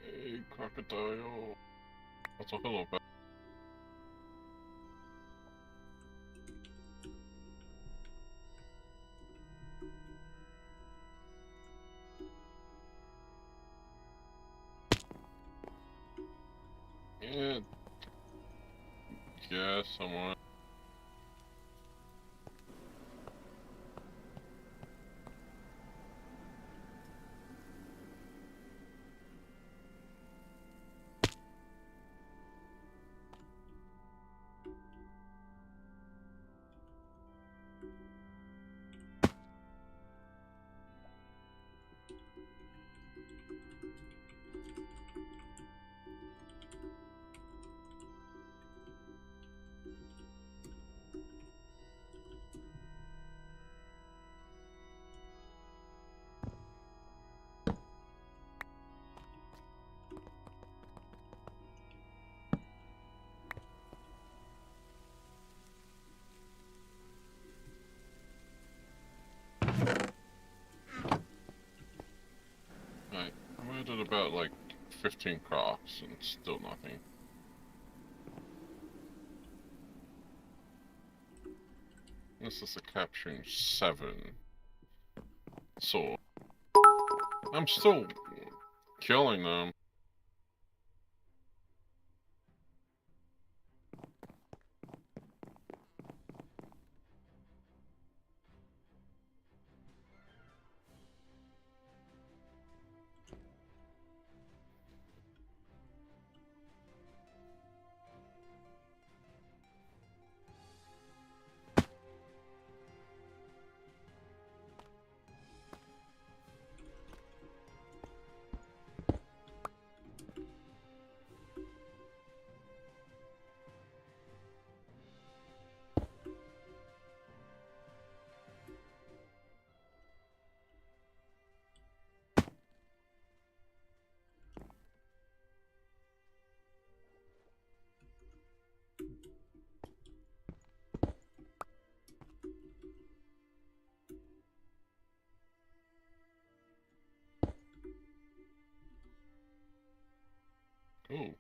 Hey, crocodile. That's a hello back. Yeah, someone. Right, I murdered about like 15 crocs and still nothing. This is a capturing 7. So, I'm still killing them. Cool.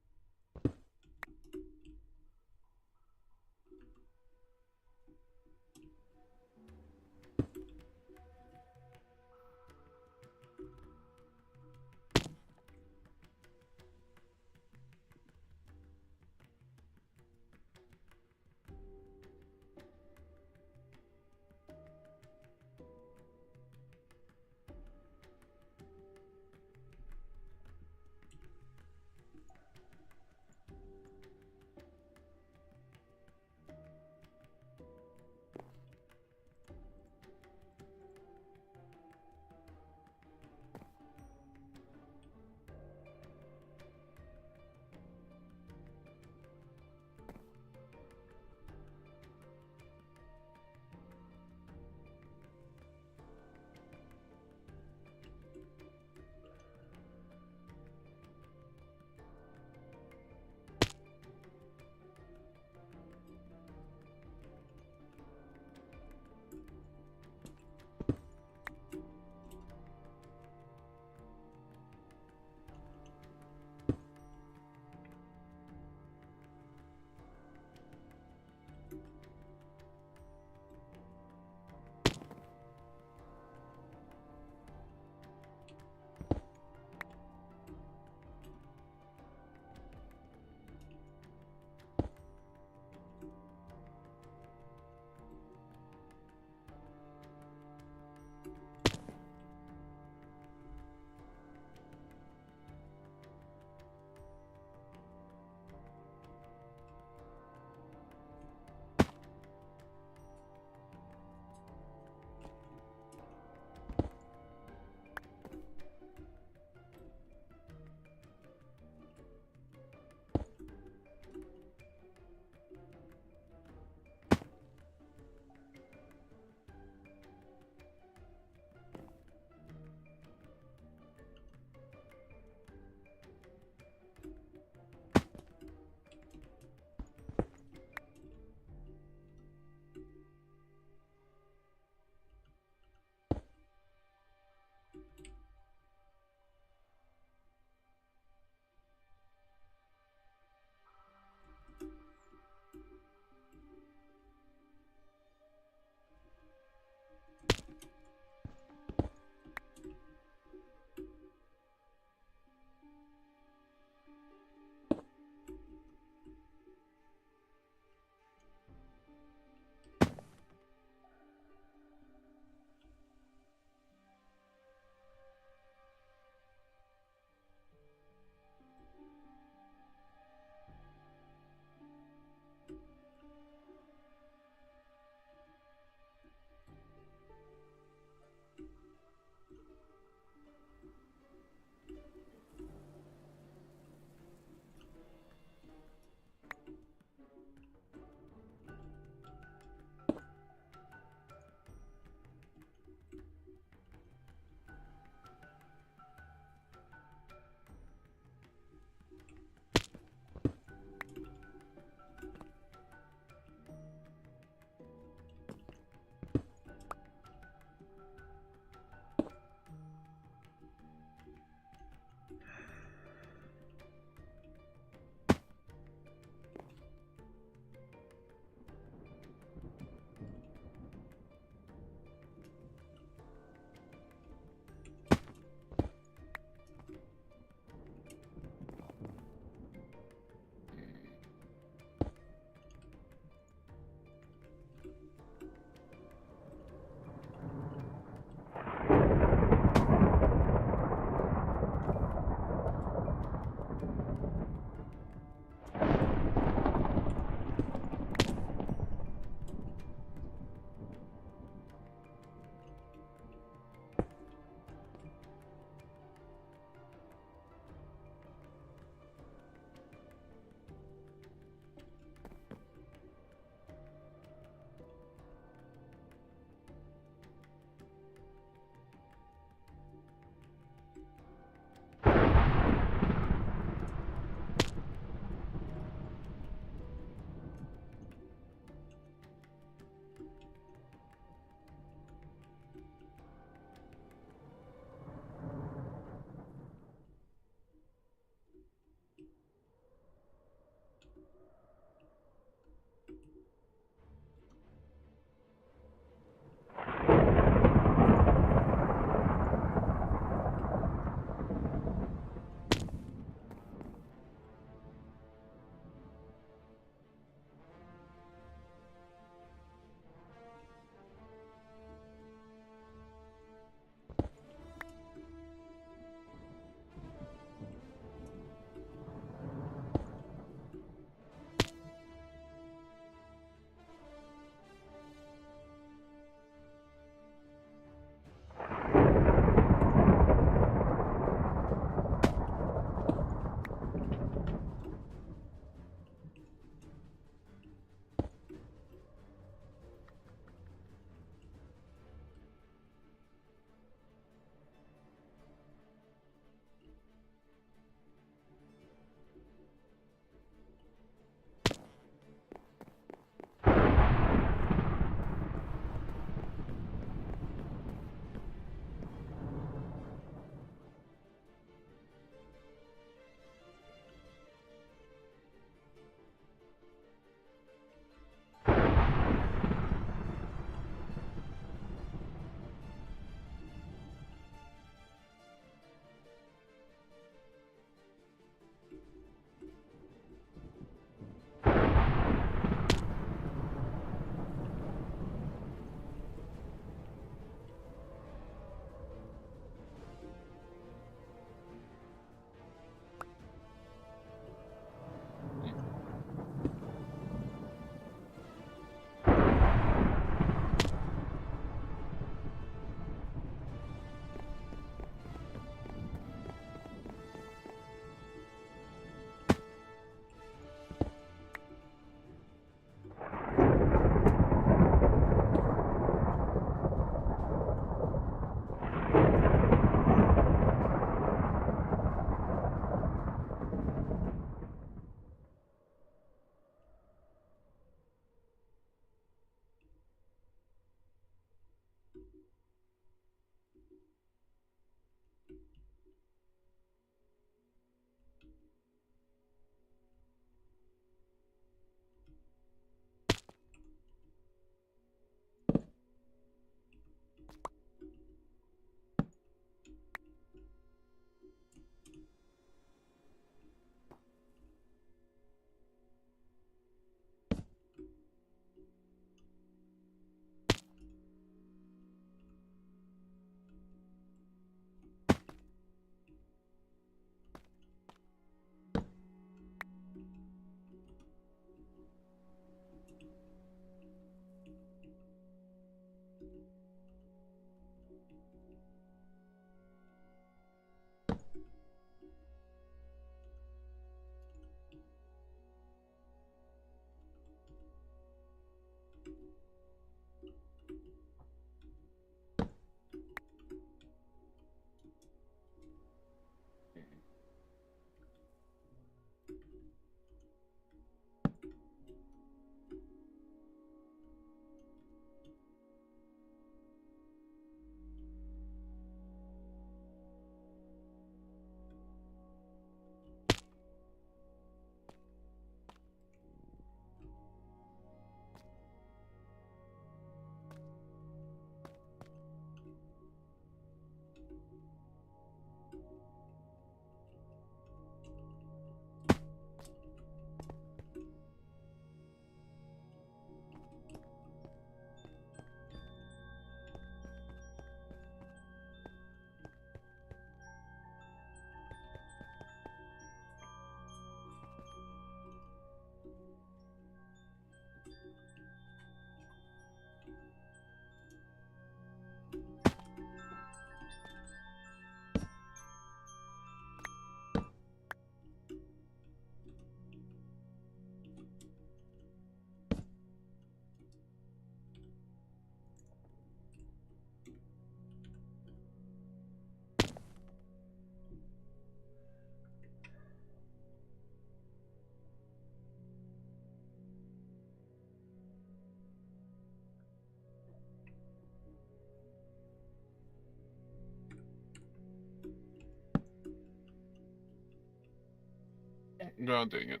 No, dang it.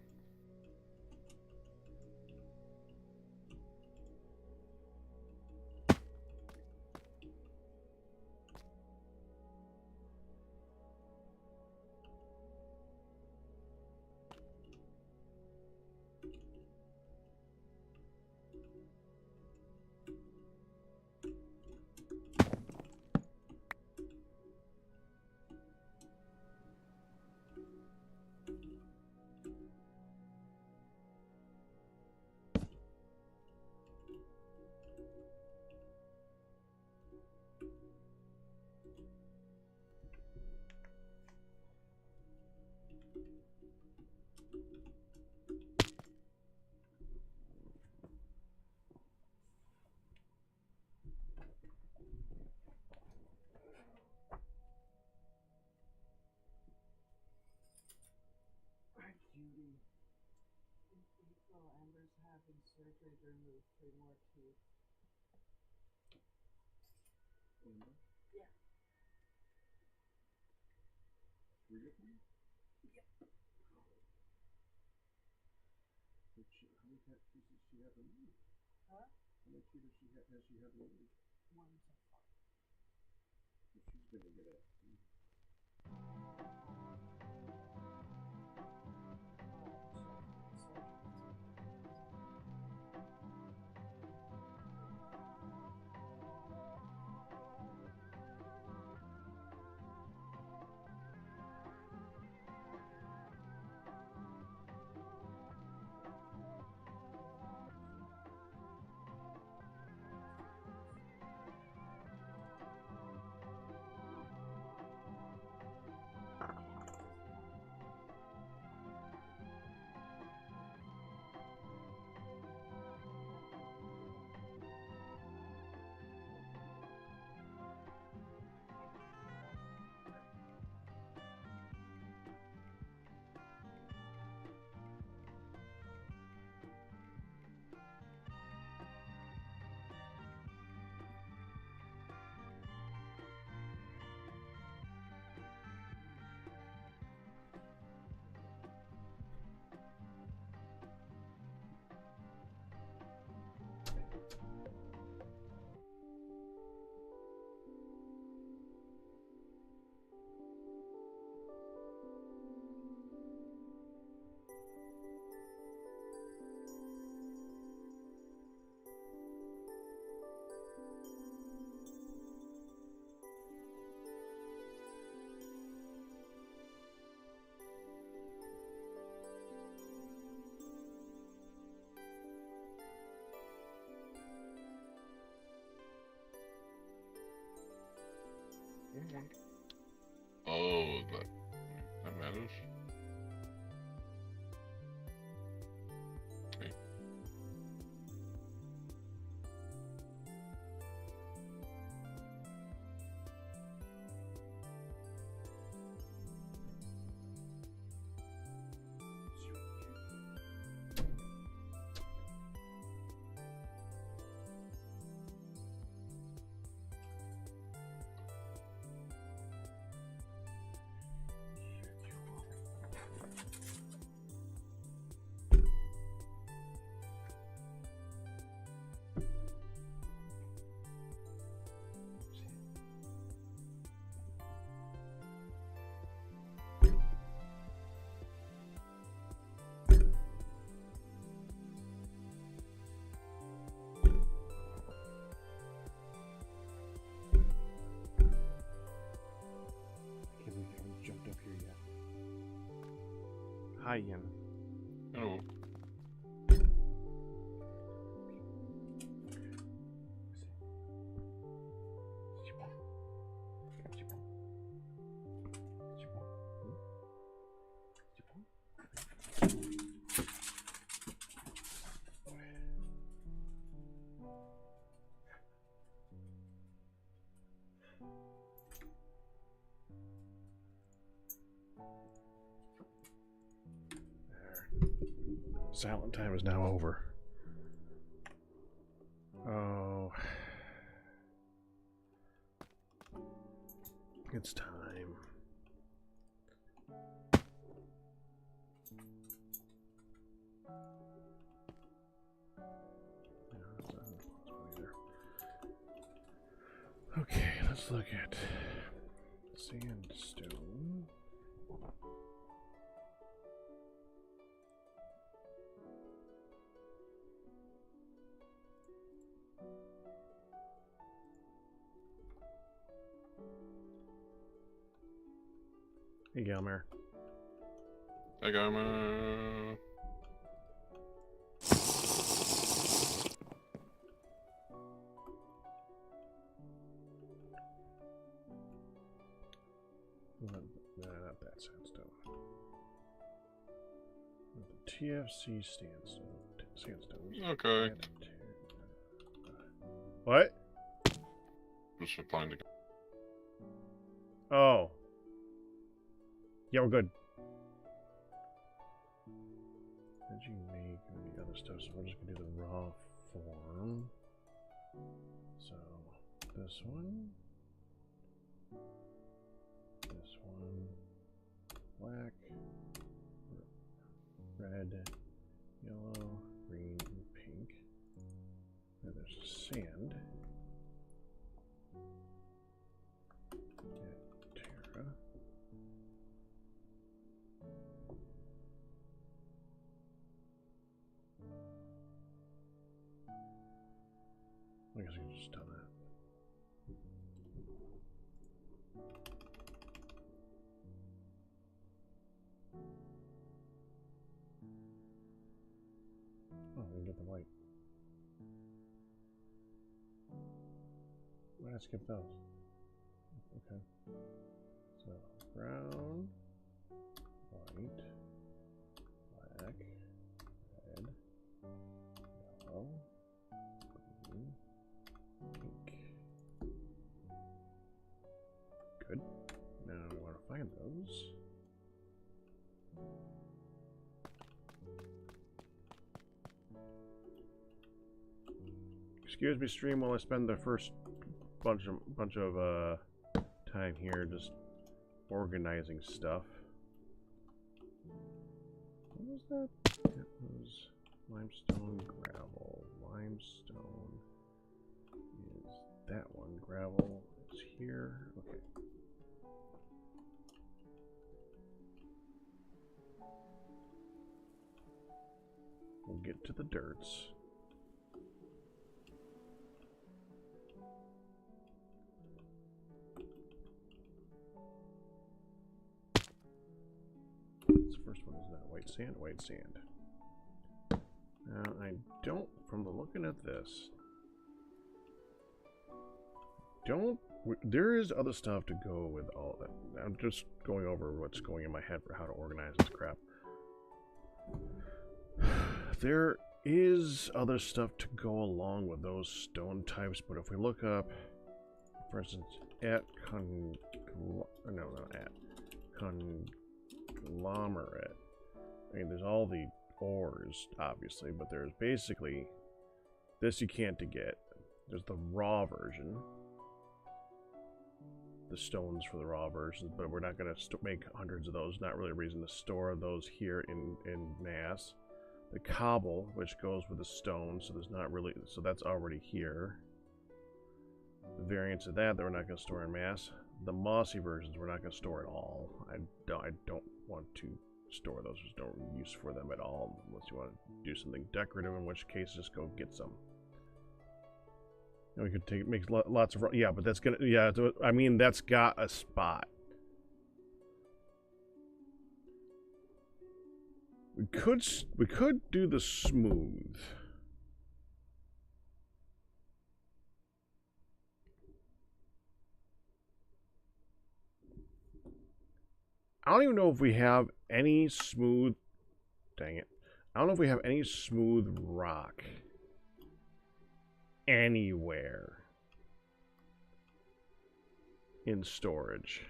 Cutie. In April, Amber's having surgery to remove 3 more teeth. Amber? Yeah. 3 of them? Yep. How many teeth does she have removed? Huh? How many teeth has she had removed? 1 so far. So she's gonna get it. Oh, that matters. Okay. Hi, Ian. Oh. Silent time is now over. Oh. It's time. let's look at sandstone. Hey, Galmer. Hey, Gamer. Not that sandstone. The TFC sandstone. Okay. What? Just replying to. Oh. Yeah, we're good. Did you make any other stuff? So we're just gonna do the raw form. So this one. This one. Black. Red. Yellow. Green. And pink. And there's sand. And Terra. I guess I can just done that. Oh, we can get the white. Why did I skip those? Okay. So, brown, white, black, red, yellow, green, pink. Good. Now we want to find those. Excuse me, stream, while I spend the first bunch of time here just organizing stuff. What was that? It was limestone, gravel. Limestone is that one. Gravel is here. Okay. We'll get to the dirts. This first one is not white sand, white sand. Now, I don't, from the looking at this, there is other stuff to go with all that. I'm just going over what's going in my head for how to organize this crap. There is other stuff to go along with those stone types, but if we look up, for instance, at conglomerate, I mean, there's all the ores, obviously, but there's basically, this you can't get. There's the raw version, the stones for the raw versions, but we're not going to make hundreds of those. Not really a reason to store those here in mass. The cobble, which goes with the stone, so there's not really, so that's already here. The variants of that we're not going to store in mass. The mossy versions we're not going to store at all. I don't want to store those. There's no use for them at all unless you want to do something decorative, in which case just go get some. And we could make lots of, yeah, but that's gonna, yeah, I mean, that's got a spot. We could do the smooth. I don't even know if we have any smooth, dang it. I don't know if we have any smooth rock anywhere in storage.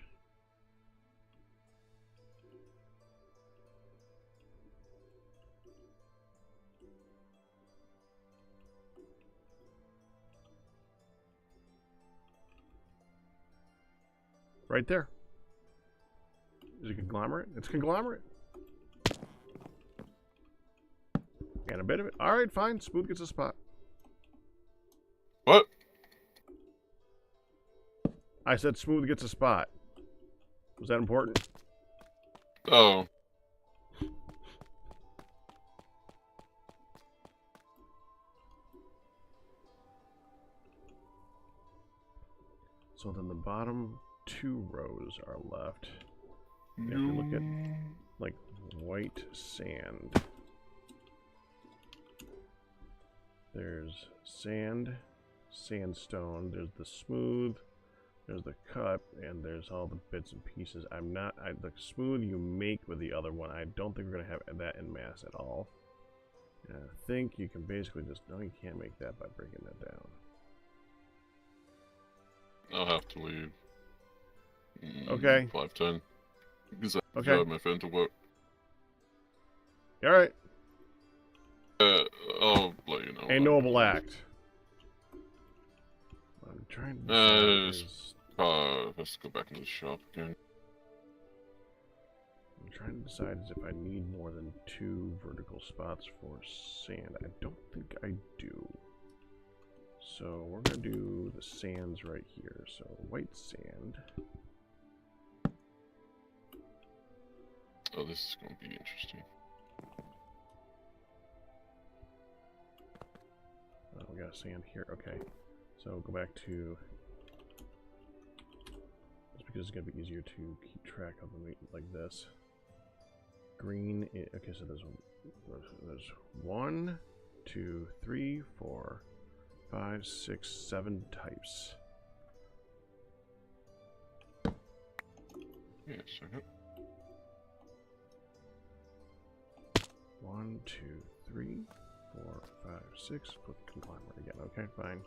Right there. Is it conglomerate? It's conglomerate. And a bit of it. Alright, fine. Smooth gets a spot. What? I said smooth gets a spot. Was that important? Oh. So then the bottom 2 rows are left. If we look at like white sand, there's sand, sandstone, there's the smooth, there's the cut, and there's all the bits and pieces. The smooth you make with the other one, I don't think we're going to have that in mass at all. And I think you can basically just, no, you can't make that by breaking that down. I'll have to leave. Okay. 5:10. Because I Okay. drive my friend to work. Alright. I'll let you know. A noble act. I'm trying to decide Let's go back into the shop again. I'm trying to decide if I need more than 2 vertical spots for sand. I don't think I do. So we're going to do the sands right here. So white sand. Oh, this is going to be interesting. We got sand here. Okay. So go back to... Just because it's going to be easier to keep track of them like this. Green... Okay, so there's 1, 2, 3, 4, 5, 6, 7 types. Yeah, second. 1, 2, 3, 4, 5, 6. Put conglomerate again. Okay, fine.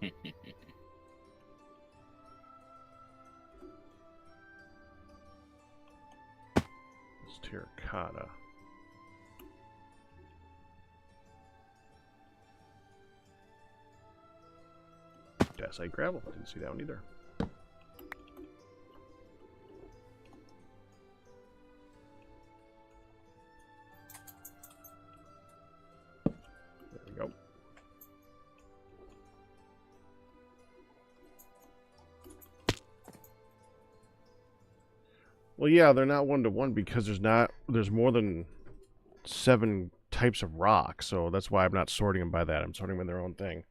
It's terracotta. Dacite gravel. Didn't see that one either. There we go. Well, yeah, they're not 1-to-1 because there's more than 7 types of rock, so that's why I'm not sorting them by that. I'm sorting them in their own thing.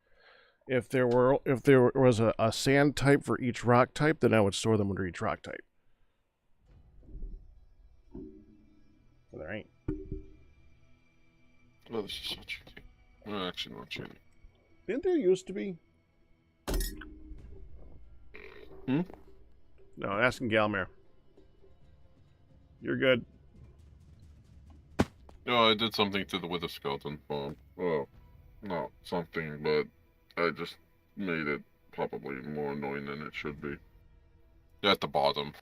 If there was a sand type for each rock type, then I would store them under each rock type. Well, there ain't. Oh, this is such a... Well, actually, not cheating. Didn't there used to be? Hmm? No, asking Galmir. You're good. No, I did something to the Wither Skeleton farm. Well, not something, but I just made it probably more annoying than it should be. At the bottom.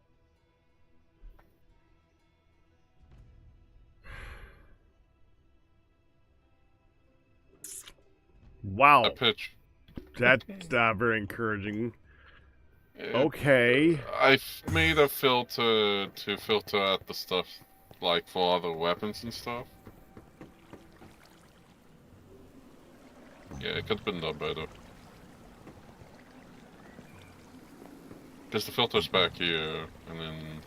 Wow. I pitch. That's not very encouraging. Yeah. Okay. I made a filter to filter out the stuff, like for other weapons and stuff. Yeah, it could have been done better. Because the filter's back here, and then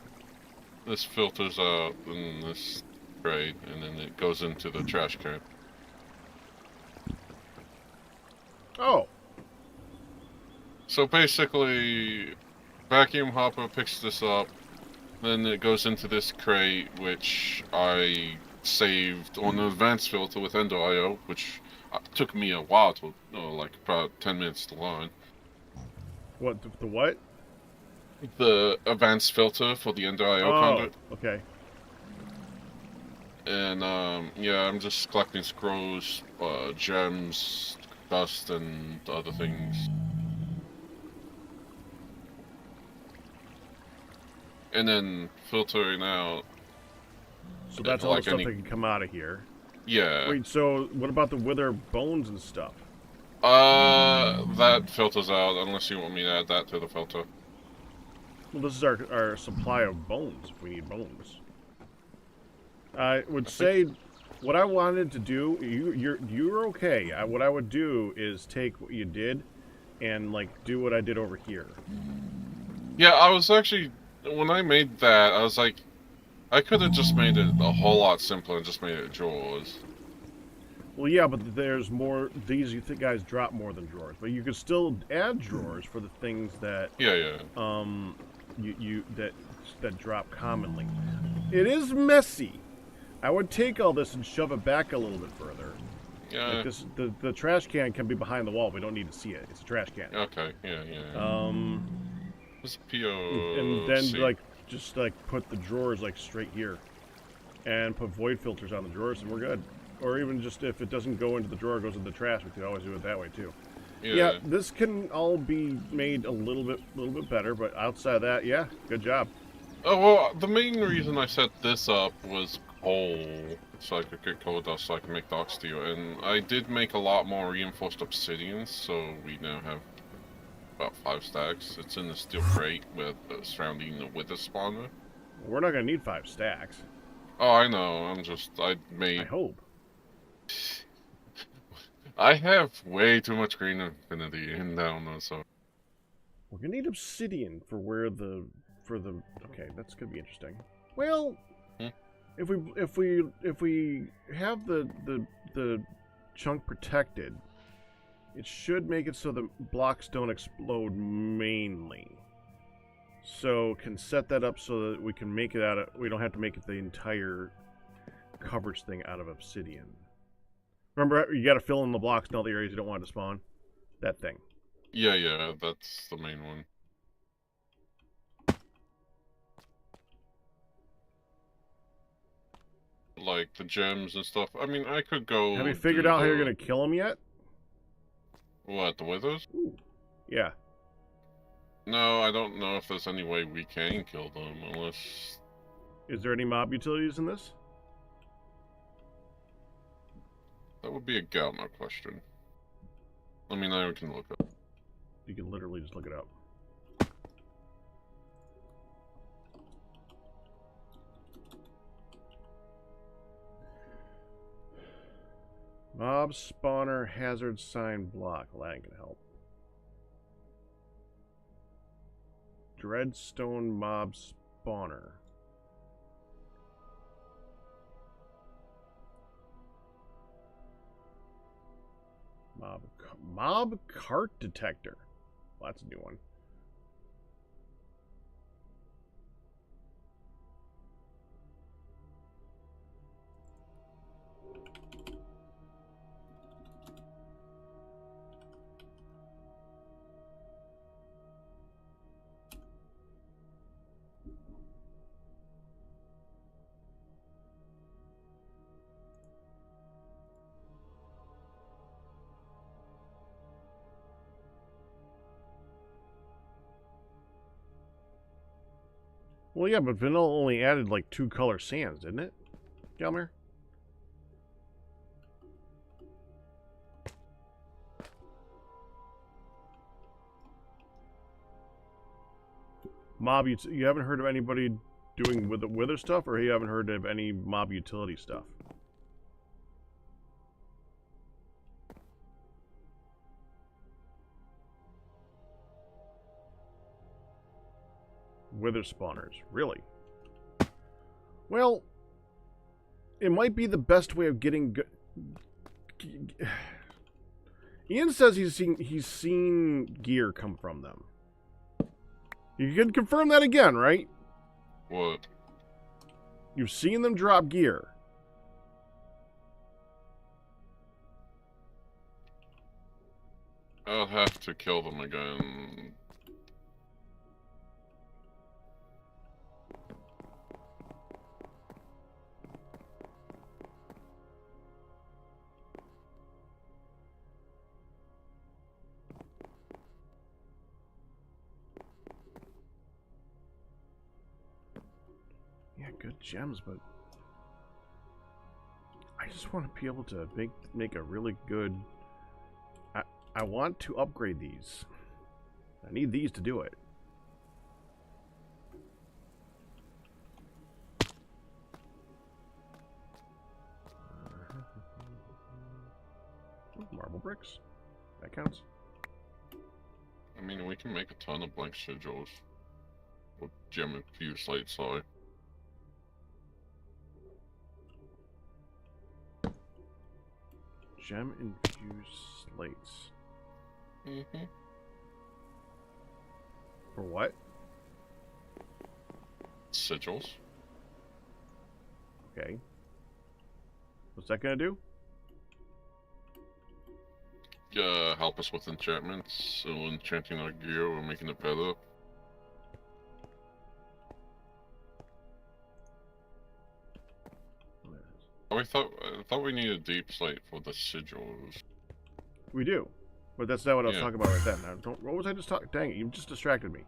this filters out in this crate, and then it goes into the trash can. Oh. So basically, vacuum hopper picks this up, then it goes into this crate, which I saved on an advanced filter with Ender.io, which took me a while to, like about 10 minutes to learn. What, the what? The advanced filter for the Ender.io conduit. Okay. And, yeah, I'm just collecting scrolls, gems, dust, and other things. And then filtering out. So that's all like the stuff that can come out of here. Yeah. Wait, so what about the wither bones and stuff? That filters out, unless you want me to add that to the filter. Well, this is our supply of bones, if we need bones. I would say what I wanted to do, you're okay. What I would do is take what you did, and like do what I did over here. Yeah, I was actually, when I made that, I was like, I could have just made it a whole lot simpler and just made it drawers. Well, yeah, but there's more. These guys drop more than drawers, but you could still add drawers for the things that Yeah. that drop commonly. It is messy. I would take all this and shove it back a little bit further. Yeah. Like this, the trash can can be behind the wall. We don't need to see it. It's a trash can. Okay. Yeah. What's PO? And then just put the drawers like straight here, and put void filters on the drawers, and we're good. Or even just if it doesn't go into the drawer, it goes in the trash. We could always do it that way too. Yeah, this can all be made a little bit better, but outside of that, yeah, good job. Oh well, the main reason I set this up was coal, so I could get coal dust, so I could make dark steel, and I did make a lot more reinforced obsidian, so we now have about 5 stacks. It's in the steel crate with surrounding the wither spawner. We're not gonna need 5 stacks. Oh, I know. I hope. I have way too much green affinity in down though, so. We're gonna need obsidian for okay, that's gonna be interesting. Well, if we have the chunk protected, it should make it so the blocks don't explode mainly. So can set that up so that we can make it we don't have to make it the entire coverage thing out of obsidian. Remember, you got to fill in the blocks in all the areas you don't want to spawn. That thing. Yeah, that's the main one. Like the gems and stuff. I mean, I could go. Have you figured out how you're gonna kill them yet? What, the withers? Ooh. Yeah. No, I don't know if there's any way we can kill them unless. Is there any mob utilities in this? That would be a Galma question. I mean, I can look up. You can literally just look it up. Mob spawner hazard sign block. Well, that can help. Dreadstone mob spawner. Mob cart detector. Well, that's a new one. Well, yeah, but vanilla only added like 2 color sands, didn't it, Gelmer? Mob, you haven't heard of anybody doing with the wither stuff, or you haven't heard of any mob utility stuff? Wither spawners, really? Well, it might be the best way of getting. Ian says he's seen gear come from them. You can confirm that again, right? What? You've seen them drop gear. I'll have to kill them again. Yeah, good gems, but I just want to be able to make a really good. I want to upgrade these. I need these to do it. gravel bricks. That counts. I mean, we can make a ton of blank sigils. Or gem infused slate, sorry. Gem infused slates. Mm-hmm. For what? Sigils. Okay. What's that gonna do? Help us with enchantments, so enchanting our gear or making it better. Oh, I thought we needed deep slate for the sigils. We do. But that's not what I was Yeah. talking about right then. Now, what was I just talking? Dang it, you just distracted me.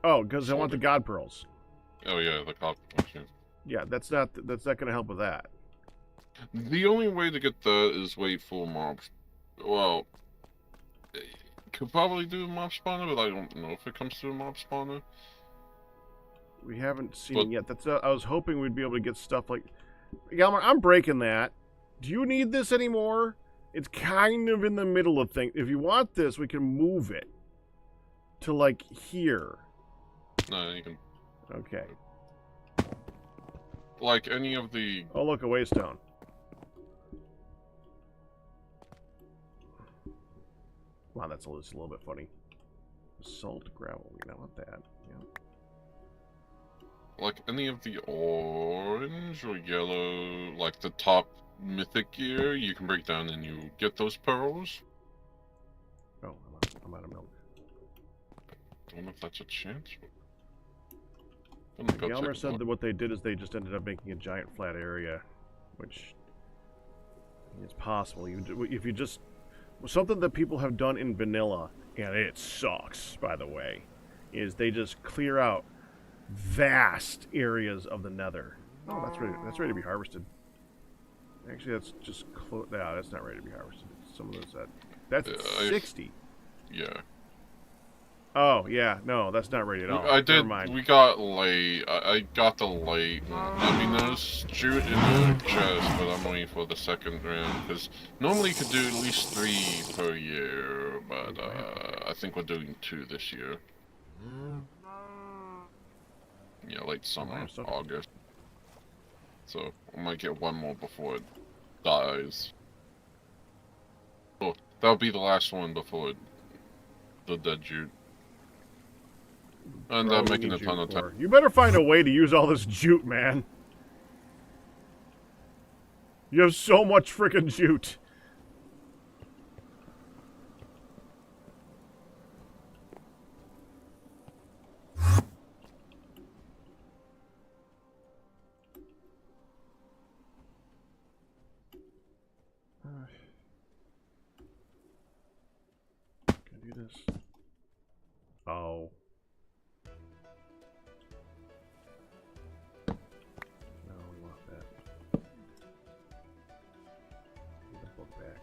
Oh, because I want the god pearls. Oh yeah, the copper ones. Yeah, that's not gonna help with that. The only way to get that is wait for mobs. Well, could probably do a mob spawner, but I don't know if it comes to a mob spawner. We haven't seen But- it yet. That's I was hoping we'd be able to get stuff like. Yalmar, I'm breaking that. Do you need this anymore? It's kind of in the middle of things. If you want this, we can move it to like here. No, you can Okay. like any of the. Oh, look, a waystone. Wow, that's just a little bit funny. Salt gravel. We don't want that. Yeah. Like any of the orange or yellow, like the top mythic gear, you can break down and you get those pearls. Oh, I'm out of milk. Don't know if that's a chance. Let me go Yalmar check said it that what they did is they just ended up making a giant flat area, which is possible. If you just something that people have done in vanilla, and it sucks, by the way, is they just clear out vast areas of the nether. Oh, that's ready to be harvested. Actually, that's just no, that's not ready to be harvested. Some of those that's 60. Yeah. Oh yeah, no, that's not ready at all. I did. Never mind. We got late. I got the late one. I mean, there's jute in the chest, but I'm waiting for the second round because normally you could do at least 3 per year, but I think we're doing 2 this year. Yeah, late summer, August. So I might get 1 more before it dies. Oh, that'll be the last one before the dead jute. And Bro, I'm we making need a ton jute of time. ore. You better find a way to use all this jute, man. You have so much freaking jute. Can I do this? Oh. No, we want that. Get the book back.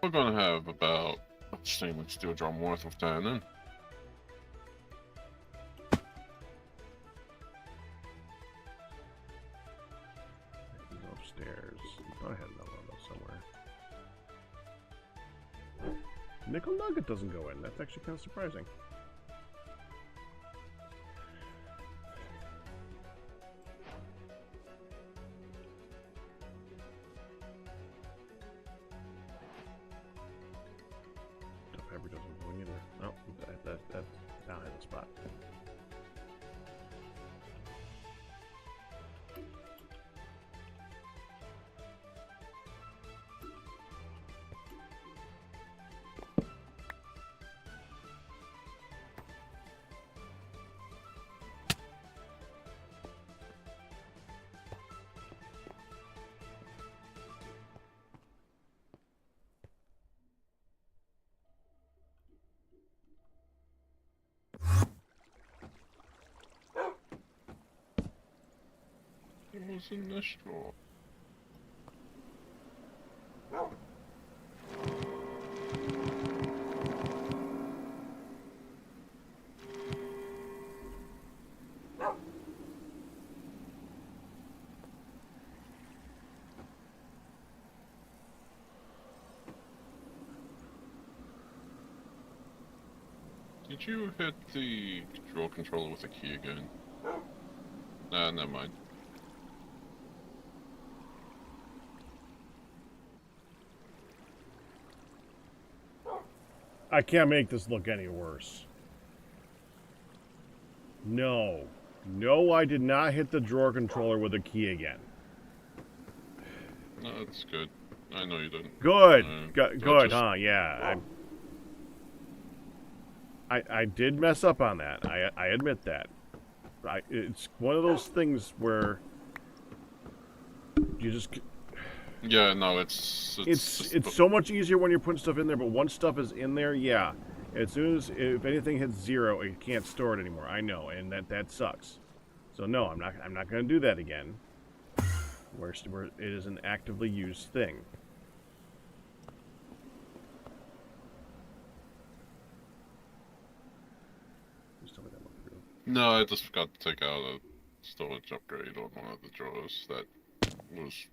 We're gonna have about stainless steel drum worth of tannin. He's upstairs. I thought I had another one of those somewhere. Nickel nugget doesn't go in. That's actually kind of surprising. Pepper doesn't go in either. No, that now has a spot. What was in this drawer? Did you hit the control controller with a key again? Nah, never mind. I can't make this look any worse. No. No, I did not hit the drawer controller with a key again. No, that's good. I know you didn't. Good. Good, Good, just... huh? Yeah. I did mess up on that. I admit that. It's one of those things where you just... Yeah, no, it's so much easier when you're putting stuff in there, but once stuff is in there, yeah. As soon as, if anything hits 0, it can't store it anymore. I know, and that sucks. So no, I'm not going to do that again. Where it is an actively used thing. No, I just forgot to take out a storage upgrade on one of the drawers that was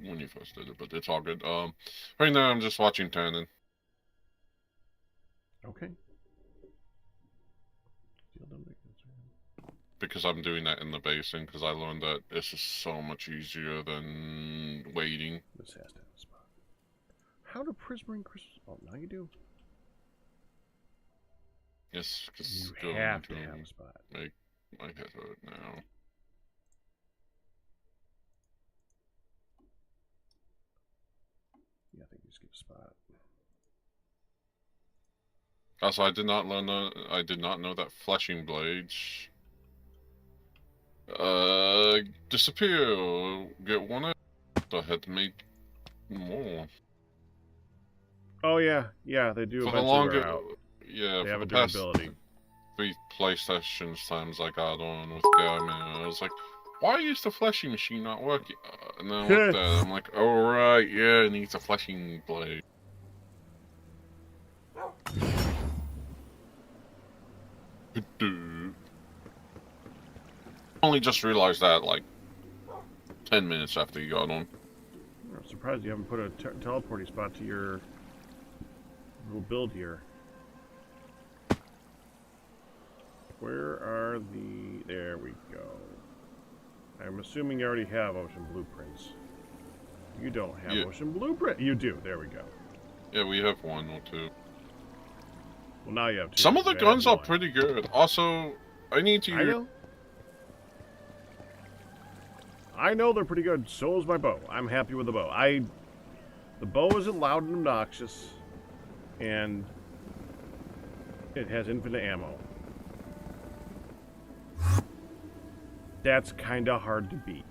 when you first did it, but it's all good. Right now I'm just watching Tannen. Okay. Because I'm doing that in the basin, because I learned that this is so much easier than waiting. This has to have a spot. How do Prismarine crystals... Oh, now you do. Yes, because you have to have a spot. Make my head hurt now. Yeah, I think you just get a spot. Also, I did not know that fleshing blades disappear or get one out. I had to make more. Oh yeah, they do For the eventually longer, wear out. yeah, They for have the a past durability. 3 PlayStation times I got on with Gamer, I was like, why is the fleshing machine not working? And then I looked at it, I'm like, oh right, yeah, it needs a fleshing blade. Only just realized that like 10 minutes after you got on. I'm surprised you haven't put a teleporting spot to your little build here. Where are the... There we go. I'm assuming you already have ocean blueprints. You don't have ocean blueprint. You do. There we go. Yeah, we have 1 or 2. Well, now you have 2. Some of the I guns have are 1. pretty good. Also, I need to... I know. I know they're pretty good. So is my bow. I'm happy with the bow. The bow isn't loud and obnoxious, and it has infinite ammo. That's kind of hard to beat.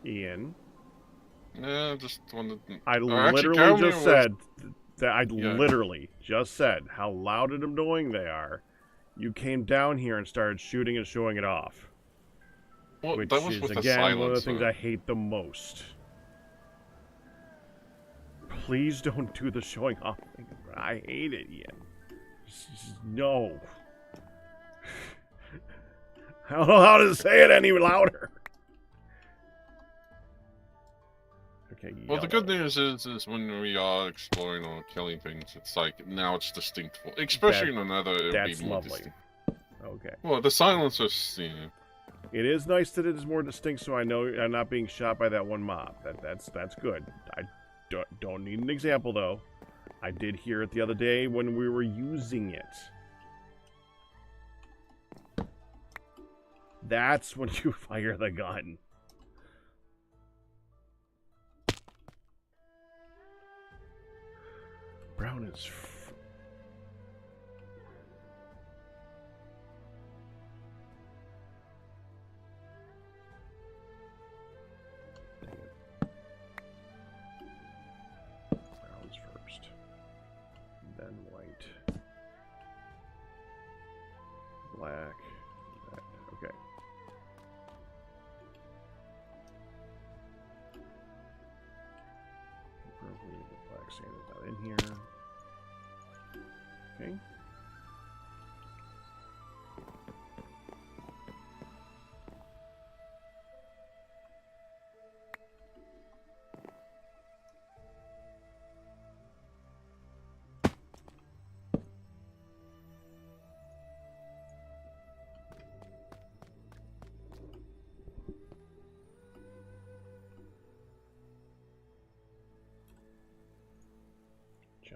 Ian. Yeah, just wanted... I literally just said that literally just said how loud and annoying they are. You came down here and started shooting and showing it off. Well, which that was is, with again, one of the things I hate the most. Please don't do the showing off thing. I hate it, Ian. No. I don't know how to say it any louder. Okay, well, the good news is when we are exploring or killing things, it's like, now it's distinct. Especially in another, it would be more lovely. distinct. Okay. Well, the silencers, you know. It is nice that it is more distinct, so I know I'm not being shot by that one mob. That's good. I don't need an example, though. I did hear it the other day when we were using it. That's when you fire the gun. Brown is... Brown's first. Then white. Black. Red. Okay. Probably the black sand is not in here. Okay.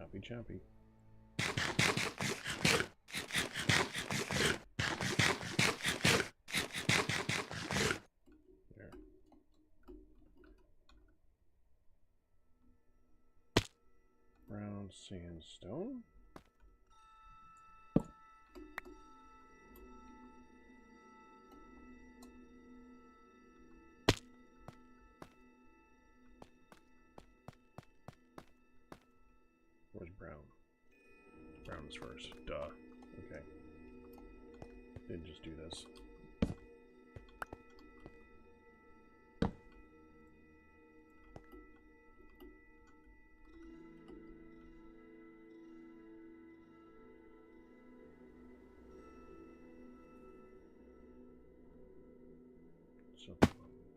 Choppy, choppy. There. Brown sandstone. Where's brown? Brown is first. Duh. Okay. Didn't just do this. So,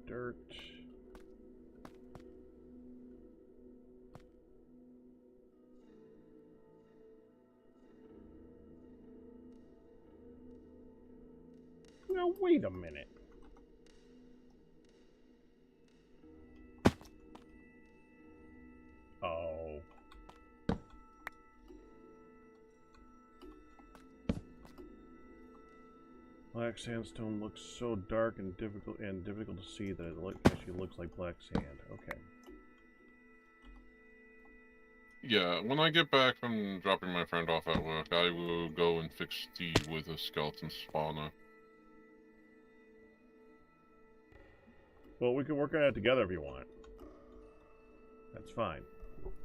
dirt. Now, wait a minute. Oh. Black sandstone looks so dark and difficult to see that it actually looks like black sand. Okay. Yeah, when I get back from dropping my friend off at work, I will go and fix the wither skeleton spawner. Well, we can work on it together if you want. That's fine.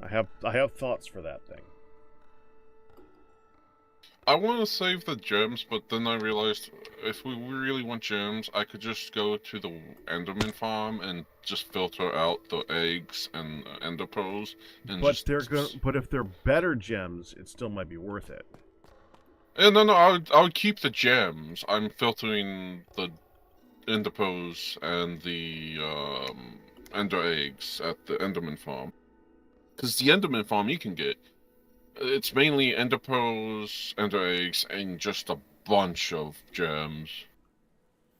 I have thoughts for that thing. I want to save the gems, but then I realized if we really want gems, I could just go to the Enderman farm and just filter out the eggs and Ender pearls. And But but if they're better gems, it still might be worth it. No, I would keep the gems. I'm filtering the Ender pearls and the Ender eggs at the Enderman farm. Because the Enderman farm you can get, it's mainly Ender pearls, Ender eggs, and just a bunch of gems.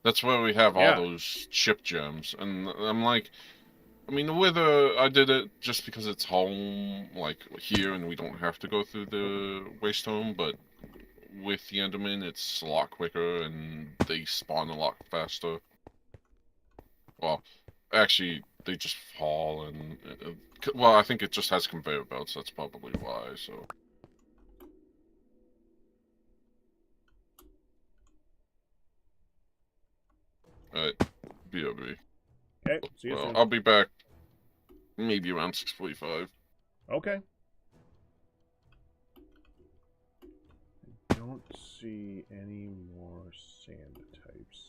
That's where we have all those chip gems. And I'm like, I mean, whether I did it just because it's home, like here, and we don't have to go through the waste home, but with the Enderman, it's a lot quicker and they spawn a lot faster. Well, actually, they just fall and... well, I think it just has conveyor belts, that's probably why, so... Alright, BRB. Okay, see you soon. I'll be back maybe around 6:45. Okay. I don't see any more sand types.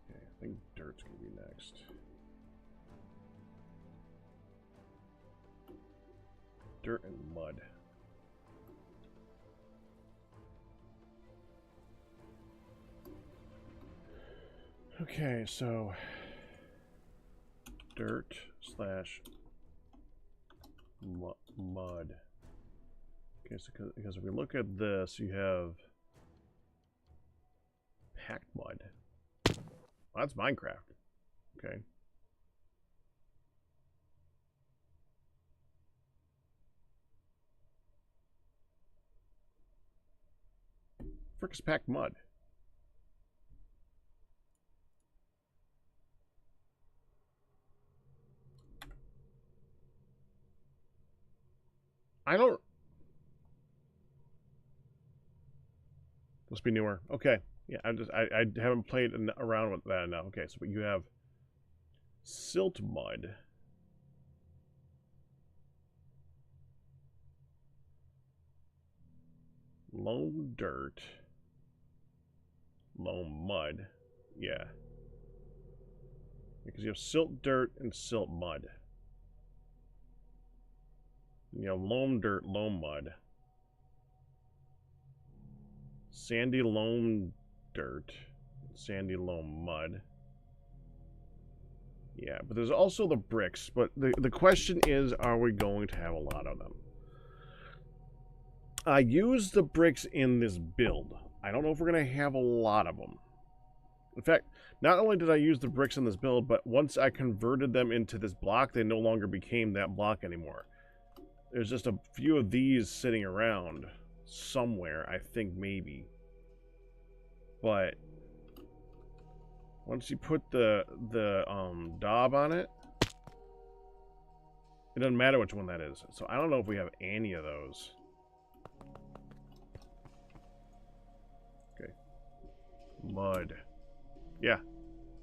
Okay, I think dirt's gonna be next. Dirt and mud. Okay, so dirt slash mud. Okay, so because if we look at this, you have packed mud. Well, that's Minecraft. Okay. Frick is packed mud? I don't... Must be newer. Okay. Yeah, I haven't played around with that enough. Okay, so but you have silt mud. Loam dirt. Loam mud. Yeah. Because you have silt dirt and silt mud. You have loam dirt, loam mud. Sandy loam dirt. Sandy loam mud. Yeah, but there's also the bricks. But the question is, are we going to have a lot of them? I used the bricks in this build. I don't know if we're going to have a lot of them. In fact, not only did I use the bricks in this build, but once I converted them into this block, they no longer became that block anymore. There's just a few of these sitting around somewhere, I think maybe. But once you put the daub on it, it doesn't matter which one that is. So I don't know if we have any of those. Okay. Mud. Yeah.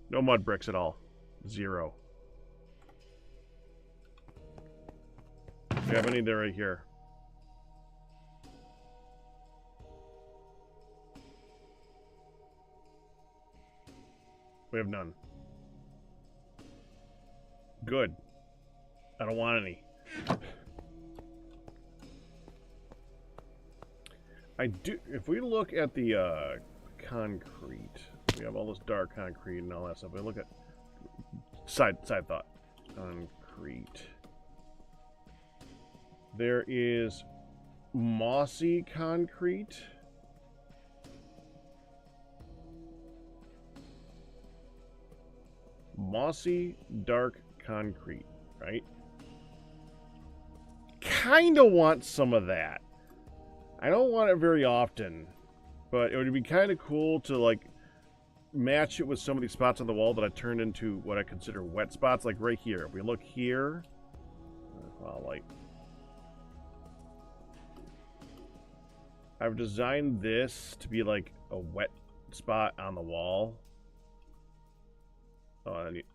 No mud bricks at all. 0. We have any there right here. We have none. Good. I don't want any. I do. If we look at the concrete, we have all this dark concrete and all that stuff. We look at side thought. Concrete. There is mossy concrete. Mossy dark concrete, right? Kinda want some of that. I don't want it very often, but it would be kind of cool to like match it with some of these spots on the wall that I turned into what I consider wet spots, like right here. If we look here, like I've designed this to be like a wet spot on the wall. Oh, I need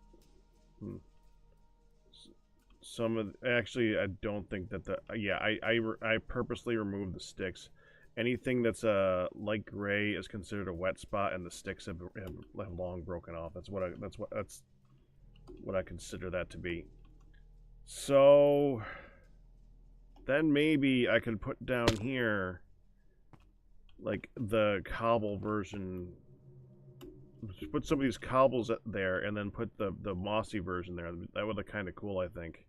some of actually I don't think that the yeah I purposely removed the sticks. Anything that's light gray is considered a wet spot, and the sticks have long broken off. That's what I consider that to be. So then maybe I could put down here like the cobble version. Put some of these cobbles there, and then put the mossy version there. That would look kind of cool, I think.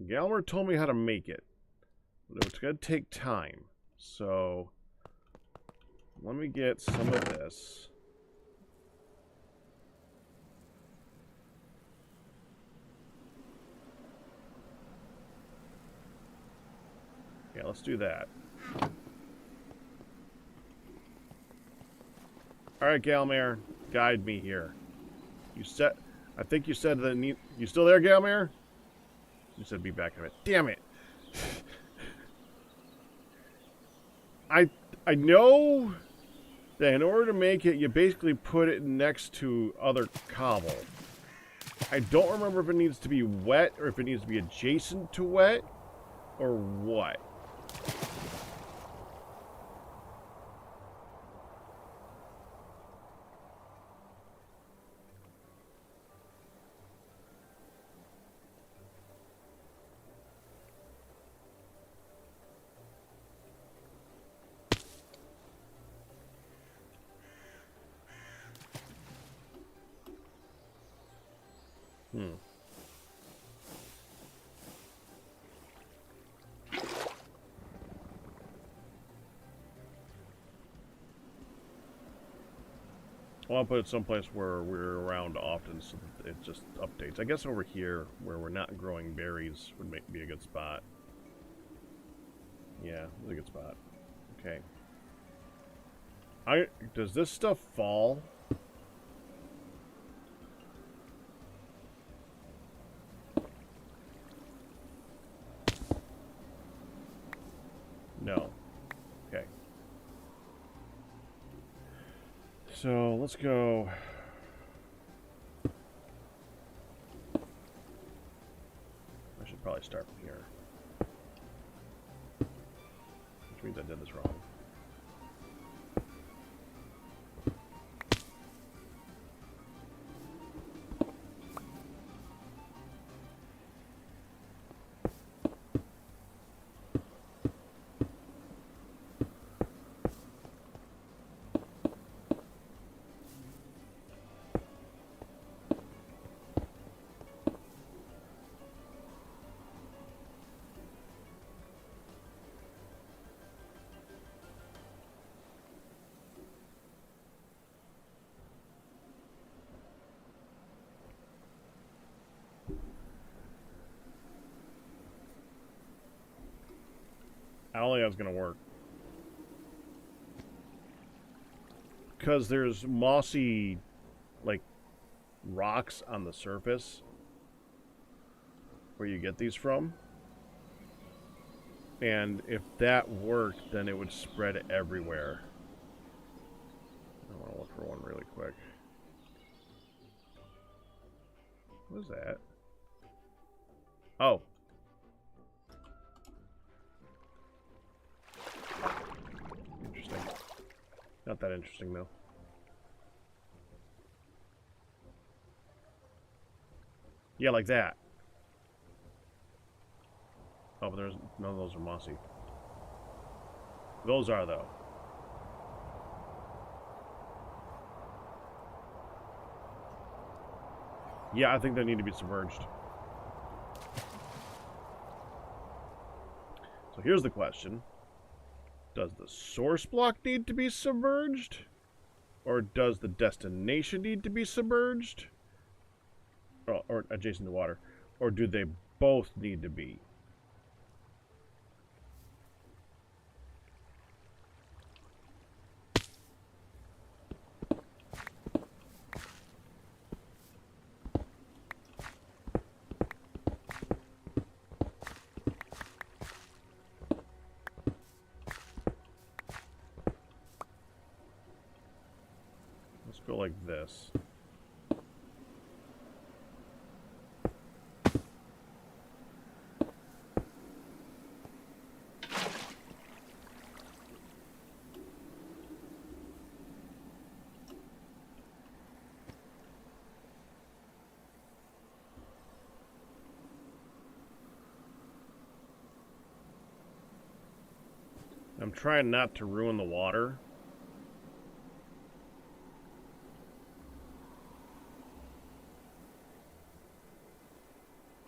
Galmer told me how to make it, but it's going to take time. So let me get some of this. Yeah, let's do that. Alright, Galmer, guide me here. You said, I think you said that you still there, Galmer? You said be back in a minute. Damn it. I know that in order to make it, you basically put it next to other cobble. I don't remember if it needs to be wet or if it needs to be adjacent to wet or what. I'll put it someplace where we're around often so that it just updates. I guess over here, where we're not growing berries, would be a good spot. Yeah, it's a good spot. Okay. Does this stuff fall? No. Okay. So let's go. I should probably start from here. Which means I did this wrong. don't think that's gonna work. Because there's mossy, like, rocks on the surface where you get these from. And if that worked, then it would spread everywhere. I want to look for one really quick. What is that? Oh. Interesting. Not that interesting, though. Yeah, like that. Oh, but there's none of those are mossy. Those are, though. Yeah, I think they need to be submerged. So here's the question. Does the source block need to be submerged? Or does the destination need to be submerged? Or adjacent to water? Or do they both need to be? Let's go like this. I'm trying not to ruin the water.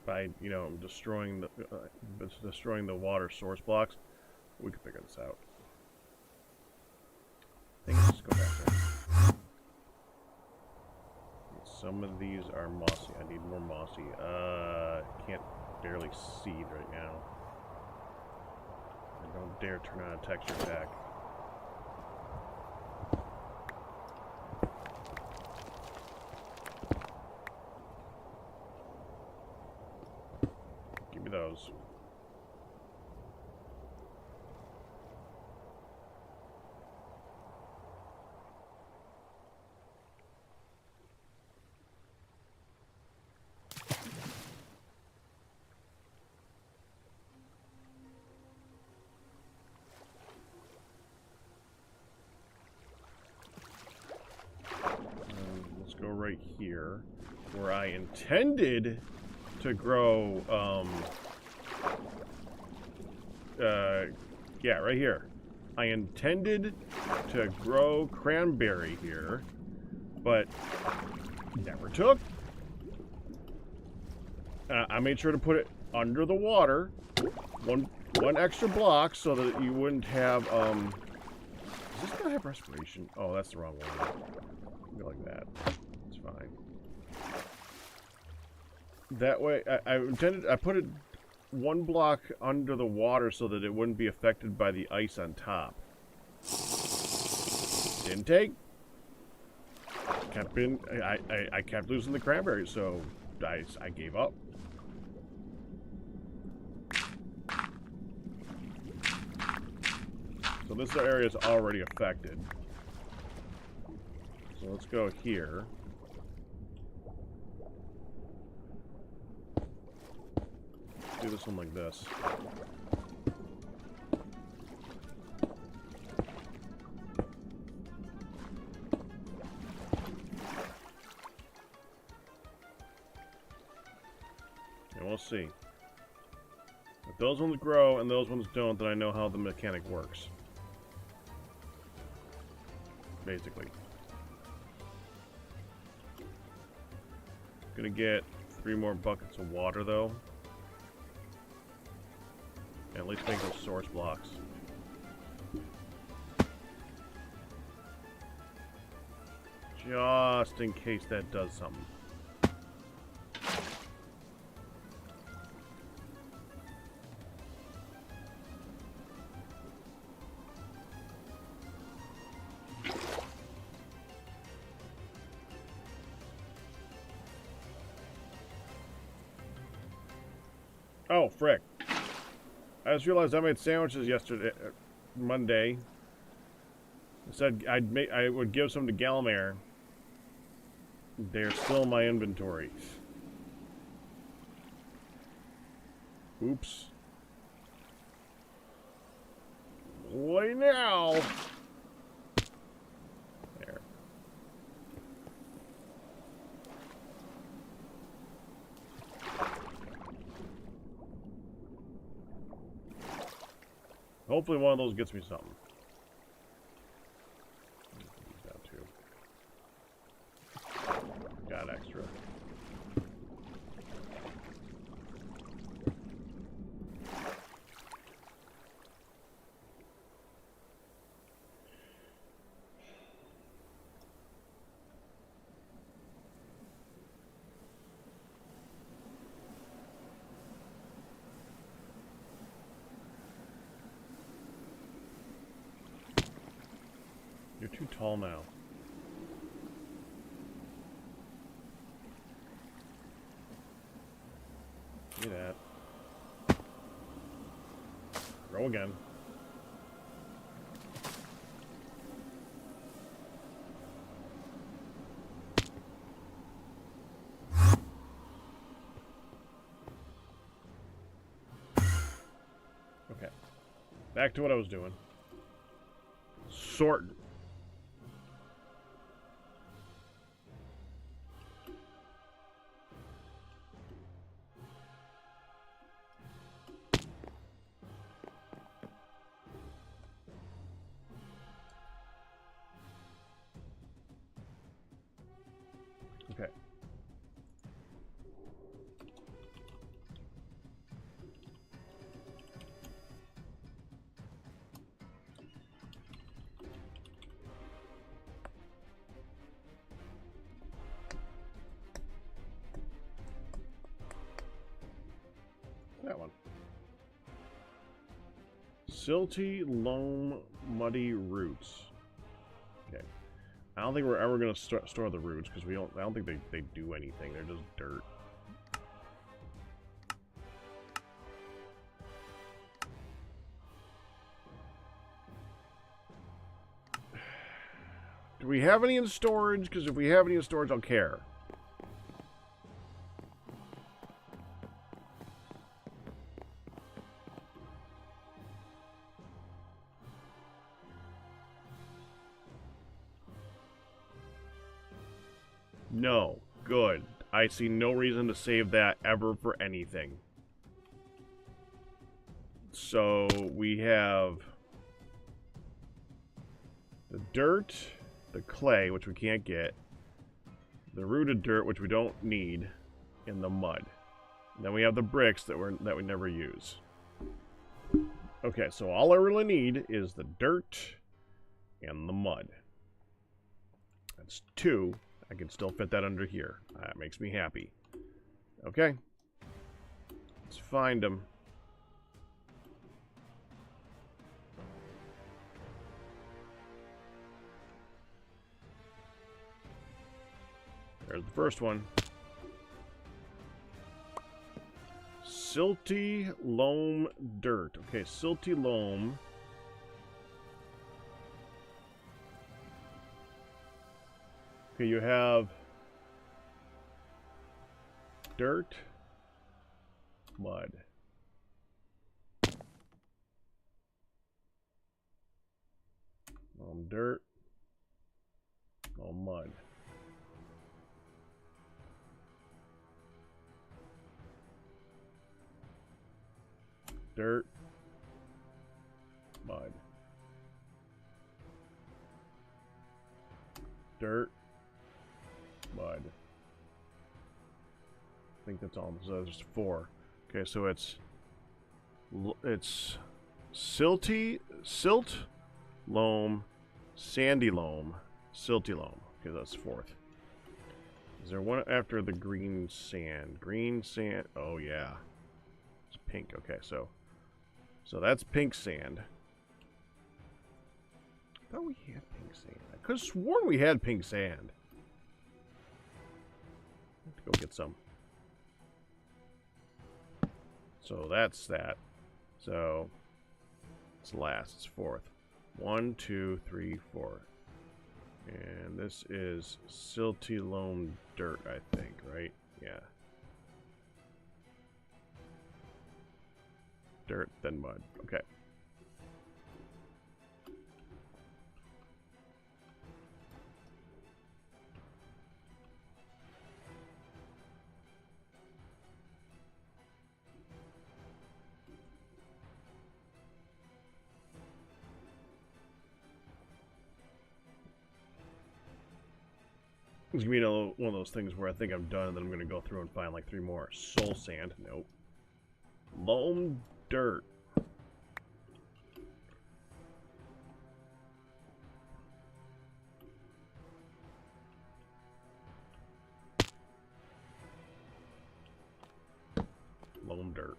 By, you know, destroying the water source blocks. We can figure this out. I think let's just go back there. Some of these are mossy. I need more mossy. Can't barely see right now. And don't dare turn on a texture pack. Give me those. Let's go right here, where I intended to grow, yeah, right here. I intended to grow cranberry here, but never took. I made sure to put it under the water, one extra block, so that you wouldn't have, does this not have respiration? Oh, that's the wrong one. Go like that. It's fine. That way, I put it one block under the water so that it wouldn't be affected by the ice on top. Didn't take. I kept losing the cranberries, so I gave up. So this area is already affected. So let's go here. Do this one like this. And we'll see. If those ones grow and those ones don't, then I know how the mechanic works. Basically. Gonna get 3 more buckets of water though. And at least make those source blocks. Just in case that does something. Oh, frick. I just realized I made sandwiches yesterday, Monday. I said I would give some to Galmare. They're still in my inventory. Oops. Boy, now. There. Hopefully one of those gets me something. Use that too. Got extra. You're too tall now. See that. Grow again. Okay. Back to what I was doing. Sorting. Okay. That one. Silty, loam, muddy roots. Okay. I don't think we're ever going to store the roots because I don't think they do anything. They're just dirt. Do we have any in storage? Because if we have any in storage, I'll care. No. Good. I see no reason to save that ever for anything. So, we have the dirt, the clay, which we can't get, the rooted dirt, which we don't need, and the mud. And then we have the bricks that we never use. Okay, so all I really need is the dirt and the mud. That's 2. I can still fit that under here. That makes me happy. Okay. Let's find them. There's the first one. Silty loam dirt. Okay, silty loam. Okay, you have dirt, mud. Dirt, mud. Dirt, mud. Dirt, mud. I think that's all. So there's 4. Okay, so it's silty, silt, loam, sandy loam, silty loam. Okay, that's 4th. Is there one after the green sand? Green sand. Oh yeah, it's pink. Okay, so that's pink sand. I thought we had pink sand. I could have sworn we had pink sand. Go get some. So that's that. So it's last. It's fourth. 1, 2, 3, 4. And this is silty loam dirt, I think, right? Yeah. Dirt, then mud. Okay. It's gonna be one of those things where I think I'm done, and then I'm gonna go through and find like 3 more. Soul sand, nope. Loam dirt. Loam dirt.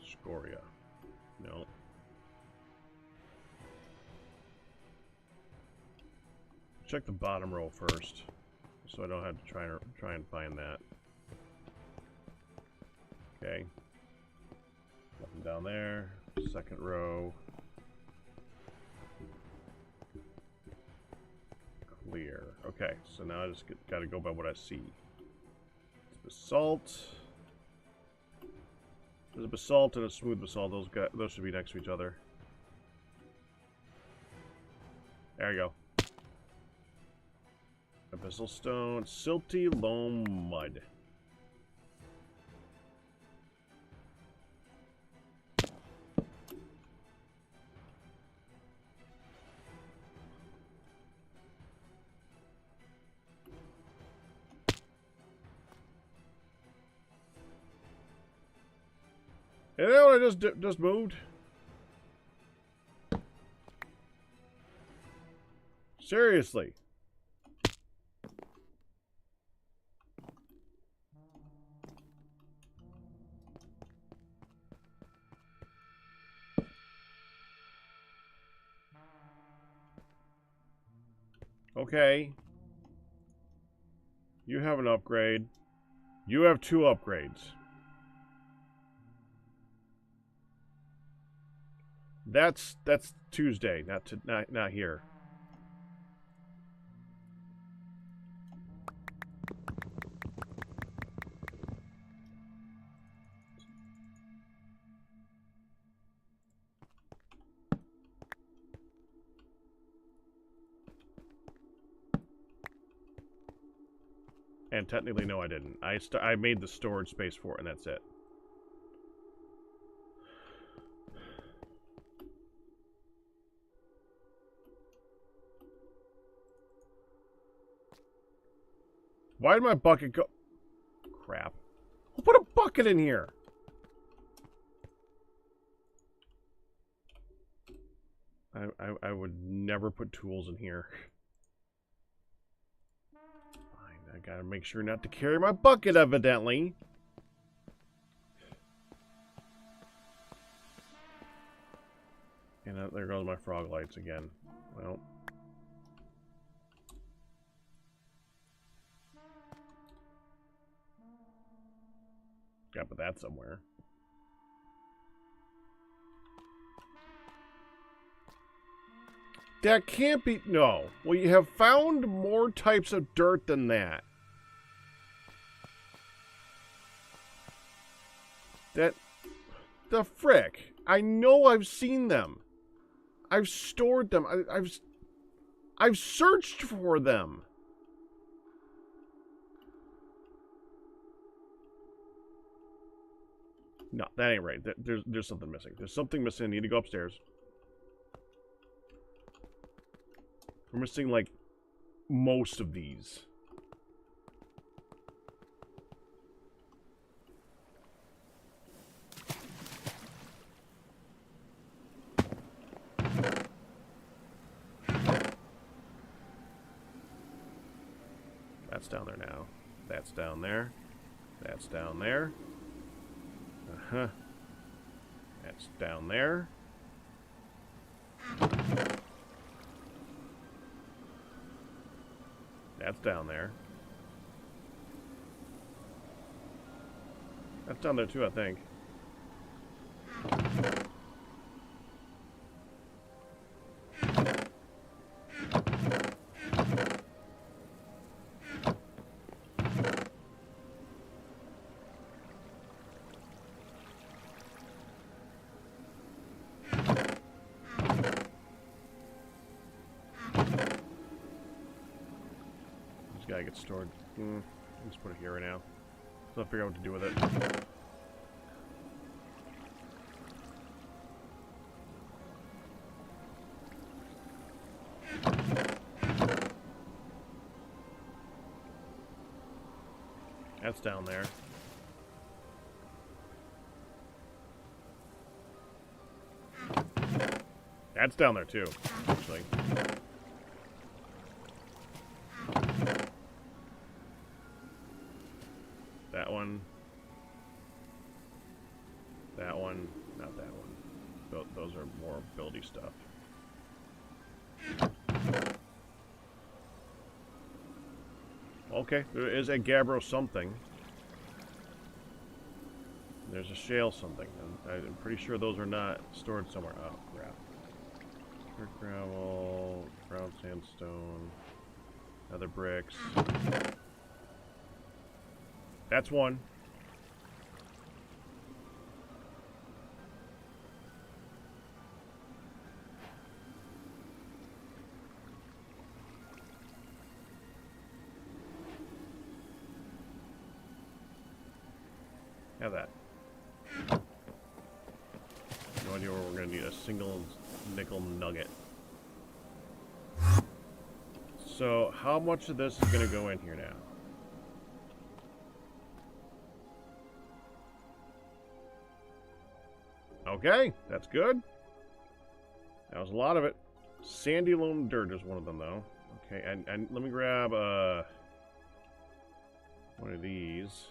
Scoria. No. Check the bottom row first, so I don't have to try and find that. Okay. Nothing down there. Second row. Clear. Okay, so now I just got to go by what I see. It's basalt. There's a basalt and a smooth basalt. Those should be next to each other. There you go. Abyssal stone, silty loam mud. You know what I just moved? Seriously. Okay. You have an upgrade. You have 2 upgrades. That's Tuesday, not here. And technically, no, I didn't. I made the storage space for it, and that's it. Why did my bucket go? Crap. I'll put a bucket in here. I would never put tools in here. Fine, I gotta make sure not to carry my bucket, evidently. And there goes my frog lights again. Well. Gotta put that somewhere. That can't be... No. Well, you have found more types of dirt than that. That... The frick. I know I've seen them. I've stored them. I've searched for them. No, that ain't right. There's something missing. There's something missing. I need to go upstairs. We're missing, like, most of these. That's down there now. That's down there. That's down there. Uh-huh. That's down there. That's down there. That's down there too, I think. This guy gets stored. Let's put it here right now. So I'll figure out what to do with it. That's down there. That's down there too, actually. That one. That one. Not that one. Those are more buildy stuff. Okay, there is a gabbro something. There's a shale something. I'm pretty sure those are not stored somewhere. Oh, crap. Dirt gravel, brown sandstone, other bricks. That's one. Have that. No idea where we're going to need a single nickel nugget. So, how much of this is going to go in here now? Okay, that's good. That was a lot of it. Sandy loam dirt is one of them, though. Okay, and let me grab one of these.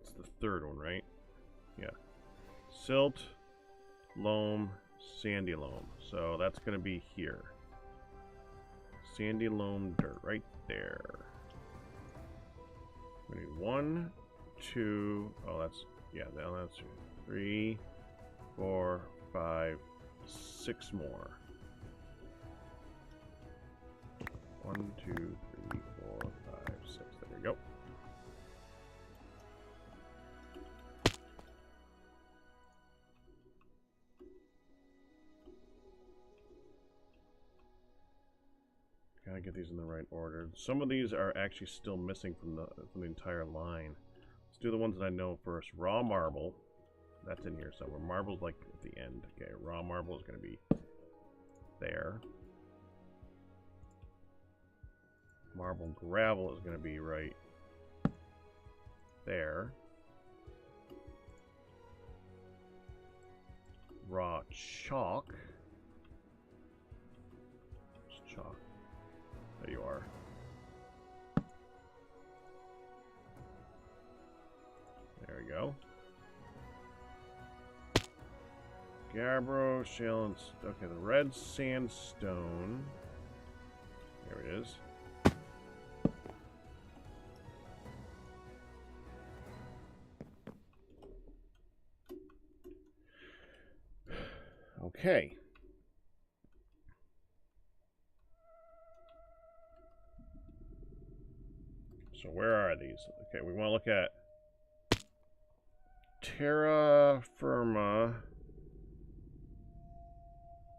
It's the third one, right? Yeah. Silt, loam, sandy loam. So that's going to be here. Sandy loam dirt right there. We need 1, 2. Oh, that's, yeah, that's 3, 4, 5, 6 more. 1, 2, 3, 4, 5, 6. There we go. Gotta get these in the right order. Some of these are actually still missing from the entire line. Let's do the ones that I know first. Raw marble. That's in here somewhere. Marble's like at the end. Okay, raw marble is gonna be there. Marble gravel is gonna be right there. Raw chalk. Where's chalk? There you are. There we go. Gabbro, shale, and... Okay, the red sandstone. There it is. Okay. So where are these? Okay, we want to look at terra firma.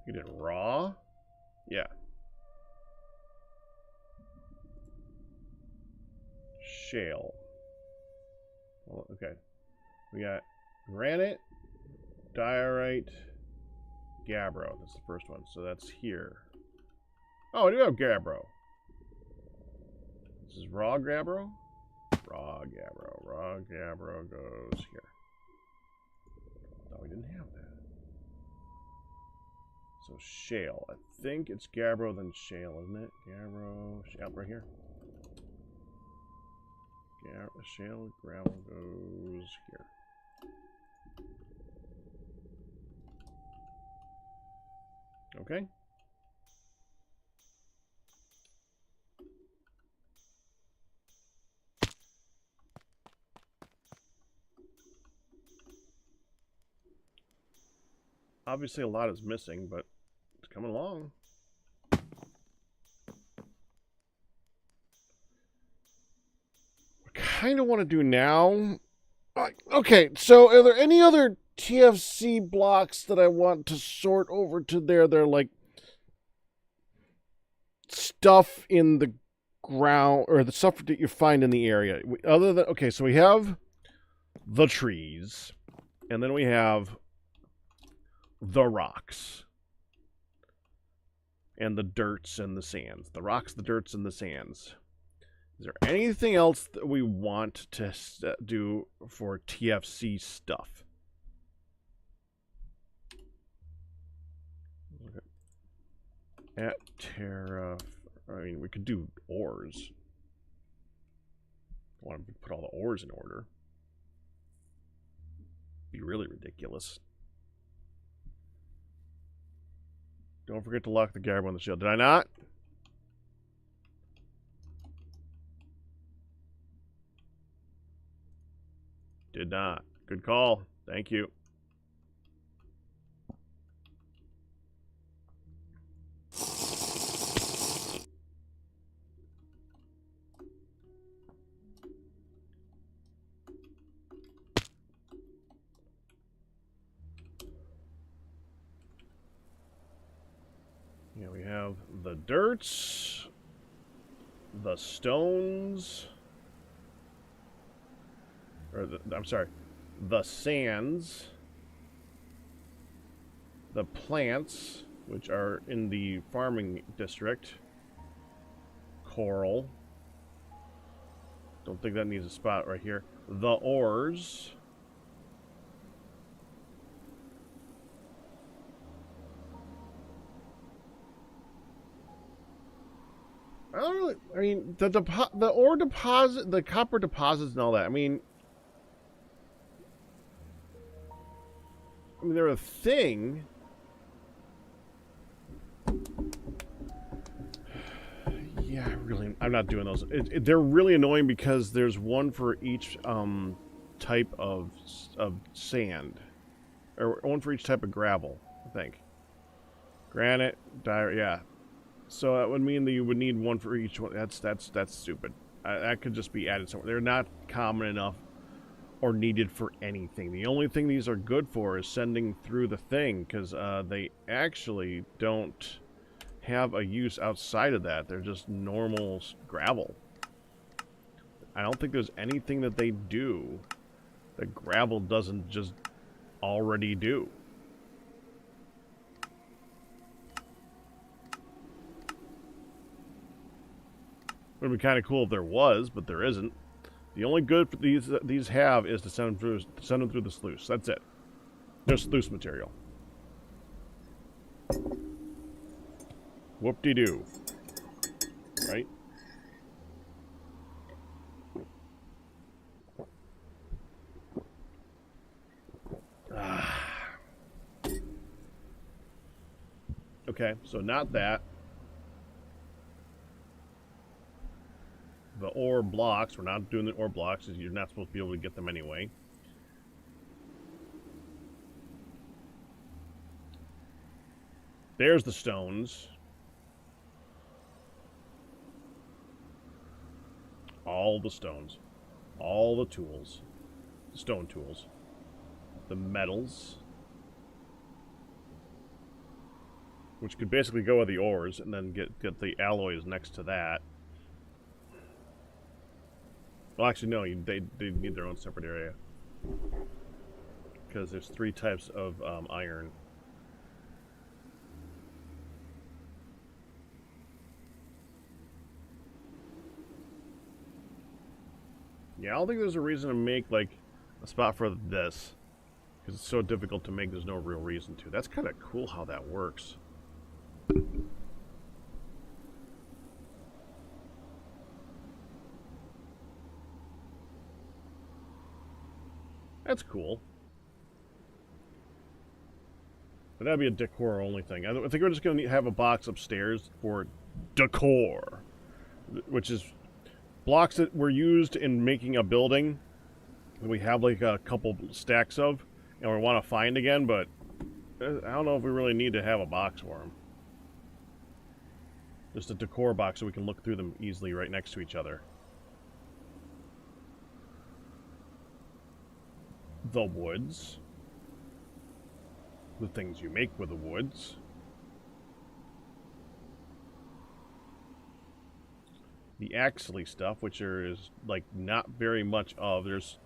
You did raw? Yeah. Shale. Well, okay. We got granite, diorite, gabbro. That's the first one. So that's here. Oh, I do have gabbro. This is raw gabbro? Raw gabbro. Raw gabbro goes here. No, we didn't have that. So shale. I think it's gabbro then shale, isn't it? Gabbro, shale, right here. Shale gravel goes here. Okay. Obviously a lot is missing, but it's coming along. Kind of want to do now. Okay, so are there any other TFC blocks that I want to sort over to there? They're like stuff in the ground, or the stuff that you find in the area. Other than, okay, so we have the trees, and then we have the rocks, and the dirts and the sands. The rocks, the dirts, and the sands. Is there anything else that we want to do for TFC stuff? Okay. At Terra, I mean, we could do ores. I want to put all the ores in order. Be really ridiculous. Don't forget to lock the garb on the shield. Did I not? Did not. Good call. Thank you. Yeah, we have the dirts, the stones, or I'm sorry, the sands, the plants, which are in the farming district, coral. Don't think that needs a spot right here. The ores. I don't really, I mean, the ore deposit, the copper deposits and all that, I mean, they're a thing. Yeah, really, I'm not doing those. They're really annoying because there's one for each type of sand, or one for each type of gravel, I think. Granite, yeah. So that would mean that you would need one for each one. That's stupid. That could just be added somewhere. They're not common enough or needed for anything. The only thing these are good for is sending through the thing, because they actually don't have a use outside of that. They're just normal gravel. I don't think there's anything that they do that gravel doesn't just already do. It would be kind of cool if there was, but there isn't. The only good for these have is to send them through the sluice. That's it. They're sluice material. Whoop-de-doo. Right? Okay, so not that. The ore blocks, we're not doing the ore blocks, because you're not supposed to be able to get them anyway. There's the stones. All the stones. All the tools. Stone tools. The metals. Which could basically go with the ores, and then get the alloys next to that. Well, actually, no, they need their own separate area. Because there's 3 types of iron. Yeah, I don't think there's a reason to make, like, a spot for this. Because it's so difficult to make, there's no real reason to. That's kind of cool how that works. That's cool. But that'd be a decor only thing. I think we're just going to have a box upstairs for decor, which is blocks that were used in making a building that we have like a couple stacks of, and we want to find again, but I don't know if we really need to have a box for them. Just a decor box so we can look through them easily right next to each other. The woods. The things you make with the woods. The Axley stuff, which there is like not very much of. There's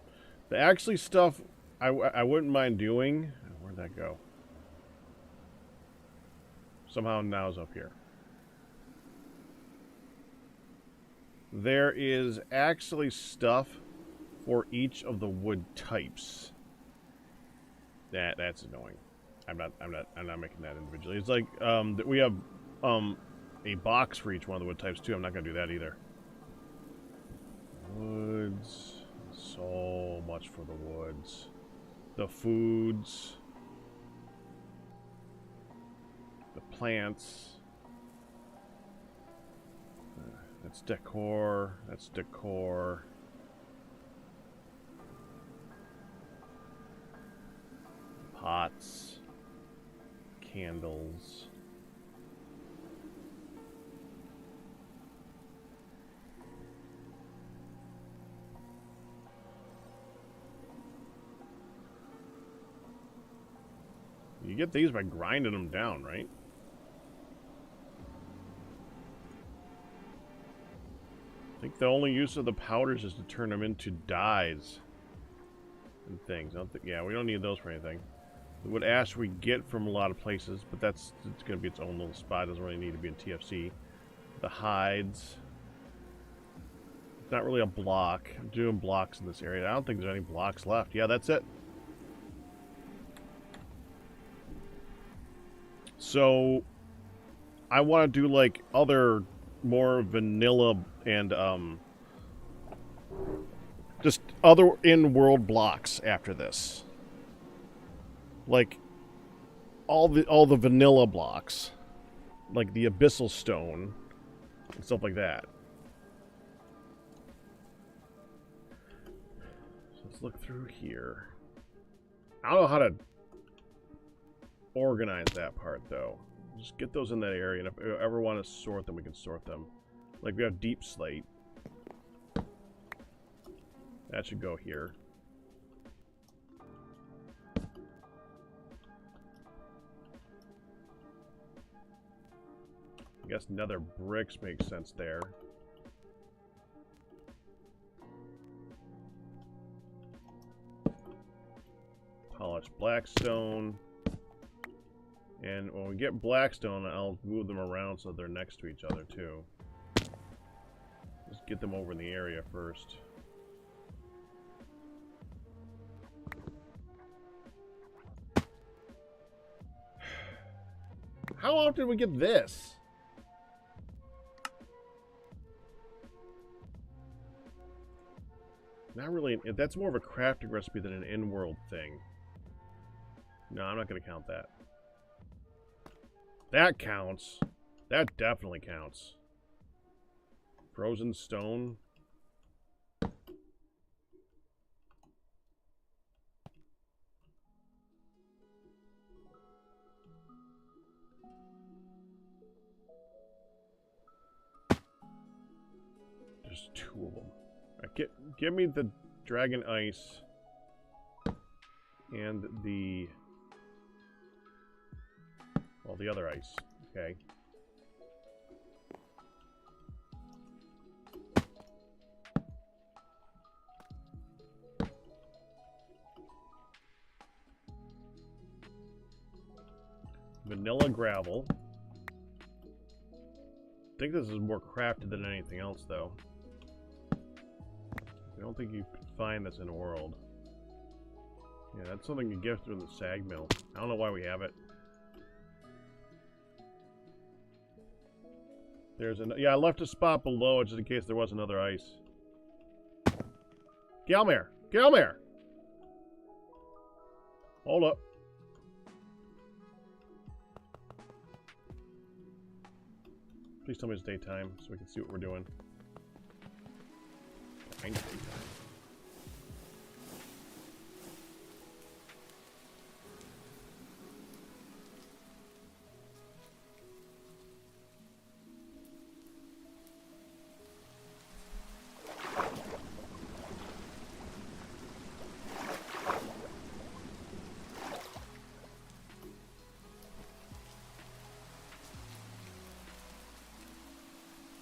the Axley stuff I wouldn't mind doing. Where'd that go? Somehow now it's up here. There is actually stuff for each of the wood types. That's annoying. I'm not making that individually. It's like we have a box for each one of the wood types too. I'm not gonna do that either. Woods, so much for the woods. The foods, the plants. That's decor. That's decor. Pots. Candles. You get these by grinding them down, right? I think the only use of the powders is to turn them into dyes and things. I don't think, yeah, we don't need those for anything. The wood ash we get from a lot of places, but it's going to be its own little spot. It doesn't really need to be in TFC. The hides. It's not really a block. I'm doing blocks in this area. I don't think there's any blocks left. Yeah, that's it. So, I want to do like other more vanilla and just other in-world blocks after this. Like all the vanilla blocks, like the abyssal stone and stuff like that. So let's look through here. I don't know how to organize that part though. Just get those in that area, and if we ever want to sort them, we can sort them. Like we have deep slate. That should go here. I guess nether bricks makes sense there. Polished blackstone. And when we get blackstone, I'll move them around so they're next to each other too. Just get them over in the area first. How often did we get this? Not really. That's more of a crafting recipe than an in-world thing. No, I'm not going to count that. That counts. That definitely counts. Frozen stone. There's two of them. Right, give me the dragon ice and the... well, the other ice. Okay. Vanilla gravel. I think this is more crafted than anything else, though. I don't think you can find this in the world. Yeah, that's something you get through the sag mill. I don't know why we have it. There's an... yeah, I left a spot below it just in case there was another ice. Gelmir! Gelmir! Hold up. Please tell me it's daytime so we can see what we're doing. Kind of daytime.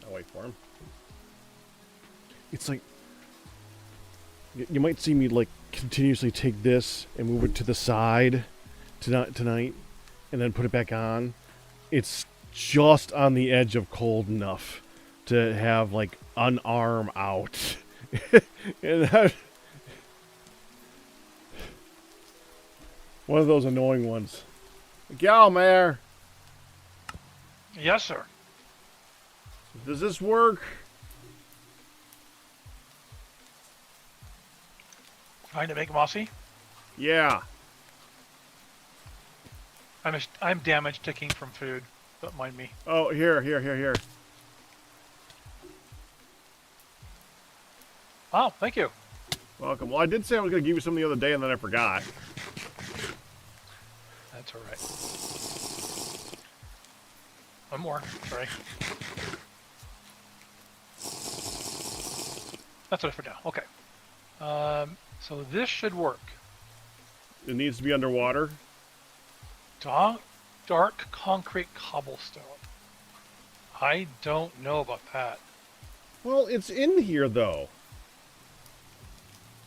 I'll wait for him. It's like you might see me like continuously take this and move it to the side tonight and then put it back on. It's just on the edge of cold enough to have like an arm out. And that, one of those annoying ones. Galmare, Yes, sir. does this work? Trying to make mossy. Yeah. I'm damage ticking from food. Don't mind me. Oh, here. Oh, thank you. Welcome. Well, I did say I was going to give you some the other day, and then I forgot. That's all right. One more. Sorry. That's what I forgot. Okay. So this should work. It needs to be underwater. Dark concrete cobblestone. I don't know about that. Well, it's in here, though.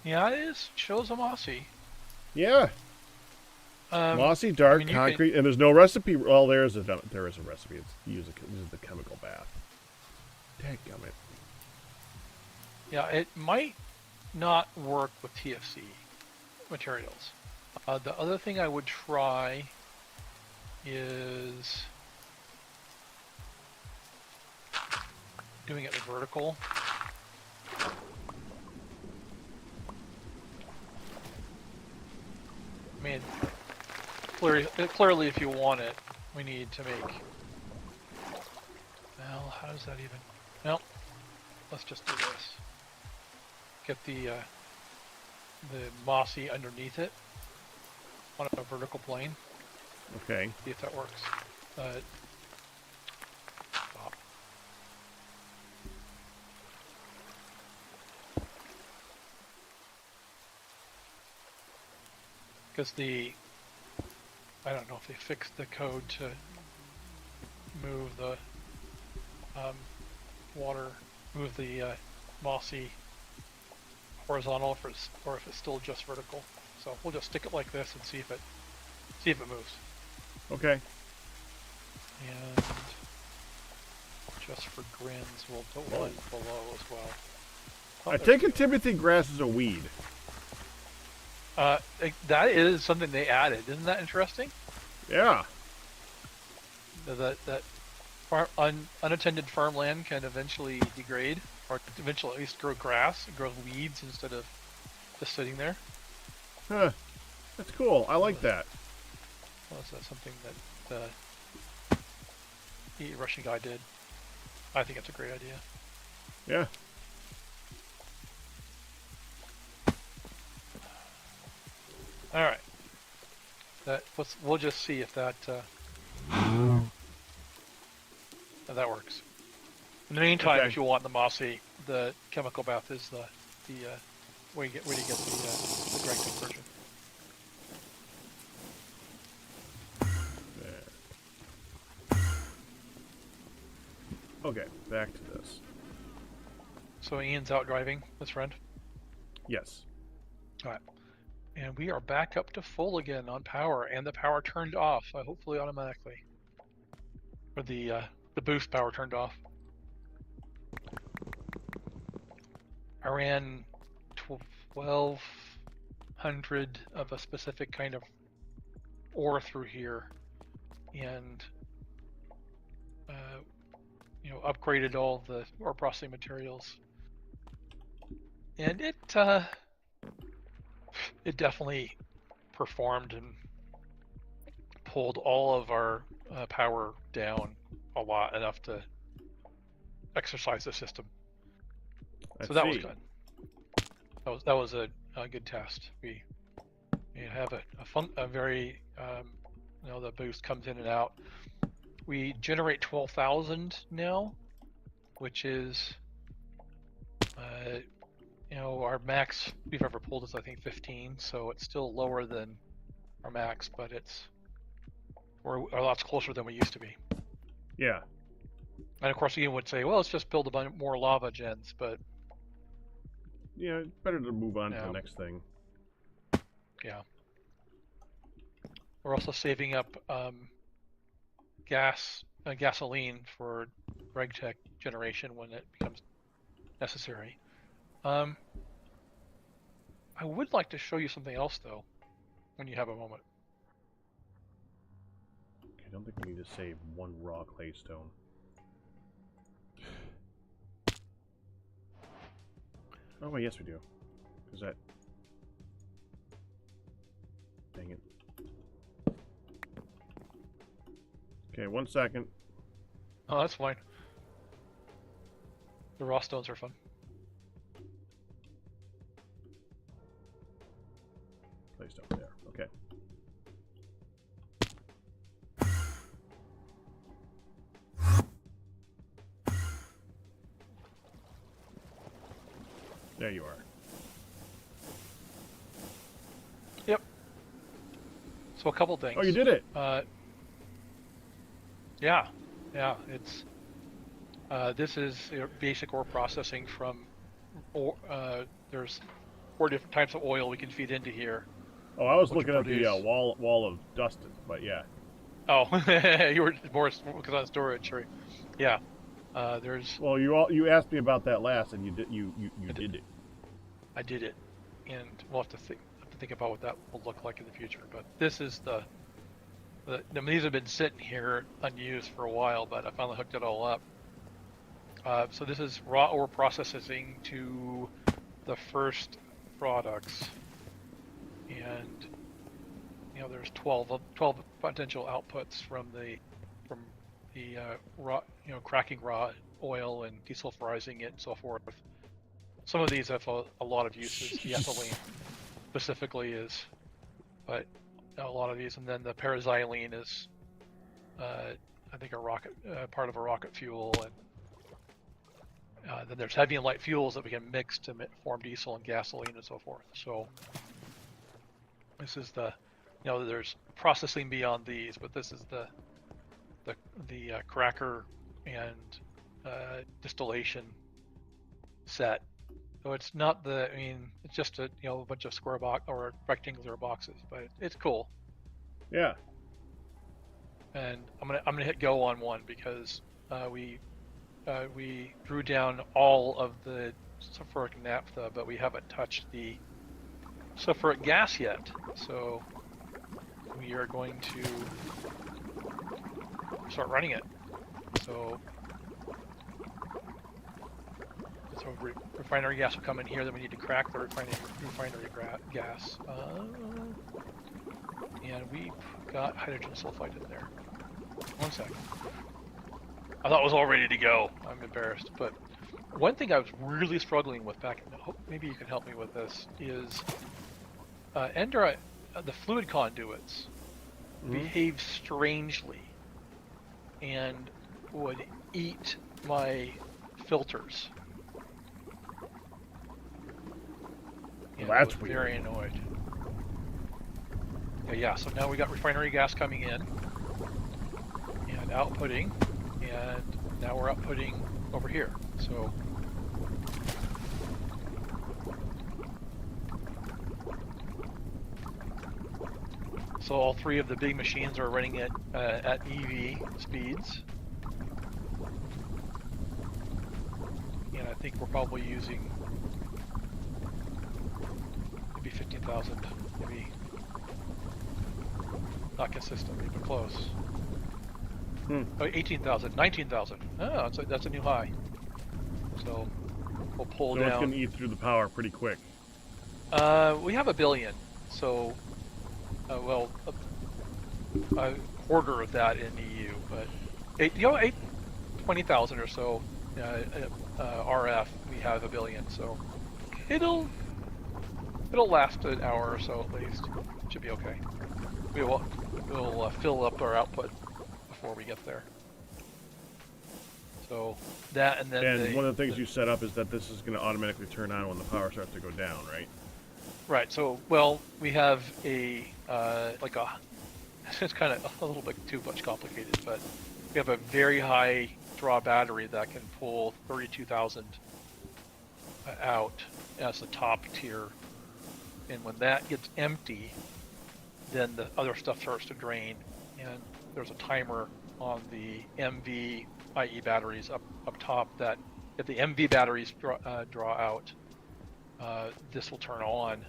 Yeah, it is. Shows a mossy. Yeah. Mossy, dark, you concrete, and there's no recipe. Well, there is a recipe. It's uses the chemical bath. Dadgummit. Yeah, it might not work with TFC materials. The other thing I would try is doing it vertical. I mean, clearly if you want it, we need to make... Well, how does that even... No, let's just do this. Get the mossy underneath it on a vertical plane. Okay. See if that works. Stop. Because I don't know if they fixed the code to move the move the mossy horizontal, or if it's still just vertical. So we'll just stick it like this and see if it moves. Okay. And just for grins, we'll put one below as well. Oh, I there take we it Timothy grass is a weed. that is something they added. Isn't that interesting? Yeah. That unattended farmland can eventually degrade, or eventually at least grow grass. It grows weeds instead of just sitting there. Huh. That's cool. I like that. Well, is that something that the Russian guy did? I think it's a great idea. Yeah. All right. We'll just see if that that works. In the meantime, Okay. if you want the mossy, the chemical bath is the where you get the Gregtech version. There. Okay, back to this. So Ian's out driving with friend. Yes. All right. And we are back up to full again on power, and the power turned off, hopefully automatically. Or the boost power turned off. I ran 1200 of a specific kind of ore through here, and upgraded all the ore processing materials, and it definitely performed and pulled all of our power down a lot, enough to exercise the system. So that was good. That was a good test. We have a very the boost comes in and out. We generate 12,000 now, which is our max we've ever pulled is I think 15, so it's still lower than our max, but we're a lot closer than we used to be. Yeah. And of course, Ian would say, well, let's just build a bunch more lava gens, but Yeah, it's better to move on to the next thing. yeah. We're also saving up gasoline for Gregtech generation when it becomes necessary. I would like to show you something else, though, when you have a moment. I don't think we need to save one raw claystone. Oh, wait, yes we do. Because that... Dang it. Okay, 1 second. Oh, that's fine. The raw stones are fun. Claystone there. Okay. There you are. Yep. So a couple things. Oh, you did it! Yeah. It's this is basic ore processing from. There's 4 different types of oil we can feed into here. Oh, I was looking at the wall of dust, but yeah. Oh, you were more because on storage, right? Yeah. There's. Well, you asked me about that last, and you did it. I did it, and we'll have to think about what that will look like in the future. But this is these have been sitting here unused for a while, but I finally hooked it all up. So this is raw ore processing to the first products, and there's 12 potential outputs from the raw, cracking raw oil and desulfurizing it and so forth. Some of these have a lot of uses. The ethylene specifically is, but a lot of these, and then the paraxylene is, I think, a rocket part of a rocket fuel, and then there's heavy and light fuels that we can mix to form diesel and gasoline and so forth. So this is there's processing beyond these, but this is the cracker and distillation set. So it's not it's just a bunch of square box or rectangular boxes, but it's cool. Yeah. And I'm gonna hit go on one because we drew down all of the sulfuric naphtha, but we haven't touched the sulfuric gas yet. So we are going to start running it. So refinery gas will come in here. Then we need to crack the refinery gas. And we got hydrogen sulfide in there. 1 second. I thought it was all ready to go. I'm embarrassed. But one thing I was really struggling with back, maybe you can help me with this, is the fluid conduits behave strangely and would eat my filters. Well, that's weird. Very annoyed. Yeah, so now we got refinery gas coming in and outputting, and now we're outputting over here. So all 3 of the big machines are running at EV speeds, and I think we're probably using maybe 15,000, maybe not consistently, but close. 18,000, 19,000. Oh, that's a new high. So we'll pull down. So it's going to eat through the power pretty quick. We have 1 billion, so well, a quarter of that in EU, but 20,000 or so RF. We have 1 billion, so it'll last an hour or so at least. Should be okay. We'll fill up our output before we get there. So that, and then And one of the things you set up is that this is going to automatically turn on when the power starts to go down, right? right. So well, we have a it's kind of a little bit too much complicated, but we have a very high draw battery that can pull 32,000 out as the top tier, and when that gets empty, then the other stuff starts to drain, and there's a timer on the MV IE batteries up top that if the MV batteries draw out, this will turn on,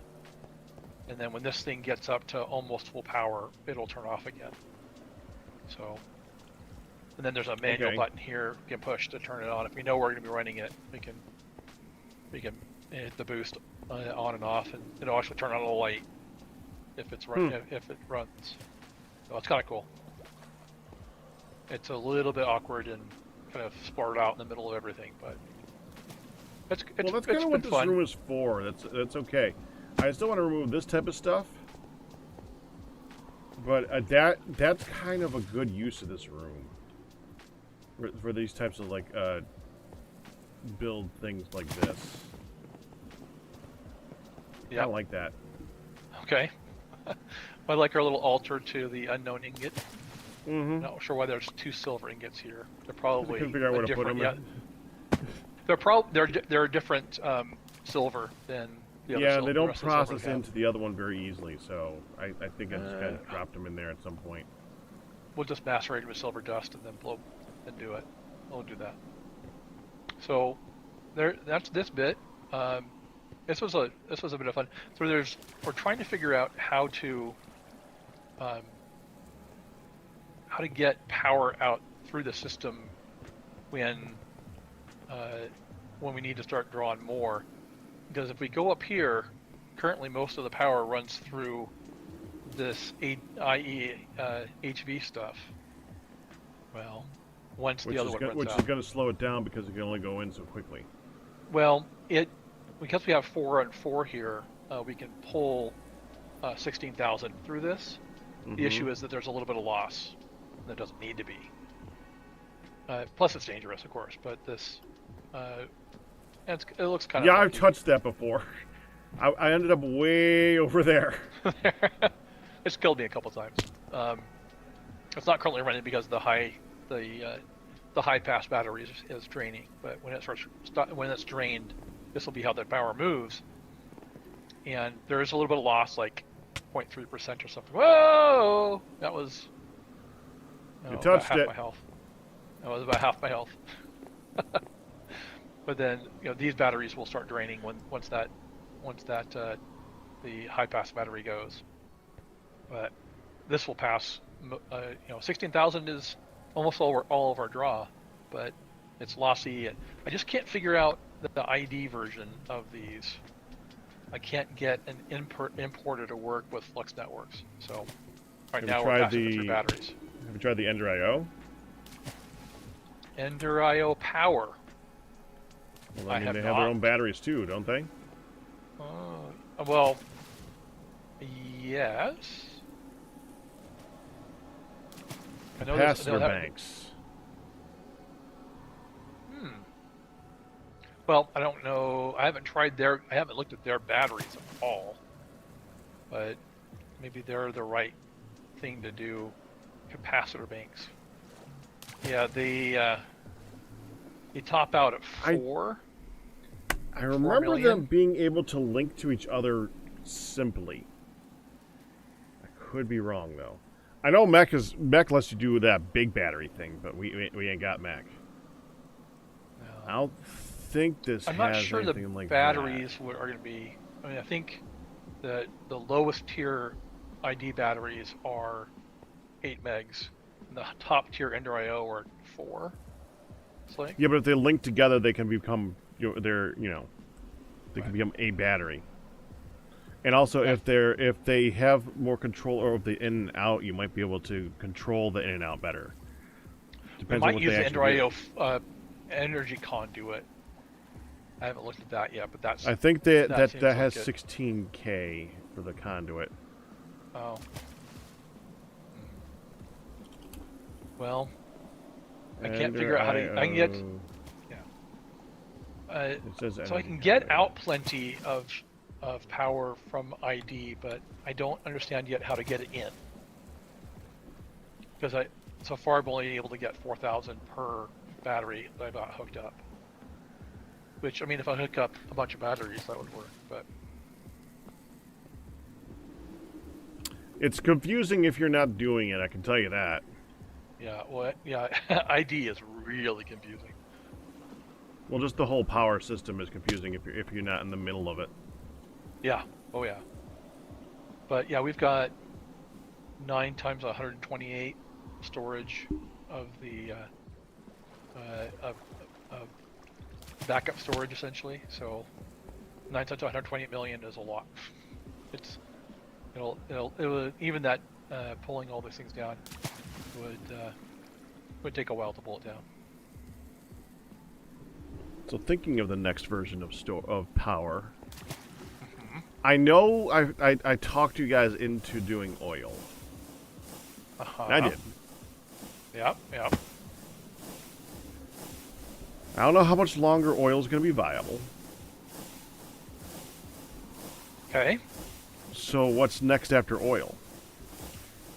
and then when this thing gets up to almost full power, it'll turn off again. So, and then there's a manual button here you can push to turn it on. If we know we're going to be running it, we can hit the boost on and off, and it'll actually turn on a light if it's if it runs. So it's kind of cool. It's a little bit awkward and kind of splattered out in the middle of everything, but it's well, that's kind of what this room is for. That's okay. I still want to remove this type of stuff, but that's kind of a good use of this room for these types of like build things like this. Yeah, I like that. Okay. I like our little altar to the unknown ingot. Mm-hmm. Not sure why there's 2 silver ingots here. They're probably couldn't figure out where to put them. Yeah, they're a different silver than the other. Yeah, they don't process into the other one very easily, so I think I just kind of dropped them in there at some point. We'll just macerate it with silver dust and then blow and do it. We'll do that. So that's this bit. This was a bit of fun. So we're trying to figure out how to get power out through the system when we need to start drawing more. Because if we go up here, currently most of the power runs through this IE HV stuff. Well, once the other one runs out. Which is going to slow it down because it can only go in so quickly. Well, because we have 4 on 4 here, we can pull 16,000 through this. Mm-hmm. The issue is that there's a little bit of loss that doesn't need to be. Plus, it's dangerous, of course. But this, it looks kind of. Yeah, I've touched that before. I ended up way over there. It's killed me a couple times. It's not currently running because the high pass battery is draining. But when it's drained, this will be how the power moves. And there is a little bit of loss, like 0.3% or something. Whoa! That was. You touched half it. My health. That was about half my health. But then, these batteries will start draining once that the high pass battery goes. But this will pass. 16,000 is almost all of our draw, but it's lossy. I just can't figure out the ID version of these. I can't get an importer to work with Flux Networks. So right now we're passing through batteries. Have you tried the Ender IO? Ender IO Power. Well, I mean, they have their own batteries too, don't they? Well, yes. Capacitor banks. Well, I don't know. I haven't looked at their batteries at all. But maybe they're the right thing to do. Capacitor banks. Yeah, they top out at 4. I remember them being able to link to each other simply. I could be wrong though. I know Mech lets you do that big battery thing, but we ain't got Mech. No. I don't think this I'm has not sure anything the like batteries are going to be. I mean, I think that the lowest tier ID batteries are 8 megs. And the top tier Ender IO are 4. Like. Yeah, but if they link together, they can become they can become a battery. And also, Yeah. if they have more control over the in and out, you might be able to control the in and out better. We Depends on might what use they the actually do. NRIO energy conduit. I haven't looked at that yet, but that's I think that seems that like has it. 16K for the conduit. Oh. Well, I can't figure out how to. I can get. It says So I energy can get conduit. out plenty of power from ID, but I don't understand yet how to get it in. Because so far I've only able to get 4,000 per battery that I got hooked up. Which, I mean, if I hook up a bunch of batteries, that would work. But It's confusing if you're not doing it. I can tell you that. yeah, ID is really confusing. Well, just the whole power system is confusing if you're not in the middle of it. Yeah. Oh yeah. But yeah, we've got 9 times 128 storage of the of backup storage essentially. So 9 times 128 million is a lot. It'll even that pulling all those things down would take a while to pull it down. So thinking of the next version of power, I know I talked you guys into doing oil. I did. Yep. I don't know how much longer oil is going to be viable. Okay. So what's next after oil?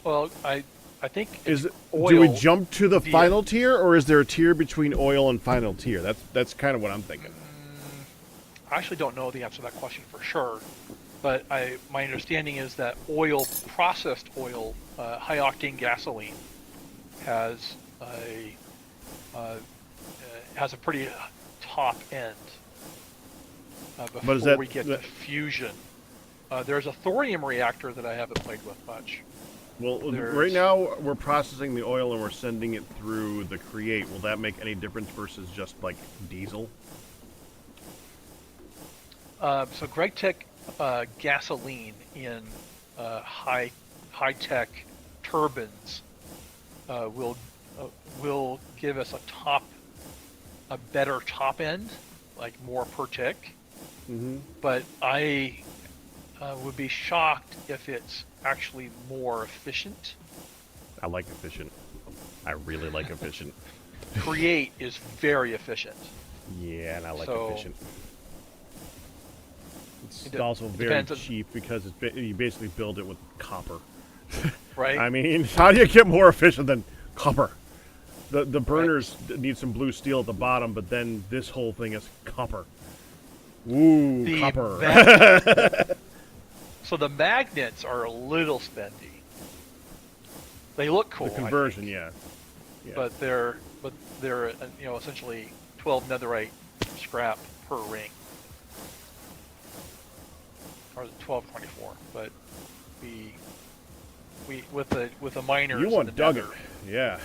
Well, I think Is it, oil do we jump to the via- final tier, or is there a tier between oil and final tier? That's kind of what I'm thinking. I actually don't know the answer to that question for sure, but my understanding is that processed oil, high octane gasoline, has a pretty top end before is that- we get to fusion. There's a thorium reactor that I haven't played with much. Well, There's- right now we're processing the oil and we're sending it through the Create. Will that make any difference versus just like diesel? So Gregtech gasoline in high tech turbines will give us a better top end, like more per tick. Mm-hmm. But I would be shocked if it's actually more efficient. I like efficient. I really like efficient. Create is very efficient. Yeah, and I like So- efficient. It's It also very depends on- cheap because you basically build it with copper. Right? I mean, how do you get more efficient than copper? The burners need some blue steel at the bottom, but then this whole thing is copper. Ooh, The copper. So the magnets are a little spendy. They look cool. The I conversion, think, yeah. but they're essentially 12 netherite scrap per ring, or 1224. But we with the miners. You and want the Duggan, nether, yeah.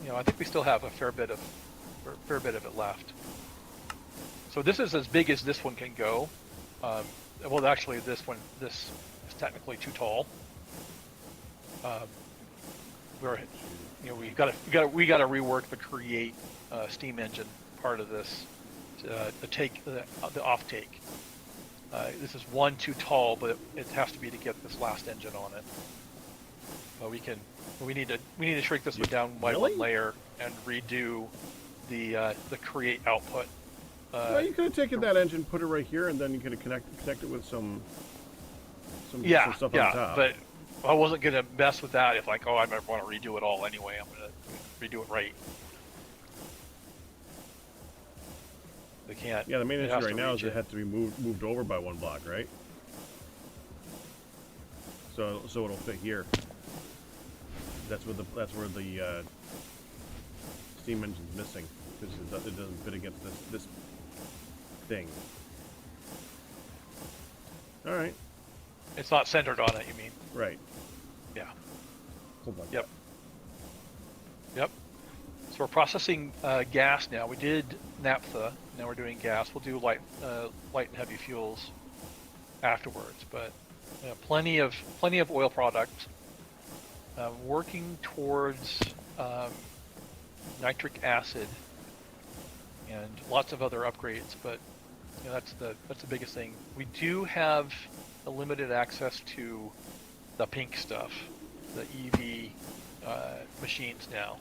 Yeah, I think we still have a fair bit of it left. So this is as big as this one can go. Well, actually, this is technically too tall. We got to rework the Create steam engine part of this to take the offtake. This is one too tall, but it has to be to get this last engine on it. But we need to shrink this one down by Really? one layer and redo the Create output. Well, you could have taken that engine, put it right here, and then you could have connect it with some Yeah, stuff yeah, on top. but I wasn't gonna mess with that if I want to redo it all anyway. I'm gonna redo it right. They can't. Yeah, the main it issue has right to now is reach it had to be moved over by one block, right? So it'll fit here. That's where the steam engine's missing because it doesn't fit against this thing. All right, It's not centered on it. You mean? right. Yeah. Something like Yep. Yep. So we're processing gas now. We did naphtha. Now we're doing gas. We'll do light and heavy fuels afterwards. But plenty of oil products. Working towards nitric acid and lots of other upgrades, but that's the biggest thing. We do have a limited access to the pink stuff, the EV machines now.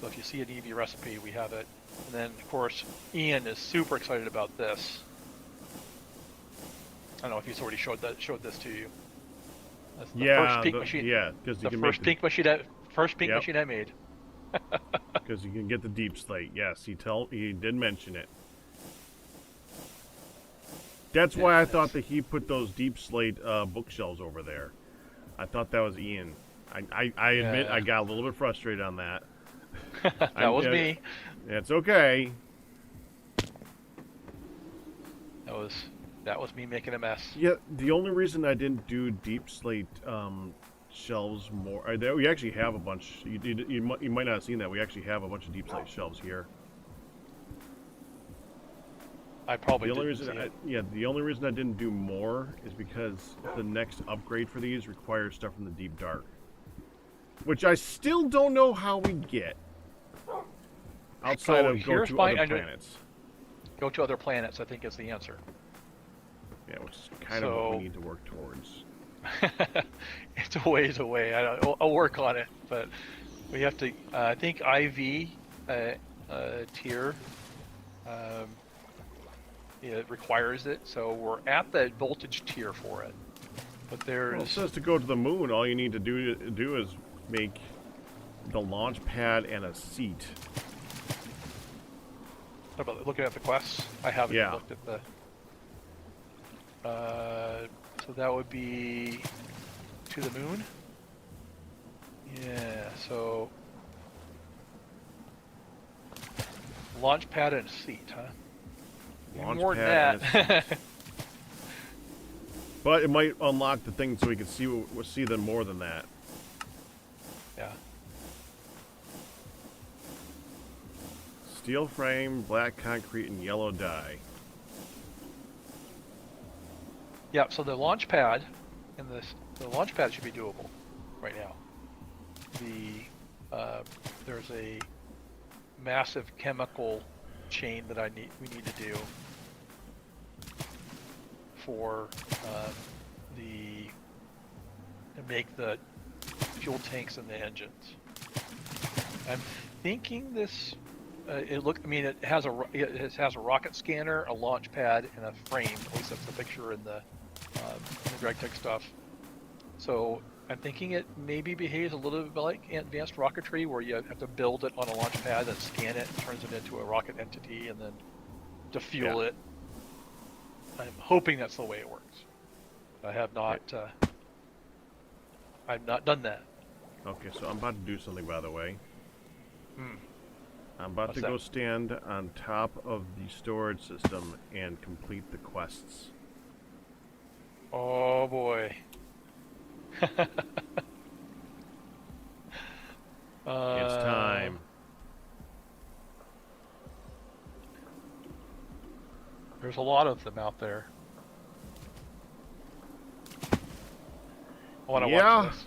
So if you see an EV recipe, we have it. And then of course Ian is super excited about this. I don't know if he's already showed this to you. That's the first pink machine. Yeah, because the first pink machine I made. Because you can get the deep slate. Yes, he did mention it. That's why I thought that he put those deep slate bookshelves over there. I thought that was Ian. I admit I got a little bit frustrated on that. That was me. It's okay. That was me making a mess. Yeah, the only reason I didn't do deep slate shelves more... we actually have a bunch. You might not have seen that. We actually have a bunch of deep slate shelves here. I probably the only didn't reason see it. the only reason I didn't do more is because the next upgrade for these requires stuff from the deep dark, which I still don't know how we get outside of go to other planets. Go to other planets, I think, is the answer. Yeah, which is kind of what we need to work towards. It's a ways away. I'll work on it, but we have to. I think IV tier. It requires it, so we're at the voltage tier for it. But there's. Well, it says to go to the moon, all you need to do is make the launch pad and a seat. What about looking at the quests? I haven't looked at the. So that would be to the moon. Yeah. So launch pad and seat, huh? Launch More pad than that. But it might unlock the thing so we can see them more than that. Yeah. Steel frame, black concrete, and yellow dye. Yeah, so the launch pad and the launch pad should be doable right now. There's a massive chemical chain that we need to do for to make the fuel tanks and the engines. I'm thinking this. It has a rocket scanner, a launch pad, and a frame. At least that's the picture in the Gregtech stuff. So I'm thinking it maybe behaves a little bit like advanced rocketry, where you have to build it on a launch pad and scan it, turns it into a rocket entity, and then to fuel it. I'm hoping that's the way it works. I have not. I've not done that. Okay, so I'm about to do something, by the way. I'm about What's to go stand on top of the storage system and complete the quests. Oh boy. It's time. There's a lot of them out there. I want to watch this.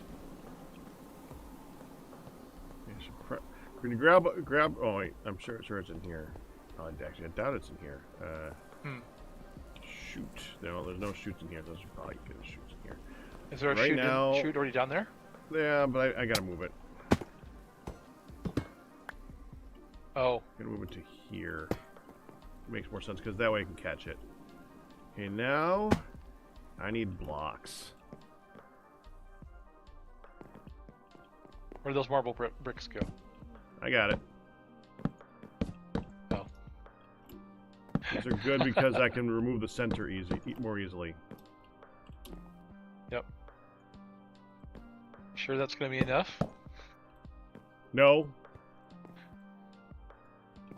We're gonna grab. Oh wait, I'm sure it's in here. Oh, actually, I doubt it's in here. Shoot. No, there's no shoots in here. Those are probably good shoots in here. Is there a shoot already down there? Yeah, but I gotta move it. Oh. I'm gonna move it to here. Makes more sense because that way I can catch it. Okay, now I need blocks. Where do those marble bricks go? I got it. Oh. These are good because I can remove the center more easily. Yep. Sure that's going to be enough? No.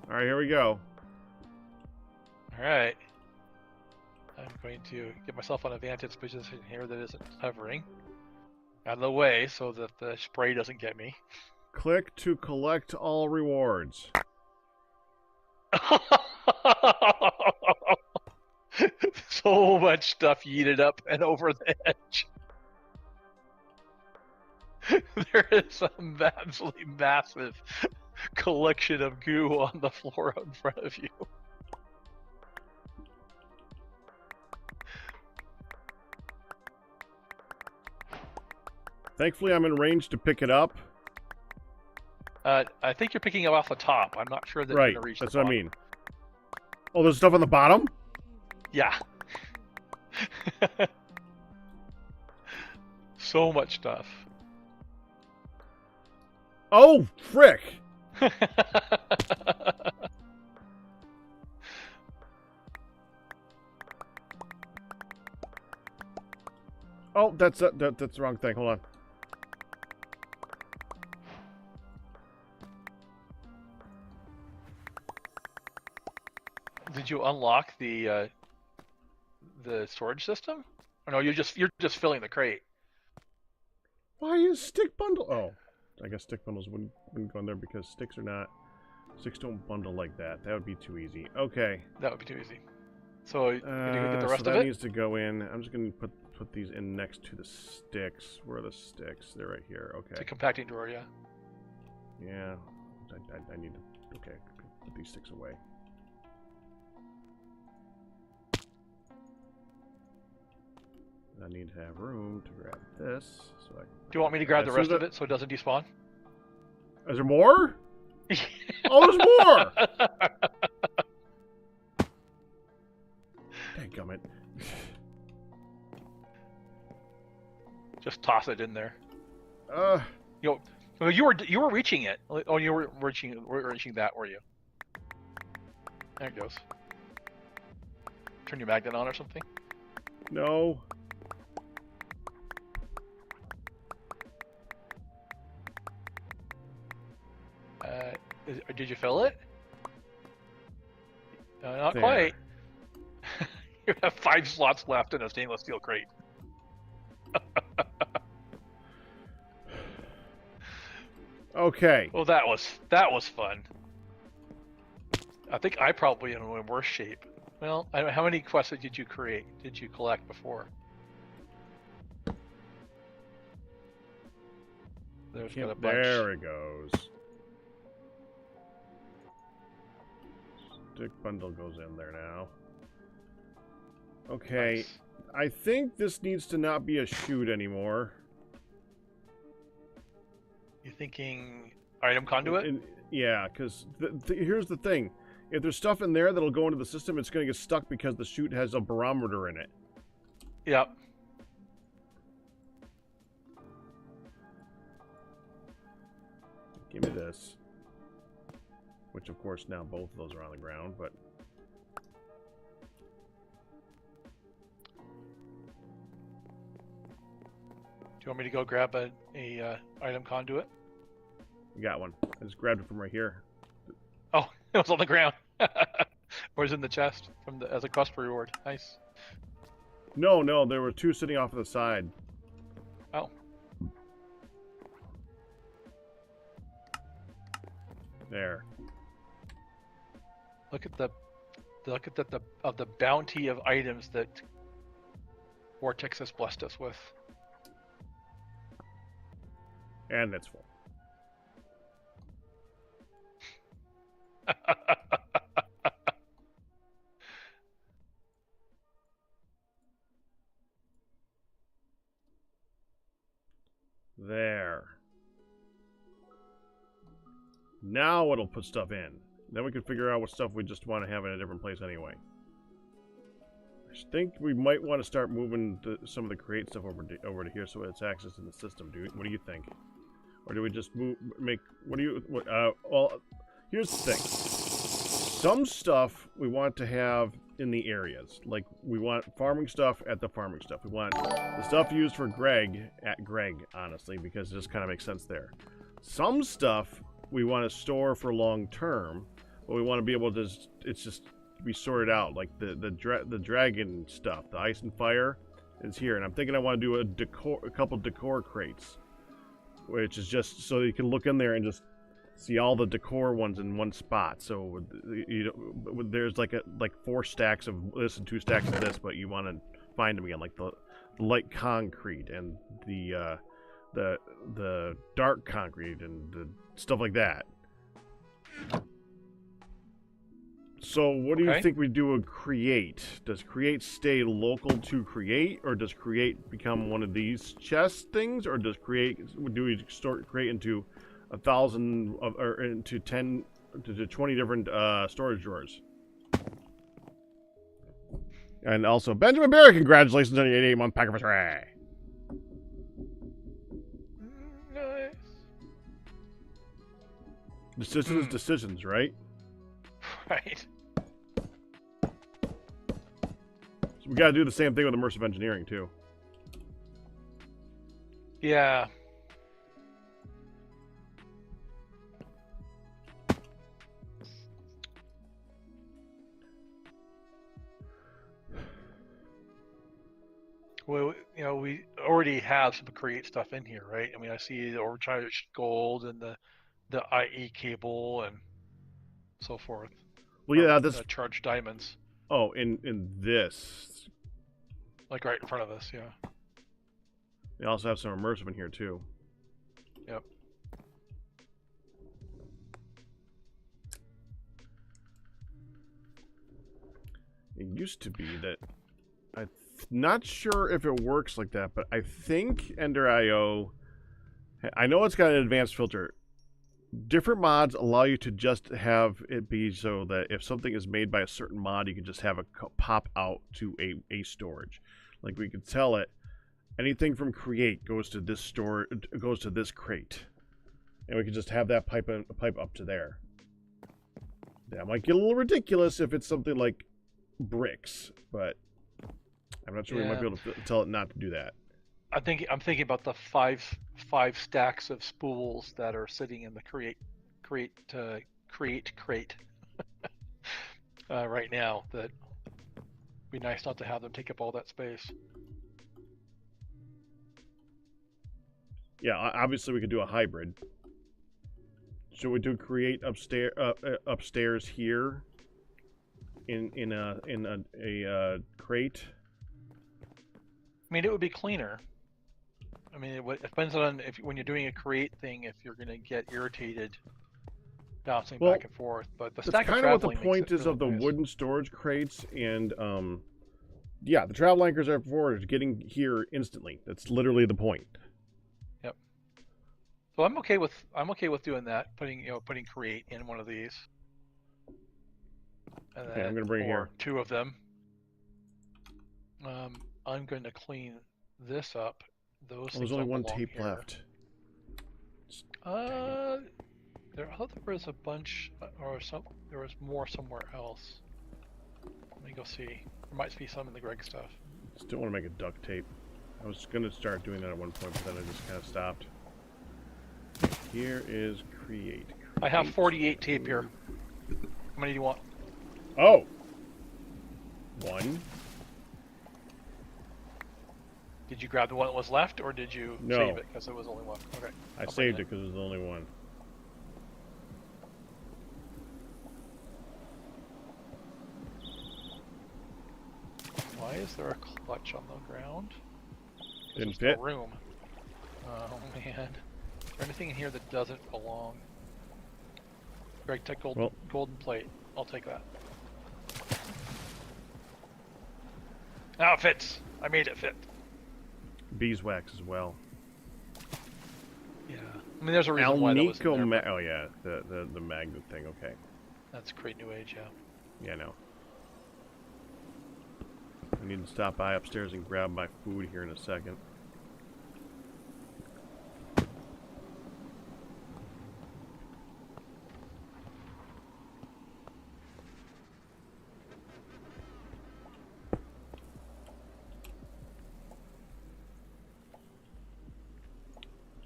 Alright, here we go. Alright. I'm going to get myself on a vantage position here that isn't hovering. Out of the way so that the spray doesn't get me. Click to collect all rewards. so much stuff yeeted up and over the edge. There is a absolutely massive collection of goo on the floor out in front of you. Thankfully, I'm in range to pick it up. I think you're picking it off the top. I'm not sure that Right, you're going to reach that's the what I bottom. mean. Oh, there's stuff on the bottom? Yeah. So much stuff. Oh, frick! Oh, that's the wrong thing. Hold on. Did you unlock the storage system? Or no, you're just filling the crate. Why is stick bundle? Oh, I guess stick bundles wouldn't go in there because sticks don't bundle like that. That would be too easy. Okay. That would be too easy. So you gonna go get the rest so of that it? needs to go in. I'm just gonna put these in next to the sticks. Where are the sticks? They're right here. It's a Okay. compacting drawer, yeah. Yeah. I need to. Okay. Put these sticks away. I need to have room to grab this. So I can Do you want me to grab the so rest the- of it so it doesn't despawn? Is there more? Oh, there's more! Dadgummit. Just toss it in there. Uh, You were reaching it. Oh, you were reaching that, were you? There it goes. Turn your magnet on or something. no. Did you fill it? Not There. quite. You have 5 slots left in a stainless steel crate. Okay. Well, that was fun. I think I probably am in worse shape. Well, how many quests did you collect before? There's got a bunch. There it goes. Stick bundle goes in there now. Okay. Nice. I think this needs to not be a chute anymore. You thinking item conduit? Yeah, because here's the thing. If there's stuff in there that'll go into the system, it's going to get stuck because the chute has a barometer in it. Yep. Give me this. Which, of course, now both of those are on the ground, but... Do you want me to go grab a item conduit? You got one. I just grabbed it from right here. Oh, it was on the ground. Or is it in the chest as a quest reward? Nice. No, there were 2 sitting off to the side. Oh. There. Look at the bounty of items that Vortex has blessed us with. And it's full. There. Now it'll put stuff in. Then we can figure out what stuff we just want to have in a different place anyway. I think we might want to start moving some of the create stuff over to here so it's access in the system, dude. What do you think? Or do we just well, here's the thing. Some stuff we want to have in the areas. Like, we want farming stuff at the farming stuff. We want the stuff used for Greg at Greg, honestly, because it just kind of makes sense there. Some stuff we want to store for long term, but we want to be able to just be sorted out. Like the dragon stuff, the ice and fire is here, and I'm thinking I want to do a couple decor crates, which is just so you can look in there and just see all the decor ones in one spot. So there's like 4 stacks of this and 2 stacks of this, but you want to find them again, like the light concrete and the dark concrete and the stuff like that. So what do you think we do with create? Does create stay local to create, or does create become one of these chest things, or does create, do we store create into 1,000 or into 10 to 20 different storage drawers? And also, Benjamin Barry, congratulations on your 88-month pack anniversary. Nice. Decisions, right? Right. So we got to do the same thing with immersive engineering too. Yeah. Well, you know, we already have some create stuff in here, right? I mean, I see the overcharged gold and the IE cable and so forth. Well, yeah, this charged diamonds. Oh, in this, like right in front of us, yeah. They also have some immersive in here too. Yep. It used to be that I'm not sure if it works like that, but I think Ender.io, I know it's got an advanced filter. Different mods allow you to just have it be so that if something is made by a certain mod, you can just have it pop out to a storage. Like we could tell it, anything from create goes to this store, goes to this crate, and we could just have that pipe up to there. That might get a little ridiculous if it's something like bricks, but I'm not sure we might be able to tell it not to do that. I'm thinking about the five stacks of spools that are sitting in the create crate right now. That be nice not to have them take up all that space. Yeah, obviously we could do a hybrid. Should we do create upstairs here in a crate? I mean, it would be cleaner. I mean, it depends on when you're doing a create thing, if you're going to get irritated bouncing back and forth. But the stack of kind of what the traveling point is of the wooden storage crates, and yeah, the travel anchors are for getting here instantly. That's literally the point. Yep. So I'm okay with doing that, putting create in one of these. And okay, I'm going to bring it here. 2 of them. I'm going to clean this up. There's only 1 tape here. left. I thought there was a bunch, there was more somewhere else. Let me go see. There might be some in the Greg stuff. Still want to make a duct tape. I was going to start doing that at one point, but then I just kind of stopped. Here is create. I have 48 tape here. How many do you want? Oh! 1. Did you grab the one that was left, or did you save it because it was only one? Okay. I saved it because it was the only one. Why is there a clutch on the ground? Didn't fit. No room. Oh man. Is there anything in here that doesn't belong? Gregtech golden plate. I'll take that. Now it fits. I made it fit. Beeswax as well. Yeah. I mean, there's a reason why that was in there. Oh yeah, the magnet thing. Okay. That's Create New Age, yeah. Yeah, I know. I need to stop by upstairs and grab my food here in a second.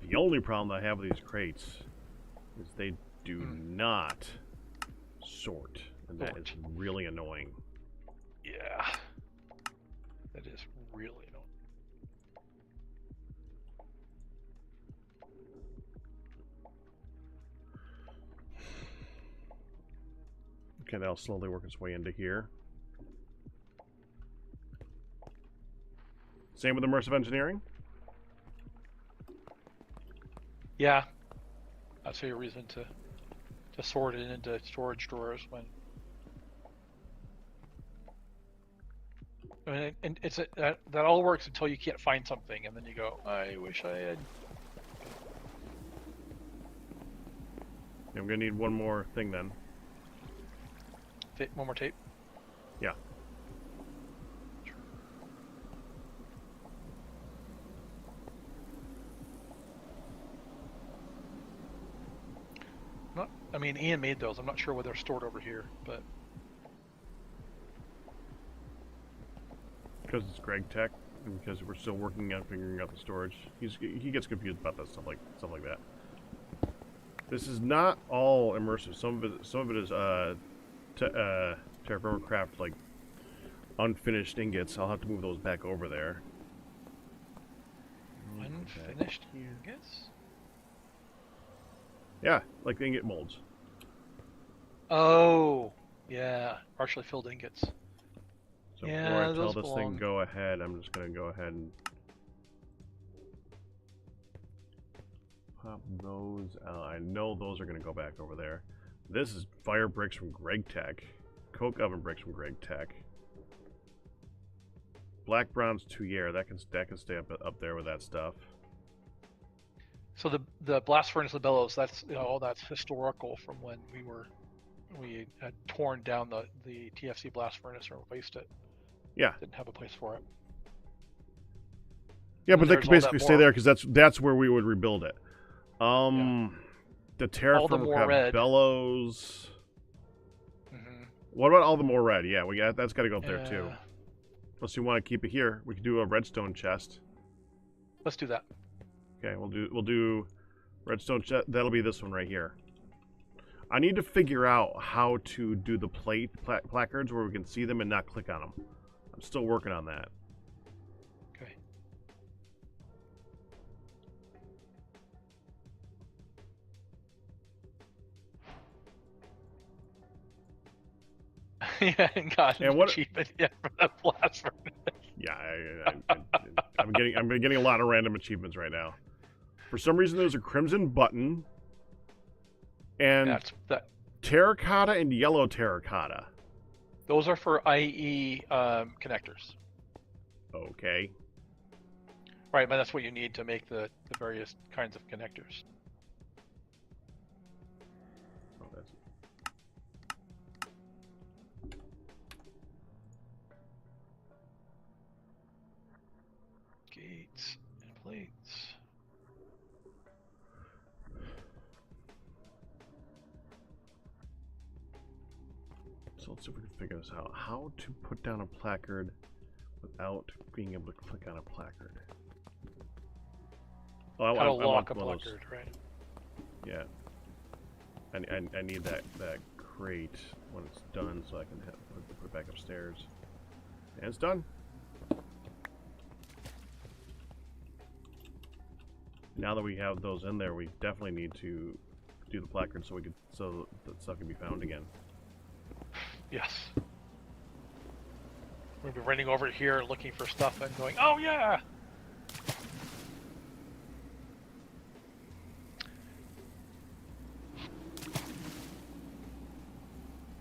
The only problem I have with these crates is they do not sort, and that is really annoying. Yeah. That is really annoying. Okay, that'll slowly work its way into here. Same with immersive engineering? Yeah. That's a reason to sort it into storage drawers when. I mean, and it's that all works until you can't find something, and then you go, I wish I had. I'm gonna need one more thing then. One more tape. Yeah. I mean, Ian made those. I'm not sure where they're stored over here, but Because it's Gregtech, and because we're still working on figuring out the storage, he gets confused about that stuff like that. This is not all immersive. Some of it is Terra Firma Craft, like unfinished ingots. I'll have to move those back over there. unfinished ingots. Yeah, like the ingot molds. Oh, yeah, partially filled ingots. So Yeah, before I tell those this belong. thing go ahead, I'm just gonna go ahead and pop those out. I know those are gonna go back over there. This is fire bricks from Gregtech, coke oven bricks from Gregtech, black bronze Tuyere. That can stay up there with that stuff. So the blast furnace bellows, that's that's historical from when we had torn down the TFC blast furnace and replaced it. Yeah. Didn't have a place for it. Yeah, And but they there's can all that basically stay more- there because that's where we would rebuild it. The Terra All the Firma more Craft red. bellows. Mm-hmm. What about all the more red? Yeah, that's got to go up there too. Yeah. Unless you want to keep it here, we could do a redstone chest. Let's do that. Okay, we'll do redstone chest. That'll be this one right here. I need to figure out how to do the placards where we can see them and not click on them. I'm still working on that. Okay. Yeah, and got And an what- achievement for the blast furnace. Yeah, I'm getting a lot of random achievements right now. For some reason, there's a crimson button and That's that. terracotta and yellow terracotta. Those are for IE connectors, Okay. right? But that's what you need to make the various kinds of connectors. Oh, that's... Gates and plates. So let's see if we can figure this out. How to put down a placard without being able to click on a placard. Oh, How to I lock a want one of those. placard, right? Yeah. I need that crate when it's done so I can put it back upstairs. And it's done. Now that we have those in there, we definitely need to do the placard so that stuff can be found again. Yes. We've been running over here looking for stuff and going, oh yeah!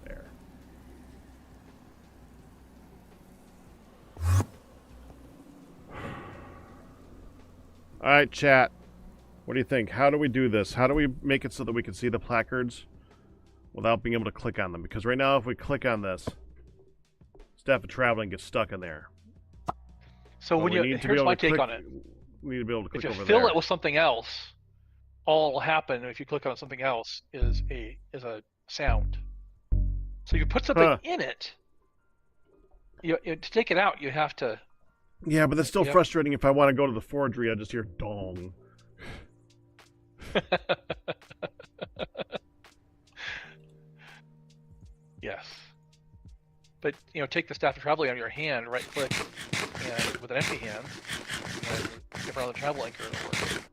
There. Alright, chat. What do you think? How do we do this? How do we make it so that we can see the placards without being able to click on them? Because right now, if we click on this, Staff of Traveling gets stuck in there. So when we you, need to be here's able my to take click, on it. we need to be able to If click you over fill there. it with something else, all will happen if you click on something else is a sound. So you put something in it. To take it out, you have to. Yeah, but that's still Yep. frustrating. If I want to go to the forgery, I just hear dong. Yes. But take the staff of traveling on your hand, right click, and with an empty hand, and give around the travel anchor and it'll work.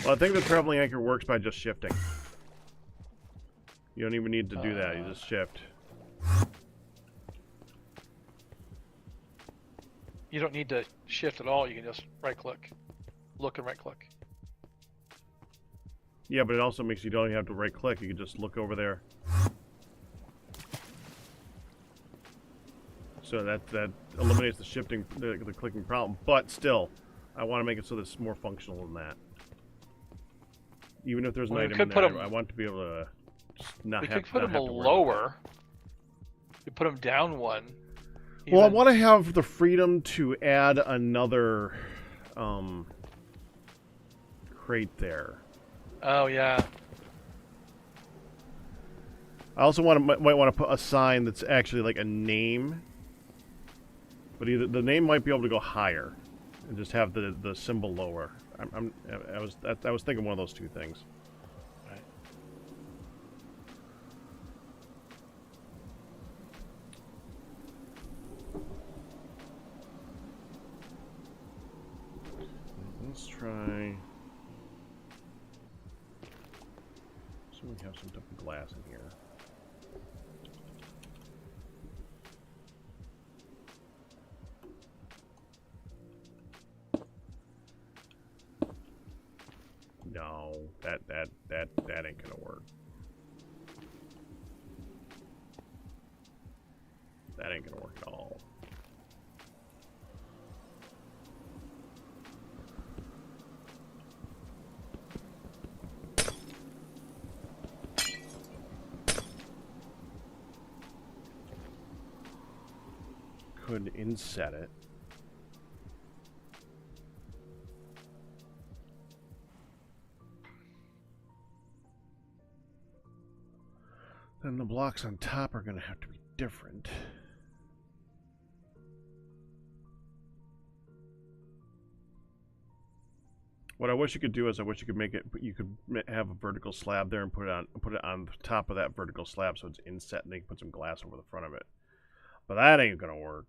Well, I think the traveling anchor works by just shifting. You don't even need to do that. You just shift. You don't need to shift at all. You can just right-click, look and right-click. Yeah, but it also makes you don't even have to right-click. You can just look over there. So that eliminates the shifting, the clicking problem. But still, I want to make it so that it's more functional than that. Even if there's an item in there, I want to be able to just not have to. We could put them worry about lower. You put them down one. Well, I want to have the freedom to add another crate there. Oh yeah. I also might want to put a sign that's actually like a name, but either the name might be able to go higher, and just have the symbol lower. I was thinking one of those two things. Right. Let's try. So we have some type of glass in here. No, that ain't gonna work. That ain't gonna work at all. Could inset it. Then the blocks on top are going to have to be different. What I wish you could do is I wish you could make it. You could have a vertical slab there and put it on top of that vertical slab so it's inset, and then you can put some glass over the front of it. But that ain't gonna work.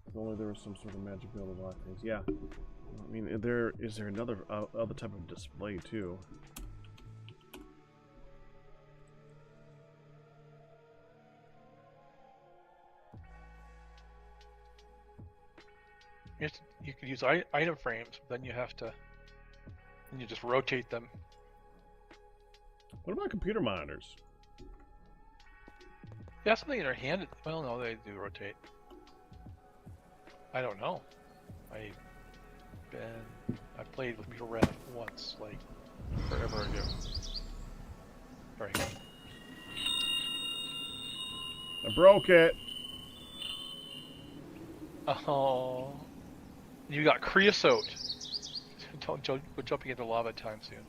If only there was some sort of magic bill to lock things. Yeah. I mean, is there another other type of display too? You could use item frames, but then you have to. And you just rotate them. What about computer monitors? Yeah, something in their hand. Well, no, they do rotate. I don't know. I played with Computer Red once, like forever ago. There you go. I broke it. Oh, you got creosote. Don't go jumping into lava time soon.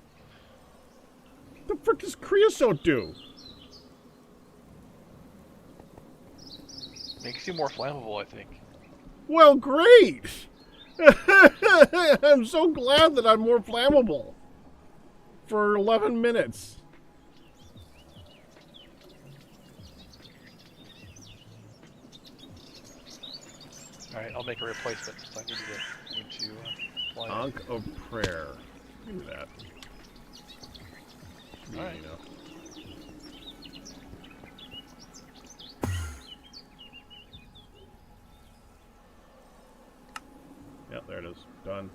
What the frick does creosote do? Makes you more flammable, I think. Well, great! I'm so glad that I'm more flammable. For 11 minutes. Alright, I'll make a replacement since I need to fly. Ankh of Prayer. Give me that. Alright. You know. Yep, there it is. Done.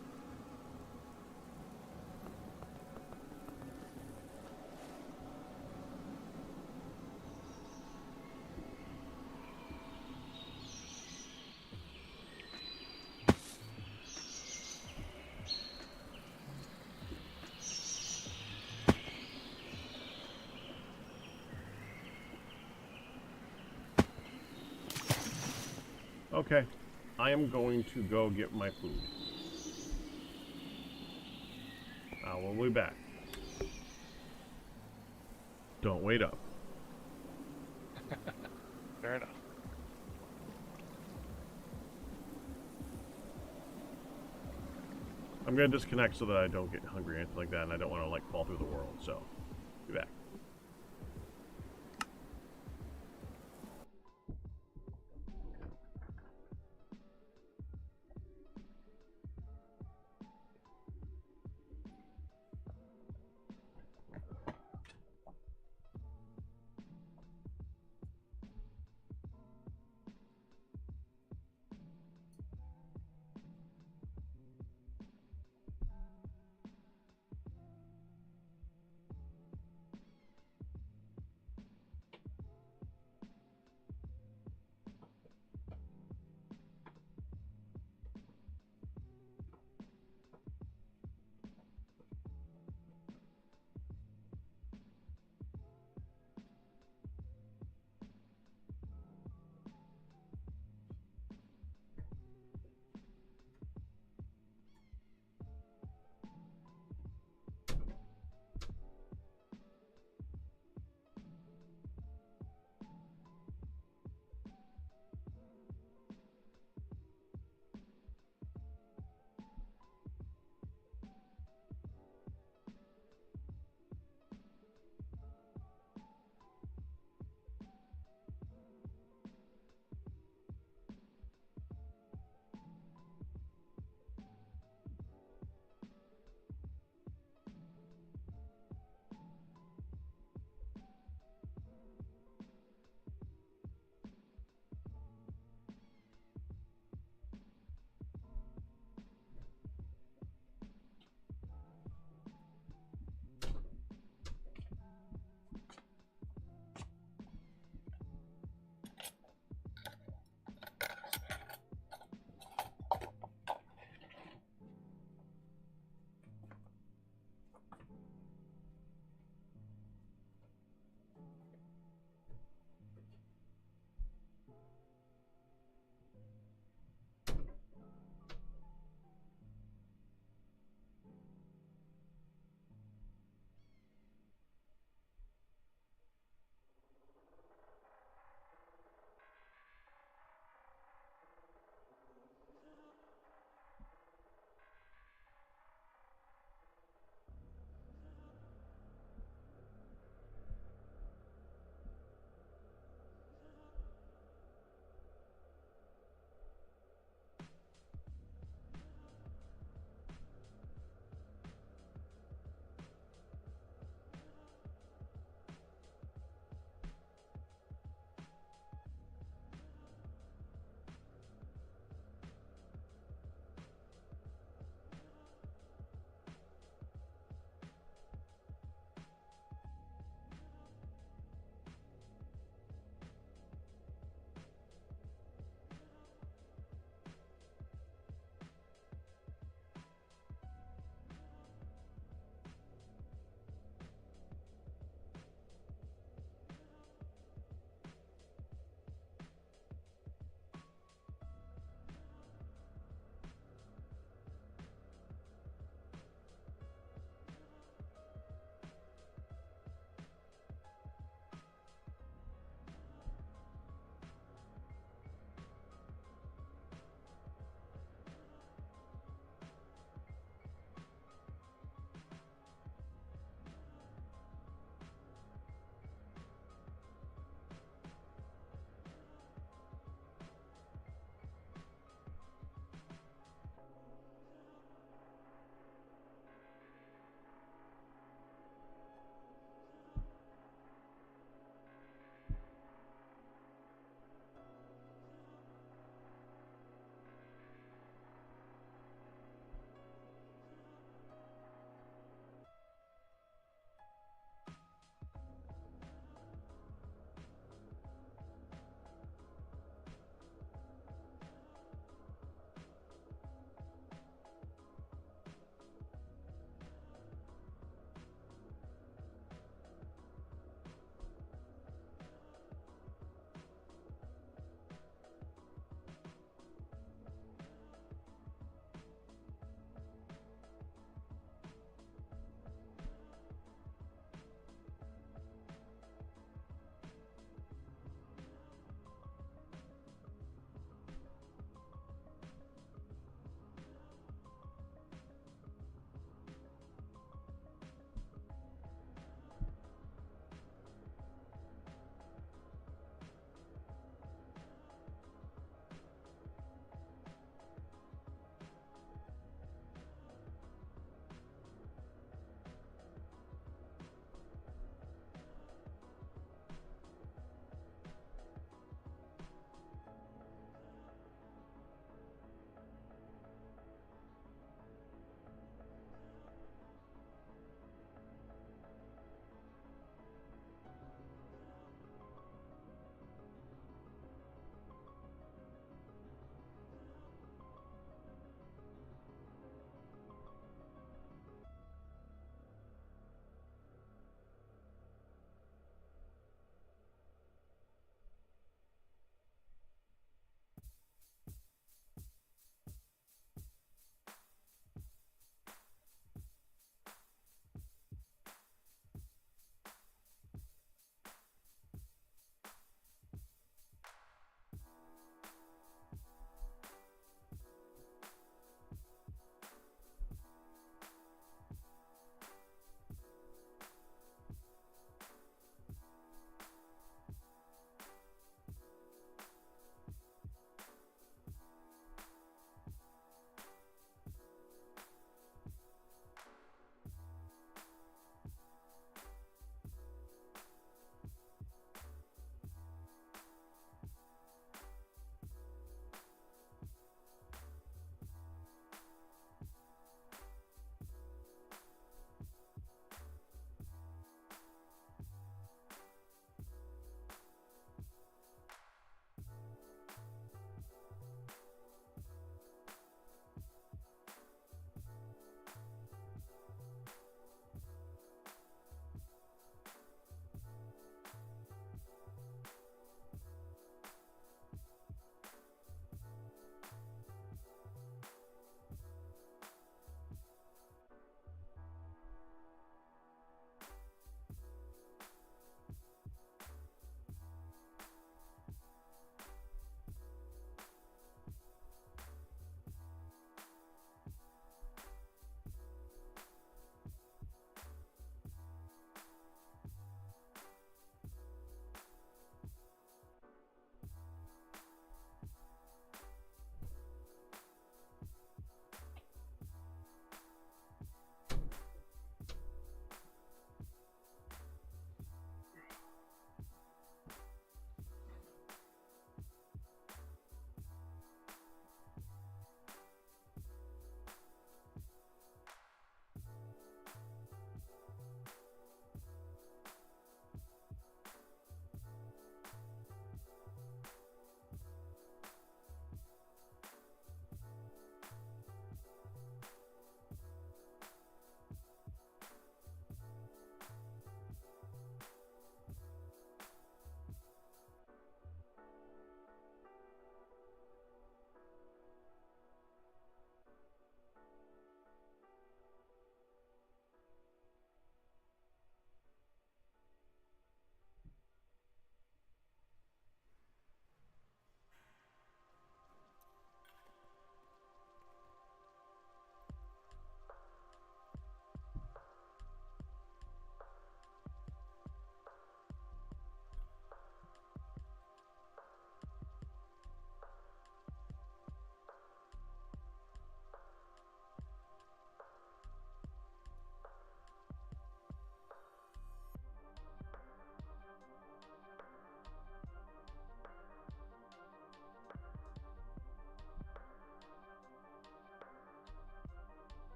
Okay. I am going to go get my food. I will be back. Don't wait up. Fair enough. I'm gonna disconnect so that I don't get hungry or anything like that, and I don't want to like fall through the world. So, be back.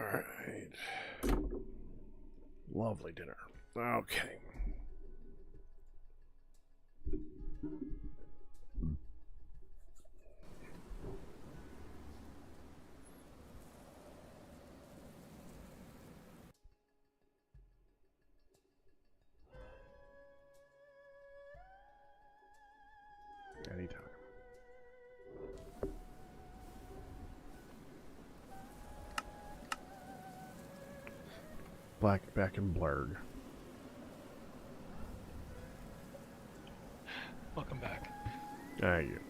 Alright. Lovely dinner. Okay. Anytime. Black back and blurred. Welcome back. Thank you.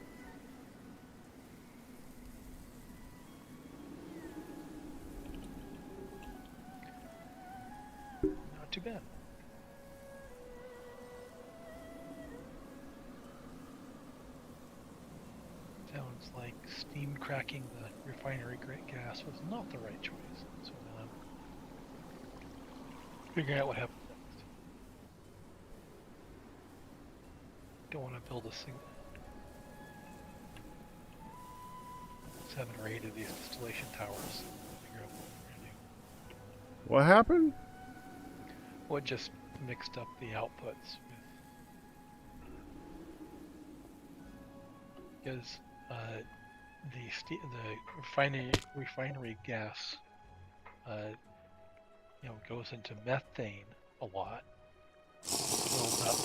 Not too bad. Sounds like steam cracking the refinery grade gas was not the right choice. So now I'm figuring out what happened next. Don't want to build a single 7 or 8 of these distillation towers. Figure out what we're gonna do. What happened? What just mixed up the outputs with because the refinery gas goes into methane a lot, builds up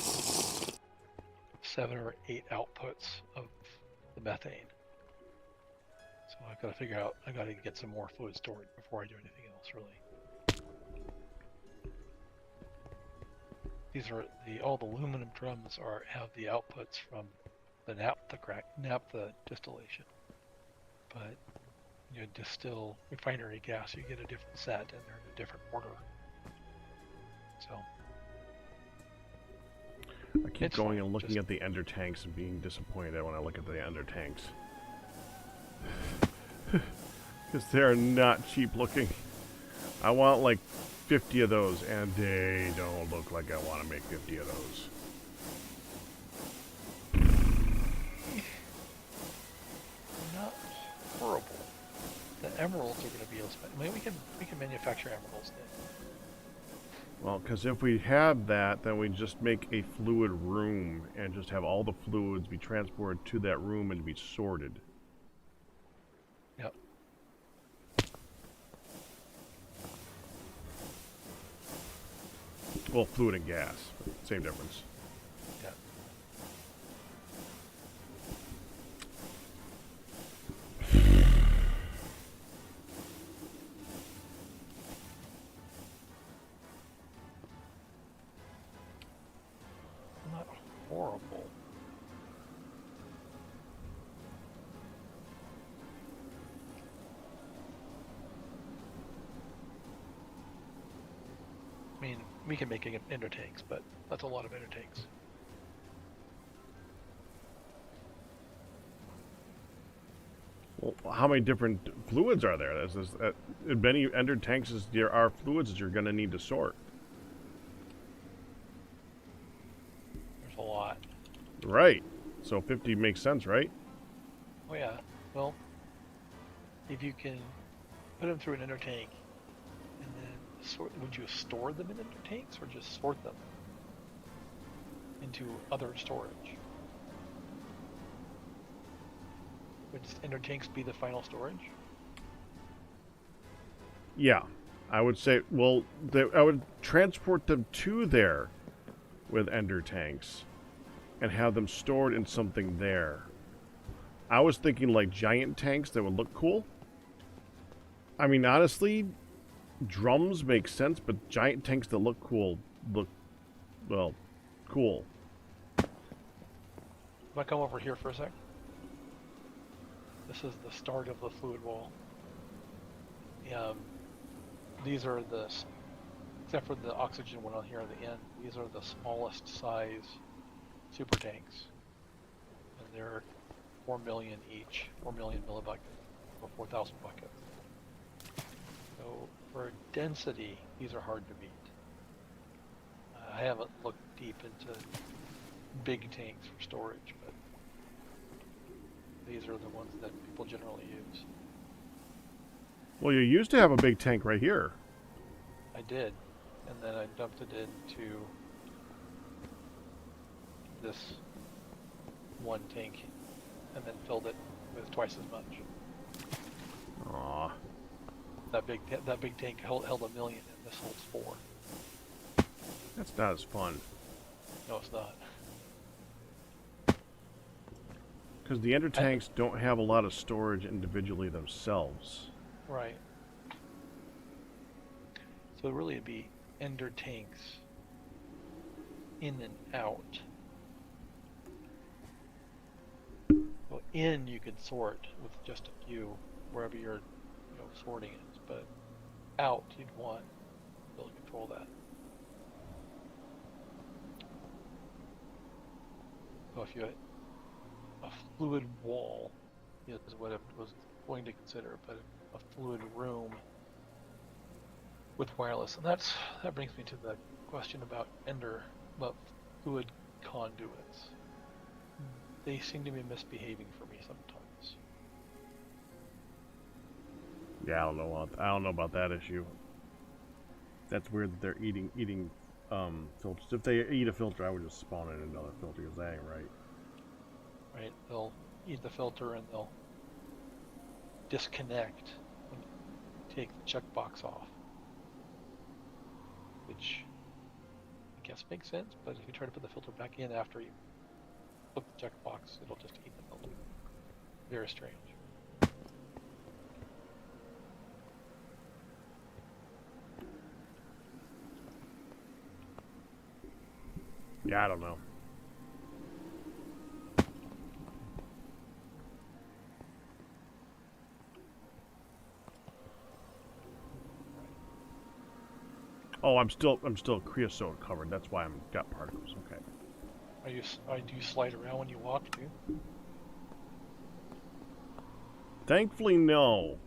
7 or 8 outputs of the methane. So I've got to figure out, I've got to get some more fluid storage before I do anything else, really. These are all the aluminum drums have the outputs from the naphtha distillation. But you distill refinery gas, you get a different set, and they're in a different order. So I keep going and looking at the ender tanks and being disappointed when I look at the ender tanks. Because they're not cheap looking. I want like 50 of those, and they don't look like I want to make 50 of those. Not horrible. The emeralds are going to be able to. I mean, we can manufacture emeralds then. Well, because if we had that, then we just make a fluid room and just have all the fluids be transported to that room and be sorted. Yep. Well, fluid and gas, same difference. Yeah. Not horrible. I mean, we can make ender tanks, but that's a lot of ender tanks. Well, how many different fluids are there? There's many ender tanks there are fluids that you're going to need to sort. There's a lot. Right. So 50 makes sense, right? Oh yeah. Well, if you can put them through an ender tank and then sort, would you store them in ender tanks or just sort them into other storage? Would ender tanks be the final storage? Yeah. I would say, well, I would transport them to there with ender tanks and have them stored in something there. I was thinking like giant tanks that would look cool. I mean, honestly, drums make sense, but giant tanks that look cool well, cool. Can I come over here for a sec? This is the start of the fluid wall. These are except for the oxygen one on here at the end, these are the smallest size super tanks. And they're 4 million each, 4 million millibuckets, or 4,000 buckets. So for density, these are hard to beat. I haven't looked deep into big tanks for storage, but these are the ones that people generally use. Well, you used to have a big tank right here. I did, and then I dumped it into this one tank, and then filled it with twice as much. Aw. That big tank held 1 million, and this holds 4. That's not as fun. No, it's not. Because the ender tanks don't have a lot of storage individually themselves. Right. So really it'd be ender tanks in and out. Well, in you could sort with just a few wherever your sorting is, but out you'd want to be able to control that. So if you had a fluid wall is what I was going to consider, but a fluid room with wireless, and that brings me to the question about fluid conduits. They seem to be misbehaving for me sometimes. Yeah, I don't know about that issue. That's weird that they're eating filters. If they eat a filter, I would just spawn in another filter because that ain't right. Right? They'll eat the filter and they'll disconnect when you take the checkbox off, which I guess makes sense. But if you try to put the filter back in after you put the checkbox, it'll just eat the filter. Very strange. Yeah, I don't know. Oh, I'm still creosote covered. That's why I'm got particles. Okay. Do you slide around when you walk too? Thankfully, no.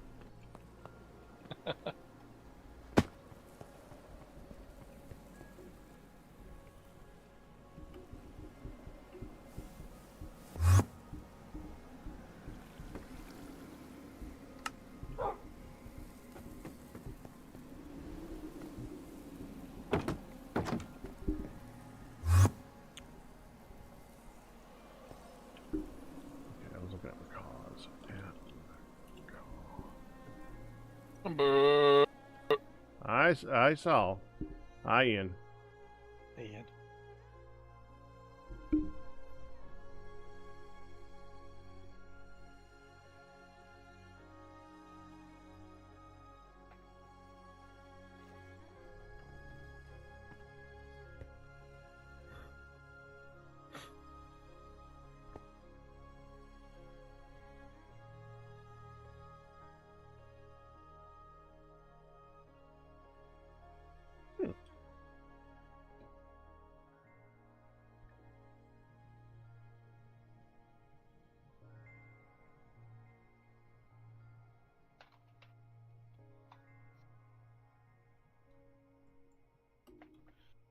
I saw. Hi, Ian. Hey, Ian.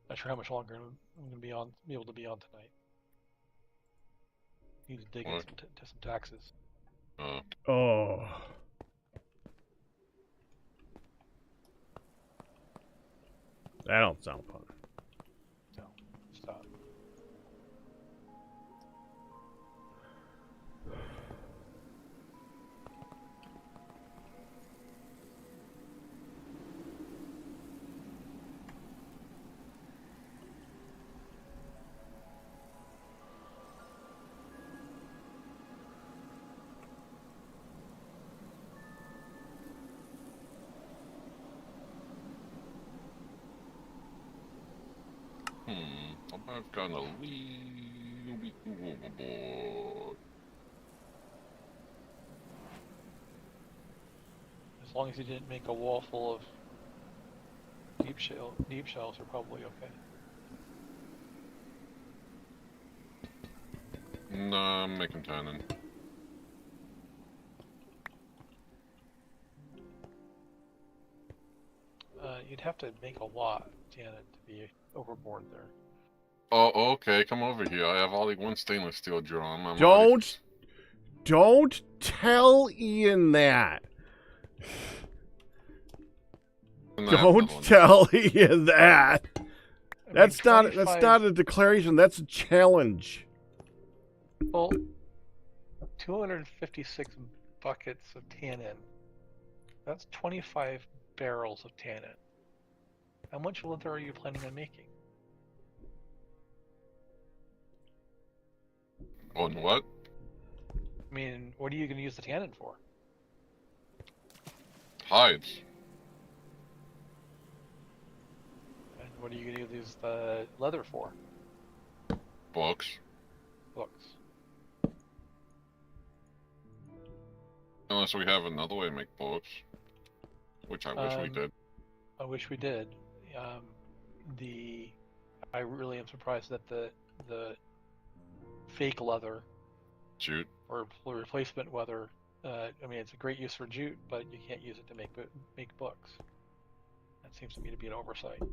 Not sure how much longer I'm going to be able to be on tonight. Need to dig into some taxes. Oh. That don't sound fun. No, stop. I've gone a little bit overboard. As long as you didn't make a wall full of deep shells, are probably okay. No, I'm making tannin. You'd have to make a lot, Janet, to be overboard there. Oh, okay. Come over here. I have only one stainless steel drum. Don't tell Ian that. And I have another Don't one. tell Ian that. I That's mean, not 25 that's not a declaration. That's a challenge. Well, 256 buckets of tannin. That's 25 barrels of tannin. How much leather are you planning on making? On what? I mean, what are you going to use the tannin for? Hides. And what are you going to use the leather for? Books. Books. Unless we have another way to make books. Which I wish we did. I wish we did. I really am surprised that the fake leather Jute. or replacement leather. I mean, it's a great use for jute, but you can't use it to make books. That seems to me to be an oversight.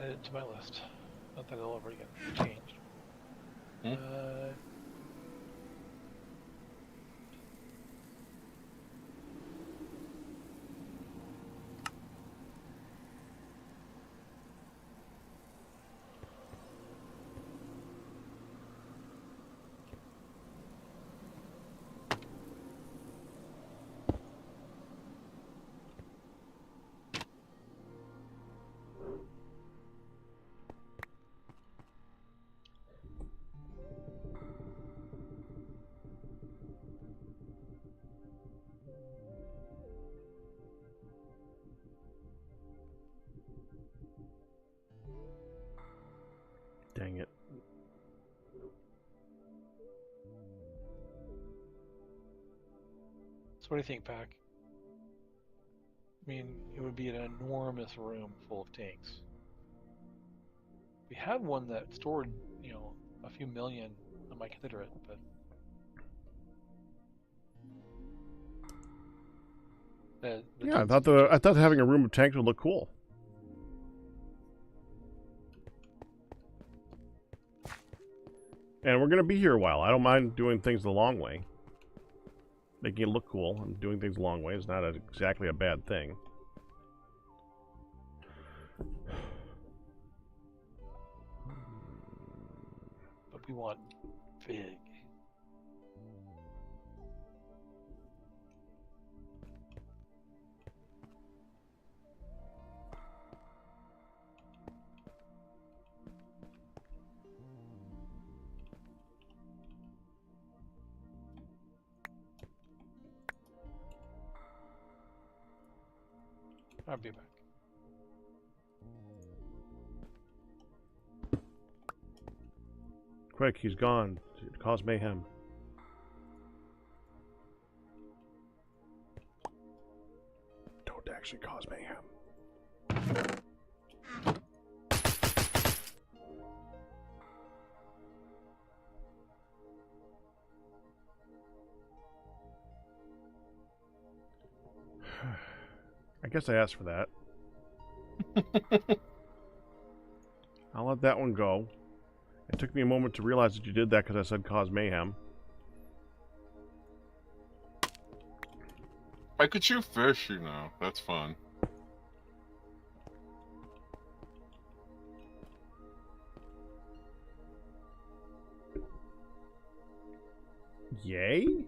Add it to my list. Not that it'll ever get changed. Hmm? Dang it. So what do you think, Pac? I mean, it would be an enormous room full of tanks. We had one that stored, a few million. I might consider it, but Yeah, I thought having a room of tanks would look cool. And we're gonna be here a while. I don't mind doing things the long way. Making it look cool and doing things the long way is not exactly a bad thing. But we want big. I'll be back. Quick, he's gone. Cause mayhem. Don't actually cause mayhem. I guess I asked for that. I'll let that one go. It took me a moment to realize that you did that because I said cause mayhem. I could shoot fish, That's fun. Yay?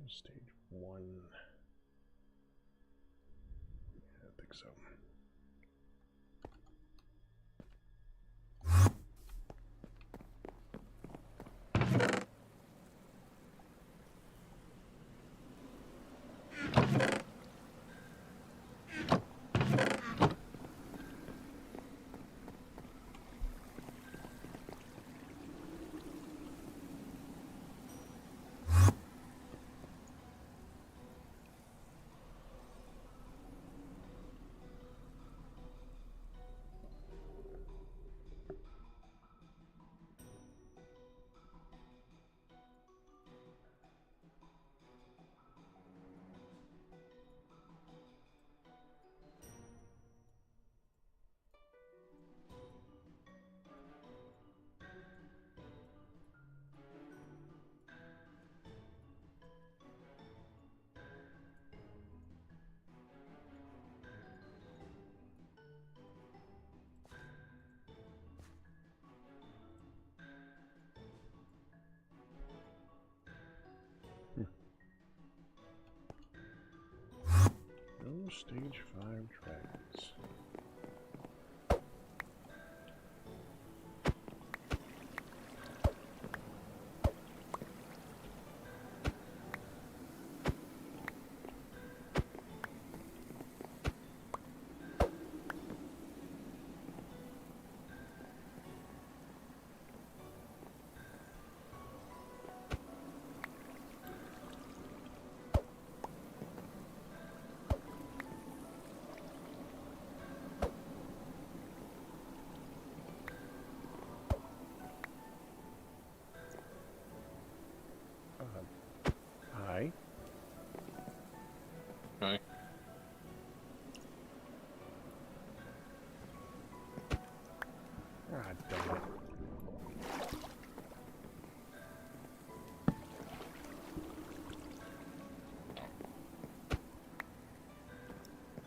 Stage 1. Yeah, I think so. No stage 5 dragons. Okay. God damn it.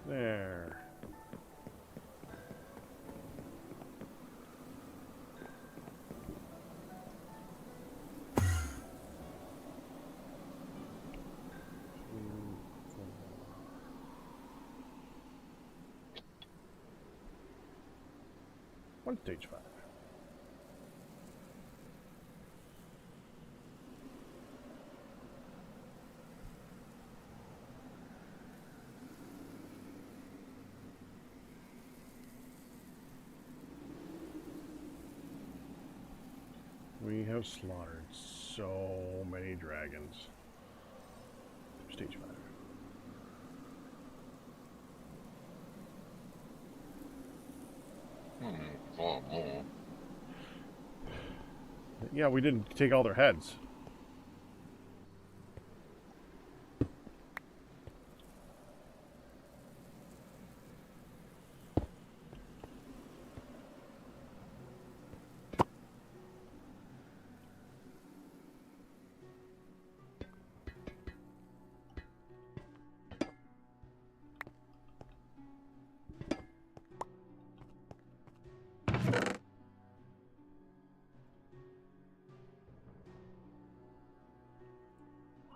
There. One stage 5. We have slaughtered so many dragons. Stage 5. A lot more. Yeah, we didn't take all their heads.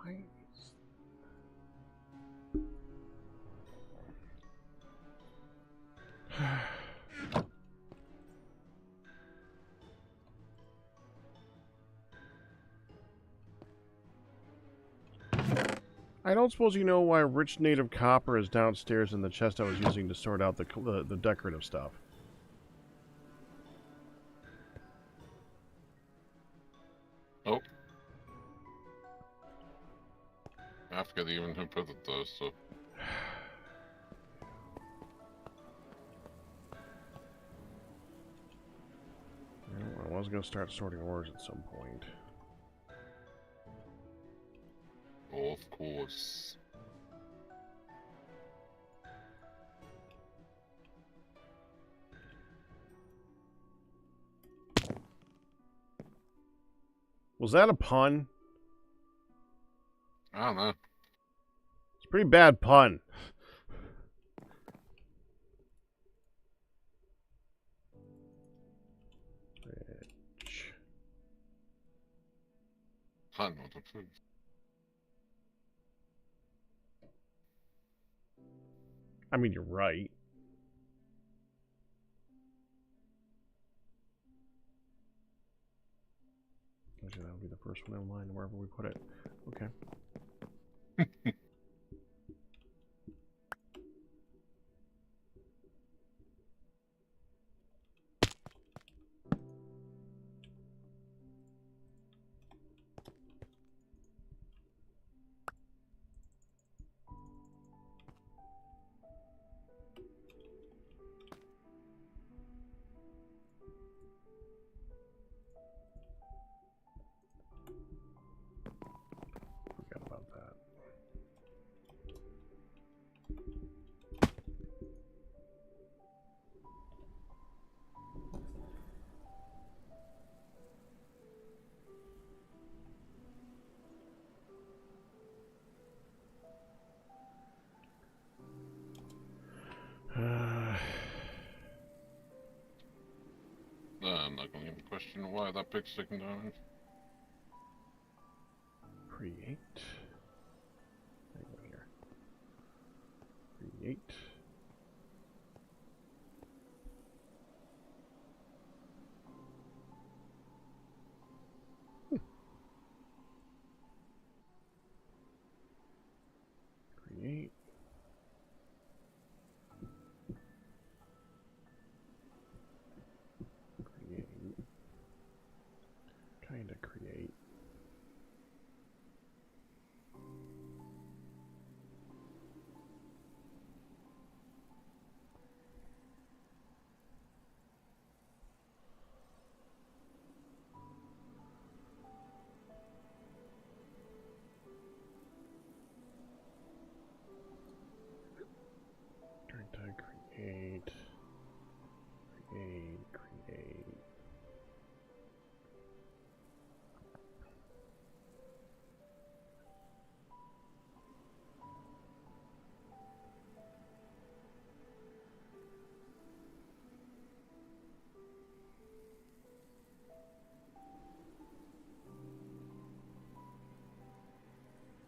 Why is... I don't suppose you know why rich native copper is downstairs in the chest I was using to sort out the decorative stuff. Oh. I forget even who put it though, so. I was going to start sorting ores at some point. Oh, of course. Was that a pun? I don't know. It's a pretty bad pun. Rich. Pun, what the fuck? I mean, you're right. Actually, that'll be the first one in line wherever we put it. Okay. Forgot about that. I'm not gonna even question why that big second damage. Create. Hang on here. Create. Create. Create. Kinda create.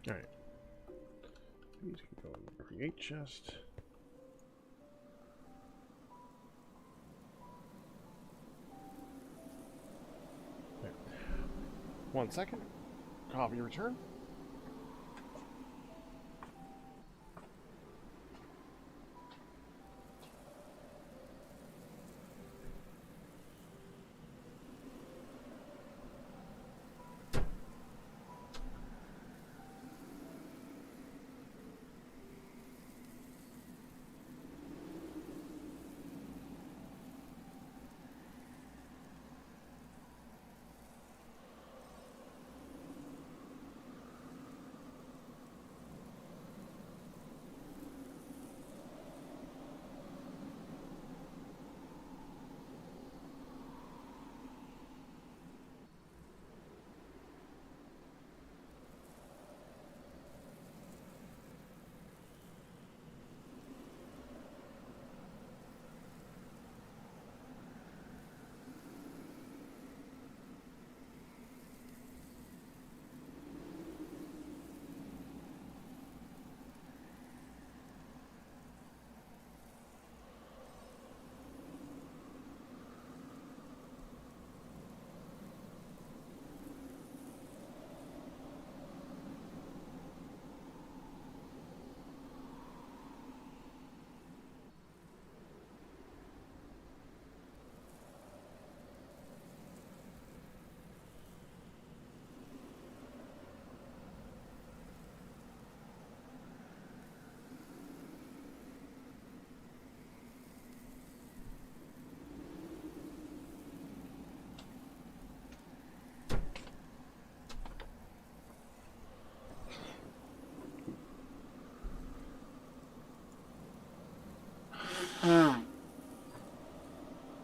Alright. These can go in the create chest. There. 1 second. Copy return.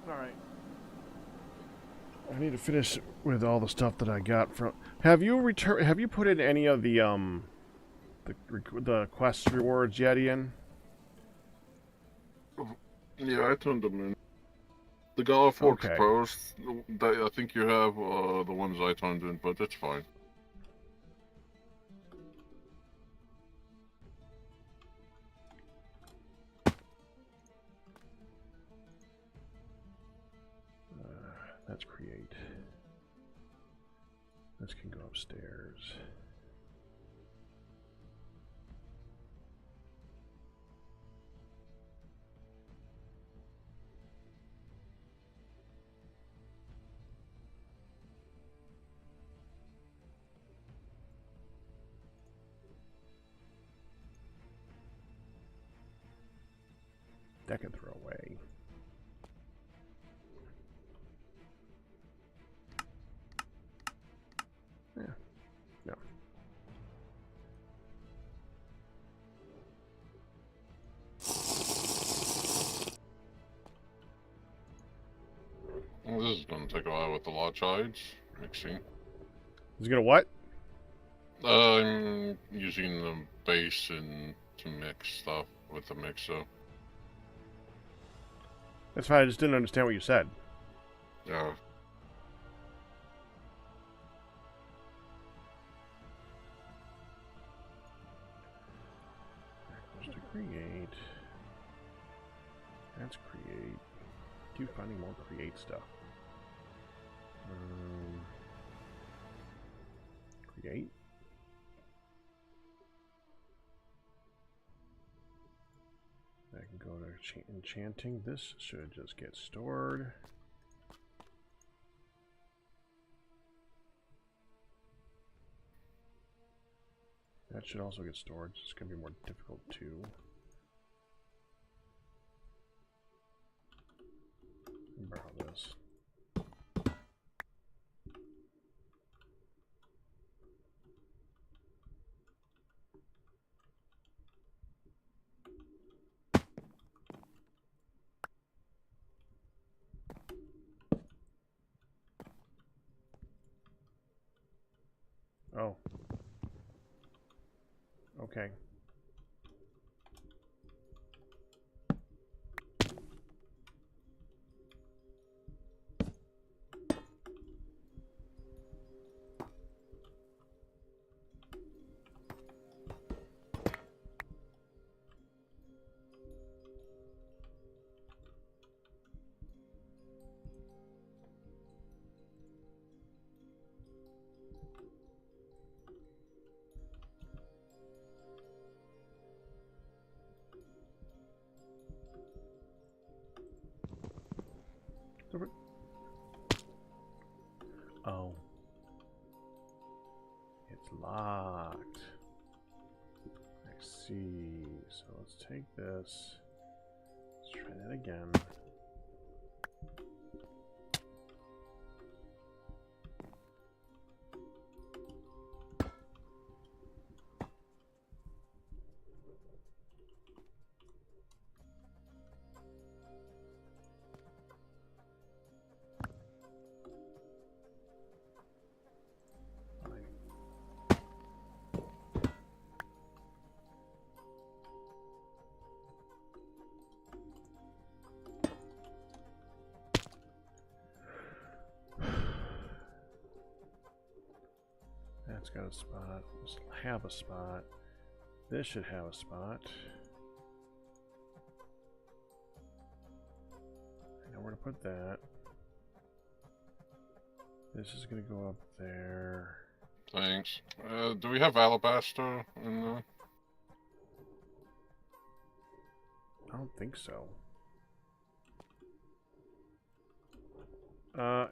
Alright. I need to finish with all the stuff that I got from. Have you put in any of the quest rewards yet, Ian? Yeah, I turned them in. The Gala Forks Okay. post, I think you have the ones I turned in, but that's fine. That's create. This can go upstairs. That can throw away. Yeah. No. Well, this is going to take a while with the lot charge mixing. Is it gonna what? I'm using the base and to mix stuff with the mixer. That's fine. I just didn't understand what you said. Yeah. Just to create. That's create. Keep finding more create stuff. Create. I can go to enchanting. This should just get stored. That should also get stored. It's going to be more difficult too. Borrow this. Oh. Okay. It's locked. I see. So let's take this. Let's try that again. That's got a spot. This will have a spot. This should have a spot. I know where to put that. This is going to go up there. Thanks. Do we have alabaster in there? I don't think so.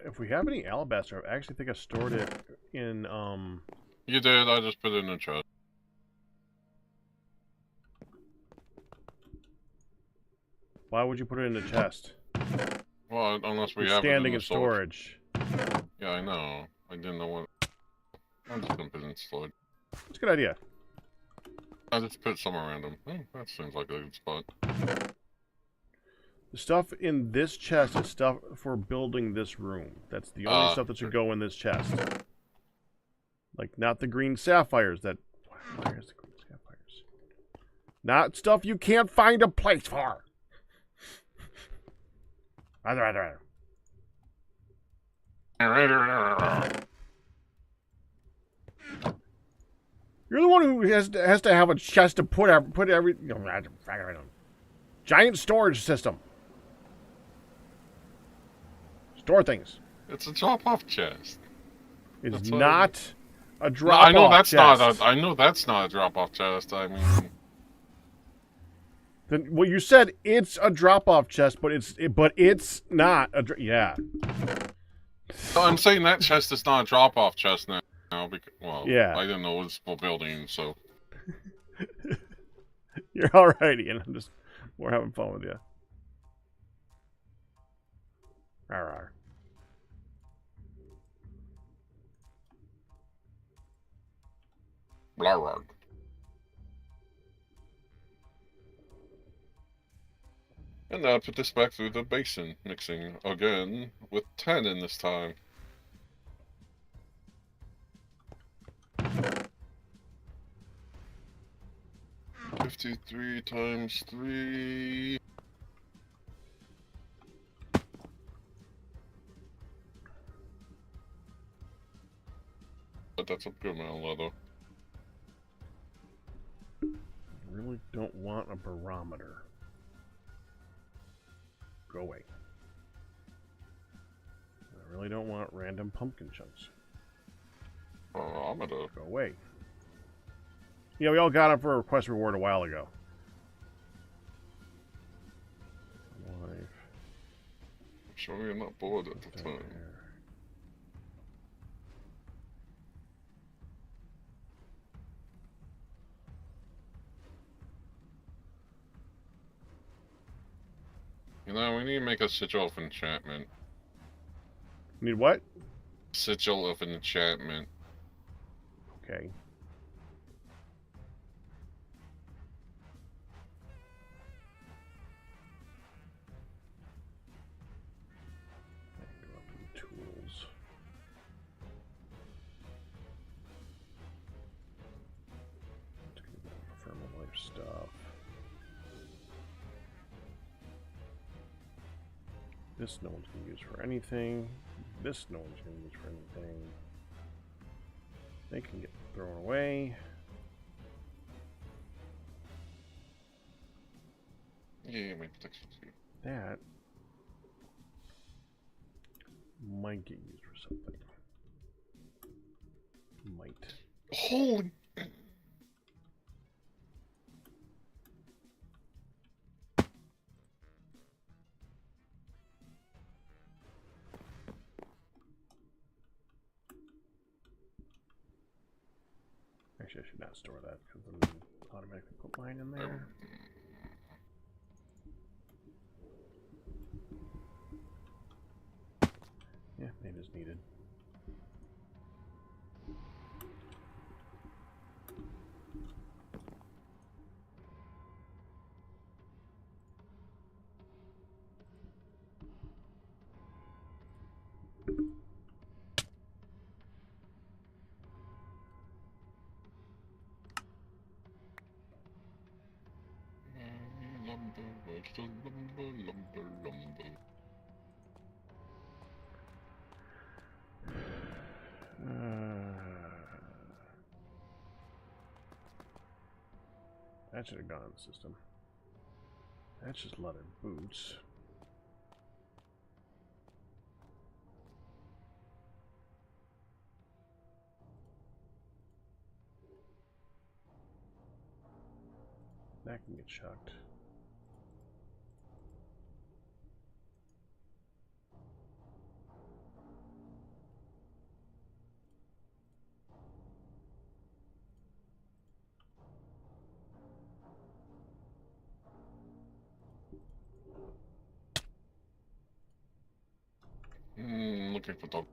If we have any alabaster, I actually think I stored it in, You did, I just put it in the chest. Why would you put it in the chest? Well, unless we It's have standing it in storage. Yeah, I know. I didn't know what... I'm just gonna put it in storage. It's a good idea. I just put somewhere random. That seems like a good spot. The stuff in this chest is stuff for building this room. That's the only stuff that should go in this chest. Like, not the green sapphires that... Where's the green sapphires? Not stuff you can't find a place for! Rather. You're the one who has to have a chest to put every... Giant storage system. Store things. It's a drop-off chest. It's That's not a No, drop-off I know that's chest. I know that's not a drop-off chest. I mean... Then, well, you said it's a drop-off chest, but it's not a yeah. So I'm saying that chest is not a drop-off chest now. Because, well, Yeah. I didn't know it was for building, so... You're all right, Ian. We're having fun with you. Rawr. Blah. And now put this back through the basin, mixing again with 10 in this time. $53 times 3. But that's a good amount of leather. Really don't want a barometer. Go away. I really don't want random pumpkin chunks. Barometer. Go away. Yeah, we all got it for a request reward a while ago. Life. I'm sure you're not bored at the time. There. You know, we need to make a sigil of enchantment. Need what? Sigil of enchantment. Okay. Go up to tools. Let's get the thermal life stuff. This no one's going to use for anything. This no one's going to use for anything. They can get thrown away. Yeah, my protection too. That might get used for something. Might. Holy... Actually, I should not store that because then automatically put mine in there. Yeah, maybe it's needed. Lumber, where's the lumber? That should have gone in the system. That's just leather boots. That can get chucked. Looking for dog.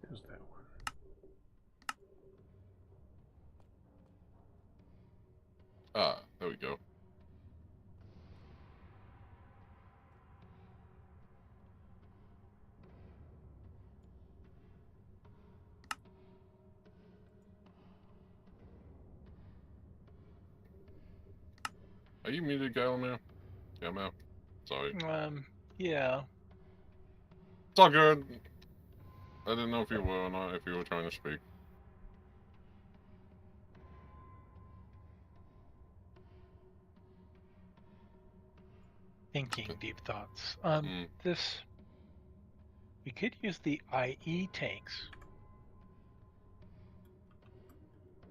There's that one. Ah, there we go. Are you muted, Galamir? Yeah, I'm out. Sorry. Yeah. It's all good. I didn't know if you were or not, if you were trying to speak. Thinking deep thoughts. Mm. This we could use the IE tanks.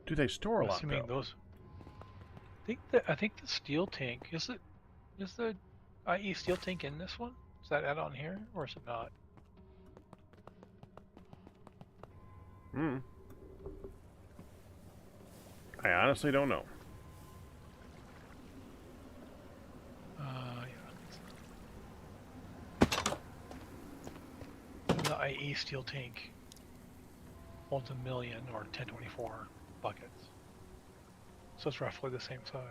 Do they store a lot Assuming though? those. I think the steel tank is the IE steel tank in this one? Is that add on here or is it not? Hmm. I honestly don't know. Yeah. The IE steel tank holds 1 million or 1024 buckets. So it's roughly the same size.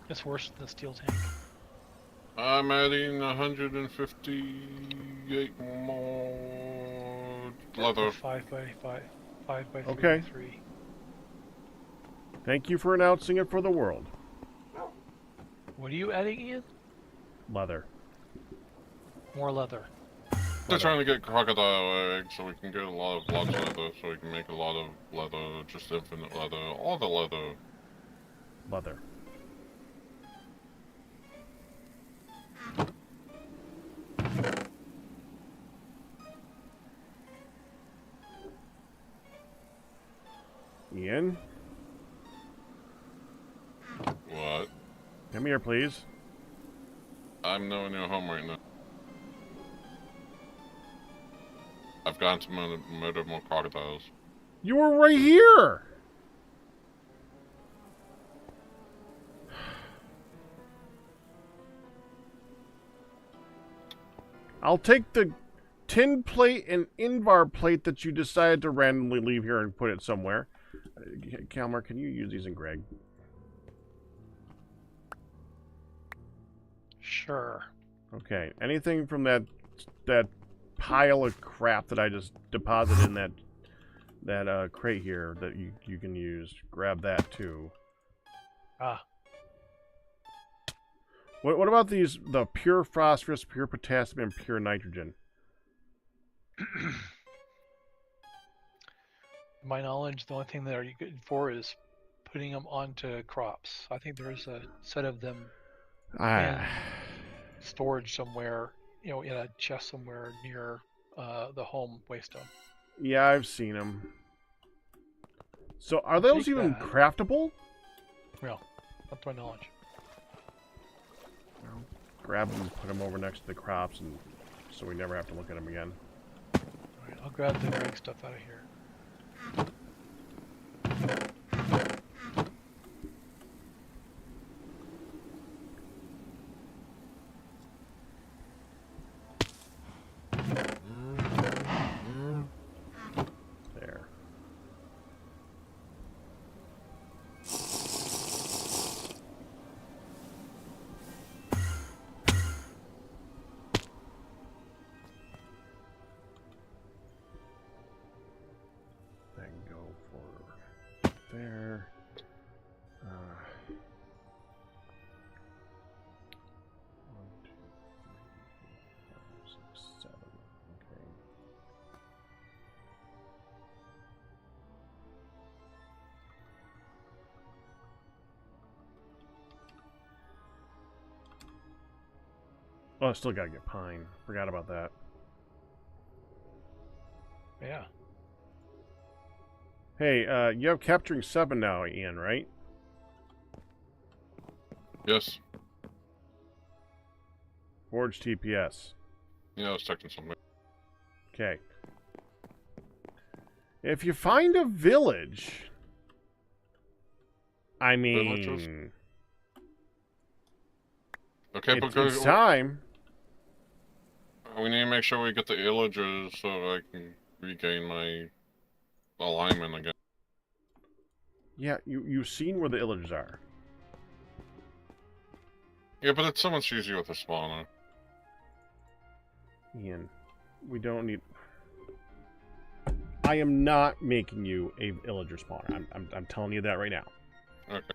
It's worse than the steel tank. I'm adding 158 more leather. 5 by 5, 5 by 3 Okay. by 3. Thank you for announcing it for the world. What are you adding, Ian? Leather. More leather. They're trying to get crocodile eggs so we can get a lot of blood leather, so we can make a lot of leather, just infinite leather, all the leather. Leather. Ian? What? Come here, please. I'm nowhere near home right now. I've gone to murder more crocodiles. You were right here! I'll take the tin plate and Invar plate that you decided to randomly leave here and put it somewhere. Kalmar, can you use these in Greg? Sure. Okay. Anything from that pile of crap that I just deposited in that crate here that you can use, grab that too. Ah. What about these? The pure phosphorus, pure potassium, and pure nitrogen. To my knowledge, the only thing that are you good for is putting them onto crops. I think there's a set of them in Ah, storage somewhere, in a chest somewhere near the home waystone. yeah, I've seen them. So are I'll those take even that. craftable? Well, not to my knowledge. Well, grab them and put them over next to the crops, and so we never have to look at them again. Alright, I'll grab the Greg stuff out of here. There. Then go for there. 1, 2, 3, 4, 5, 6, 7. Okay. Oh, I still gotta get pine. Forgot about that. Yeah. Hey, you have capturing 7 now, Ian, right? Yes. Forge TPS. Yeah, I was checking something. Okay. If you find a village, I Villages? mean, Okay, but it's time. we need to make sure we get the illagers so I can regain my alignment again. Yeah, you've seen where the illagers are. Yeah, but it's so much easier with the spawner. Ian, we don't need. I am not making you a illager spawner. I'm telling you that right now. Okay.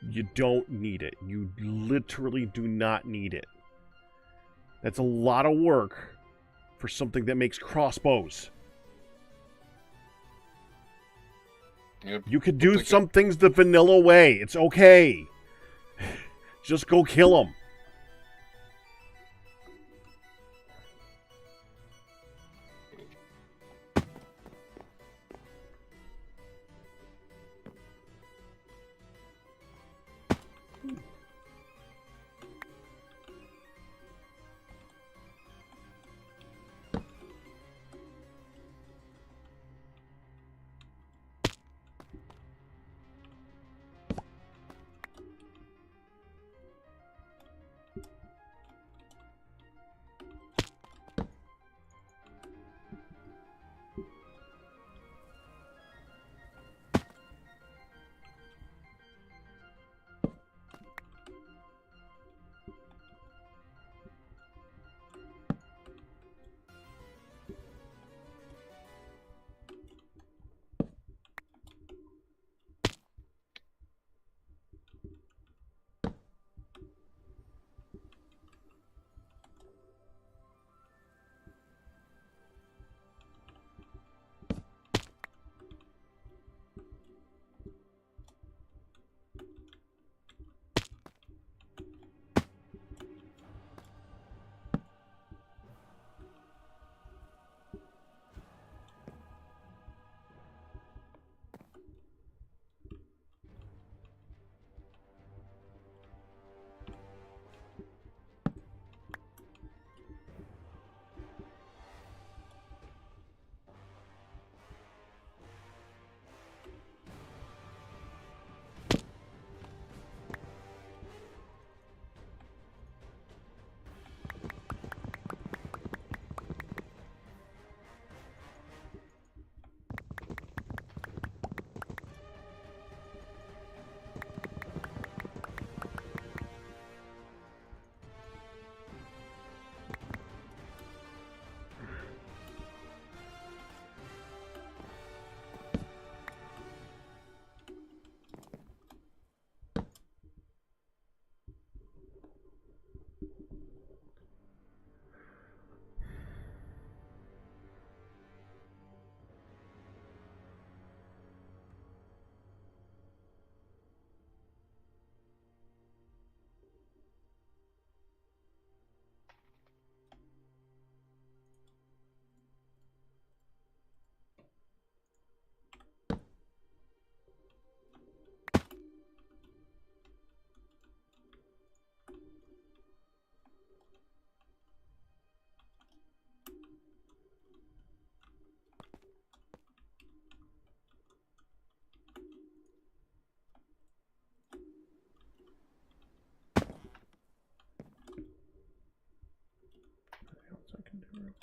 You don't need it. You literally do not need it. That's a lot of work for something that makes crossbows. Yep. You could do some things the vanilla way. It's okay. Just go kill them.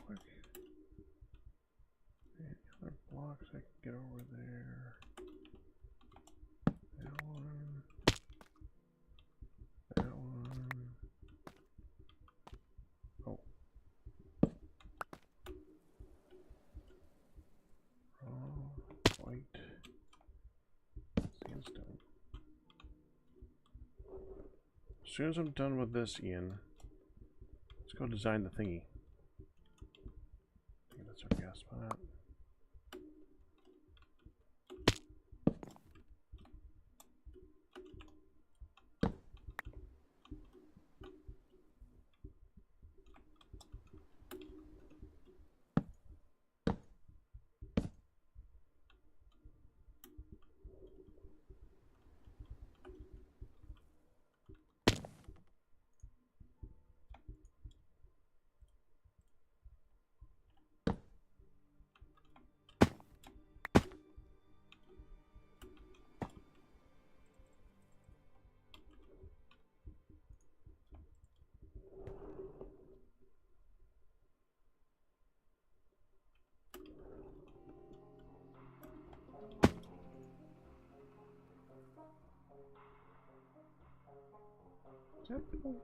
quick. Any other blocks I can get over there? That one. That one. Oh. Raw, white, sandstone. As soon as I'm done with this, Ian, let's go design the thingy. I think that's our gas spot. Simple.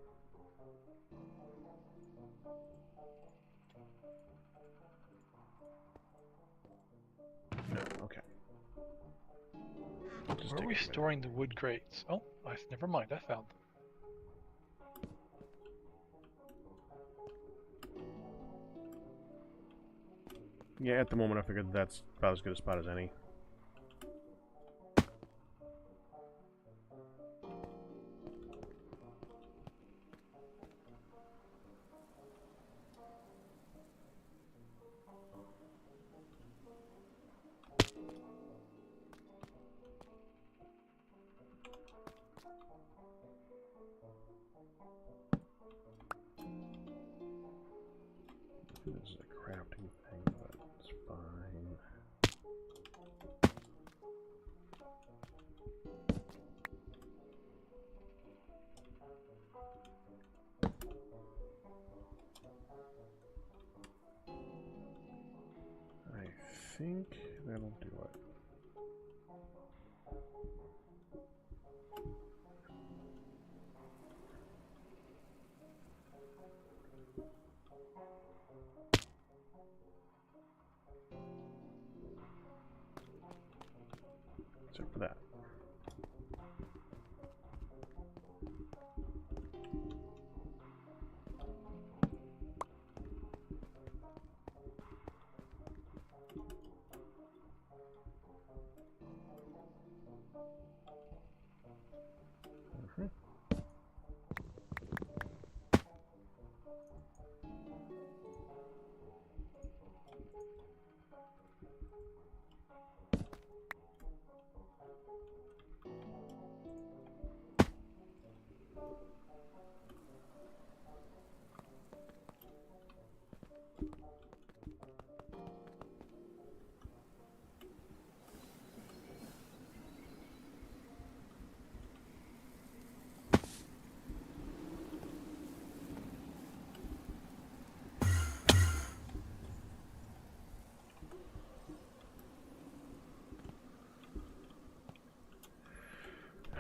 No, okay. Just Where are we storing the wood crates? Oh, never mind. I found them. Yeah, at the moment I figured that's about as good a spot as any. This is a crafting thing, but it's fine. I think that'll do it. Except for that.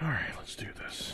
Alright, let's do this.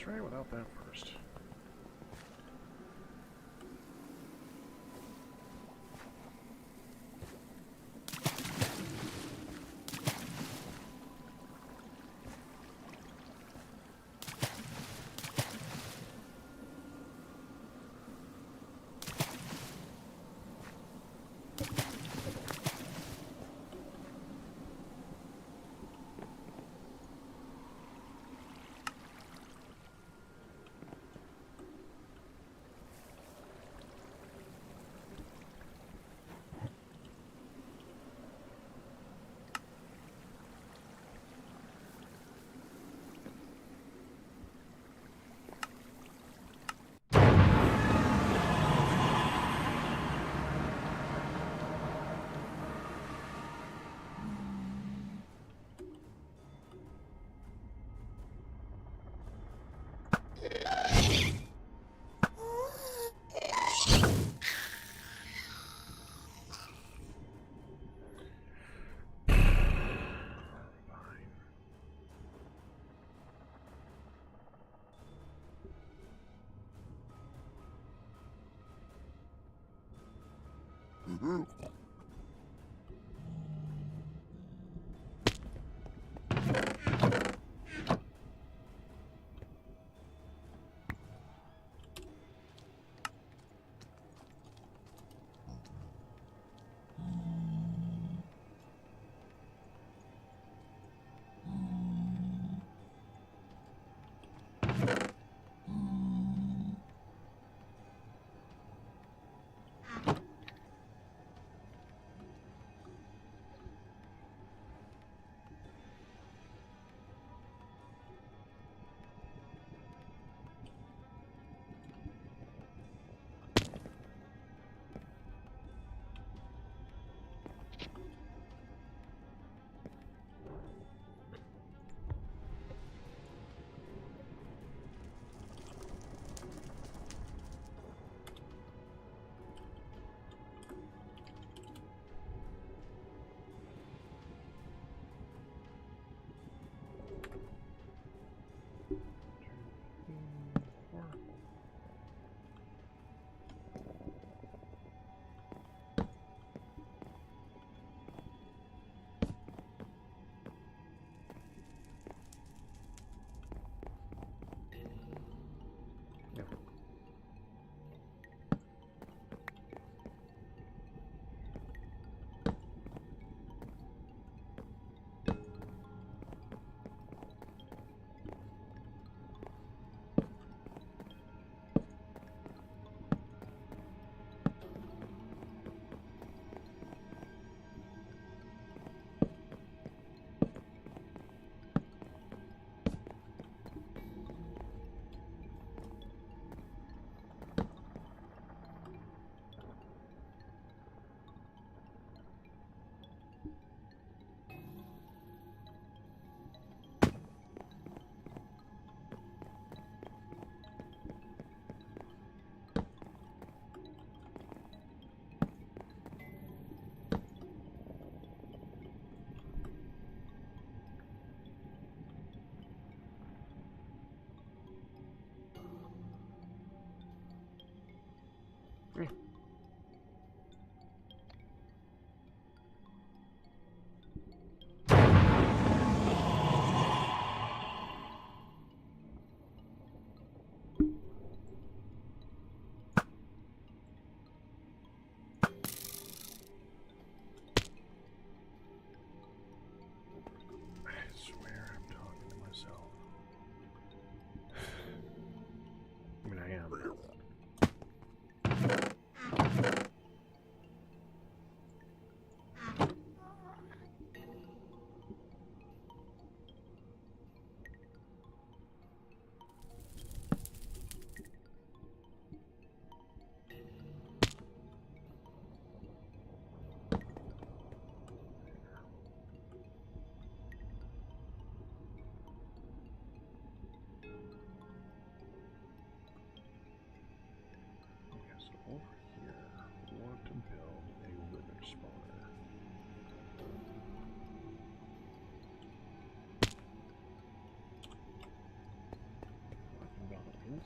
That's right, without that first.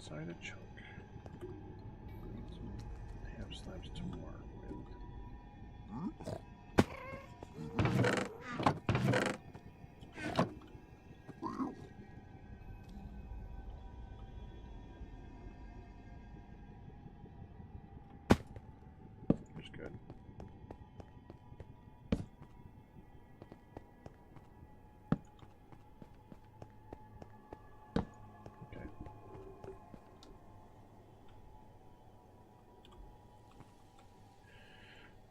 inside a chunk. Half slabs to mark with. That's good. Okay.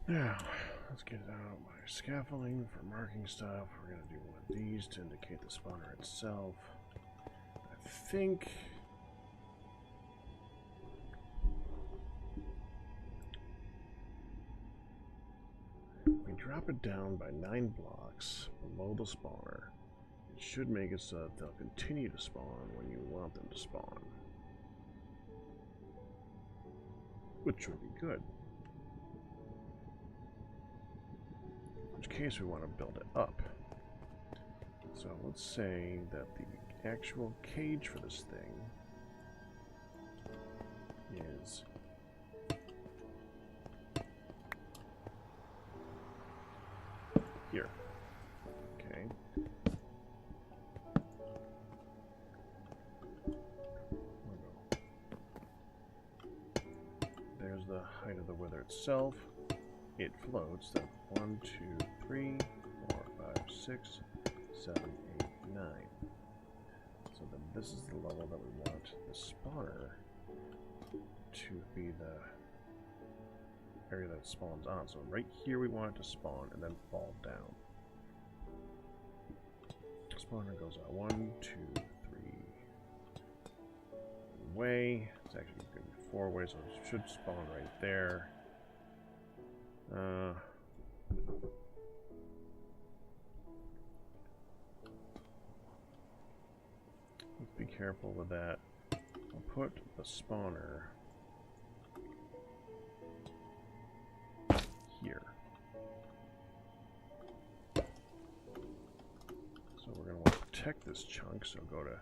Now, let's get out my scaffolding for marking stuff. We're going to do one of these to indicate the spawner itself. I think... we drop it down by 9 blocks below the spawner. It should make it so that they'll continue to spawn when you want them to spawn. Which would be good. In which case we want to build it up. So let's say that the actual cage for this thing is here. Okay. There's the height of the wither itself. It floats at 1, 2, 3, 4, 5, 6, 7, 8, 9. So then this is the level that we want the spawner to be the area that it spawns on. So right here we want it to spawn and then fall down. Spawner goes out 1, 2, 3 way. It's actually going to be 4 ways, so it should spawn right there. Let's be careful with that. I'll put the spawner here. So we're going to want to protect this chunk, so go to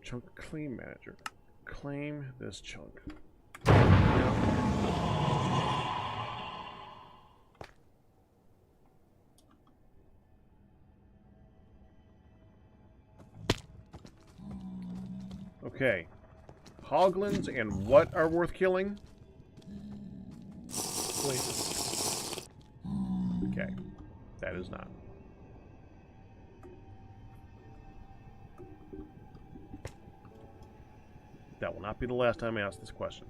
Chunk Claim Manager. Claim this chunk. Okay. Hoglins and what are worth killing? Blazes. Okay. That is not. That will not be the last time I ask this question.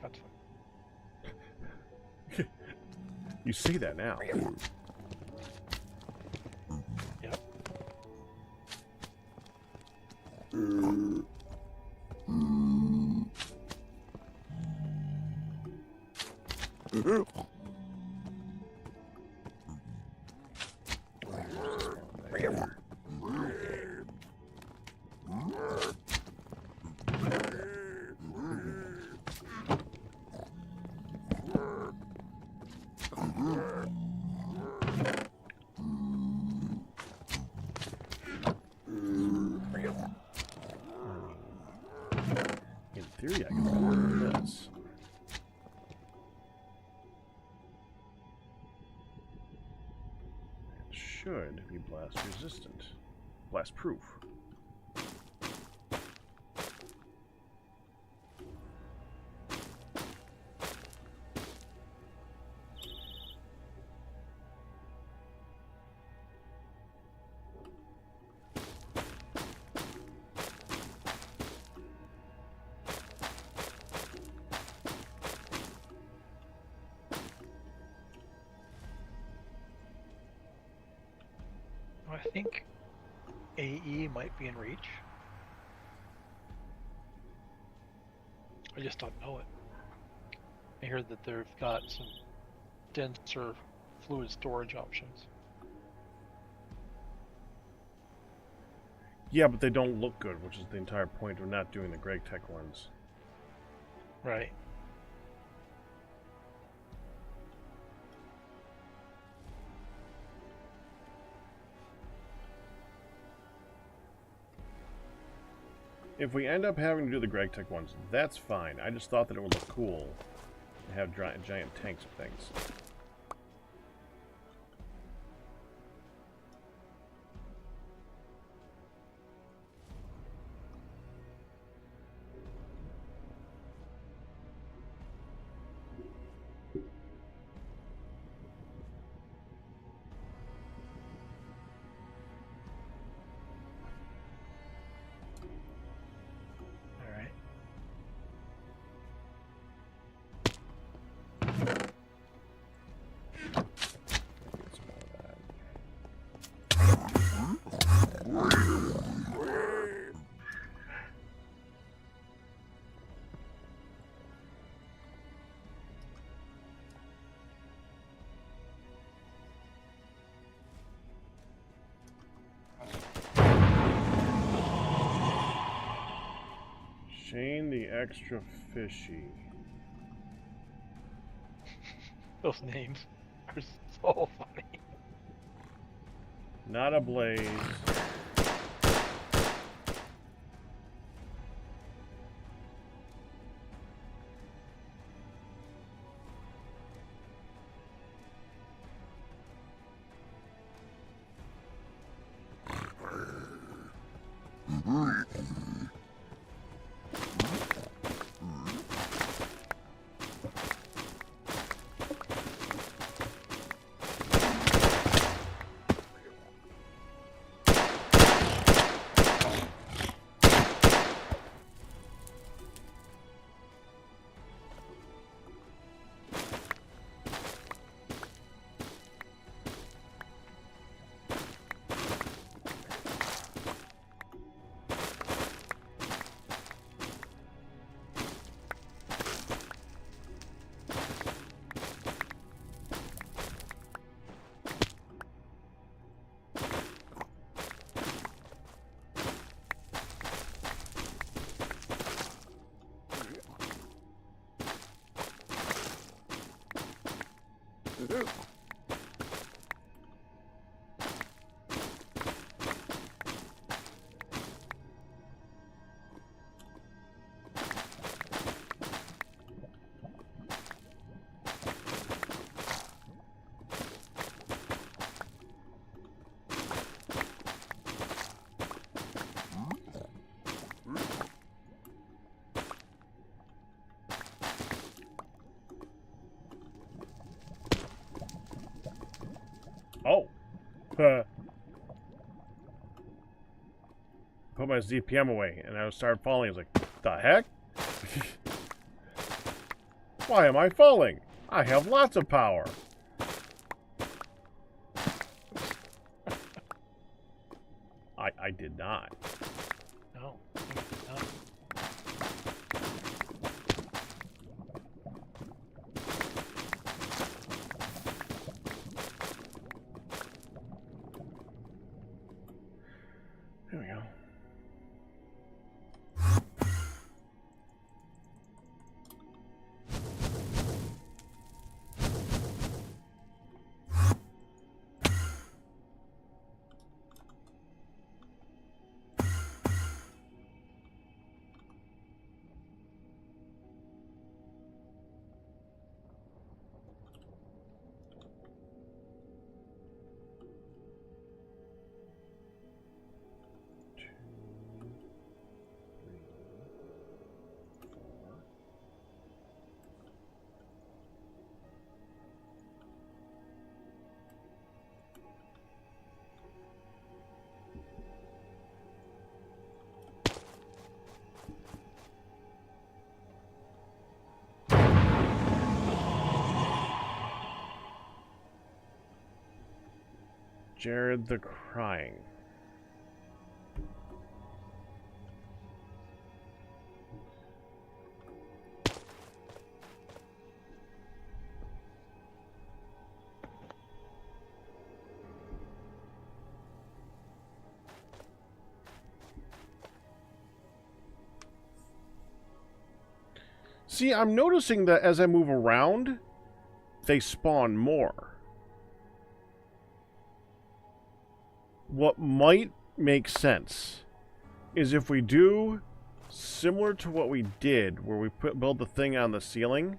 That's fine. You see that now. Yep. In theory, I can do this. It should be blast resistant. Blast proof. I think AE might be in reach. I just don't know it. I hear that they've got some denser fluid storage options. Yeah, but they don't look good, which is the entire point of not doing the Gregtech ones. Right. If we end up having to do the Gregtech ones, that's fine. I just thought that it would look cool to have giant tanks of things. Alright. Get some more of that. Shane the extra fishy. Those names are so funny. Not a blaze. Oh. Put my ZPM away, and I started falling. I was like, the heck? Why am I falling? I have lots of power. I did not. No. No. There we go. Jared the Crying. See, I'm noticing that as I move around, they spawn more. What might make sense is if we do similar to what we did, where we build the thing on the ceiling,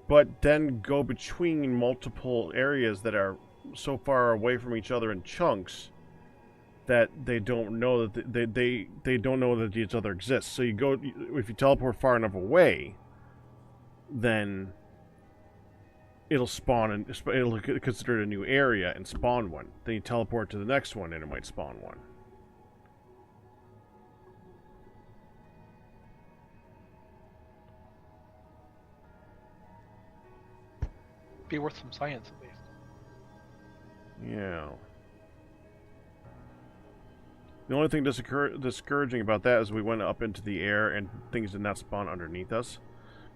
but then go between multiple areas that are so far away from each other in chunks that they don't know that they don't know that each other exists. So you go, if you teleport far enough away, then it'll spawn and it'll consider it a new area and spawn one. Then you teleport to the next one and it might spawn one. Be worth some science at least. Yeah. The only thing discouraging about that is we went up into the air and things did not spawn underneath us.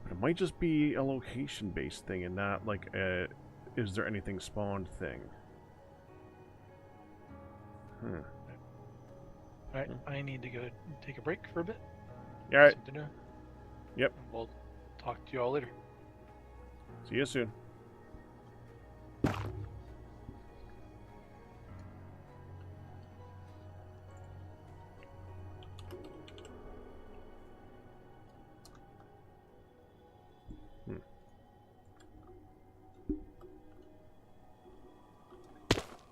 But it might just be a location-based thing and not like a is there anything spawned thing. Alright, I need to go take a break for a bit. Alright. Some dinner. Yep. And we'll talk to you all later. See you soon.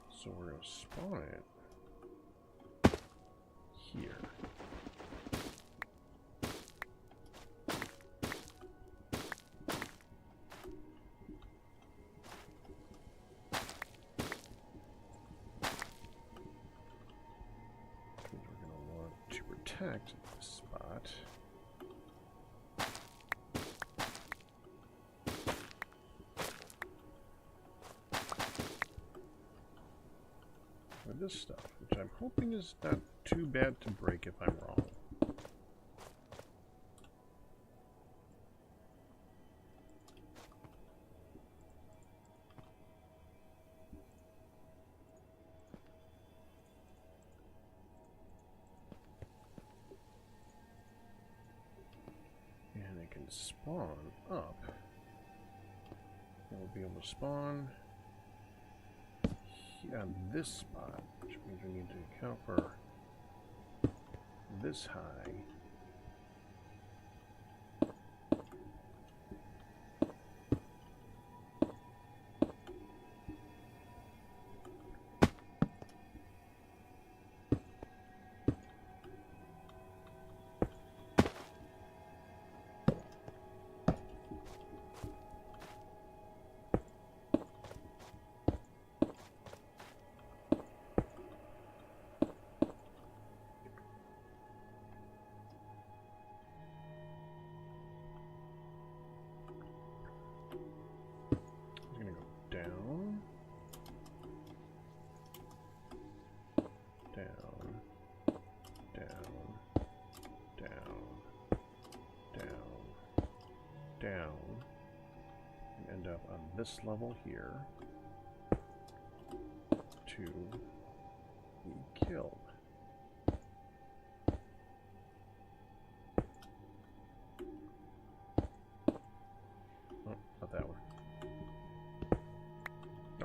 So we're going to spawn it here. We're going to want to protect this spot. This stuff, which I'm hoping is not too bad to break if I'm wrong. And it can spawn up. And we'll be able to spawn on this spot, which means we need to account for this high. Down, and end up on this level here to be killed. Oh, not that one.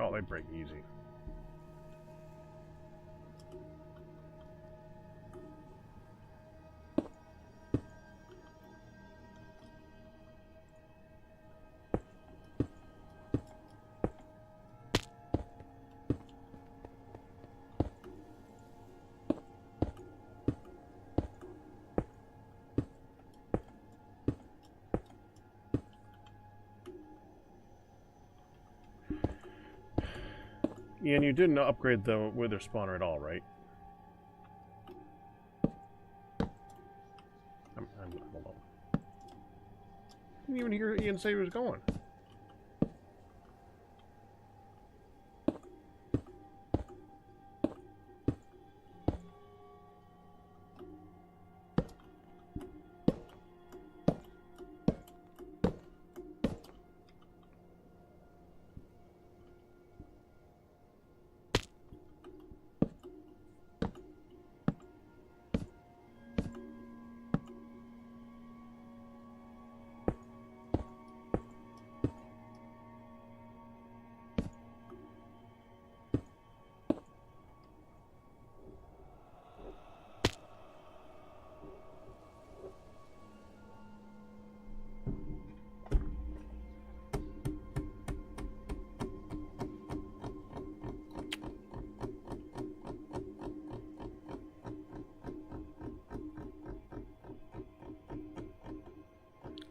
Oh, they break easy. Yeah, and you didn't upgrade the wither spawner at all, right? I'm alone. Didn't even hear Ian say he was going.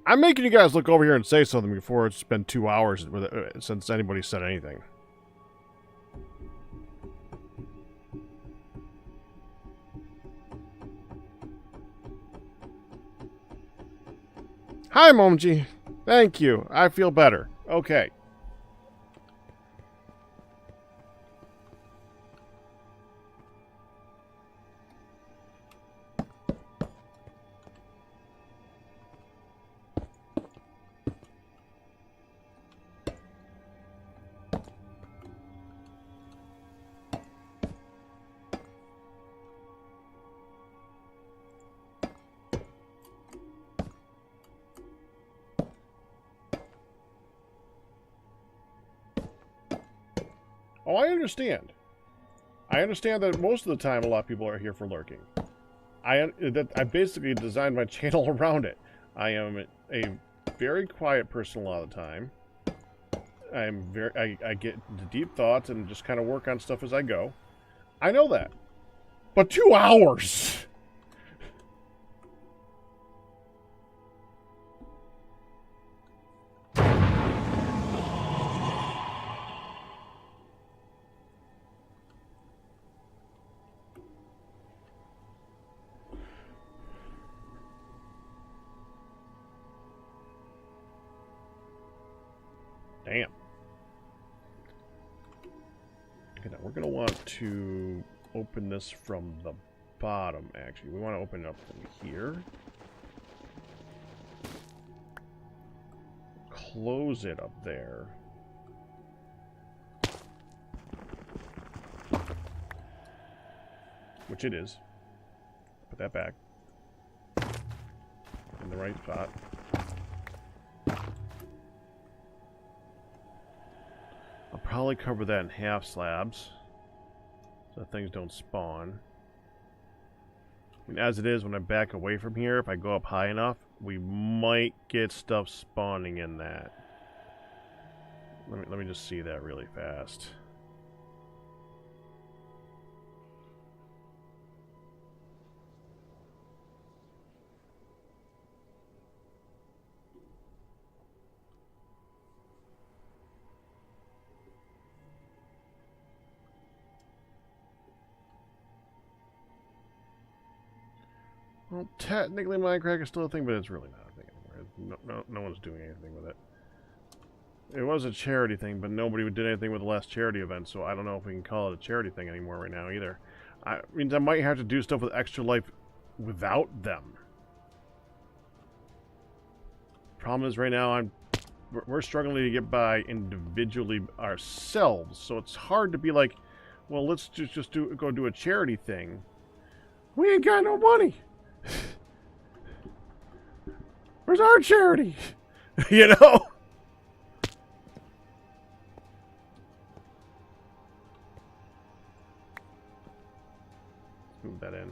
I'm making you guys look over here and say something before it's been 2 hours since anybody said anything. Hi, Momji. Thank you. I feel better. Okay. Oh, I understand. I understand that most of the time a lot of people are here for lurking. I basically designed my channel around it. I am a very quiet person a lot of the time. I get into deep thoughts and just kind of work on stuff as I go. I know that. But 2 hours! Damn. Okay, now we're going to want to open this from the bottom, actually. We want to open it up from here. Close it up there. Which it is. Put that back. In the right spot. I'll probably cover that in half slabs so that things don't spawn. I mean, as it is, when I back away from here, if I go up high enough, we might get stuff spawning in that. Let me just see that really fast. Well, technically Minecraft is still a thing, but it's really not a thing anymore. No one's doing anything with it. It was a charity thing, but nobody did anything with the last charity event, so I don't know if we can call it a charity thing anymore right now either. I mean, I might have to do stuff with Extra Life without them. Problem is, right now, we're struggling to get by individually ourselves, so it's hard to be like, well, let's just go do a charity thing. We ain't got no money. Where's our charity? You know? Move that in.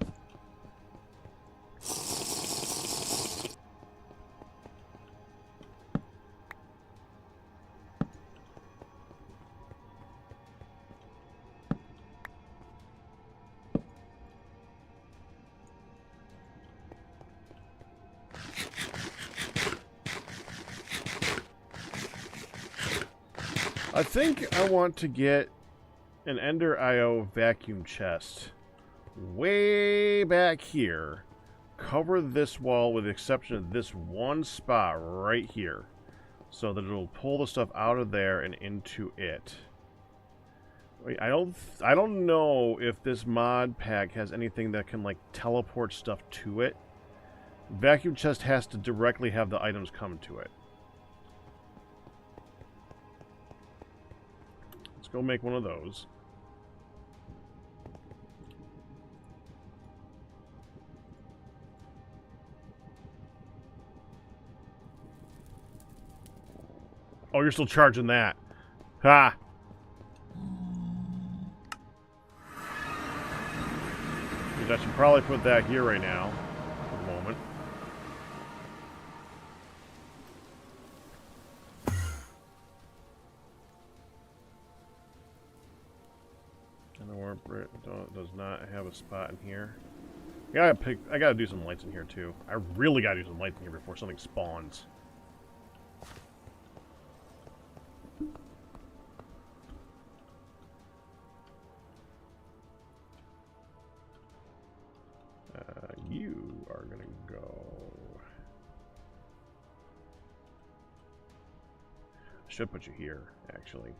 I think I want to get an Ender IO vacuum chest way back here. Cover this wall with the exception of this one spot right here, so that it'll pull the stuff out of there and into it. I don't know if this mod pack has anything that can like teleport stuff to it. Vacuum chest has to directly have the items come to it. Go make one of those. Oh, you're still charging that. Ha! I should probably put that here right now for the moment. Does not have a spot in here. I gotta do some lights in here too. I really gotta do some lights in here before something spawns. are gonna go. I should put you here, actually.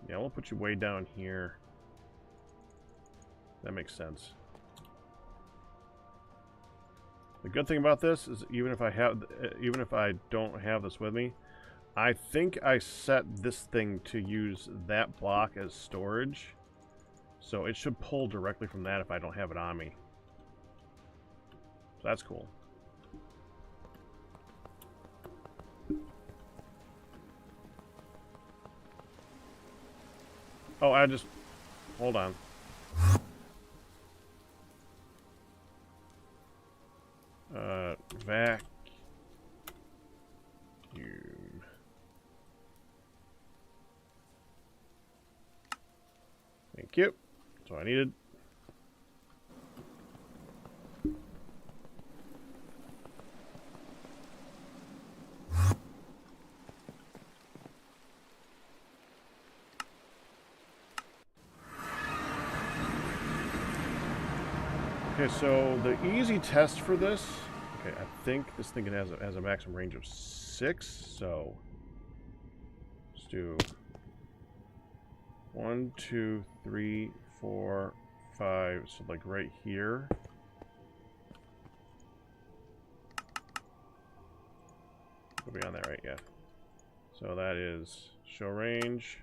Yeah, we'll put you way down here. That makes sense. The good thing about this is even if I don't have this with me, I think I set this thing to use that block as storage. So it should pull directly from that if I don't have it on me. So that's cool. Oh, I just... Hold on. Vacuum. Thank you. That's all I needed. Okay, so the easy test for this, okay, I think this thing has a maximum range of 6, so let's do 1, 2, 3, 4, 5, so like right here. We'll be on that, right? Yeah. So that is show range.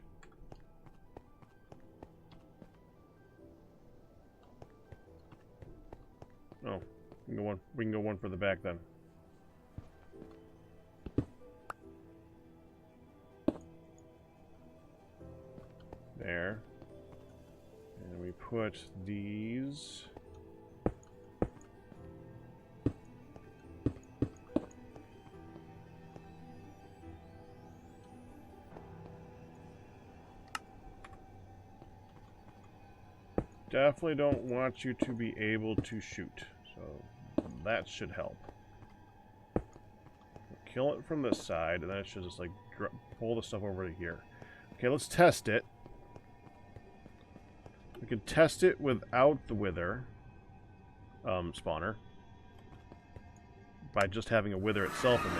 Oh, we can go one for the back then. There. And we put these. Definitely don't want you to be able to shoot, so that should help. Kill it from this side, and then it should just like pull the stuff over to here. Okay, let's test it. We can test it without the wither spawner by just having a wither itself in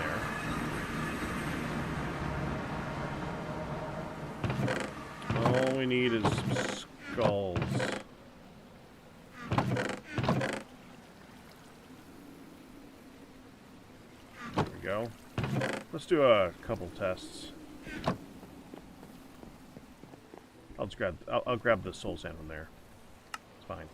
there. All we need is skulls. There we go. Let's do a couple tests. I'll grab the soul sand from there. It's fine.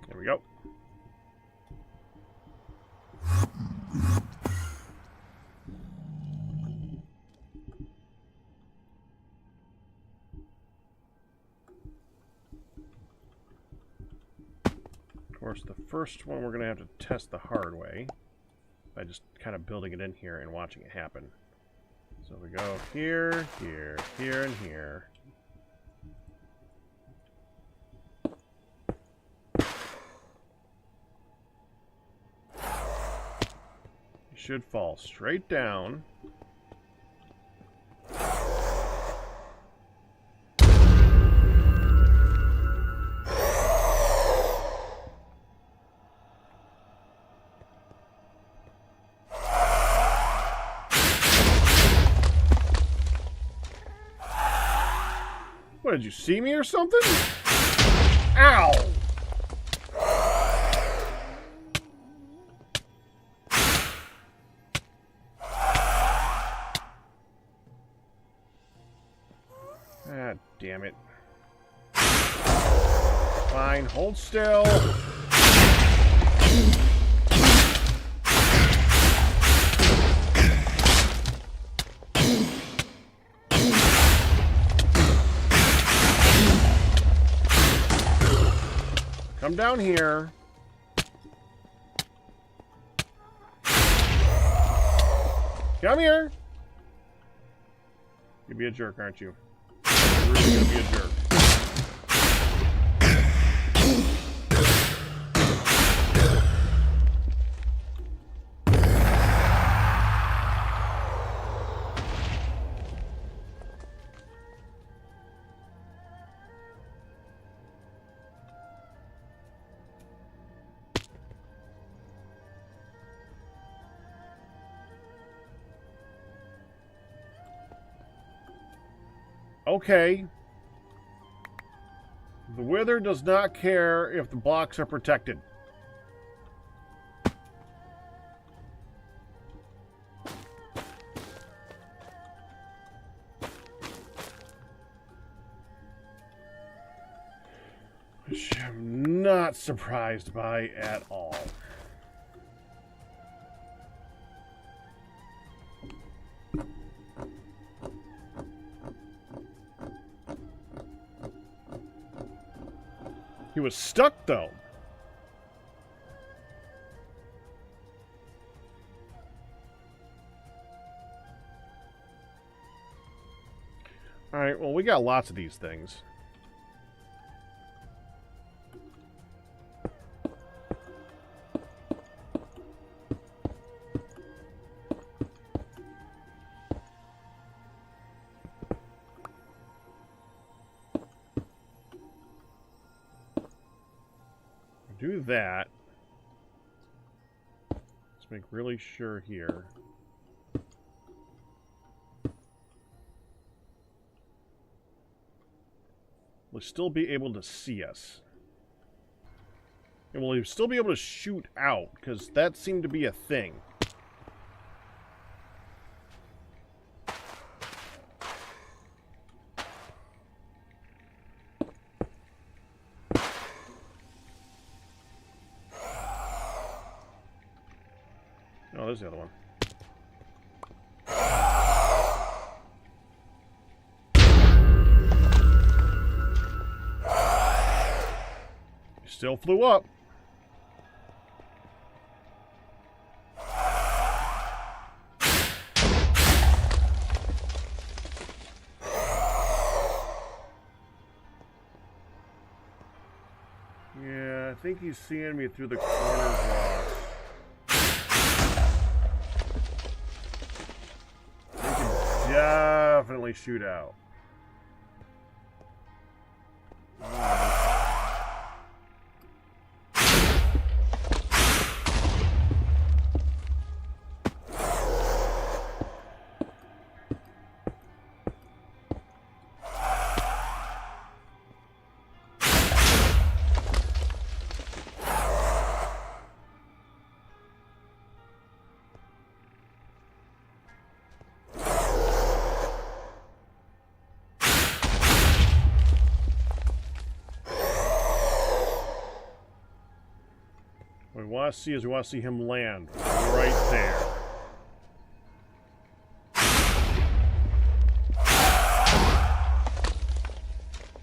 There we go. Of course, the first one we're going to have to test the hard way by just kind of building it in here and watching it happen. So we go here, here, here, and here. You should fall straight down. What, did you see me or something? Ow! Ah, damn it. Fine, hold still. Come down here. Come here. You'll be a jerk, aren't you? You're really gonna be a jerk. Okay. The Wither does not care if the blocks are protected. Which I'm not surprised by at all. He was stuck, though. Alright, well, we got lots of these things. Do that. Let's make really sure here. Will still be able to see us. And will he still be able to shoot out? Because that seemed to be a thing. Oh, there's the other one. He still flew up. Yeah, I think he's seeing me through the corner block. Definitely shoot out. What we want to see is we want to see him land right there.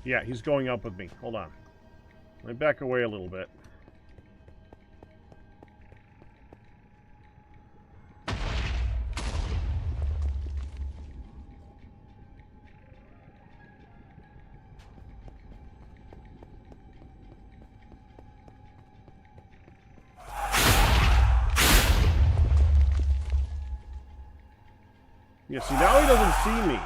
Yeah, he's going up with me. Hold on. Let me back away a little bit. Yeah, see, now he doesn't see me.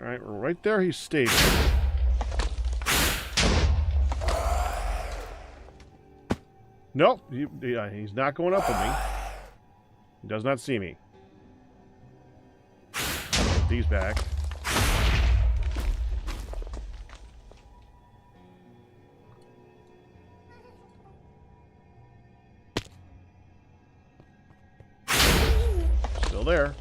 Alright, right there he stayed. Nope, he's not going up with me. He does not see me. Put these back. Still there.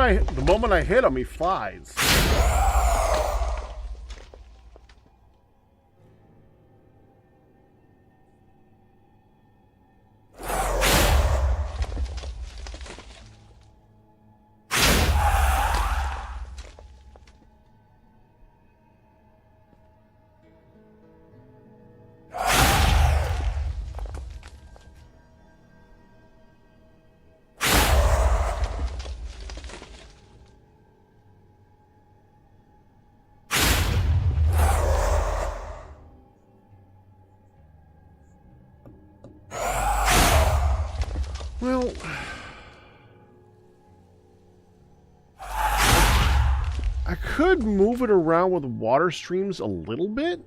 The moment I hit him, he flies. Well, I could move it around with water streams a little bit,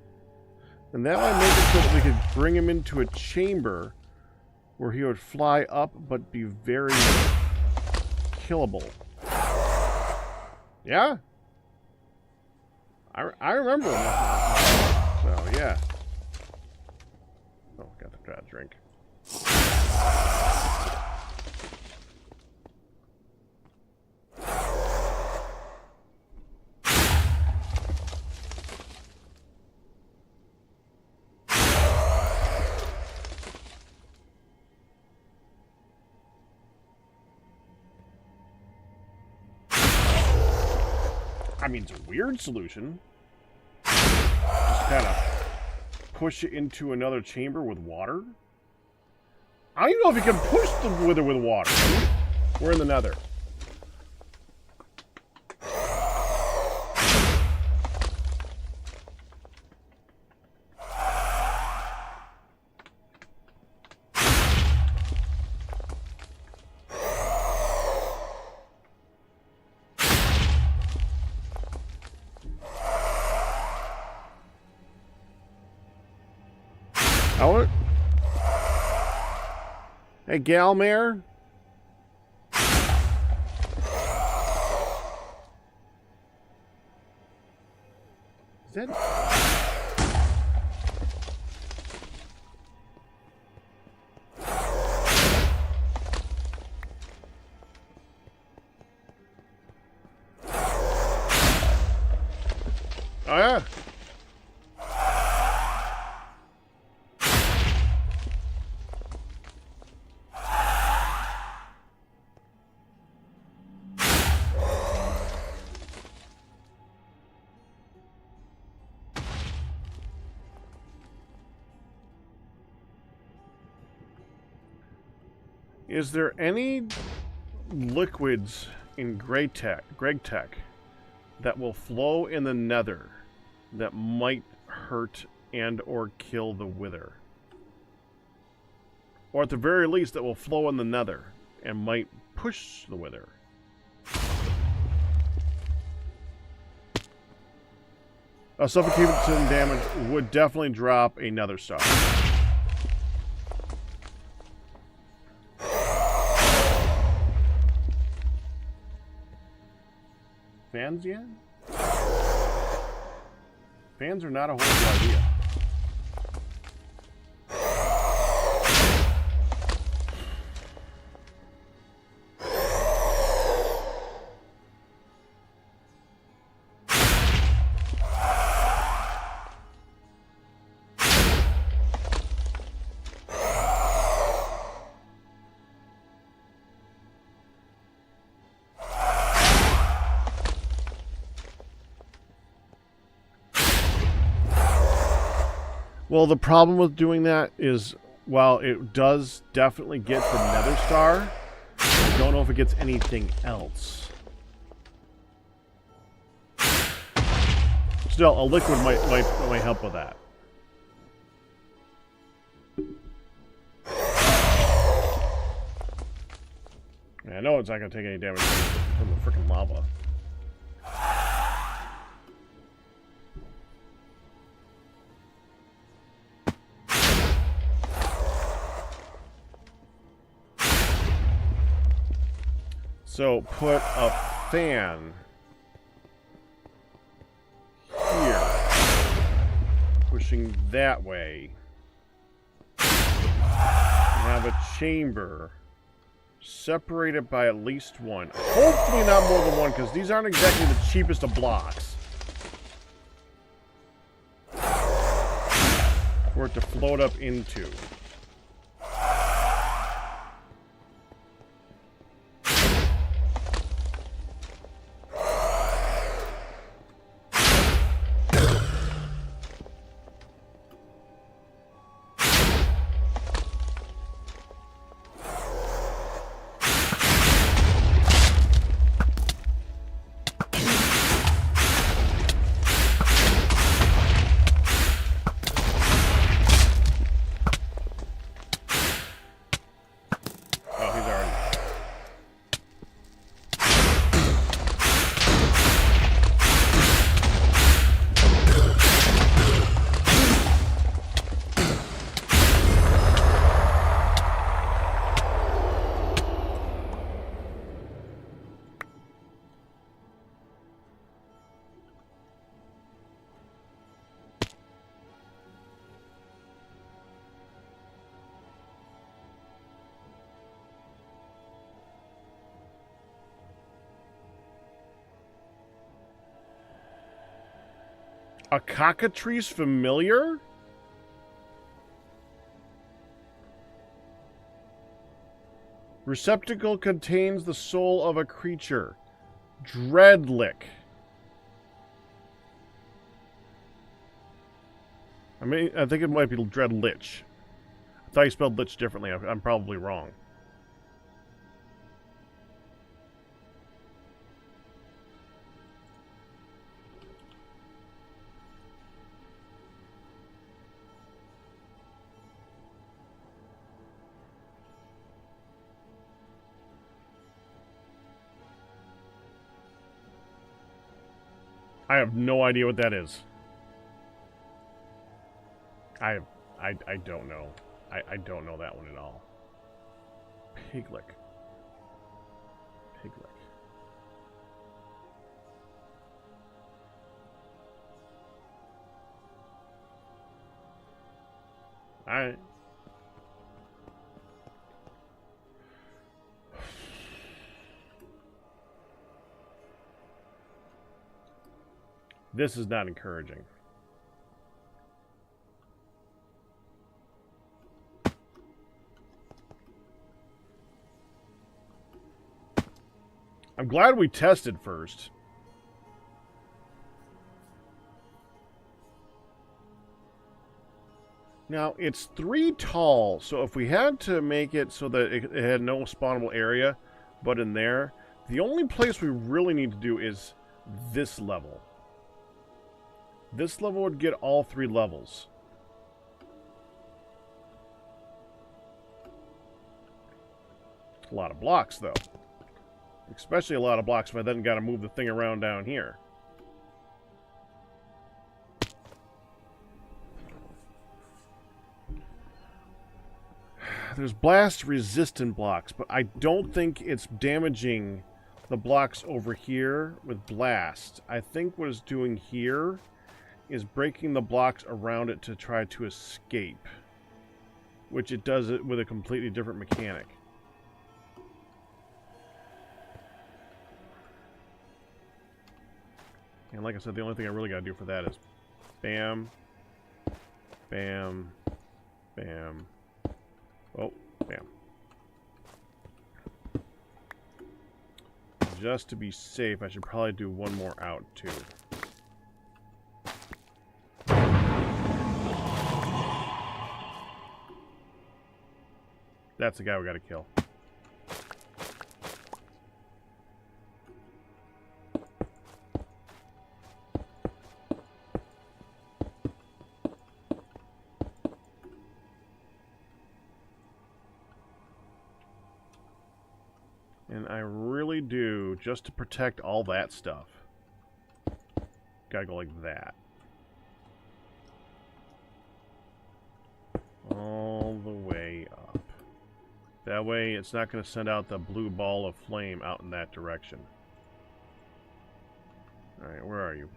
and that might make it so that we could bring him into a chamber where he would fly up but be very killable. Yeah? I remember. So, yeah. Oh, got the drink. I mean, it's a weird solution. Just kind of push it into another chamber with water. I don't even know if you can push the wither with water. We're in the nether. Hey, Galmare. Is that... Oh, yeah. Is there any liquids in Gregtech that will flow in the nether that might hurt and or kill the wither? Or at the very least that will flow in the nether and might push the wither? A suffocation damage would definitely drop a nether star. Fans yet? Fans are not a horrible idea. Well, the problem with doing that is, while it does definitely get the nether star, I don't know if it gets anything else. Still, a liquid might help with that. mean, I know it's not going to take any damage from the freaking lava. So put a fan here, pushing that way. Have a chamber separated by at least one. Hopefully not more than one, because these aren't exactly the cheapest of blocks for it to float up into. A cockatrice familiar? Receptacle contains the soul of a creature. Dreadlick. I mean, I think it might be Dreadlich. I thought you spelled lich differently. I'm probably wrong. I have no idea what that is. I don't know. I don't know that one at all. Piglick. Piglick. Alright. This is not encouraging. I'm glad we tested first. Now, it's 3 tall, so if we had to make it so that it had no spawnable area, but in there, the only place we really need to do is this level. This level would get all 3 levels. A lot of blocks, though. Especially a lot of blocks if I then got to move the thing around down here. There's blast-resistant blocks, but I don't think it's damaging the blocks over here with blast. I think what it's doing here is breaking the blocks around it to try to escape, which it does it with a completely different mechanic. And like I said, the only thing I really gotta do for that is bam, bam, bam, oh, bam. Just to be safe, I should probably do one more out too. That's the guy we gotta kill. And I really do, just to protect all that stuff. Gotta go like that. All the way up. That way, it's not going to send out the blue ball of flame out in that direction. Alright, where are you?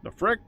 The frick?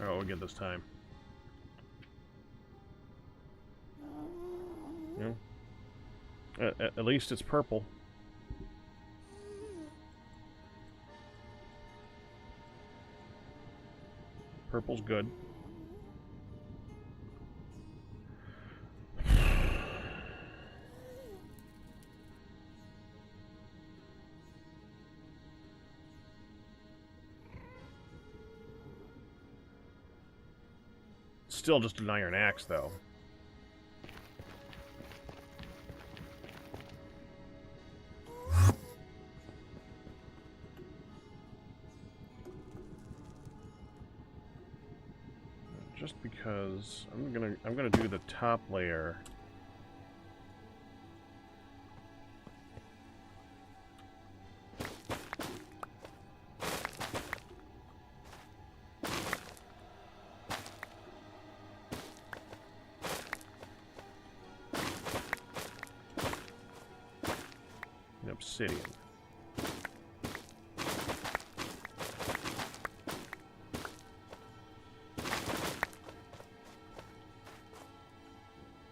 Oh, we'll get this time. Yeah. At least it's purple. Purple's good. Still just an iron axe, though. Just because I'm gonna do the top layer. Obsidian.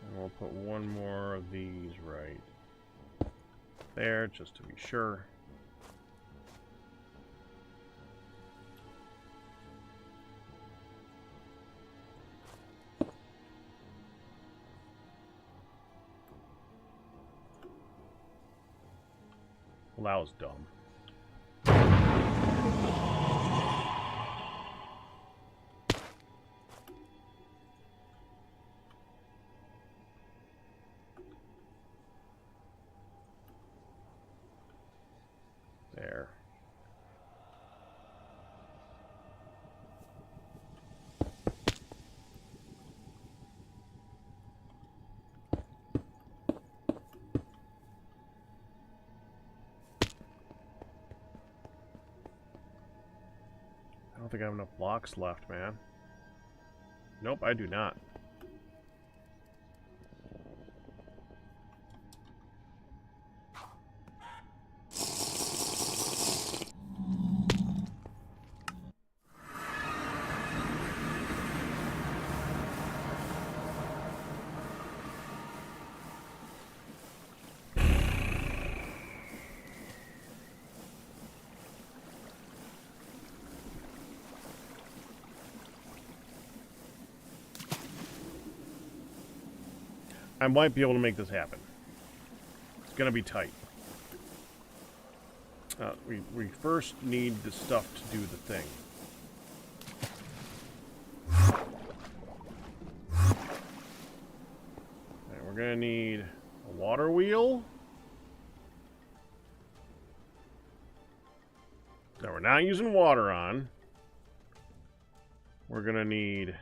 And we'll put one more of these right there, just to be sure. Well, that was dumb. There. I don't think I have enough blocks left, man. Nope, I do not. I might be able to make this happen. It's gonna be tight. We first need the stuff to do the thing. Okay, we're gonna need a water wheel. That we're not using water on. We're gonna need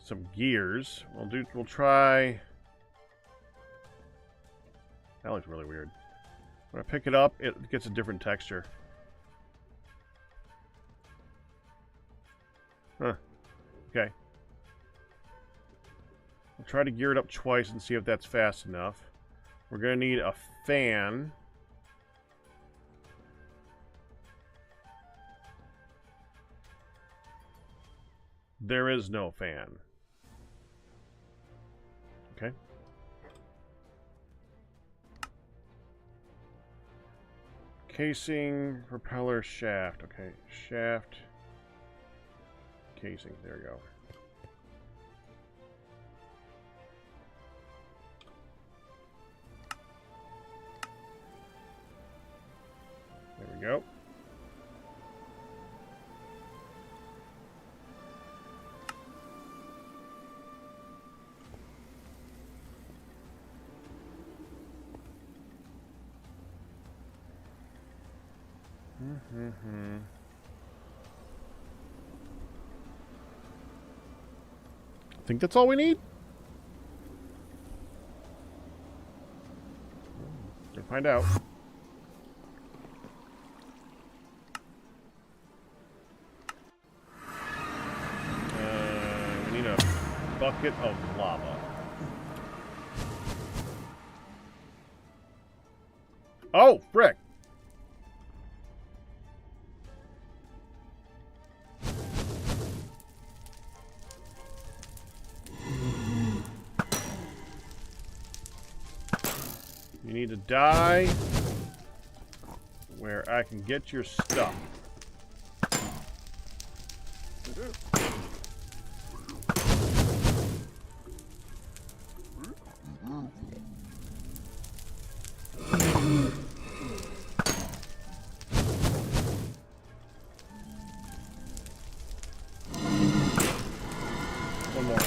some gears. We'll try. That looks really weird. When I pick it up, it gets a different texture. Huh. Okay. We'll try to gear it up twice and see if that's fast enough. We're gonna need a fan. There is no fan. Okay. Casing, propeller, shaft. Okay, shaft, casing. There we go. There we go. I think that's all we need. Gonna find out. We need a bucket of lava. Oh, frick! You need to die where I can get your stuff. One more.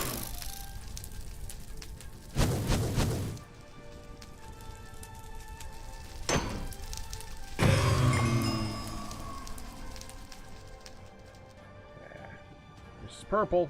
This is purple.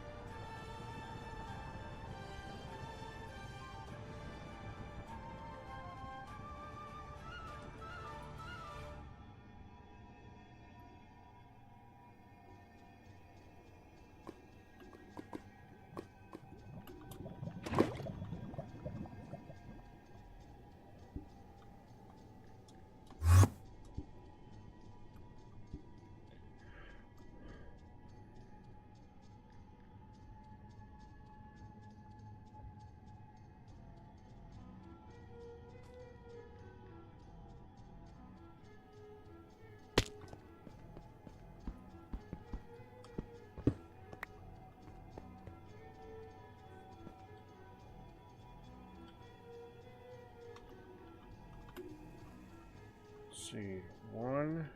See, 1,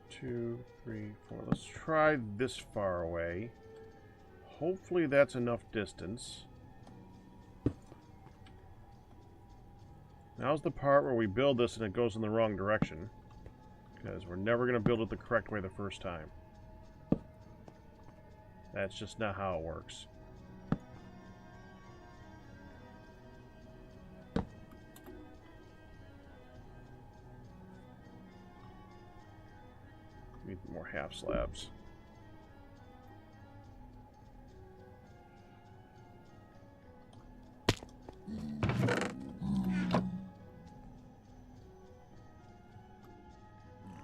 2, 3, 4. Let's try this far away. Hopefully that's enough distance. Now's the part where we build this and it goes in the wrong direction, because we're never going to build it the correct way the first time. That's just not how it works. Need more half slabs.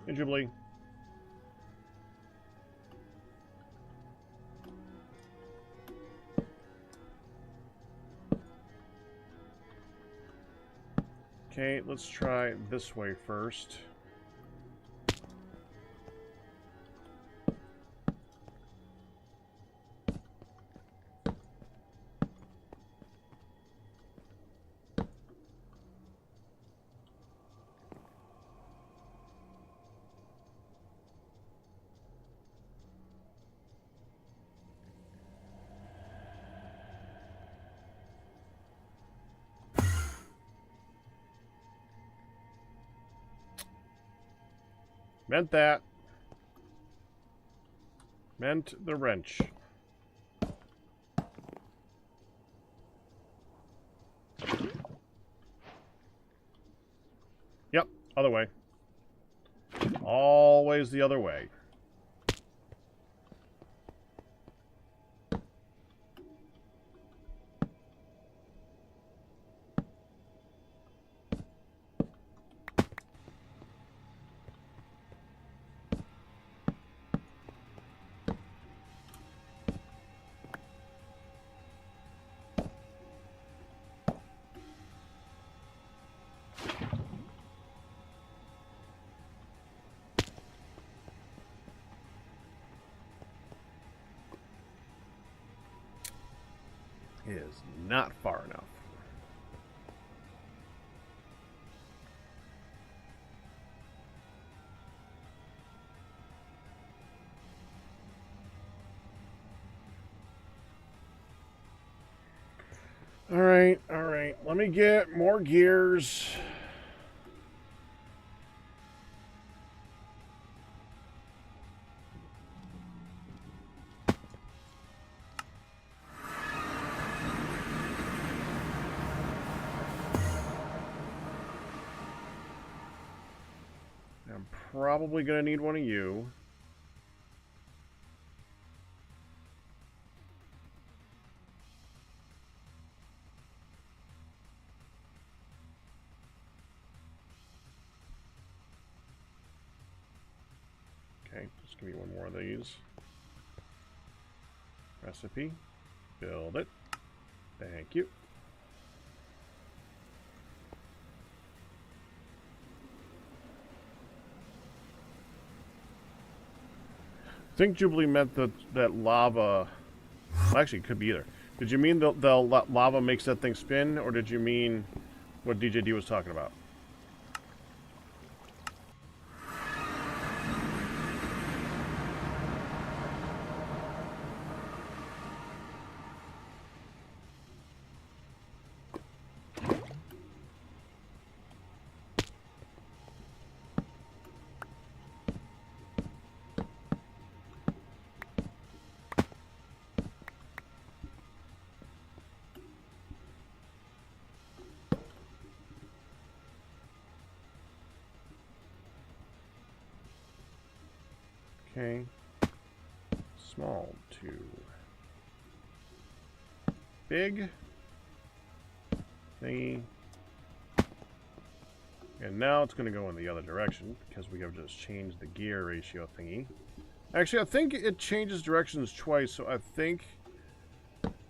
Hey, Jubilee. Okay, let's try this way first. Meant that. Meant the wrench. Yep, other way. Always the other way. is not far enough. All right. Let me get more gears. I'm probably going to need one of you. Okay, just give me one more of these. Recipe. Build it. Thank you. I think Jubilee meant that lava... Well, actually, it could be either. Did you mean the lava makes that thing spin, or did you mean what DJD was talking about? Okay. Small to big thingy. And now it's going to go in the other direction because we have just changed the gear ratio thingy. Actually, I think it changes directions twice, so I think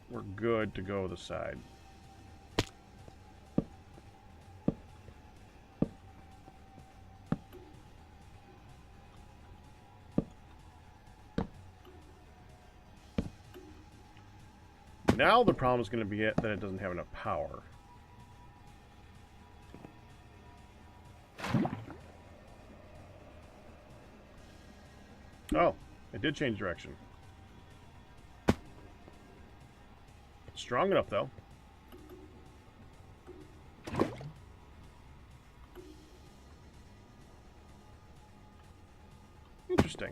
we're good to go the side. Now the problem is going to be that it doesn't have enough power. Oh, it did change direction. Strong enough, though. Interesting.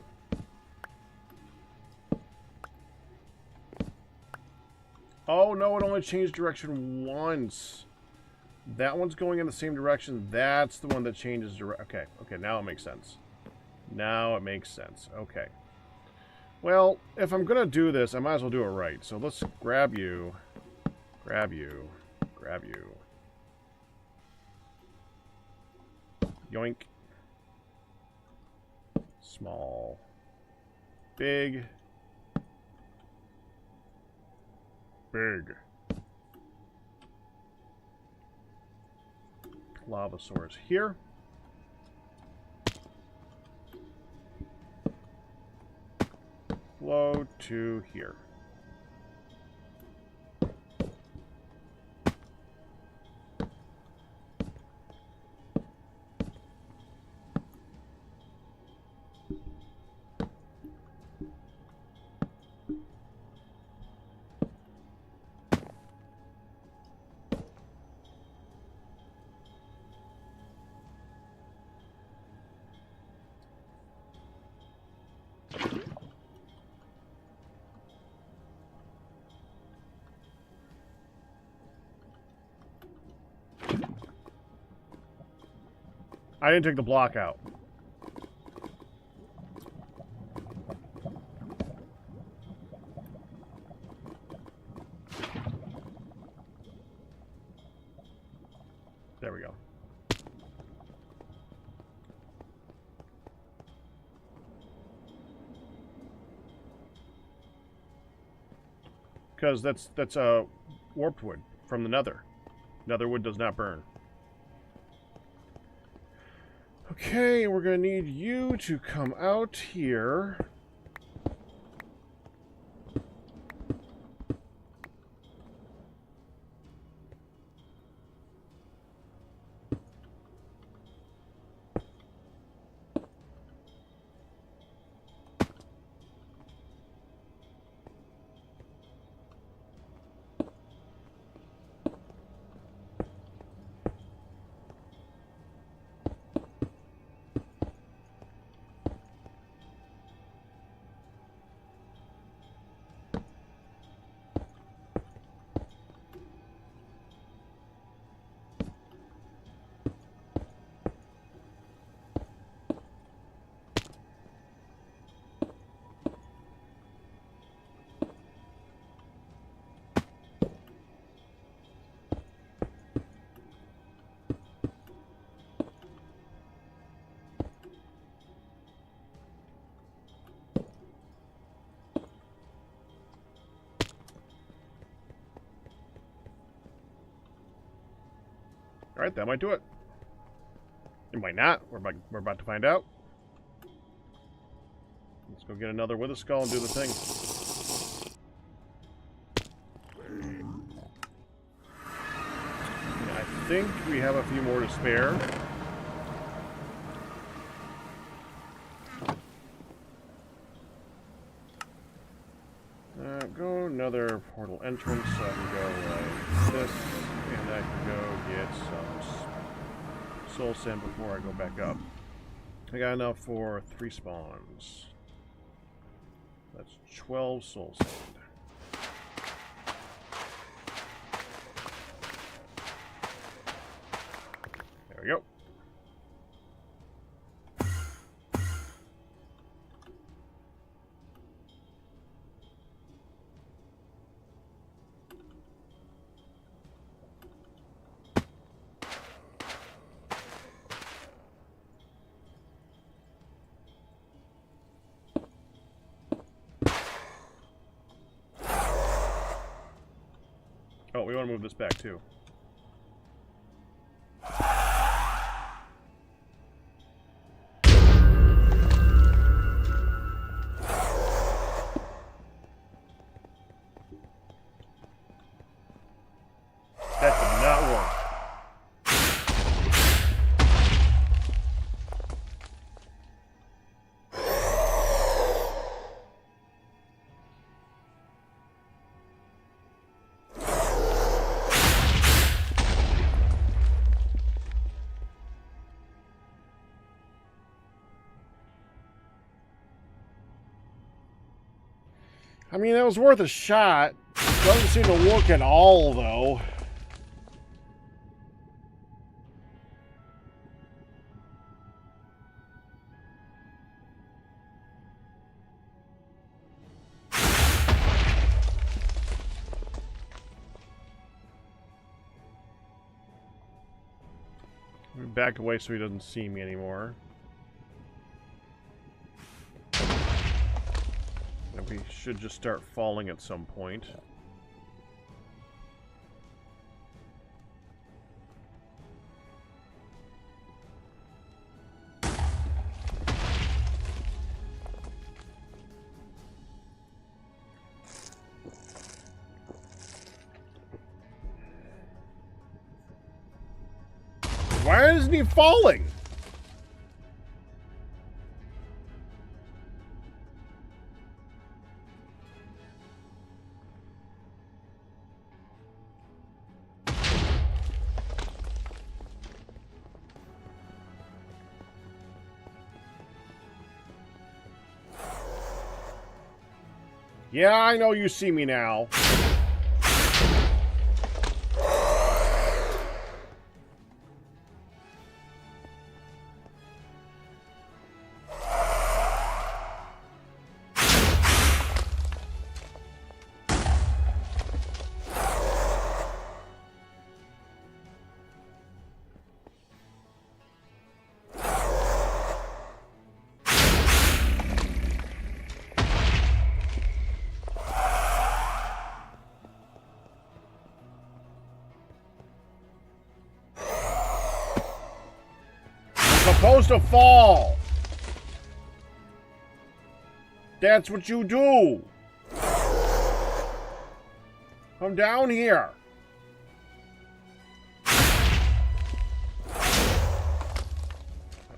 Oh, no, it only changed direction once. That one's going in the same direction. That's the one that changes direction. Okay, now it makes sense. Now it makes sense. Okay. Well, if I'm going to do this, I might as well do it right. So let's grab you. Grab you. Grab you. Yoink. Small. Big. Big. Lavasaurus here. Flow to here. I didn't take the block out. There we go. Because that's warped wood from the nether. Nether wood does not burn. Okay, we're going to need you to come out here. Alright, that might do it. It might not. We're about to find out. Let's go get another Wither Skull and do the thing. I think we have a few more to spare. Go another portal entrance, so I can go like this, and I can go get some soul sand before I go back up. I got enough for 3 spawns. That's 12 soul sand. There we go. Oh, we want to move this back too. That did not work. I mean, it was worth a shot. Doesn't seem to work at all, though. Back away so he doesn't see me anymore. And we should just start falling at some point. Why isn't he falling? Yeah, I know you see me now. Supposed to fall. That's what you do. Come down here. I'm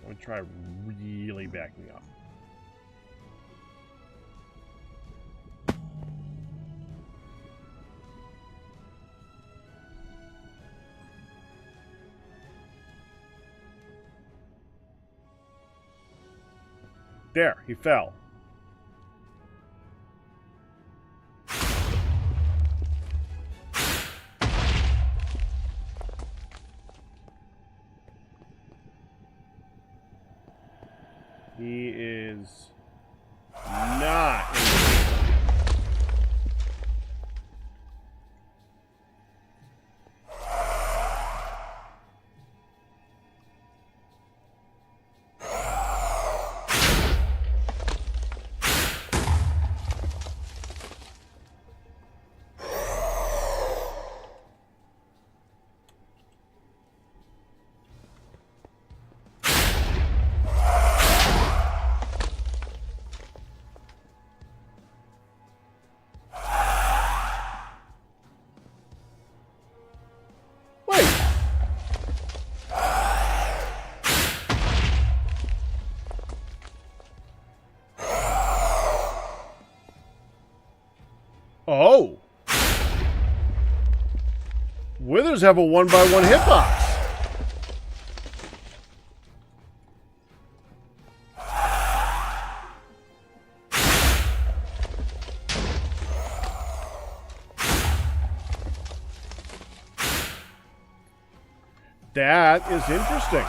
gonna try really backing up. There, he fell. He is not in the Oh! Withers have a 1x1 hitbox. That is interesting.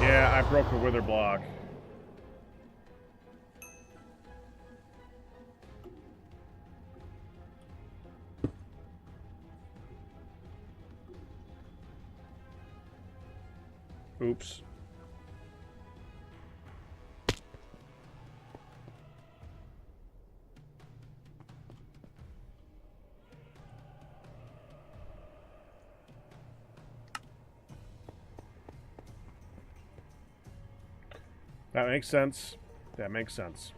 Yeah, I broke the wither block. Oops. That makes sense. That makes sense.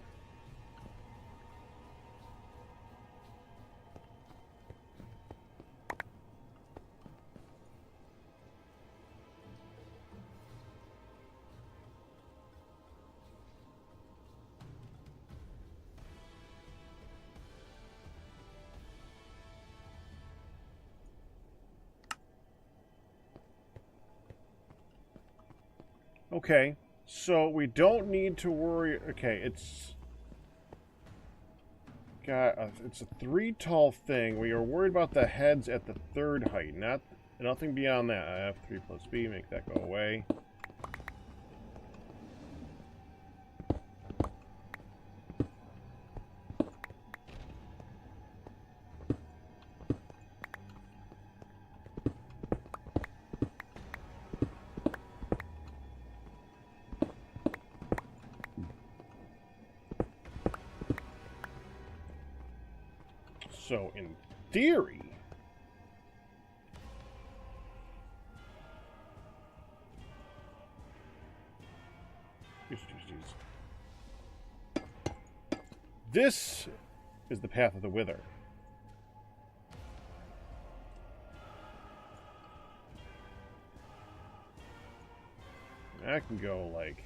Okay, so we don't need to worry. Okay, it's a 3 tall thing. We are worried about the heads at the 3rd height, nothing beyond that. I have 3 plus B, make that go away. So, in theory... This is the path of the Wither. I can go like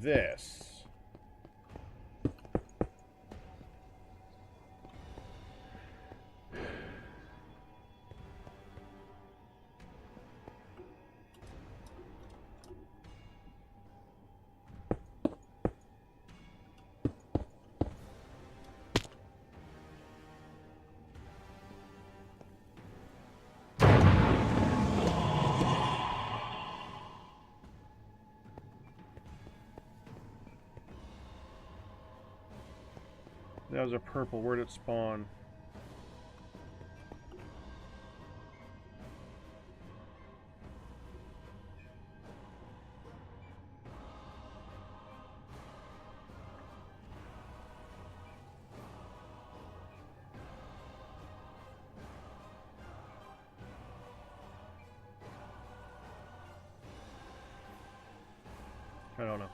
this. That was a purple. Where'd it spawn? I don't know.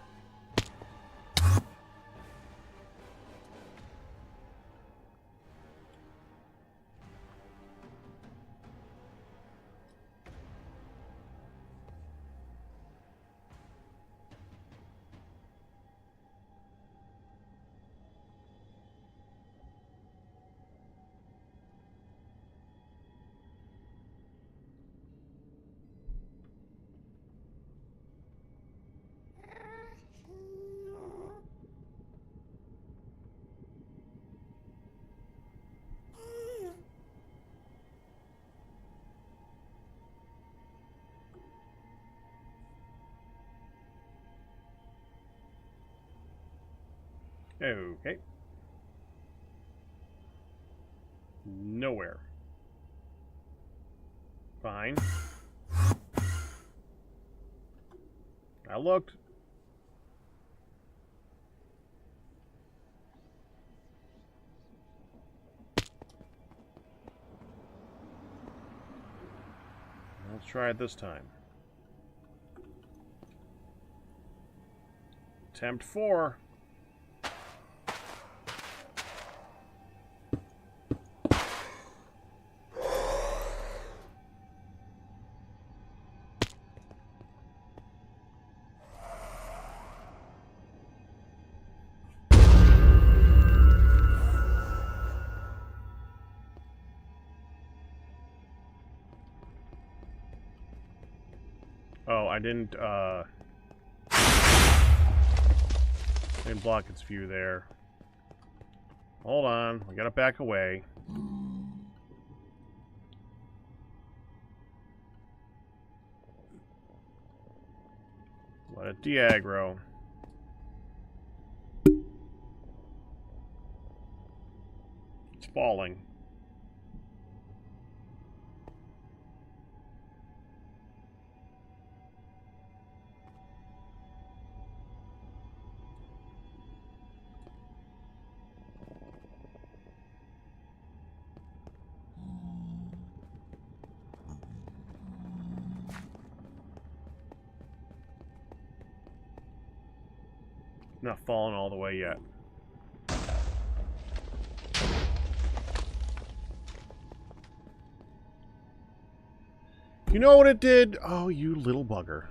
Okay. Nowhere. Fine. I looked. Let's try it this time. Attempt 4. Oh, I didn't block its view there. Hold on, we gotta back away. Let it de-aggro. It's falling. Not falling all the way yet. You know what it did? Oh, you little bugger.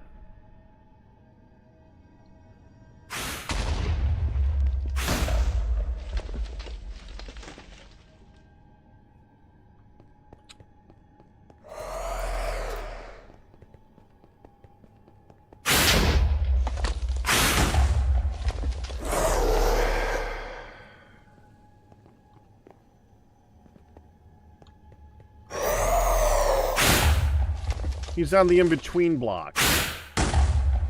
He's on the in-between block.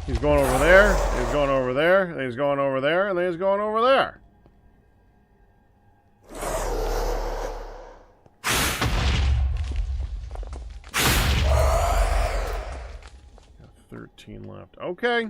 He's going over there, he's going over there, and he's going over there, and then he's going over there. Got 13 left. Okay.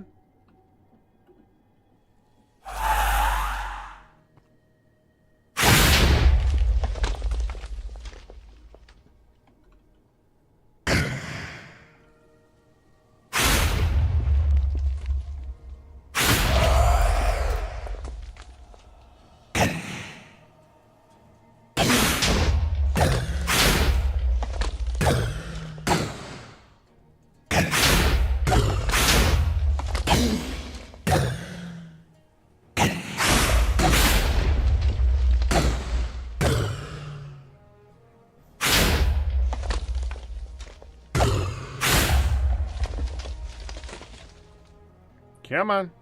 Come on.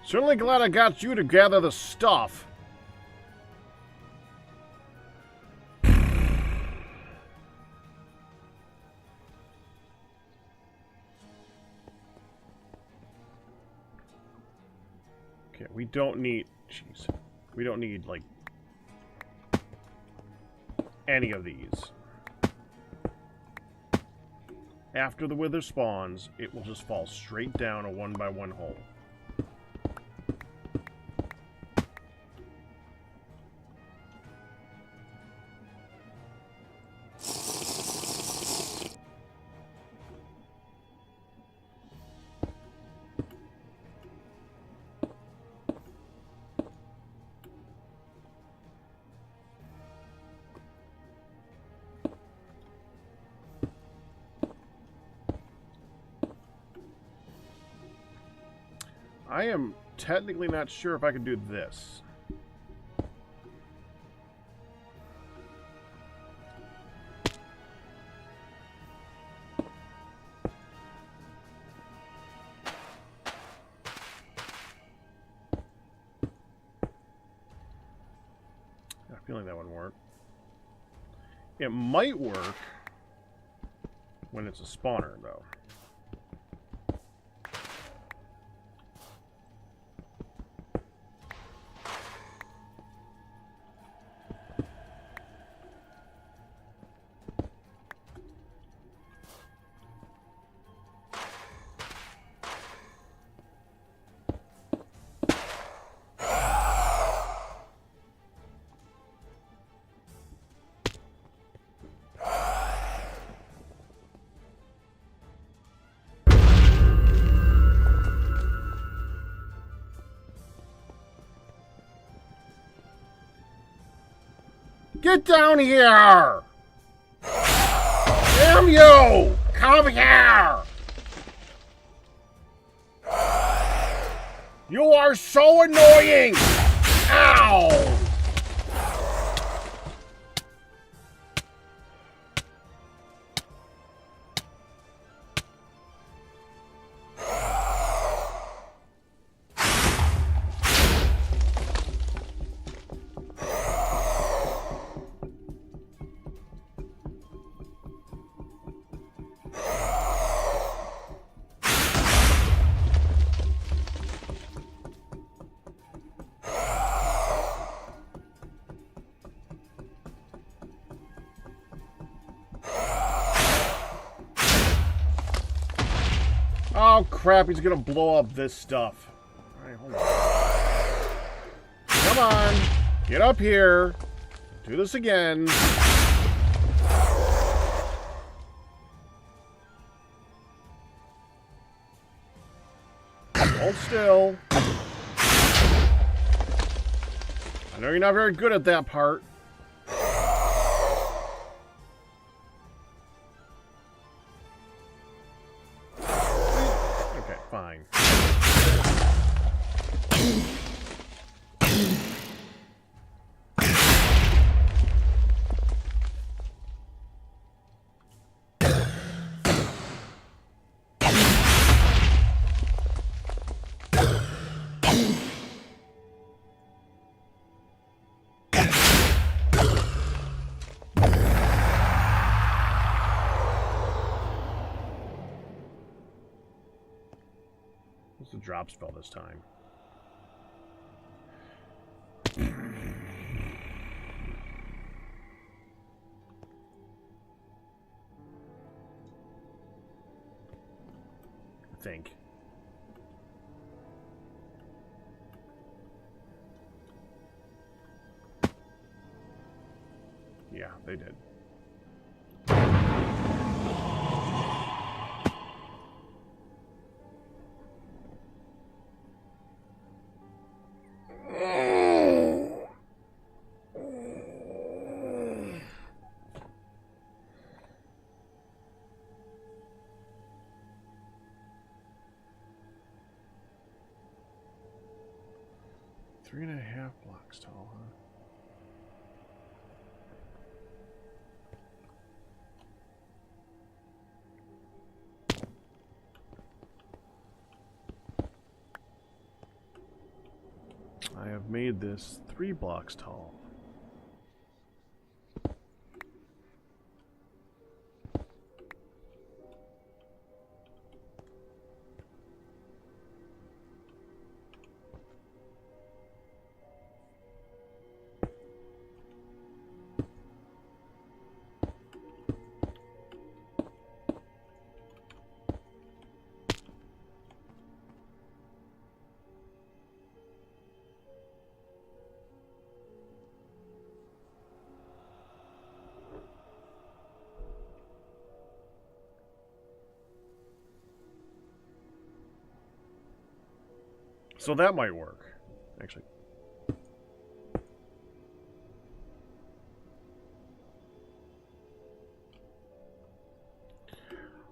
Certainly glad I got you to gather the stuff. Okay, we don't need... Jeez. We don't need, like... any of these. After the wither spawns, it will just fall straight down a one-by-one hole. I am technically not sure if I can do this. I have a feeling that wouldn't work. It might work when it's a spawner, though. Get down here! Damn you! Come here! You are so annoying! Ow! Oh crap, he's gonna blow up this stuff. Alright, hold on. Come on! Get up here! Do this again. Hold still. I know you're not very good at that part. Okay, fine. What's the drop spell this time? I think. Yeah, they did. Three and a half blocks tall, huh? I have made this 3 blocks tall. So that might work, actually.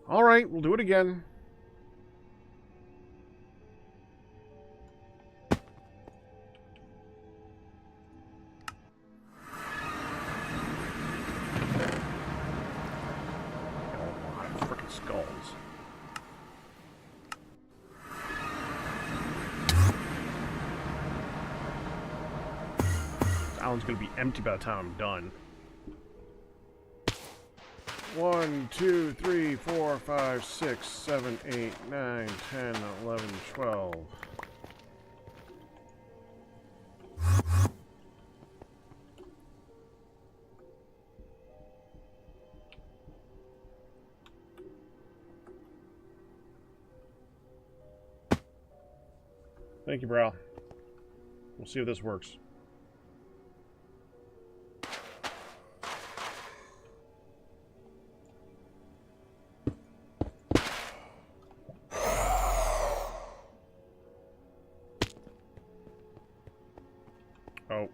All right, we'll do it again. Frickin' skulls. Island's gonna be empty by the time I'm done. 1, 2, 3, 4, 5, 6, 7, 8, 9, 10, 11, 12. Thank you, Bro. We'll see if this works. Oh.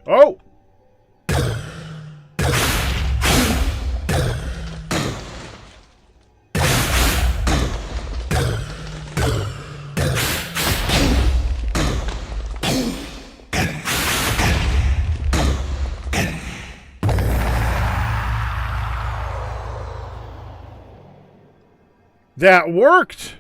Oh! That worked!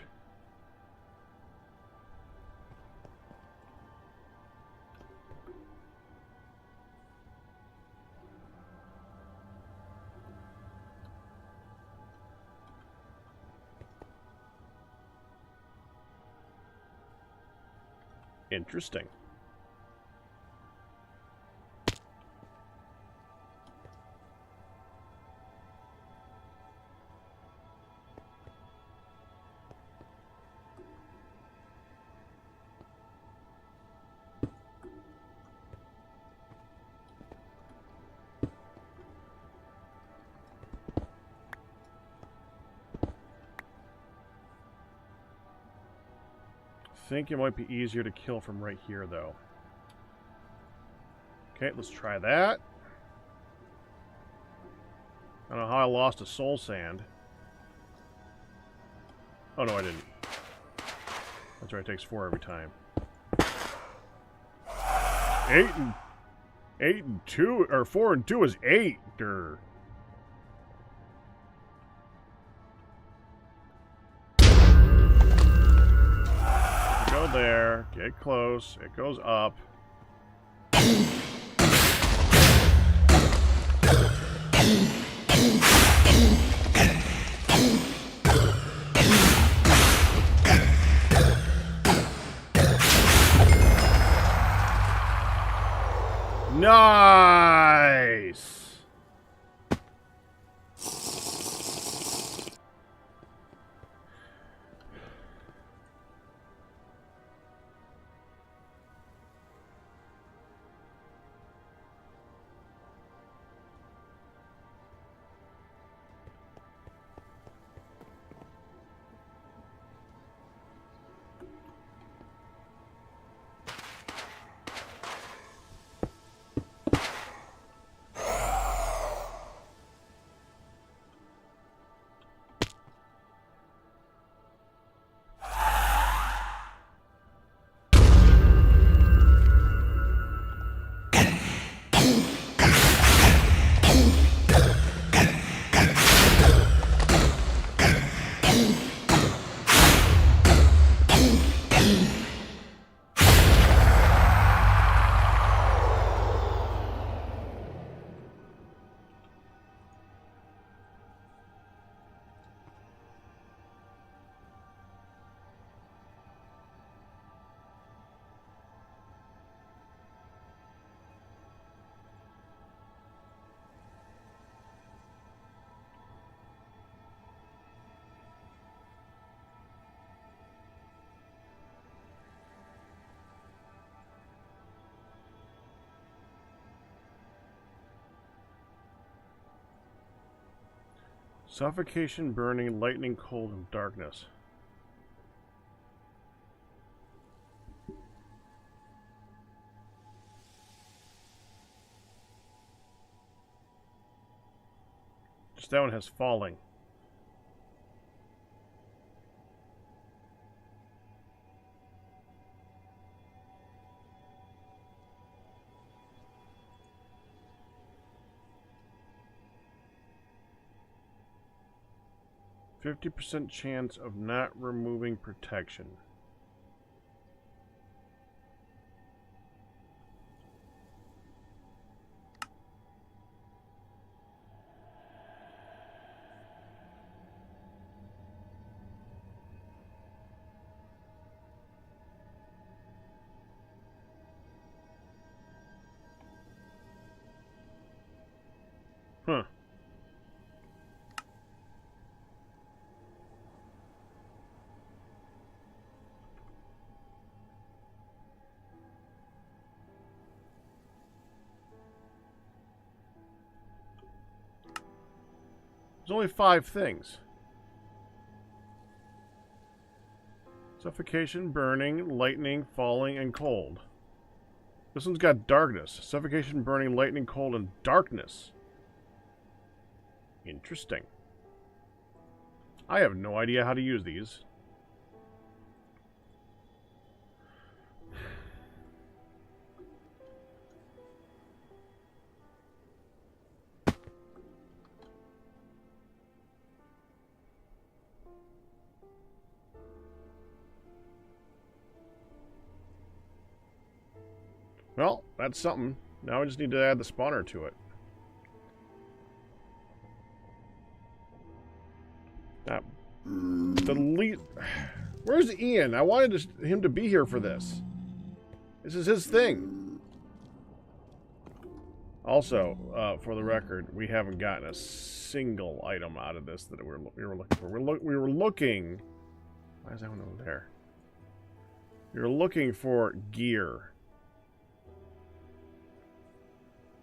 Interesting. I think it might be easier to kill from right here, though. Okay, let's try that. I don't know how I lost a soul sand. Oh, no, I didn't. That's right, it takes 4 every time. 8 and 2, or 4 and 2 is 8. Grr. Go there, get close, it goes up. Nice! Suffocation, burning, lightning, cold, and darkness. Just that one has falling. %50 chance of not removing protection. Huh. There's only 5 things. Suffocation, burning, lightning, falling, and cold. This one's got darkness. Suffocation, burning, lightning, cold, and darkness. Interesting. I have no idea how to use these. Well, that's something. Now we just need to add the spawner to it. Where's Ian? I wanted him to be here for this. This is his thing. Also, for the record, we haven't gotten a single item out of this that we were looking for. We were looking... Why is that one over there? We were looking for gear.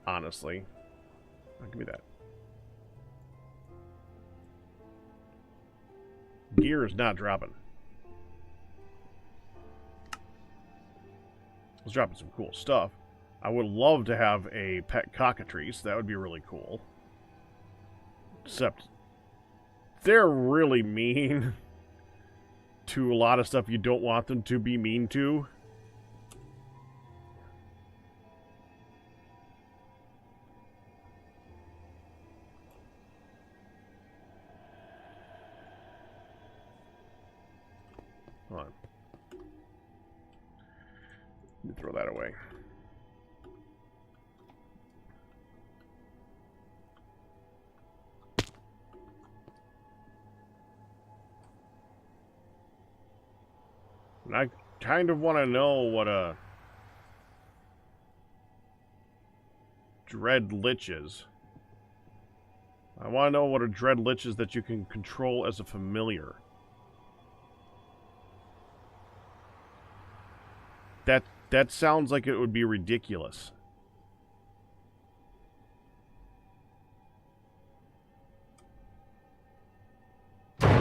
Honestly. Oh, give me that. Gear is not dropping. It's dropping some cool stuff. I would love to have a pet cockatrice. That would be really cool. Except, they're really mean to a lot of stuff you don't want them to be mean to. Hold on. Let me throw that away. And I kind of want to know what a Dread Lich is. I want to know what a Dread Lich is that you can control as a familiar. That sounds like it would be ridiculous. Well,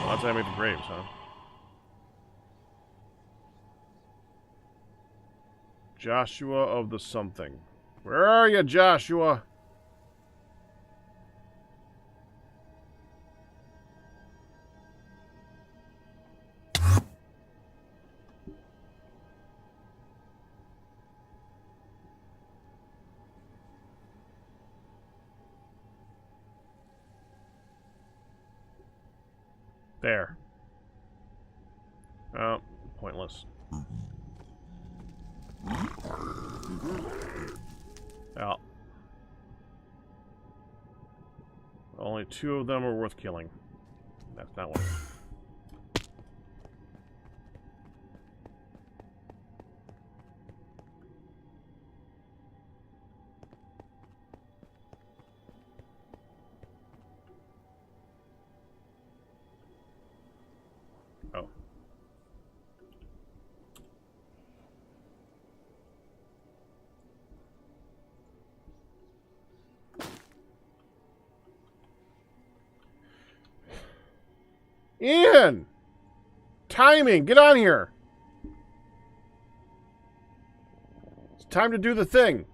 that's how I made the graves, huh? Joshua of the something. Where are you, Joshua? There. Oh, pointless. Well. Only 2 of them are worth killing. That's not one of them. Oh. Ian! Timing! Get on here! It's time to do the thing.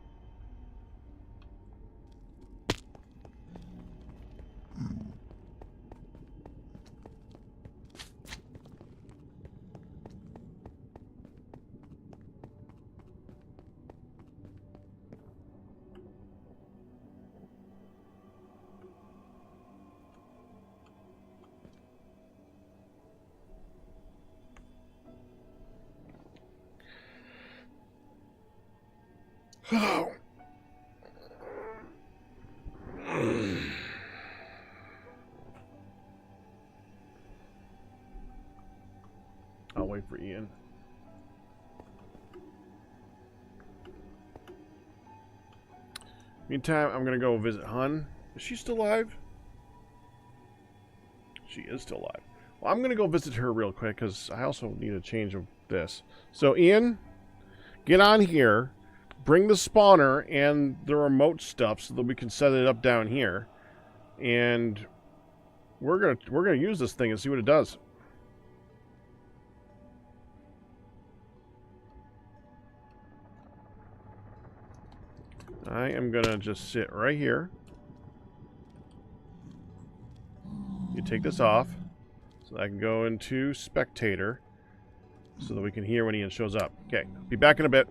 Oh. I'll wait for Ian. Meantime, I'm gonna go visit Hun. Is she still alive? She is still alive. Well, I'm gonna go visit her real quick because I also need a change of this. So, Ian, get on here. Bring the spawner and the remote stuff so that we can set it up down here, and we're gonna use this thing and see what it does. I am gonna just sit right here. You take this off, so I can go into spectator, so that we can hear when Ian shows up. Okay, be back in a bit.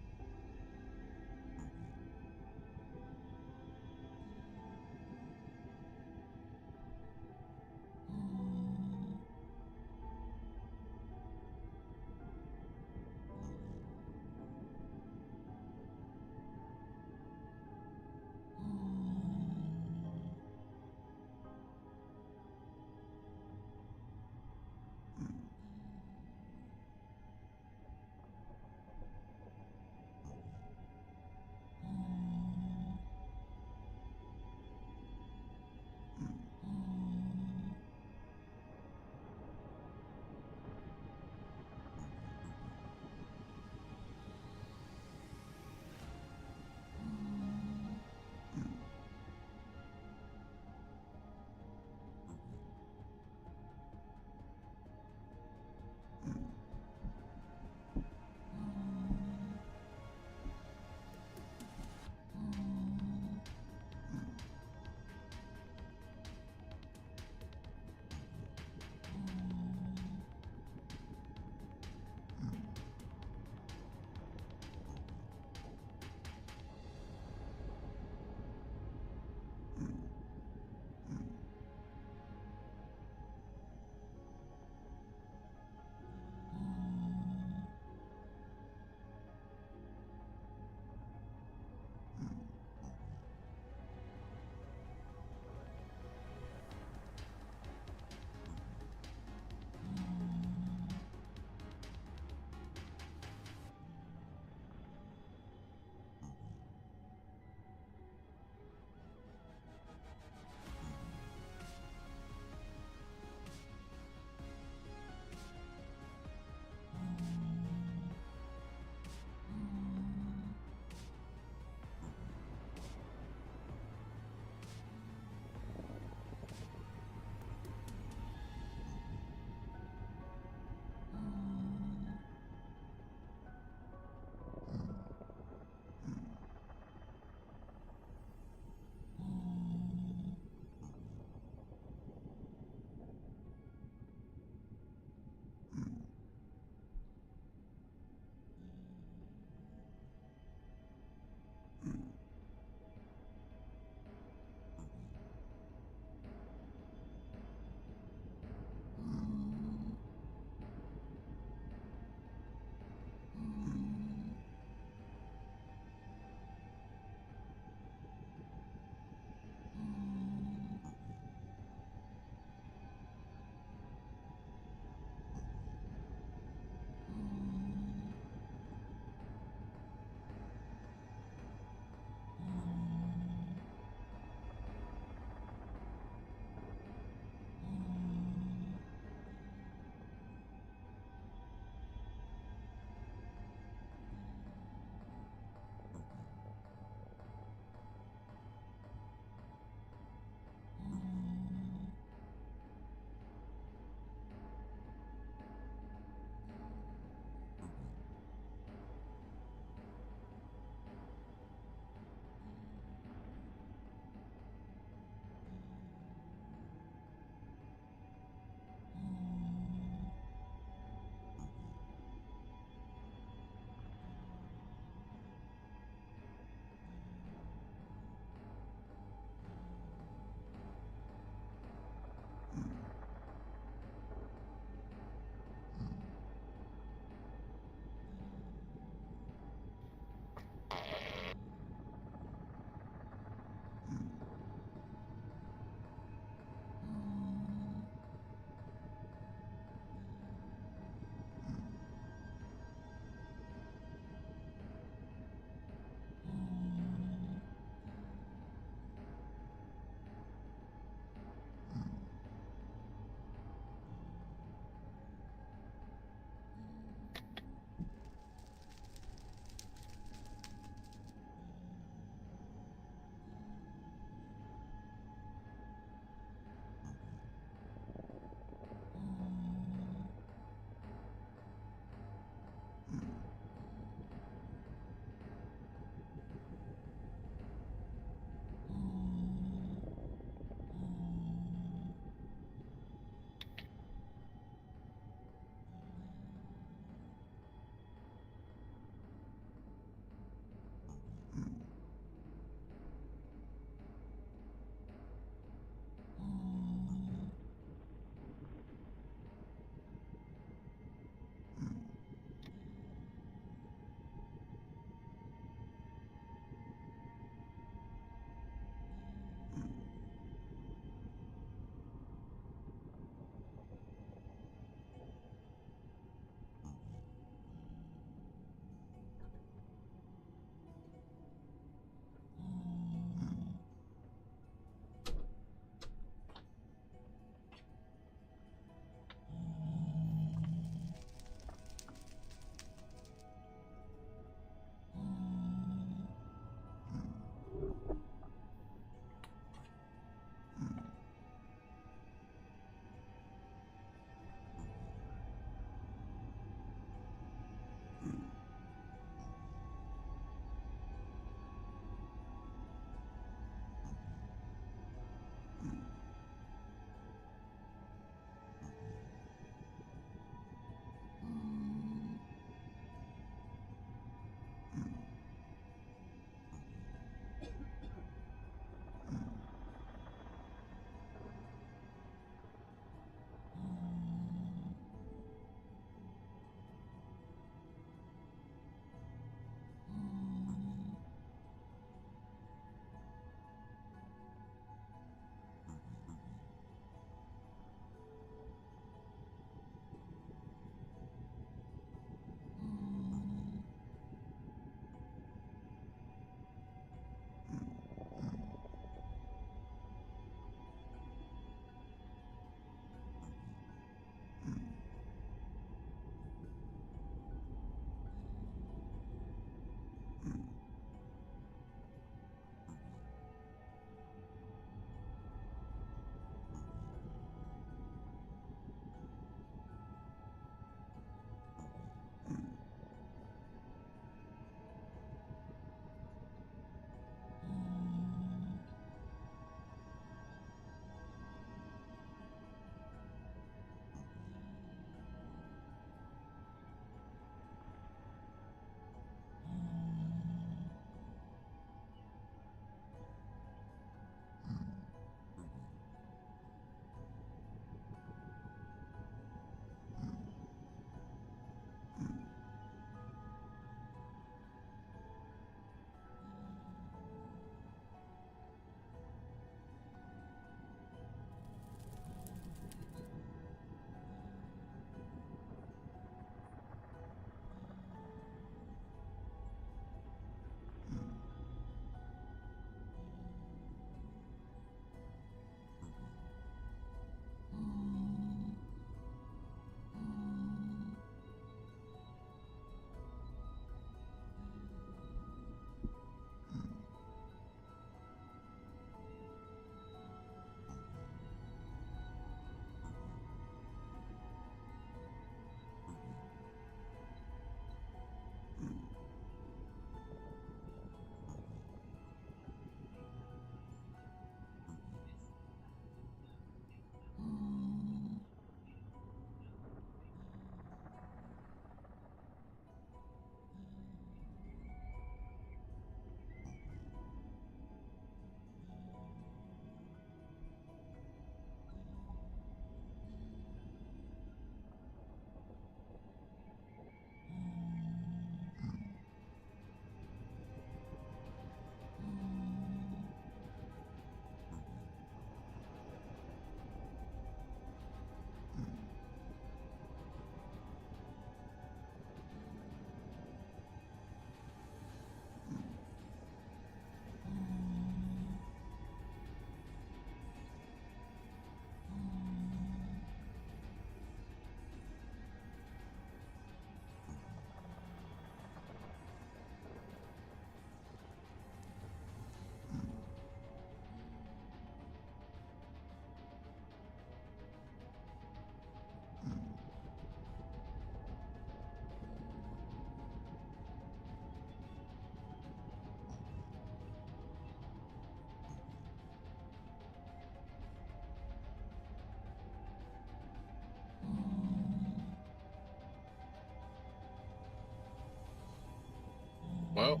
Well,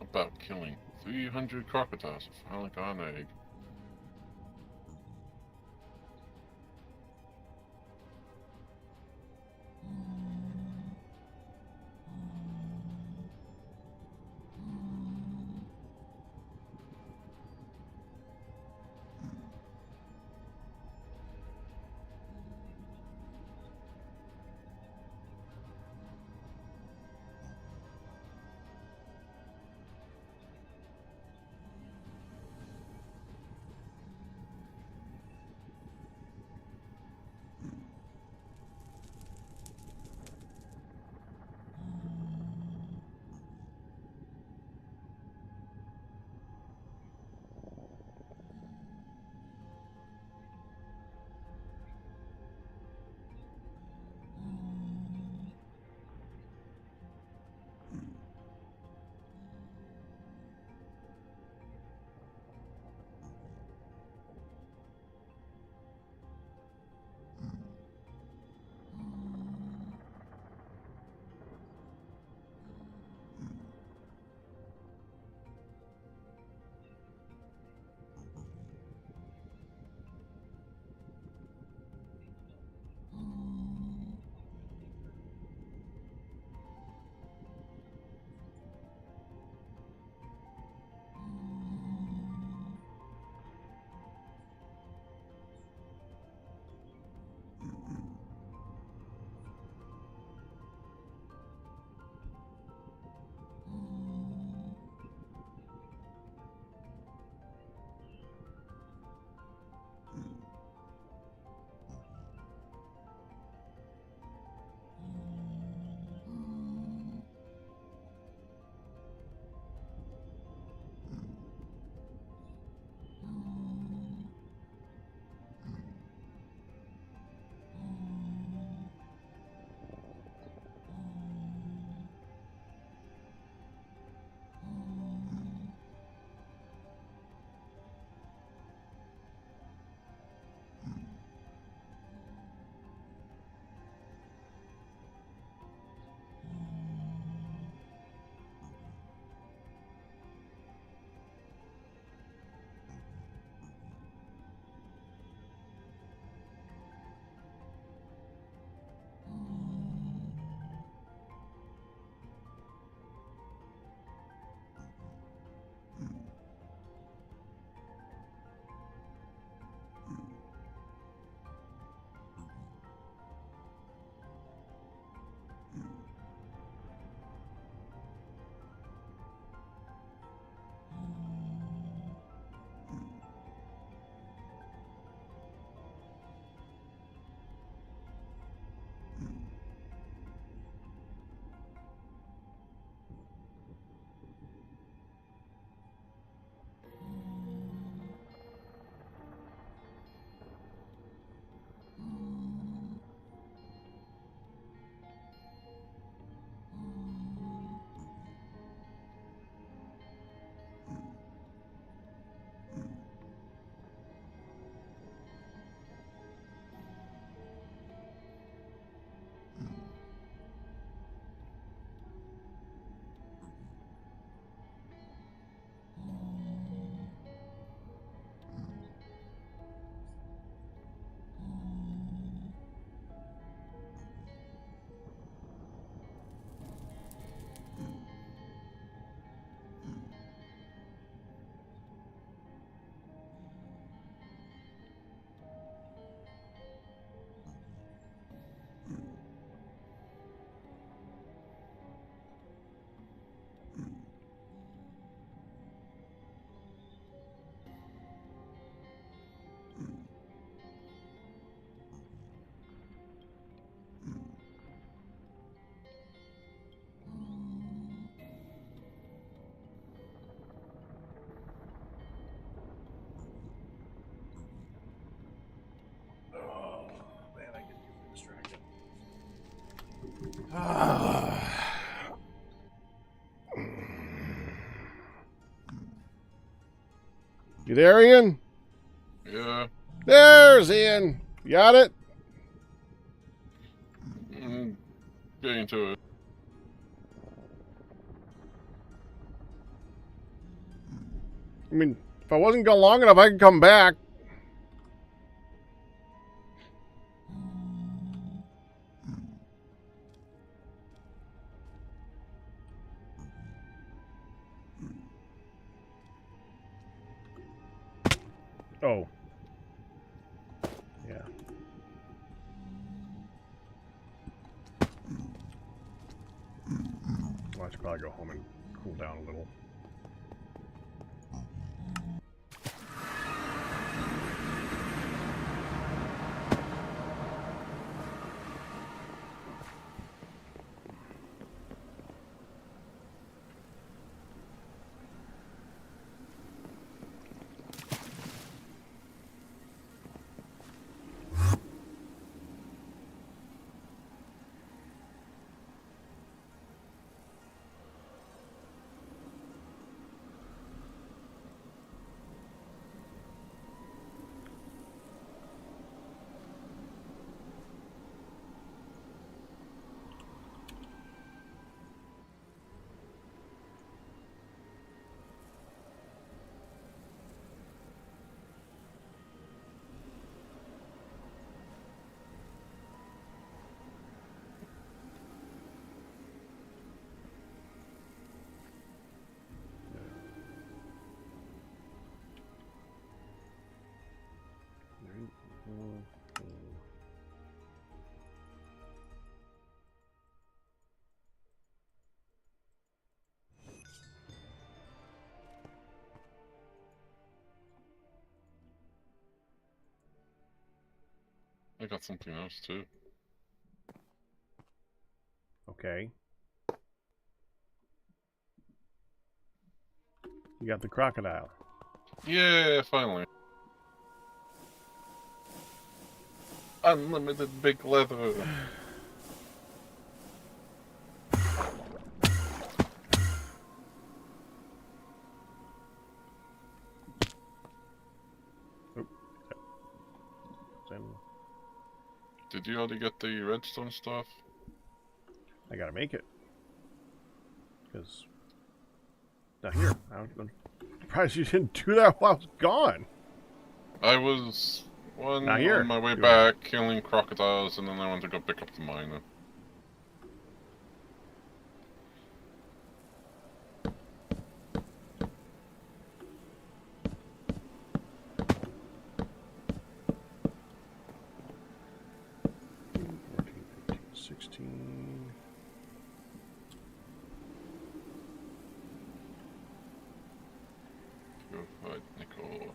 about killing 300 crocodiles. I finally got an egg. You there, Ian? Yeah. There's Ian. You got it? Getting to it. I mean, if I wasn't gone long enough, I could come back. Oh. Yeah. Well, I should probably go home and cool down a little. I got something else too. Okay. You got the crocodile. Yeah, finally. Unlimited big leather. Did you already get the redstone stuff? I gotta make it. Because... Not here. I'm surprised you didn't do that while I was gone. I was Not here. on my way back, killing crocodiles, and then I went to go pick up the miner. Go fight Nicole.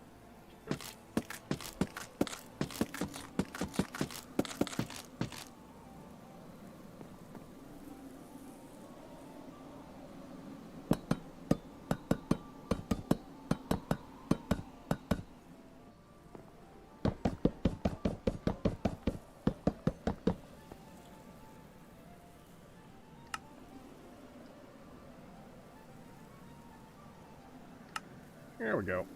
There we go.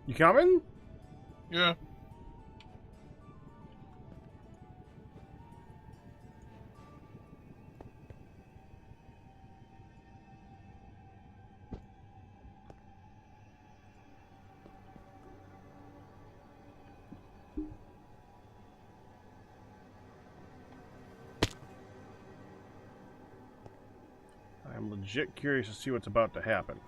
You coming? Yeah. I'm legit curious to see what's about to happen.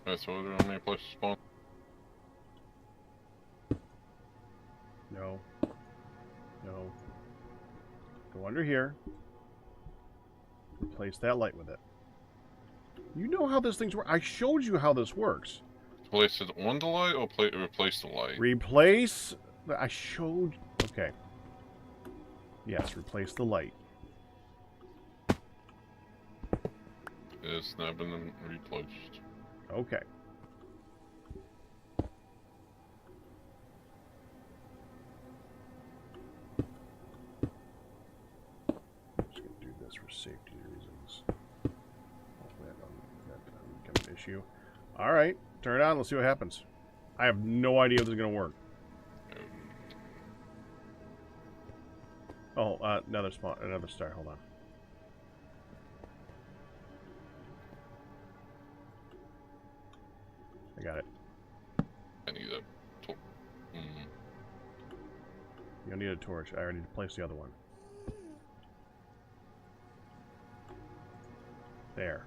Alright, so do you want me to place a spawn? No. No. Go under here. Replace that light with it. You know how this thing's work. I showed you how this works. Place it on the light or replace the light? Replace... I showed... Okay. Yes, replace the light. It's now been replaced. Okay. I'm just going to do this for safety reasons. Hopefully I don't get an issue. Alright, turn it on. Let's see what happens. I have no idea if this is going to work. Oh, another star. Hold on. I got it. I need that. You don't need a torch. I already placed the other one. There.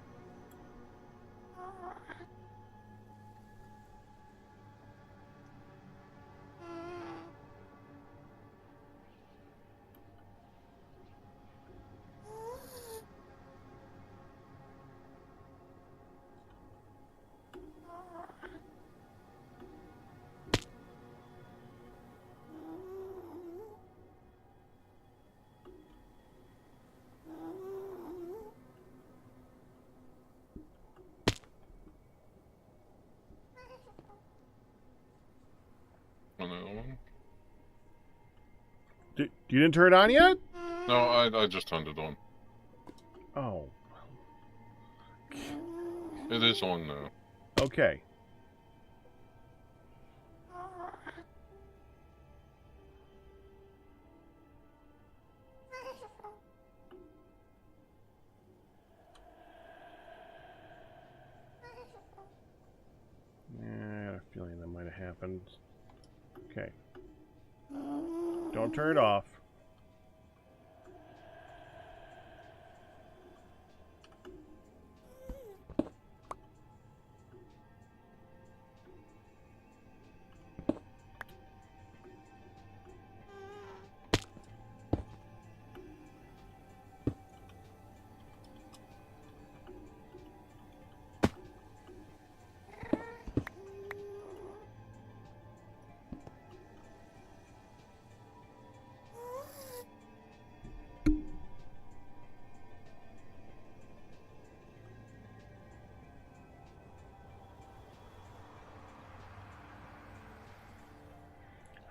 Another one? You didn't turn it on yet? No, I just turned it on. Oh. It is on now. Okay. Yeah, I had a feeling that might have happened. Okay. Don't turn it off.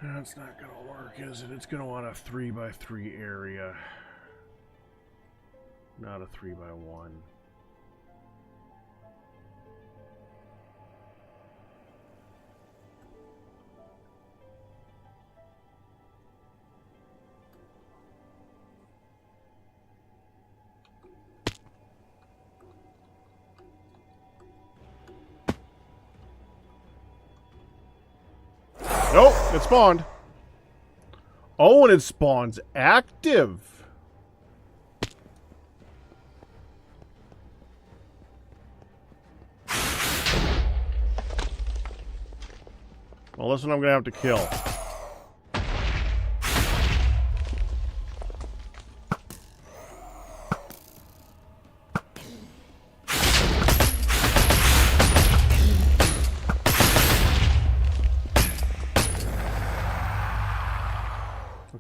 That's not gonna work, is it? It's gonna want a 3x3 area, not a 3x1. Nope, it spawned. Oh, and it spawns active. Well, this one I'm gonna have to kill.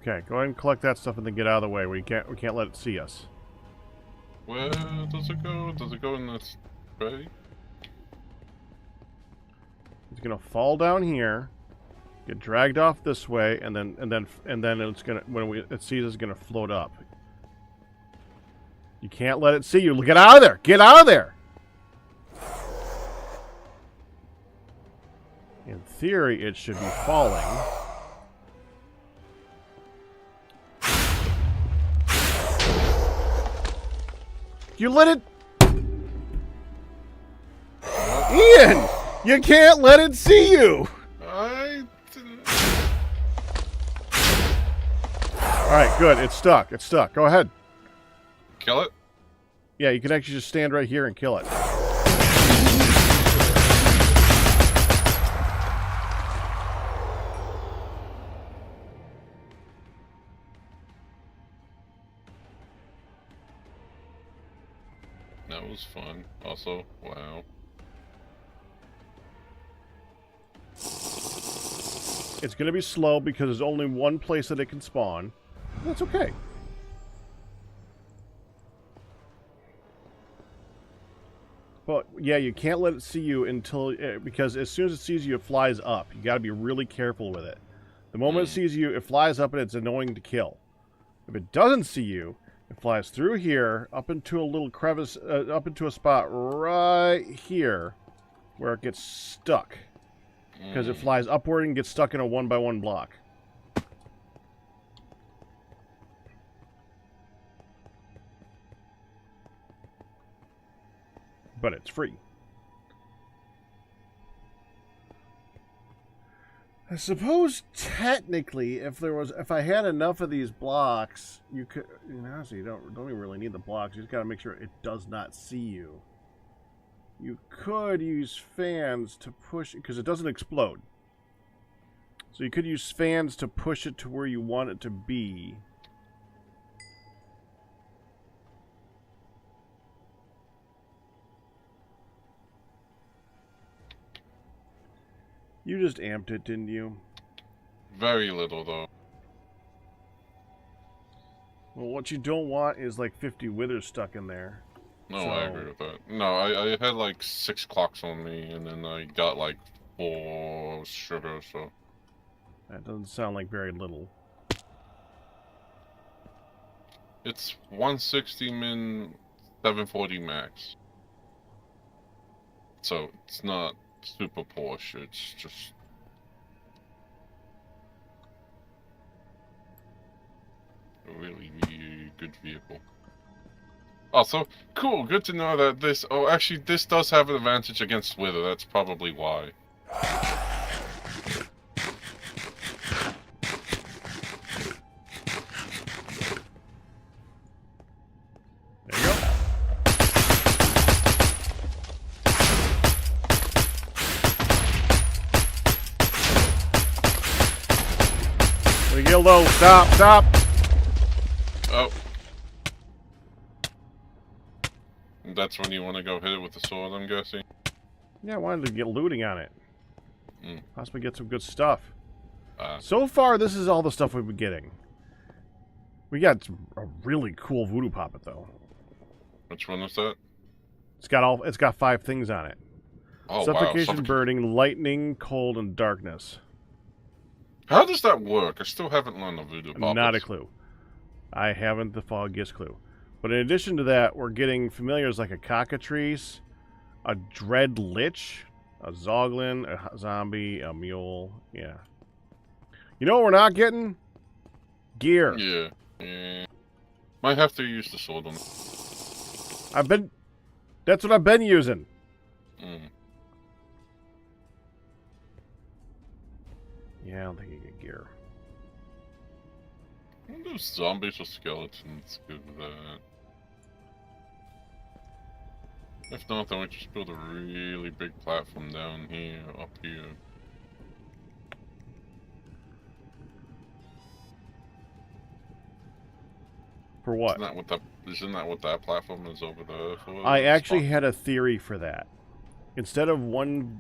Okay, go ahead and collect that stuff and then get out of the way. We can't let it see us. Where does it go? Does it go in this tray? It's gonna fall down here, get dragged off this way, and then it's gonna it sees it's gonna float up. You can't let it see you. Get out of there! Get out of there! In theory, it should be falling. You let it... Ian! You can't let it see you! I didn't... Alright, good. It's stuck. It's stuck. Go ahead. Kill it? Yeah, you can actually just stand right here and kill it. is fun. Also, wow. It's going to be slow because there's only one place that it can spawn. That's okay. But yeah, you can't let it see you until because as soon as it sees you, it flies up. You got to be really careful with it. The moment it sees you, it flies up and it's annoying to kill. If it doesn't see you, it flies through here up into a little crevice, up into a spot right here, where it gets stuck. Because it flies upward and gets stuck in a 1x1 block. But it's free. I suppose technically, if I had enough of these blocks, you could. Honestly, you don't even really need the blocks. You just gotta make sure it does not see you. You could use fans to push it because it doesn't explode. So you could use fans to push it to where you want it to be. You just amped it, didn't you? Very little, though. Well, what you don't want is like 50 withers stuck in there. No, So- I agree with that. No, I had like 6 clocks on me, and then I got like 4 sugar, so... That doesn't sound like very little. It's 160 min, 740 max. So, it's not super Porsche, it's just... a really, really good vehicle. Also, cool, good to know that this... Oh, actually, this does have an advantage against Wither, that's probably why. There you go. We get low. Stop, stop. Oh. That's when you want to go hit it with the sword, I'm guessing? Yeah, I wanted to get looting on it. Possibly get some good stuff. Ah. So far, this is all the stuff we've been getting. We got a really cool voodoo poppet though. Which one was that? It's got 5 things on it. Oh, Suffocation, wow. burning, lightning, cold, and darkness. How does that work? I still haven't learned the voodoo poppets. Not a clue. I haven't the foggiest clue. But in addition to that, we're getting familiars like a cockatrice, a dread lich, a zoglin, a zombie, a mule. Yeah. You know what we're not getting? Gear. Yeah. Yeah. Might have to use the sword on it. That's what I've been using. Yeah, I don't think you get gear. Those zombies or skeletons, good with that. If not, then we just build a really big platform down here, up here. For what? Isn't that what that platform is over there for? I actually had a theory for that. Instead of one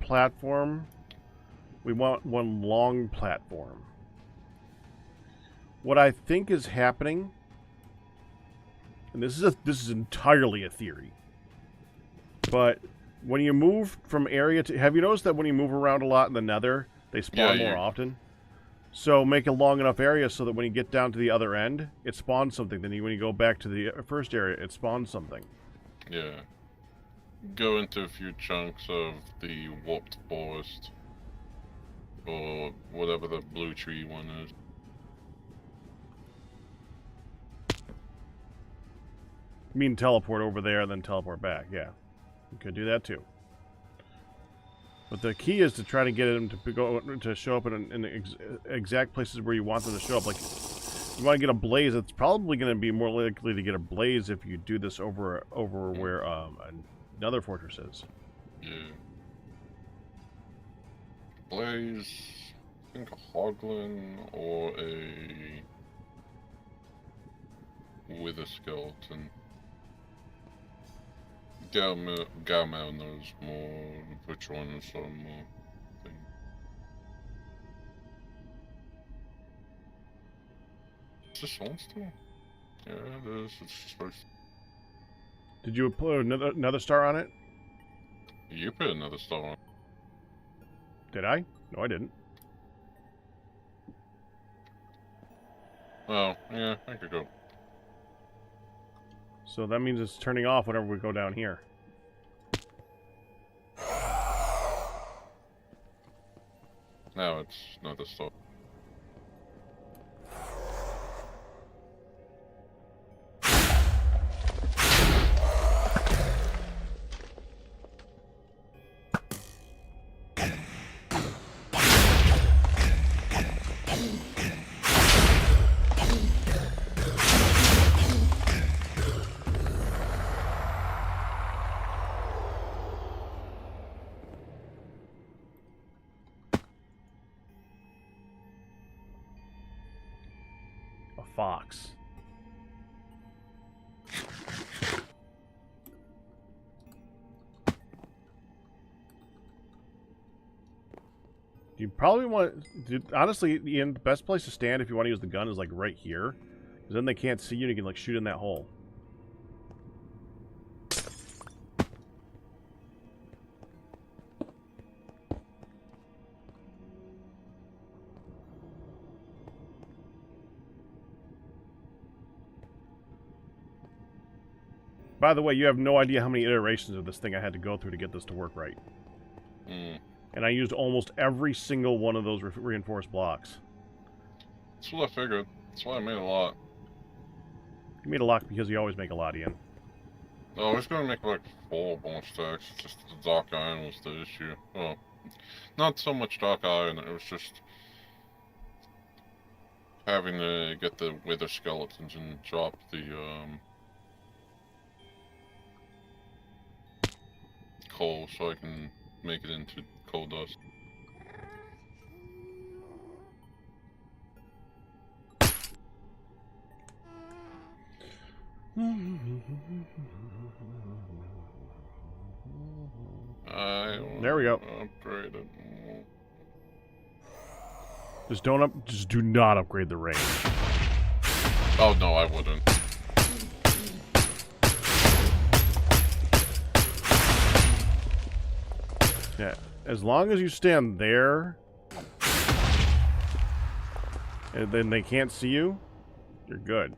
platform, we want one long platform. What I think is happening, and this is entirely a theory, but when you move from area to... Have you noticed that when you move around a lot in the nether, they spawn more often? So make a long enough area so that when you get down to the other end, it spawns something. Then when you go back to the first area, it spawns something. Yeah. Go into a few chunks of the warped forest. Or whatever the blue tree one is. You mean teleport over there and then teleport back? Yeah. You could do that too. But the key is to try to get them to show up in exact places where you want them to show up. Like, you want to get a blaze. It's probably going to be more likely to get a blaze if you do this over where another fortress is. Yeah. Blaze, I think a hoglin or a wither skeleton. Galmel knows more. Which one is some more thing? Is this one still? Yeah, it is. It's supposed to. Did you put another star on it? You put another star on. Did I? No, I didn't. Oh, yeah, I could go. So that means it's turning off whenever we go down here. Now it's another star. A fox. You probably want... honestly, Ian, the best place to stand if you want to use the gun is like right here. Because then they can't see you and you can like shoot in that hole. By the way, you have no idea how many iterations of this thing I had to go through to get this to work right. And I used almost every single one of those reinforced blocks. That's what I figured. That's why I made a lot. You made a lot because you always make a lot, Ian. No, I was going to make like 4 bonus stacks. It's just the dark iron was the issue. Well, not so much dark iron, it was just having to get the wither skeletons and drop the coal so I can make it into coal dust. There we go. Upgrade it. Just do not upgrade the range. Oh no, I wouldn't. Yeah, as long as you stand there, and then they can't see you, you're good.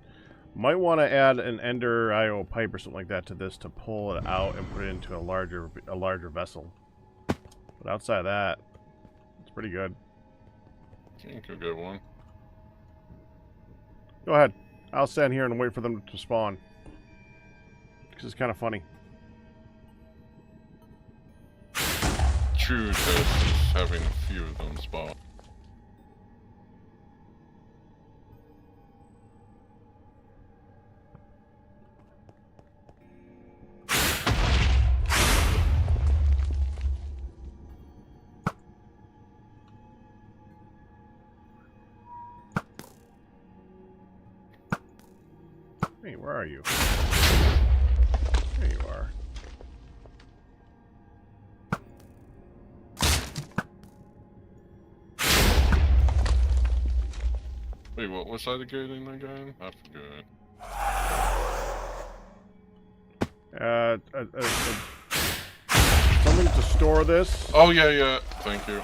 Might want to add an Ender IO pipe or something like that to this to pull it out and put it into a larger vessel. But outside of that, it's pretty good. I think you'll get one. Go ahead. I'll stand here and wait for them to spawn. Because it's kind of funny. True test is having a few of them spawn. Hey, where are you? There you are. Wait, what was I getting again? I forgot. Something to store this. Oh yeah, thank you.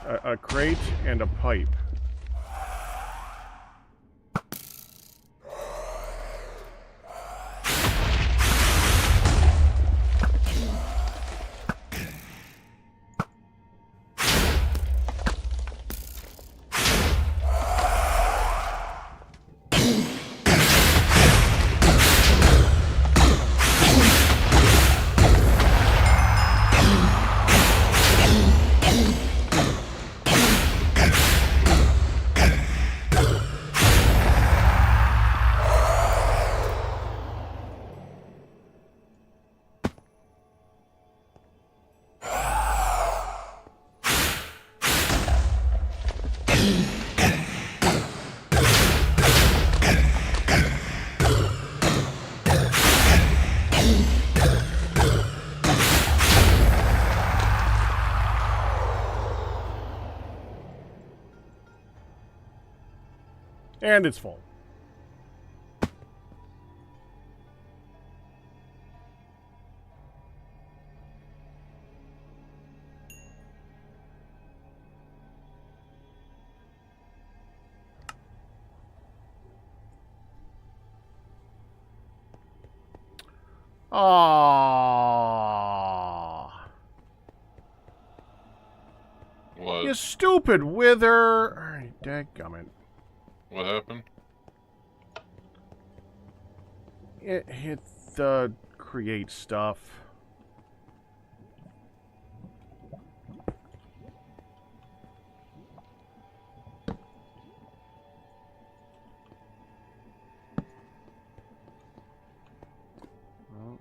A crate and a pipe. And it's full. Aww. What? You stupid wither. Alright, dadgummit. What happened? It hit the create stuff. Well.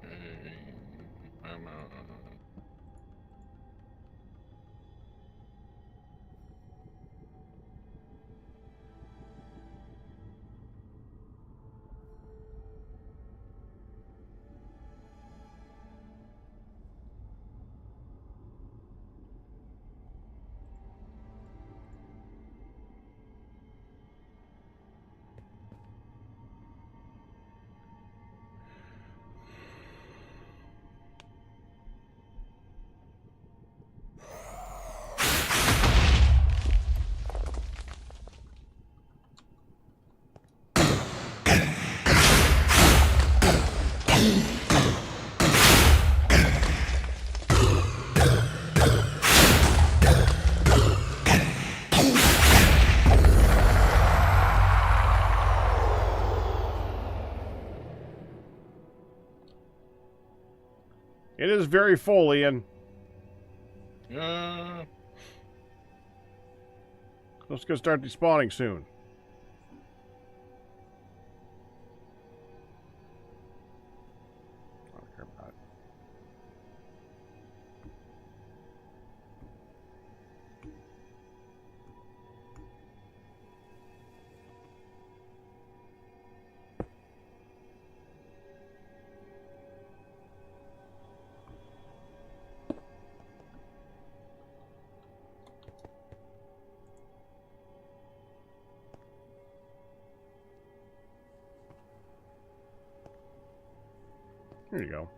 Okay. I'm out. It is very full, Ian. Yeah. It's gonna start despawning soon. I don't care about it. Here you go.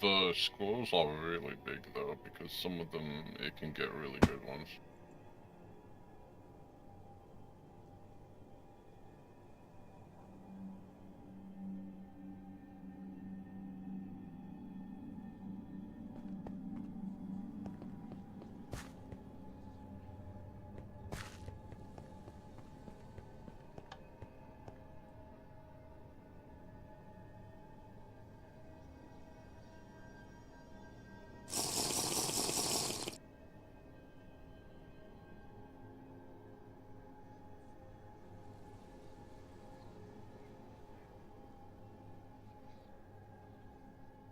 The scrolls are really big though, because some of them it can get really good ones.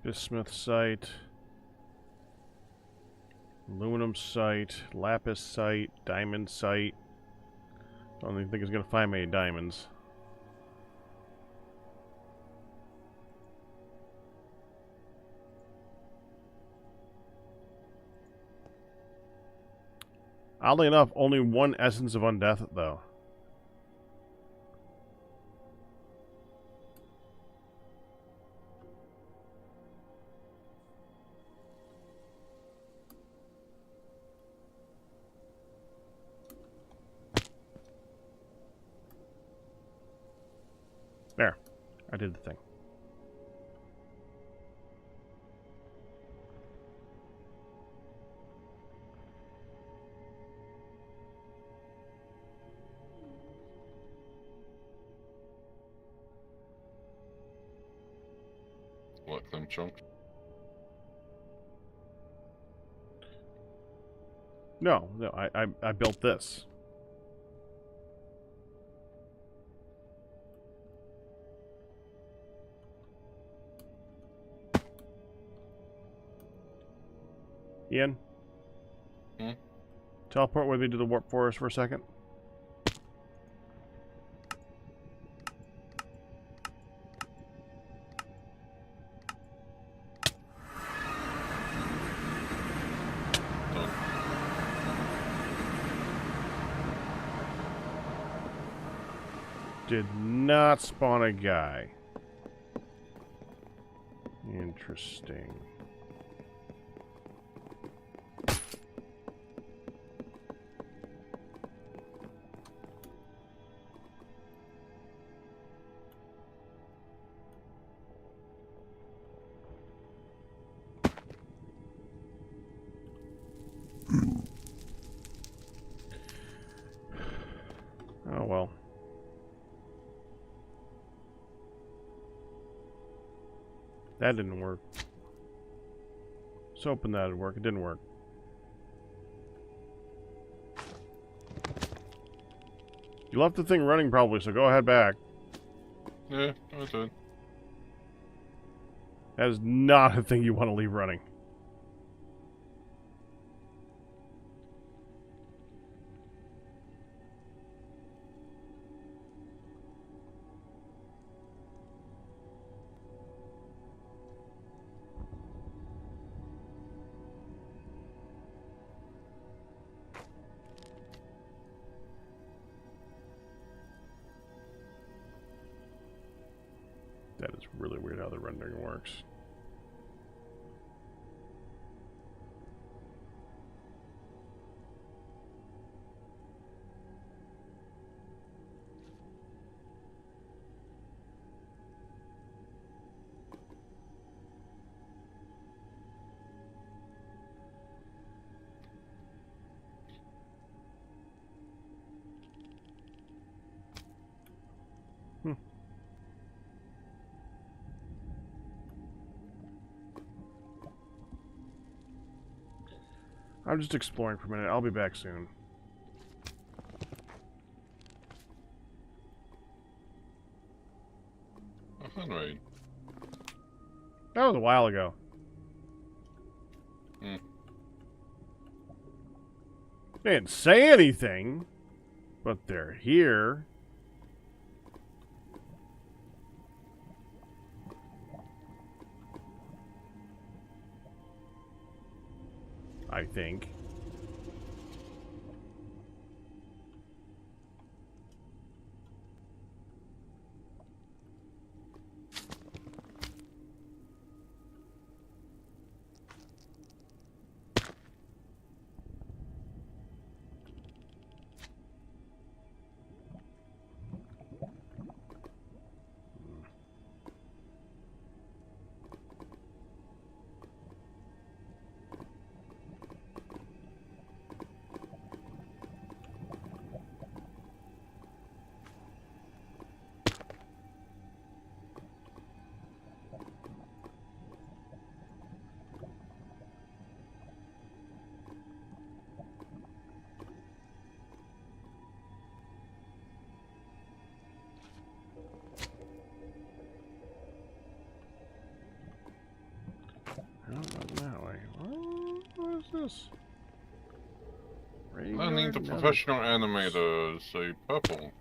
Bismuth site. Aluminum site. Lapis site. Diamond site. I don't even think it's gonna find many diamonds. Oddly enough, only one Essence of Undeath, though. I did the thing. Like them chunks. No, I built this. Ian? Hmm? Teleport with me to the warp forest for a second. Done. Did not spawn a guy. Interesting. Oh well. That didn't work. Was hoping that'd work. It didn't work. You left the thing running probably, so go ahead back. Yeah, I did. That is not a thing you want to leave running. That is really weird how the rendering works. I'm just exploring for a minute. I'll be back soon. Alright. That was a while ago. Hmm. They didn't say anything, but they're here. I think. That way. What is this? I need the professional animator, say purple.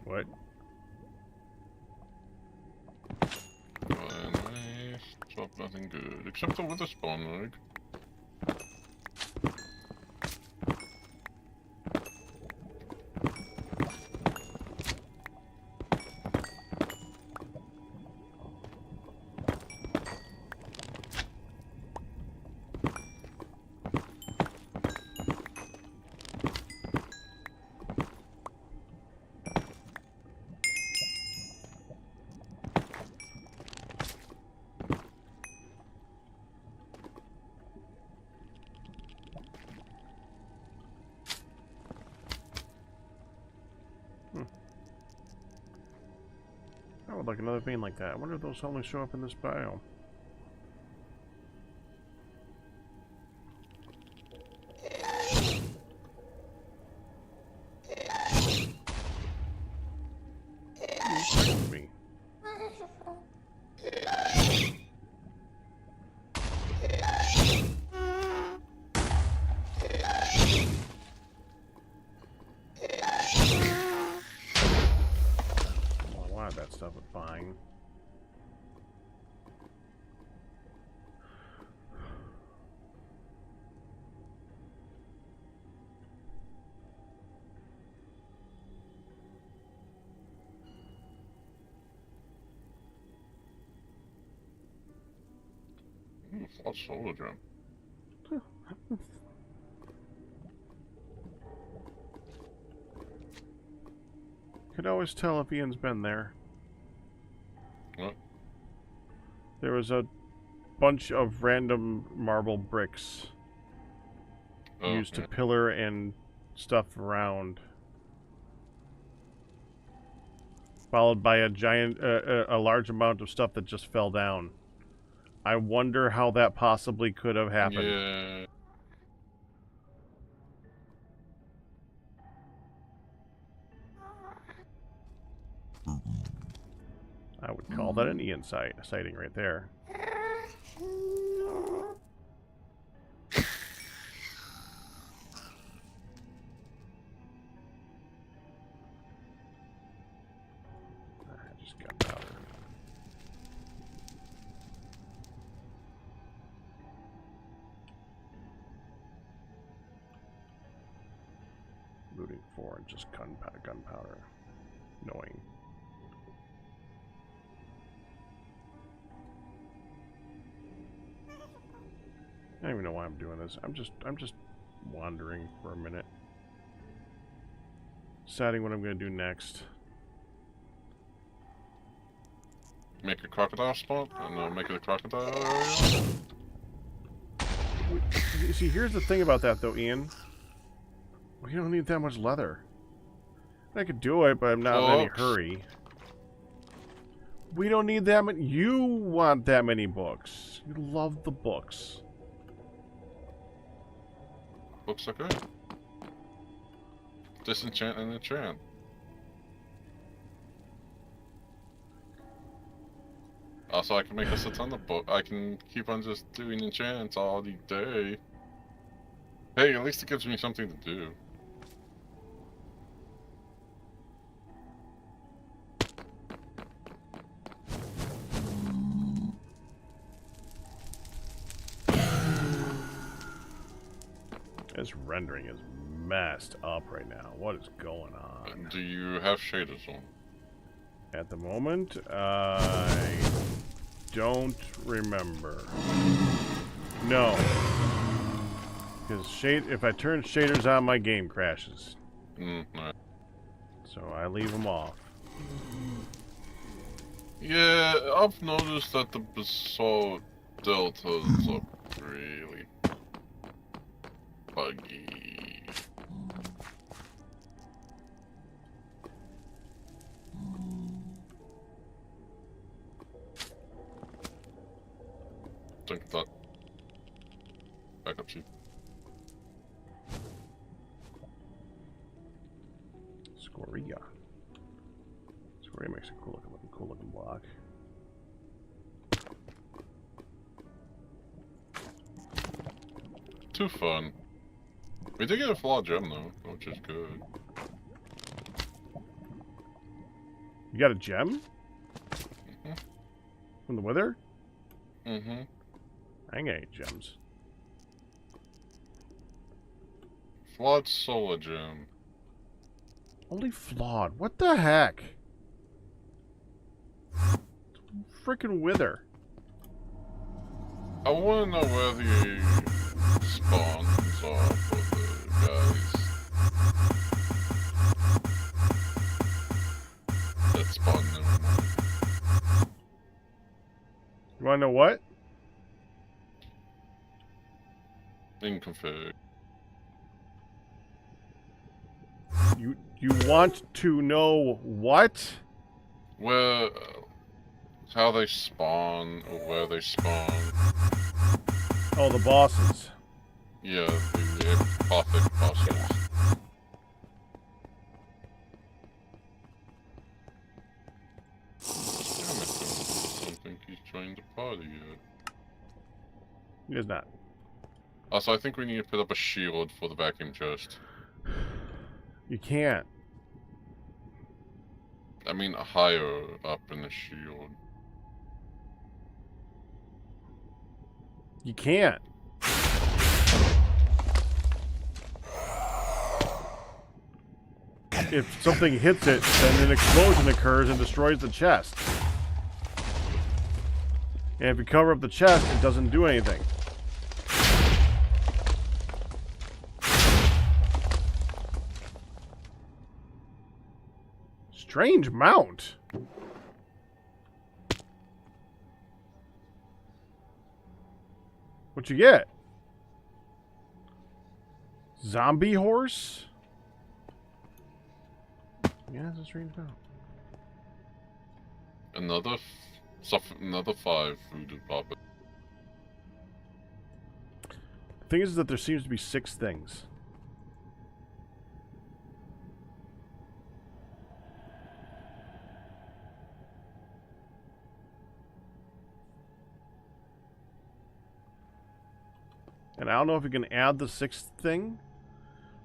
What? Anyway, stop nothing good. Except for with the spawn rig. like another vein like that. I wonder if those only show up in this biome. Me. Well, I wanted that stuff, but fine. Flawed solar gem. Could always tell if Ian's been there. What? There was a bunch of random marble bricks used to Okay. pillar and stuff around, followed by a giant, a large amount of stuff that just fell down. I wonder how that possibly could have happened. Yeah. I would call that an Ian sighting right there. I just got powder. Looting 4 and just gunpowder. Annoying. I don't even know why I'm doing this. I'm just wandering for a minute. Deciding what I'm gonna do next. Make a crocodile spot and make it a crocodile area. See, here's the thing about that though, Ian. We don't need that much leather. I could do it, but I'm not in any Books. hurry. We don't need that many. You want that many books. You love the books. Looks like good. Disenchant and enchant. Also, I can make us a ton of book. I can keep on just doing enchants all the day. Hey, at least it gives me something to do. This rendering is messed up right now. What is going on? Do you have shaders on? At the moment, I don't remember. No. Because if I turn shaders on, my game crashes. No. So I leave them off. Yeah, I've noticed that the basalt deltas look really buggy. Think that. Back up, chief. Scoria. Scoria makes a cool looking block. Too fun. We did get a flawed gem though, which is good. You got a gem? Mhm. From the wither? Mm-hmm. I ain't got any gems. Flawed solar gem. Only flawed. What the heck? Freaking wither. I want to know where the spawns are for the guys that spawn them. You wanna know what? In config. You want to know what? Where how they spawn or where they spawn. Oh, the bosses. Yeah, the apothic bosses. Damn it, I don't think he's joined the party yet. He is not. Also, I think we need to put up a shield for the vacuum chest. You can't. I mean, higher up in the shield. You can't. If something hits it, then an explosion occurs and destroys the chest. And if you cover up the chest, it doesn't do anything. Strange mount. What you get? Zombie horse? Yeah, it's a strange mount. Another 5 voodoo puppet. The thing is that there seems to be 6 things. And I don't know if you can add the 6th thing,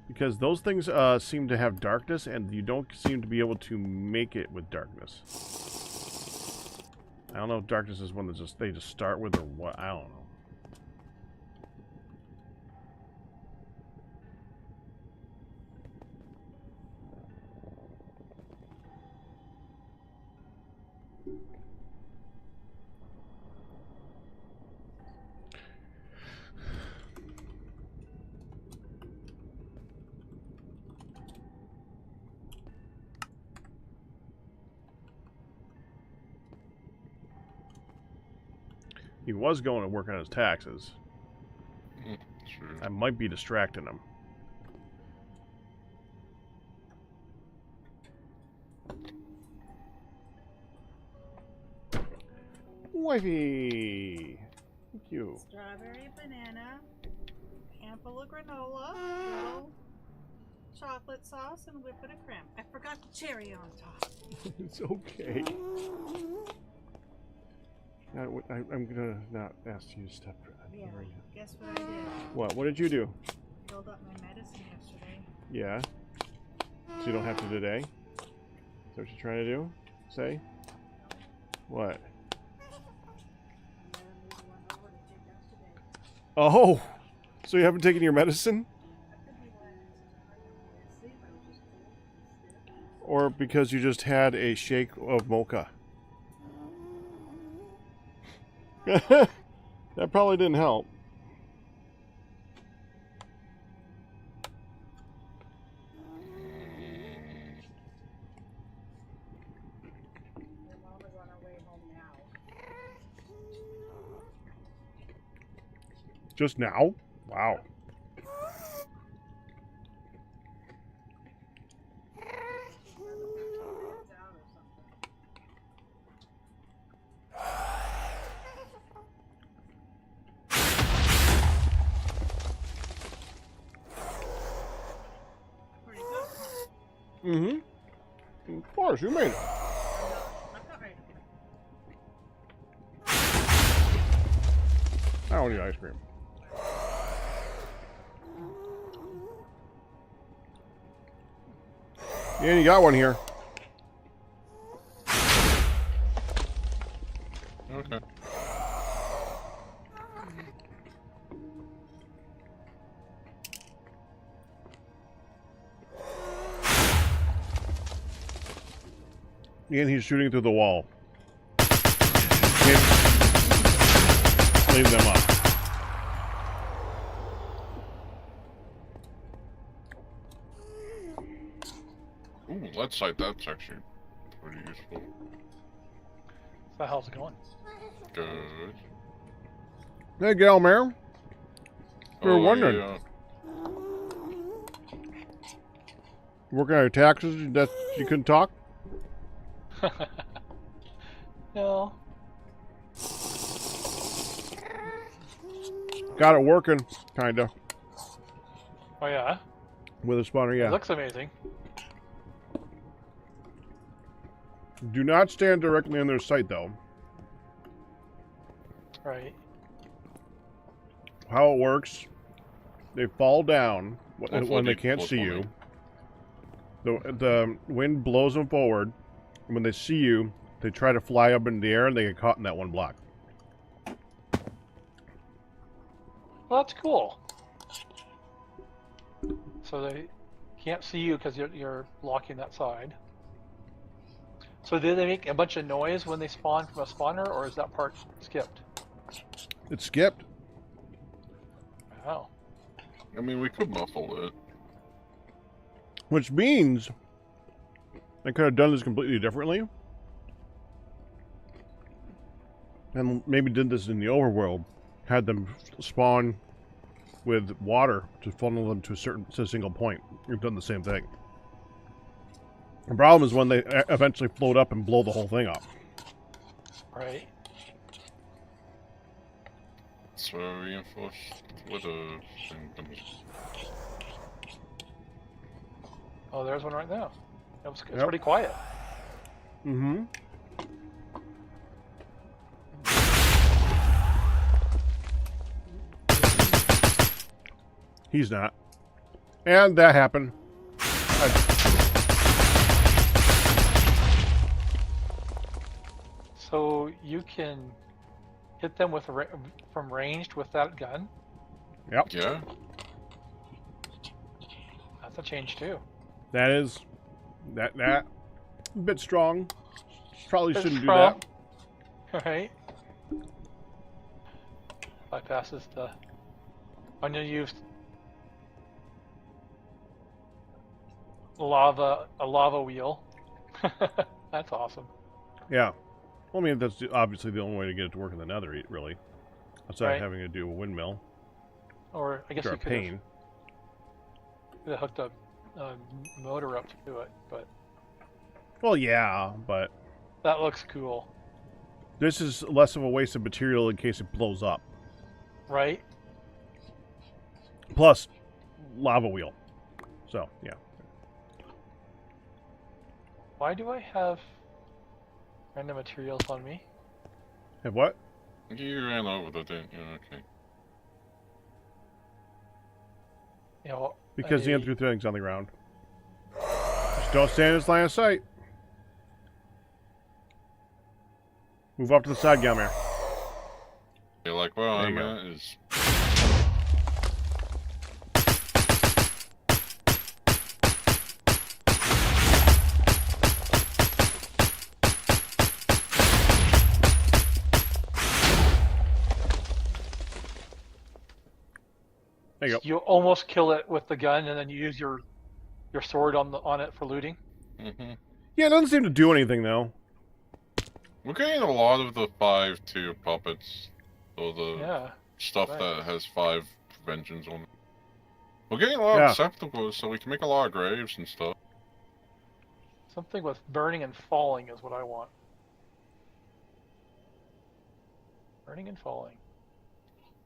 because those things seem to have darkness, and you don't seem to be able to make it with darkness. I don't know if darkness is one that they just start with or what. I don't know. He was going to work on his taxes. True. I might be distracting him. Wifey! Thank you. Strawberry, banana, handful of granola, little chocolate sauce, and whipping cream. I forgot the cherry on top. It's okay. I'm gonna not ask you to step for that. Yeah, right now. guess what I did? What? What did you do? Filled up my medicine yesterday. Yeah. So you don't have to today? Is that what you're trying to do? Say? What? And then I moved one over to take yesterday. Oh! So you haven't taken your medicine? I could be when I went to sleep, I was just cold and stiff. Or because you just had a shake of mocha? That probably didn't help. Your mom is on her way home now. Just now? Wow. She's gonna put 2 minutes out or something. Pretty good, huh? Mm-hmm. Of course, you made it. I'm not ready to I don't need ice cream. Yeah, you got one here. Okay. And he's shooting through the wall. Can't leave them up. Ooh, lead sight, that's actually pretty useful. So how's it going? Good. Hey, Galmare. We were wondering. Yeah. Working on your taxes that you couldn't talk? No, Got it working, kinda. Oh yeah, With a spawner, it yeah. looks amazing. Do not stand directly on their sight, though. Right. How it works, they fall down when they 40, can't see 420. you. The wind blows them forward, and when they see you, they try to fly up in the air, and they get caught in that one block. Well, that's cool. So they can't see you because you're blocking that side. So do they make a bunch of noise when they spawn from a spawner, or is that part skipped? It's skipped. Wow. I mean, we could muffle it. Which means I could have done this completely differently. And maybe did this in the overworld. Had them spawn with water to funnel them to a single point. You've done the same thing. The problem is when they eventually float up and blow the whole thing up. Right. So reinforced with a thing. Oh, there's one right now. It's Yep. pretty quiet. Mm-hmm. He's not. And that happened. So you can hit them with from ranged with that gun. Yep. Yeah. That's a change too. That is that a bit strong. Probably Bit shouldn't strong. do All right. Bypasses the unused a lava wheel. That's awesome. that. Yeah. Well, I mean, that's obviously the only way to get it to work in the nether, really. Outside Right. of having to do a windmill. Or I guess Which are you a could pain. have hooked a motor up to it, but Well, yeah, but that looks cool, this is less of a waste of material in case it blows up. right? Plus, lava wheel. So, yeah. Why do I have random materials on me? Have what? You ran over the didn't you? Okay. You know, Because the threw things on the ground. Just don't stand in his line of sight. Move off to the side, Gelmir. You're like, well, There you I'm go. at is. There you go. you almost kill it with the gun, and then you use your sword on it for looting. Mm-hmm. Yeah, it doesn't seem to do anything, though. We're getting a lot of the 5-tier puppets, or the Yeah. stuff right. that has 5 preventions on it. We're getting a lot Yeah. of receptacles, so we can make a lot of graves and stuff. Something with burning and falling is what I want. Burning and falling.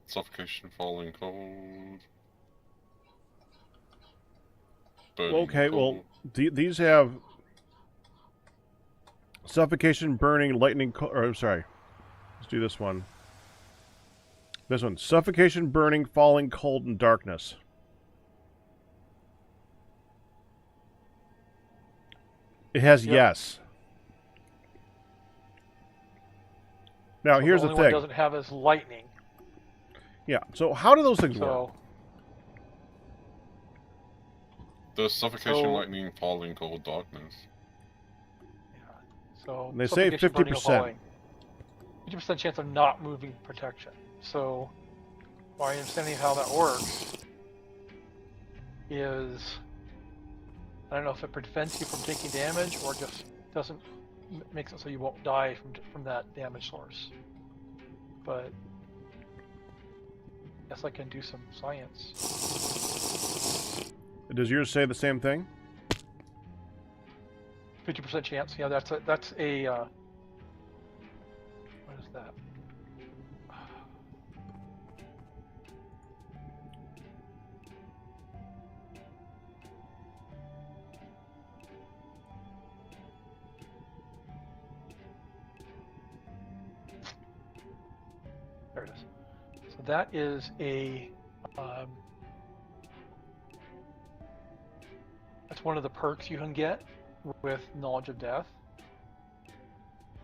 Suffocation, falling cold. Burning Okay, cold. well, these have suffocation, burning, lightning, or I'm sorry. Let's do this one. This one. Suffocation, burning, falling, cold, and darkness. It has Yep. yes. Now, So here's the the only one thing. doesn't have is lightning. Yeah, so how do those things work? So The suffocation, So- lightning, falling cold, darkness. yeah. So They say suffocation, burning, or 50%. falling. 50% chance of not moving protection. So my understanding of how that works is I don't know if it prevents you from taking damage or just doesn't makes it so you won't die from that damage source. But I guess I can do some science. Does yours say the same thing? 50% chance. Yeah, that's a what is that? There it is. So that is a. That's one of the perks you can get with Knowledge of Death.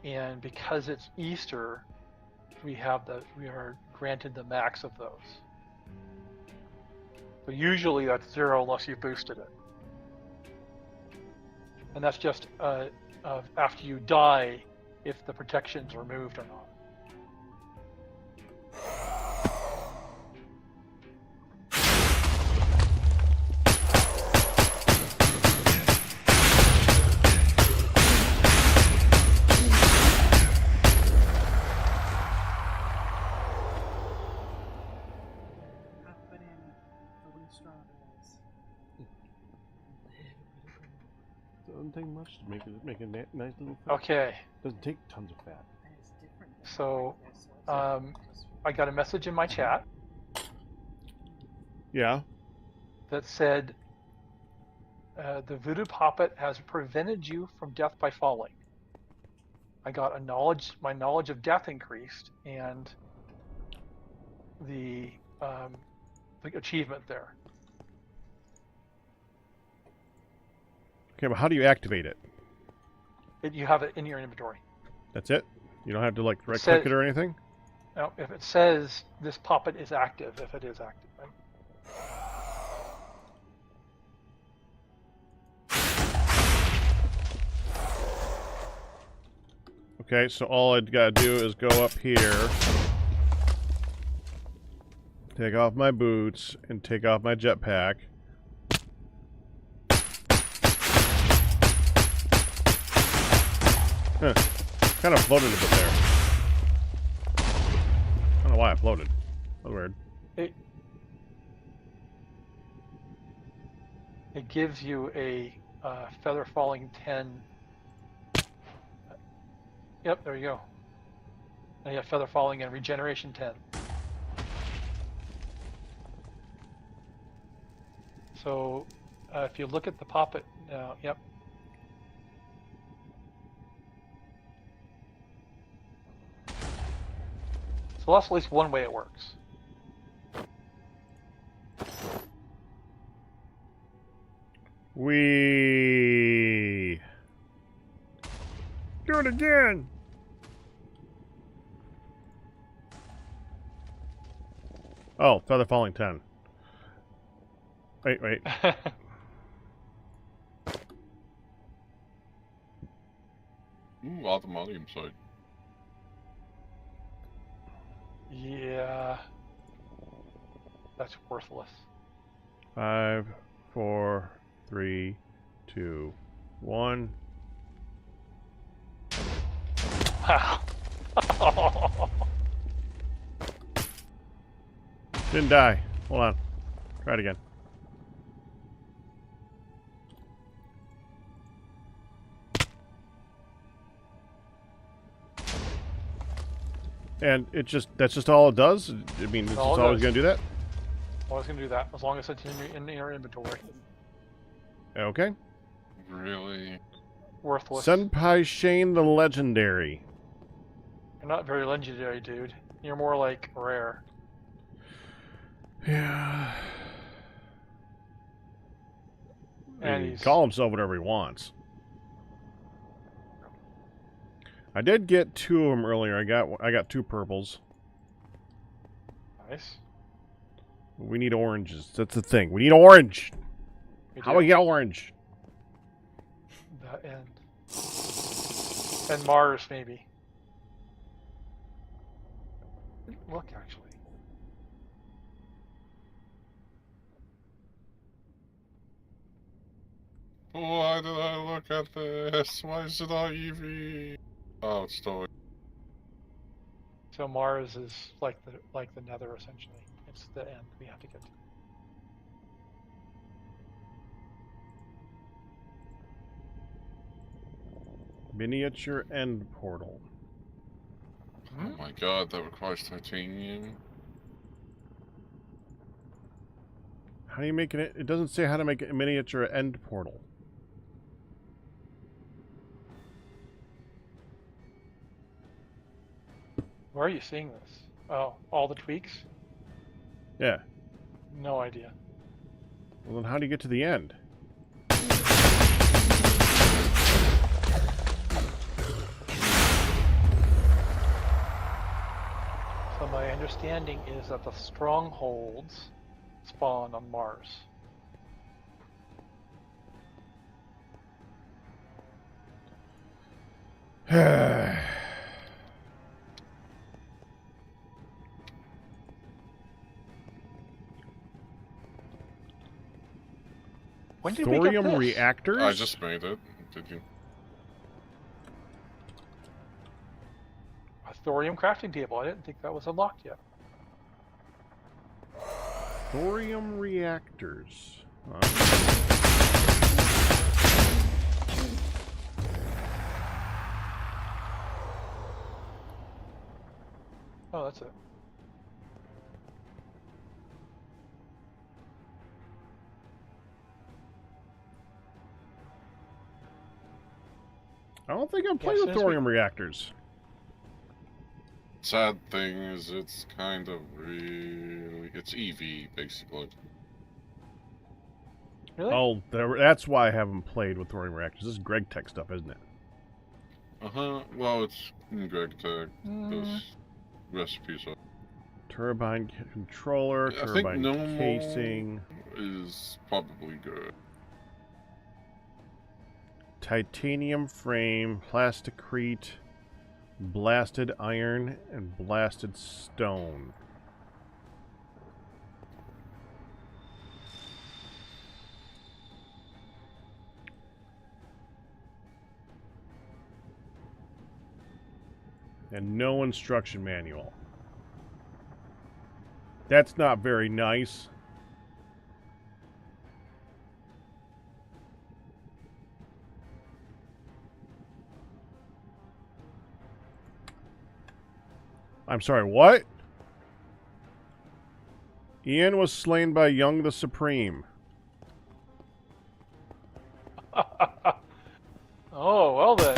And because it's Easter, we are granted the max of those. So usually that's 0 unless you've boosted it. And that's just after you die, if the protection's removed or not. Half banana, 3 strawberries. Doesn't take much to make a nice little fat. Okay, Doesn't take tons of fat. And it's different than so this, it's just- I got a message in my chat Yeah. that said, the voodoo poppet has prevented you from death by falling. I got my knowledge of death increased, and the achievement there. Okay, but how do you activate it? You have it in your inventory. That's it? You don't have to like right says- click it or anything? Now, if it says this poppet is active, if it is active, right? Okay, so all I'd gotta do is go up here, take off my boots, and take off my jetpack. Huh. Kind of floated a bit there. I don't know why I floated. That's weird. It gives you a feather falling 10. Yep, there you go. And you have feather falling and regeneration 10. So if you look at the poppet now, yep. So that's at least one way it works. We do it again. Oh, feather falling 10. Wait. Ooh, Automodium side. Yeah. That's worthless. 5, 4, 3, 2, 1. Wow. Didn't die. Hold on. Try it again. And that's just all it does? I mean, it's just All it always does. going to do that? Always gonna do that as long as it's in your inventory. Okay. Really? Worthless. Senpai Shane the Legendary. You're not very legendary, dude. You're more like rare. Yeah. And He he's can call himself whatever he wants. I did get 2 of them earlier. I got 2 purples. nice. We need oranges. That's the thing. We need orange. We How do. do we get orange? That and Mars maybe. Look, actually. Why did I look at this? Why is it all Eevee? Oh, it's still. So Mars is like the Nether essentially. It's the end we have to get to. Miniature end portal. Oh my god, that requires titanium. How do you make it? It doesn't say how to make a miniature end portal. Where are you seeing this? Oh, all the tweaks? Yeah. No idea. Well, then how do you get to the end? So my understanding is that the strongholds spawn on Mars. When did we get Thorium this? reactors? I just made it. Did you? A thorium crafting table. I didn't think that was unlocked yet. Thorium reactors. Oh, that's it. I don't think I've played Yeah, with since we- thorium reactors. Sad thing is, it's kind of really. It's EV, basically. Really? Oh, that's why I haven't played with thorium reactors. This is Gregtech stuff, isn't it? Uh-huh. Well, it's in Gregtech. Those recipes are. Turbine controller, I think turbine normal casing, is probably good. titanium frame, plasticrete, blasted iron, and blasted stone. And no instruction manual. That's not very nice. I'm sorry, what? Ian was slain by Young the Supreme. Oh, well then.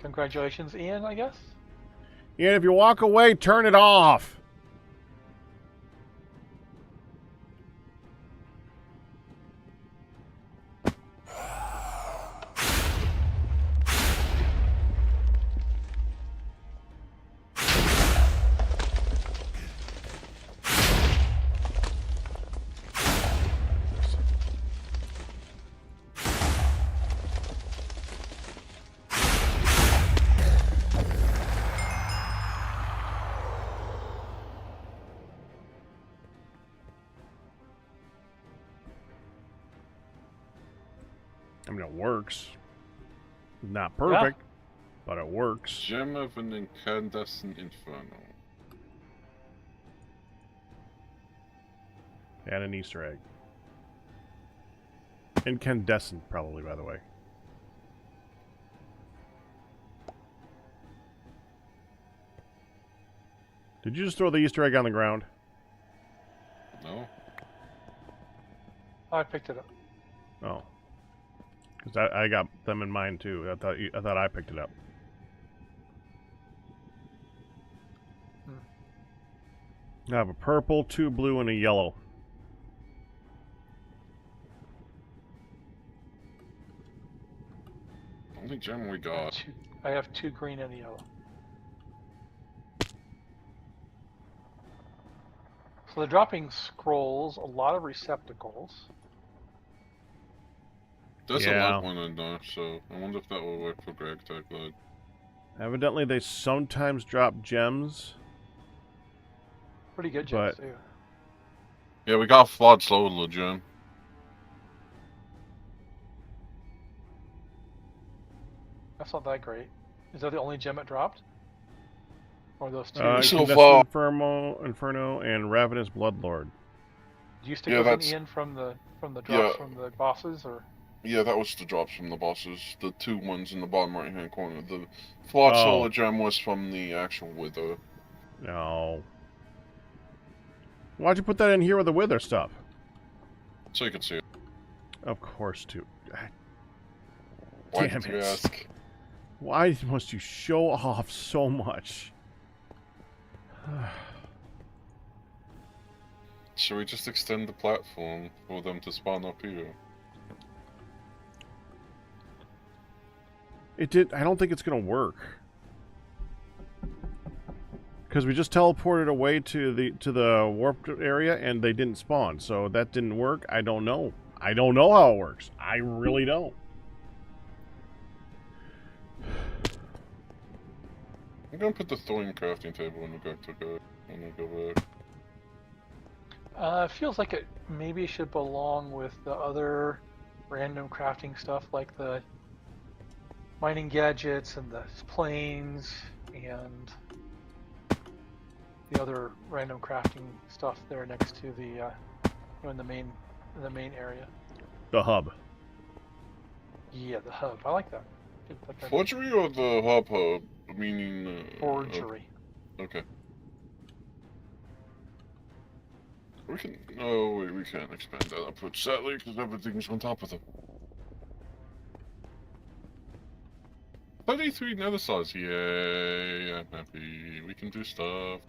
Congratulations, Ian, I guess? Ian, if you walk away, turn it off. I mean, it works. Not perfect, but it works. Gem of an incandescent inferno. And an Easter egg. Incandescent, probably, by the way. Did you just throw the Easter egg on the ground? No? I picked it up. Oh. Because I got them in mind, too. I thought I picked it up. I have a purple, 2 blue, and a yellow. Only gem we got. I have 2 green and a yellow. So they're dropping scrolls, a lot of receptacles. There's a Yeah. light one in there, so I wonder if that will work for Gregtech Light. Evidently, they sometimes drop gems. Pretty good gems, But- too. Yeah, we got a flawed solar gem. That's not that great. Is that the only gem it dropped? Or those 2? So Incandescent far- Inferno, and Ravenous Bloodlord. Do you stick Yeah, with that's- Ian from the drops Yeah. from the bosses, or? Yeah, that was the drops from the bosses. The 2 ones in the bottom right hand corner. The flawed Oh. solar gem was from the actual wither. No. Why'd you put that in here with the wither stuff? So you can see it. Of course, too. Why Damn did you it. ask? Why must you show off so much? Should we just extend the platform for them to spawn up here? It did. I don't think it's gonna work. Because we just teleported away to the warped area and they didn't spawn, so that didn't work. I don't know. I don't know how it works. I really don't. I'm gonna put the thorium crafting table in the Gregtech when we go back. It feels like it maybe should belong with the other random crafting stuff, like the mining gadgets and the planes and the other random crafting stuff there next to the in the main area. The hub. Yeah, the hub. I like that. Put that Forgery or the hub? Meaning. Forgery. Okay. We can. Oh wait, we can't expand that upward, sadly, because everything's on top of them. 33 nether stars. Yay! I'm happy. We can do stuff.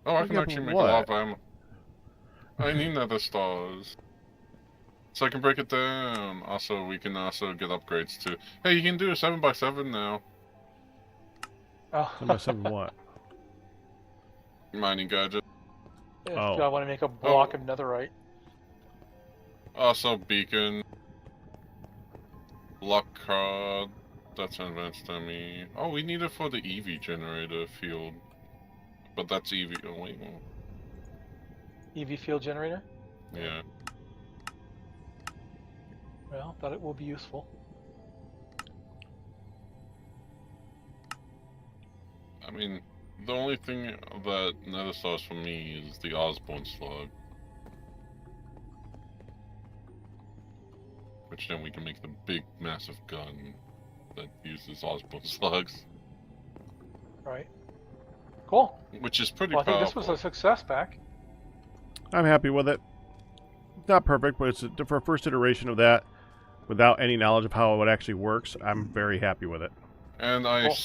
Oh, I can actually make a lava ammo. I need nether stars. So I can break it down. Also, we can also get upgrades too. Hey, you can do a 7x7 now. Oh. 7x7 what? Mining gadget. If Oh. I want to make a block of netherite. Also, beacon. Luck card. That's an advanced dummy. Oh, we need it for the EV generator field. But that's EV. Oh, wait. No. EV field generator? Yeah. Well, thought it will be useful. I mean, the only thing that nether stars for me is the Osborne slug. Which then we can make the big, massive gun that uses Osborne slugs. Right. Cool. Which is pretty Well, I think powerful. this was a success back. I'm happy with it. It's not perfect, but it's for a first iteration of that, without any knowledge of how it actually works. I'm very happy with it. And Cool.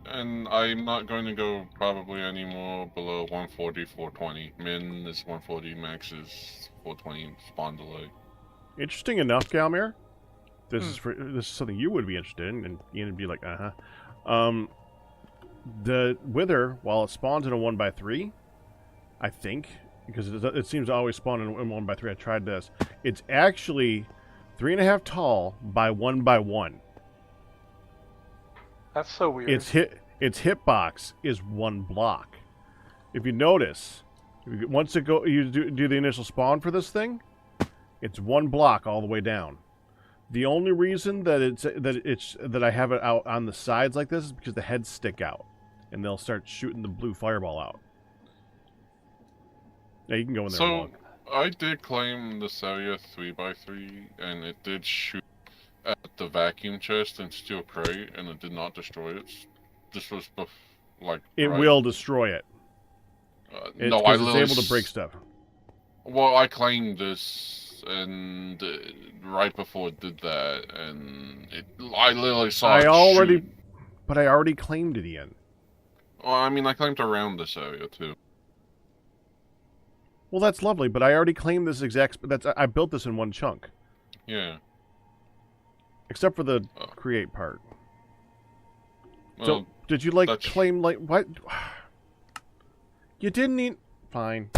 and I'm not going to go probably any more below 140, 420. Min is 140, max is 420 spawn delay. Interesting enough, Galmir. This is something you would be interested in, and Ian would be like, the Wither, while it spawns in a 1x3, I think, because it seems to always spawn in 1x3. I tried this. It's actually 3.5 tall by 1x1. That's so weird. Its hitbox is 1 block. If you notice, once you do the initial spawn for this thing, it's 1 block all the way down. The only reason that I have it out on the sides like this is because the heads stick out, and they'll start shooting the blue fireball out. Yeah, you can go in there. So I did claim this area 3x3, and it did shoot at the vacuum chest and steel crate, and it did not destroy it. This was like it right. will destroy it. No, I literally it's able to break stuff. Well, I claimed this, and right before it did that, and I literally saw it shoot. But I already claimed it, Ian. Well, I mean, I claimed around this area too. Well, that's lovely, but I already claimed this I built this in one chunk. Yeah. Except for the create part. Well, So, did you claim what? You didn't need. Fine.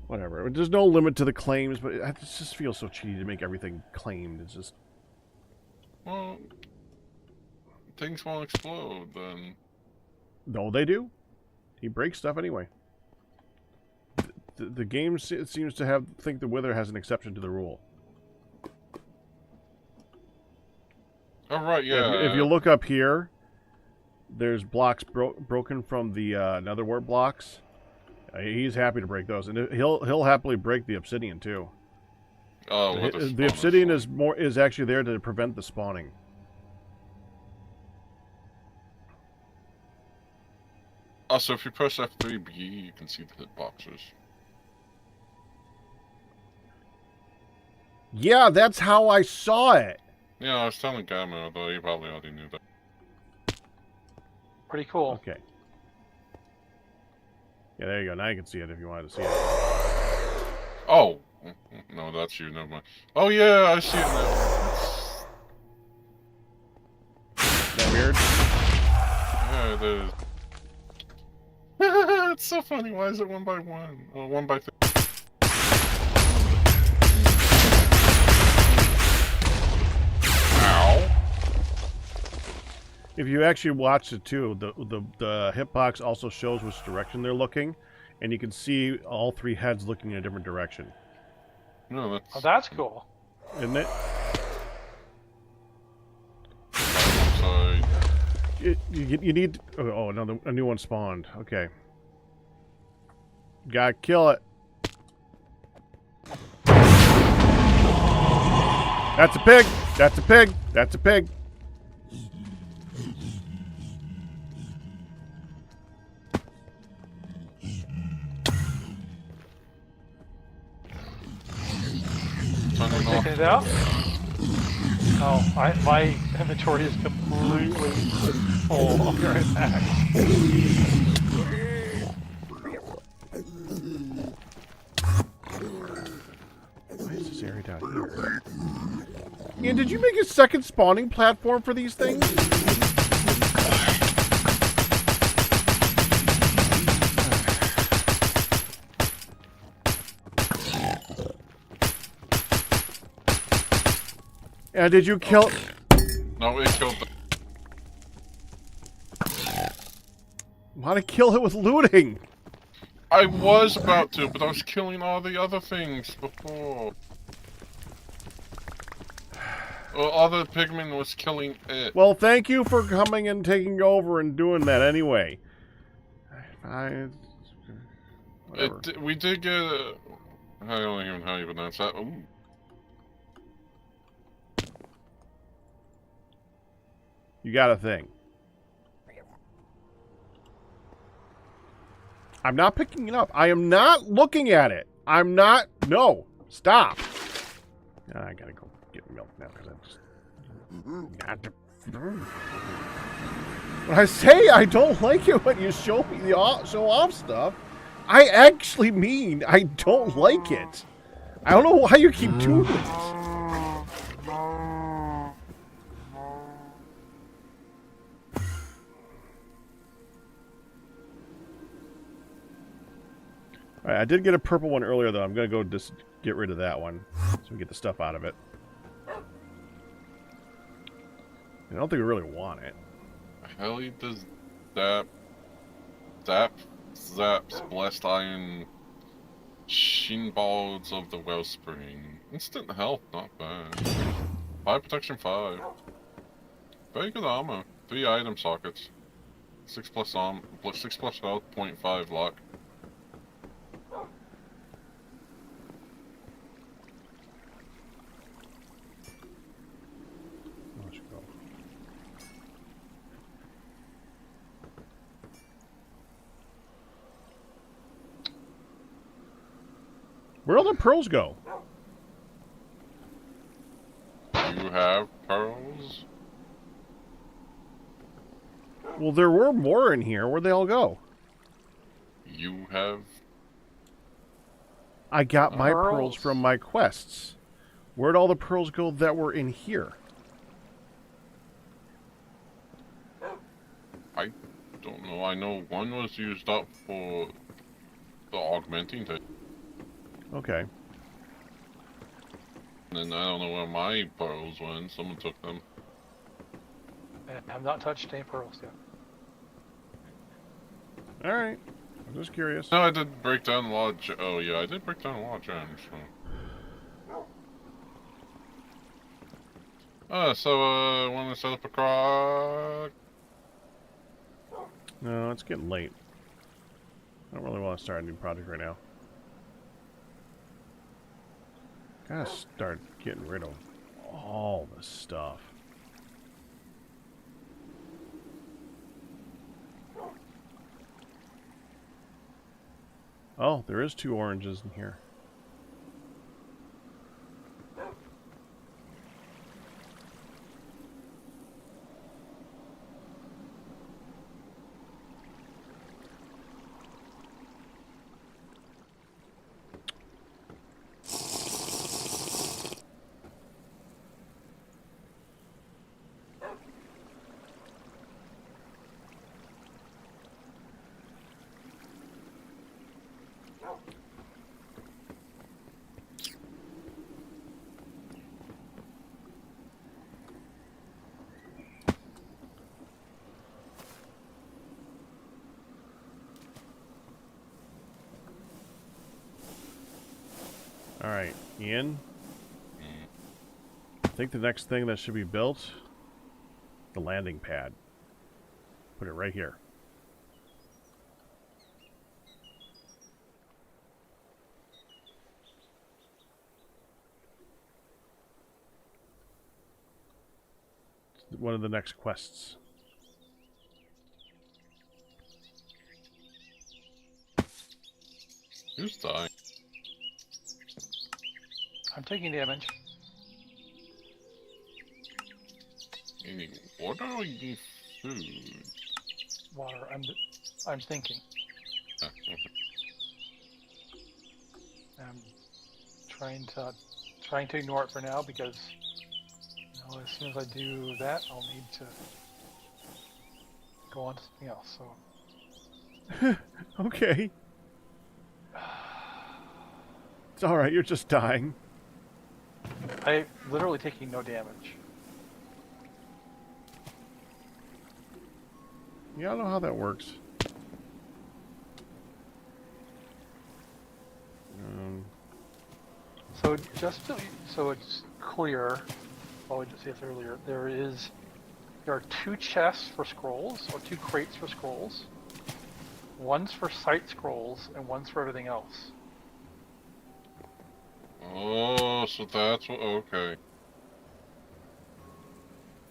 Whatever. There's no limit to the claims, but it just feels so cheesy to make everything claimed. It's just. well, things won't explode then. No, they do. He breaks stuff anyway. The game seems to think the Wither has an exception to the rule. Oh right, yeah. If you look up here, there's blocks broken from the nether wart blocks. He's happy to break those, and he'll happily break the obsidian too. Oh, The obsidian is actually there to prevent the spawning. Also, if you press F3B, you can see the hitboxes. Yeah, that's how I saw it. Yeah, I was telling Gamma, although he probably already knew that. Pretty cool. Okay. Yeah, there you go. Now you can see it if you wanted to see it. Oh! No, that's you, never mind. Oh yeah, I see it now. Is that weird? Yeah, it is. It's so funny, why is it 1 by 1? Or 1 by 3? Ow! If you actually watch it too, the hitbox also shows which direction they're looking, and you can see all 3 heads looking in a different direction. No, that's... Oh, that's cool. Isn't it? I'm sorry. You need... Oh, a new one spawned. Okay. Gotta kill it. That's a pig! That's a pig! That's a pig! Turn it off. Taking it out? Oh, my inventory is completely full. I'll be right back. Why is this area down here? Ian, did you make a second spawning platform for these things? And did you kill... No, it killed them. Why to kill it with looting? I was about to, but I was killing all the other things before. Well, other pigmen was killing it. Well, thank you for coming and taking over and doing that anyway. Whatever. We did get a... I don't even know how you pronounce that. Ooh. You got a thing. I'm not picking it up. I am not looking at it. I'm not... No. Stop. I gotta go get milk now because I just... When I say I don't like it when you show me the show off stuff, I actually mean I don't like it. I don't know why you keep doing it. Alright, I did get a purple one earlier, though. I'm going to go just get rid of that one so we get the stuff out of it. I don't think we really want it. Hell, he does Zap's blessed iron sheen balls of the wellspring. Instant health, not bad. 5 protection 5. Very good armor. 3 item sockets. 6 plus armor, 6 plus health, 0.5 luck. Where'd all the pearls go? You have pearls? Well, there were more in here. Where'd they all go? You have... I got my pearls Pearls? from my quests. Where'd all the pearls go that were in here? I don't know. I know one was used up for the augmenting thing. Okay. And then I don't know where my pearls went. Someone took them. I have not touched any pearls yet. Alright. I'm just curious. No, I did break down a lot of oh yeah, I did break down a lot of gems, so... wanna set up a croc? No, it's getting late. I don't really want to start a new project right now. Gotta start getting rid of all this stuff. Oh, there is 2 oranges in here. Ian? I think the next thing that should be built, the landing pad. Put it right here. It's one of the next quests. Who's dying? I'm taking damage. You need water or you need food? Water. I'm thinking. Ah, okay. I'm trying to ignore it for now because as soon as I do that, I'll need to go on to something else. So. Okay. It's alright, you're just dying. I'm literally taking no damage. Yeah, I don't know how that works. So so it's clear, well, we just said this earlier, there are 2 chests for scrolls, or 2 crates for scrolls. One's for site scrolls, and one's for everything else. Oh, so that's what. Okay.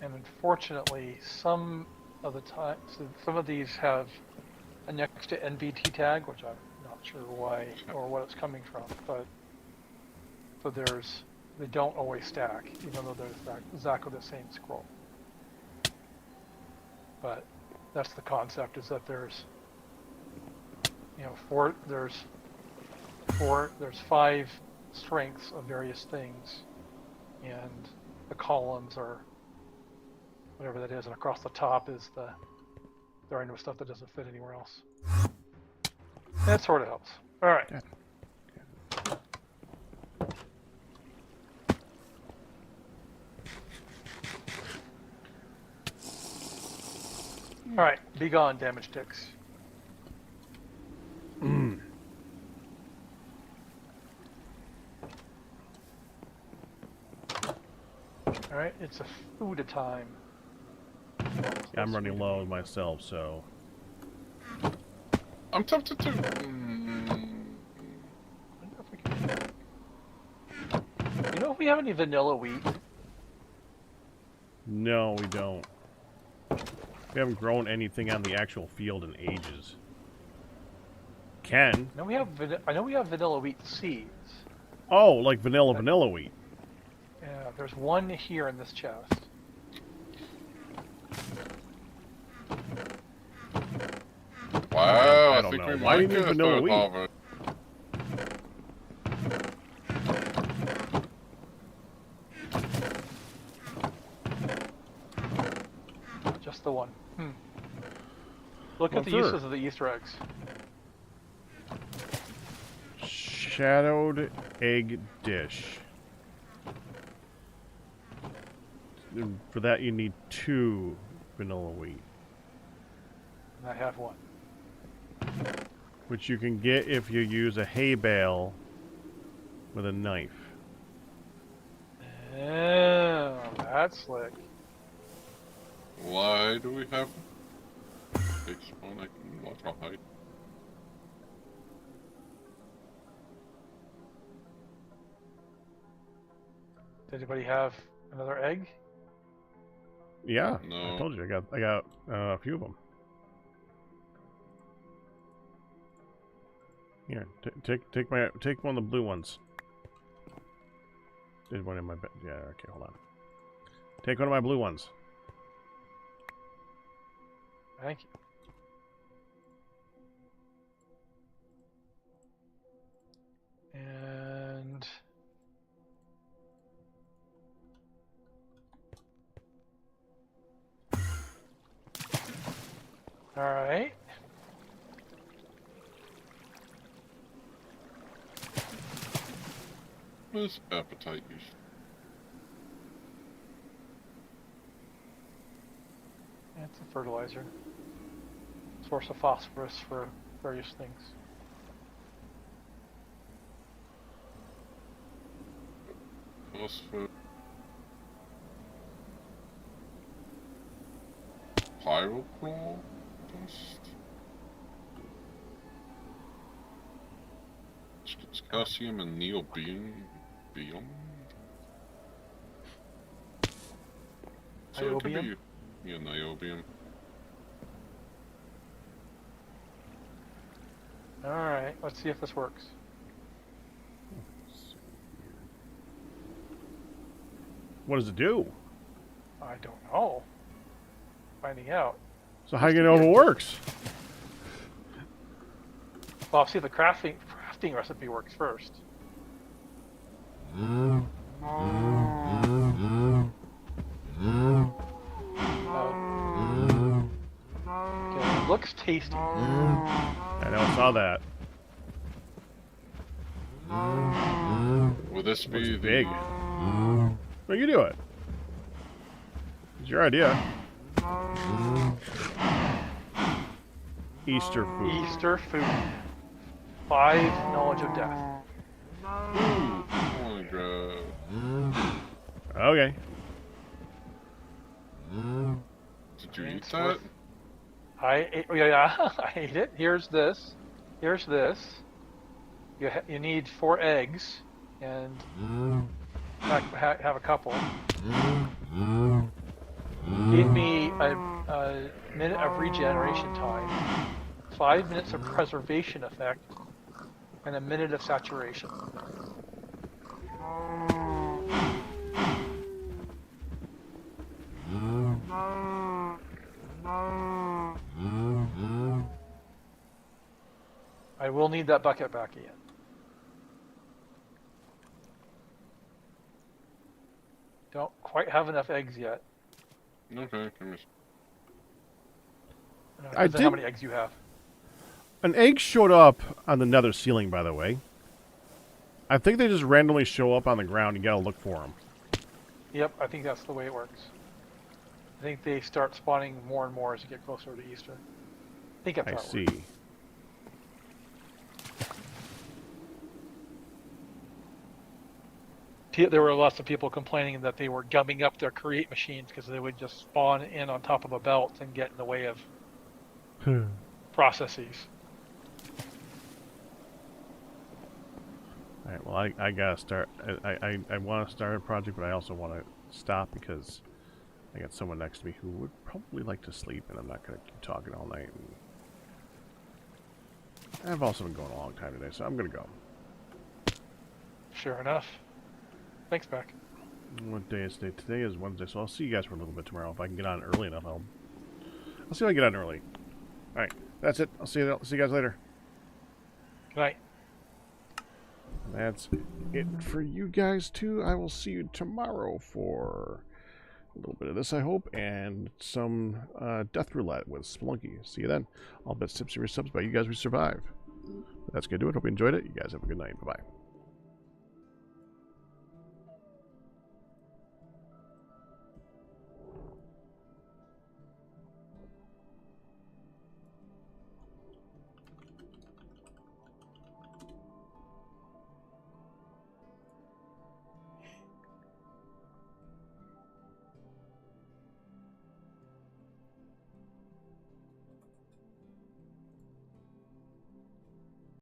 And unfortunately, some of these have a next to NVT tag, which I'm not sure why or what it's coming from, but so they don't always stack, even though they're exactly the same scroll. But that's the concept: is that there's 5 strengths of various things, and the columns are whatever that is, and across the top is the random stuff that doesn't fit anywhere else. That sort of helps. All right. Yeah. All right. Be gone, damage ticks. All right. It's a food time. Yeah, I'm running low myself, so... I'm tempted to. I wonder if we can... You know if we have any vanilla wheat? No, we don't. We haven't grown anything on the actual field in ages. Can. I know we have vanilla wheat seeds. Oh, like vanilla wheat. Yeah, there's one here in this chest. Wow, I don't think know. we Why do you might need get a vanilla third wheat? harvest. Just the one. Look Well, at the sure. uses of the Easter eggs. Shadowed egg dish. For that you need 2 vanilla wheat. And I have one. Which you can get if you use a hay bale with a knife. Oh, that's slick. Why do we have big spawn? I can watch my height. Does anybody have another egg? Yeah, No. I told you I got a few of them. Here, take one of the blue ones. There's one in my bed. Yeah, okay, hold on. Take one of my blue ones. Thank you. And all right. What is appetite use? It's a fertilizer. Source of phosphorus for various things. Atmosphere. Pyroclaw dust. Calcium and neobium. So it could Niobium? be, yeah, niobium. Alright, let's see if this works. What does it do? I don't know. Finding out. So how do you know if it works? Well, I'll see if the crafting recipe works first. Okay, looks tasty. I know, I saw that. Will this be Looks the big. Well, you do it. It's your idea. Easter food. Easter food. 5 knowledge of death. I wanna grab. Okay. Did you eat It's that? worth- I ate, yeah, I ate it. Here's this. Here's this. You need 4 eggs and have a couple. Gave me a minute of regeneration time, 5 minutes of preservation effect, and a minute of saturation. I will need that bucket back again. Don't quite have enough eggs yet. Okay, come here. I Depends on how did- many eggs you have. An egg showed up on the nether ceiling, by the way. I think they just randomly show up on the ground. You gotta look for them. Yep, I think that's the way it works. I think they start spawning more and more as you get closer to Easter. I think that's I how it see. works. There were lots of people complaining that they were gumming up their create machines because they would just spawn in on top of a belt and get in the way of processes. Alright, well, I gotta start. I want to start a project, but I also want to stop because I got someone next to me who would probably like to sleep, and I'm not gonna keep talking all night. And I've also been going a long time today, so I'm gonna go. Sure enough. Thanks, Beck. What day is today? Today is Wednesday, so I'll see you guys for a little bit tomorrow. If I can get on early enough, I'll see if I can get on early. Alright, that's it. I'll see you guys later. Good night. That's it for you guys, too. I will see you tomorrow for a little bit of this, I hope, and some Death Roulette with Splunky. See you then. I'll bet tips for your subs by you guys who survive. But that's going to do it. Hope you enjoyed it. You guys have a good night. Bye-bye.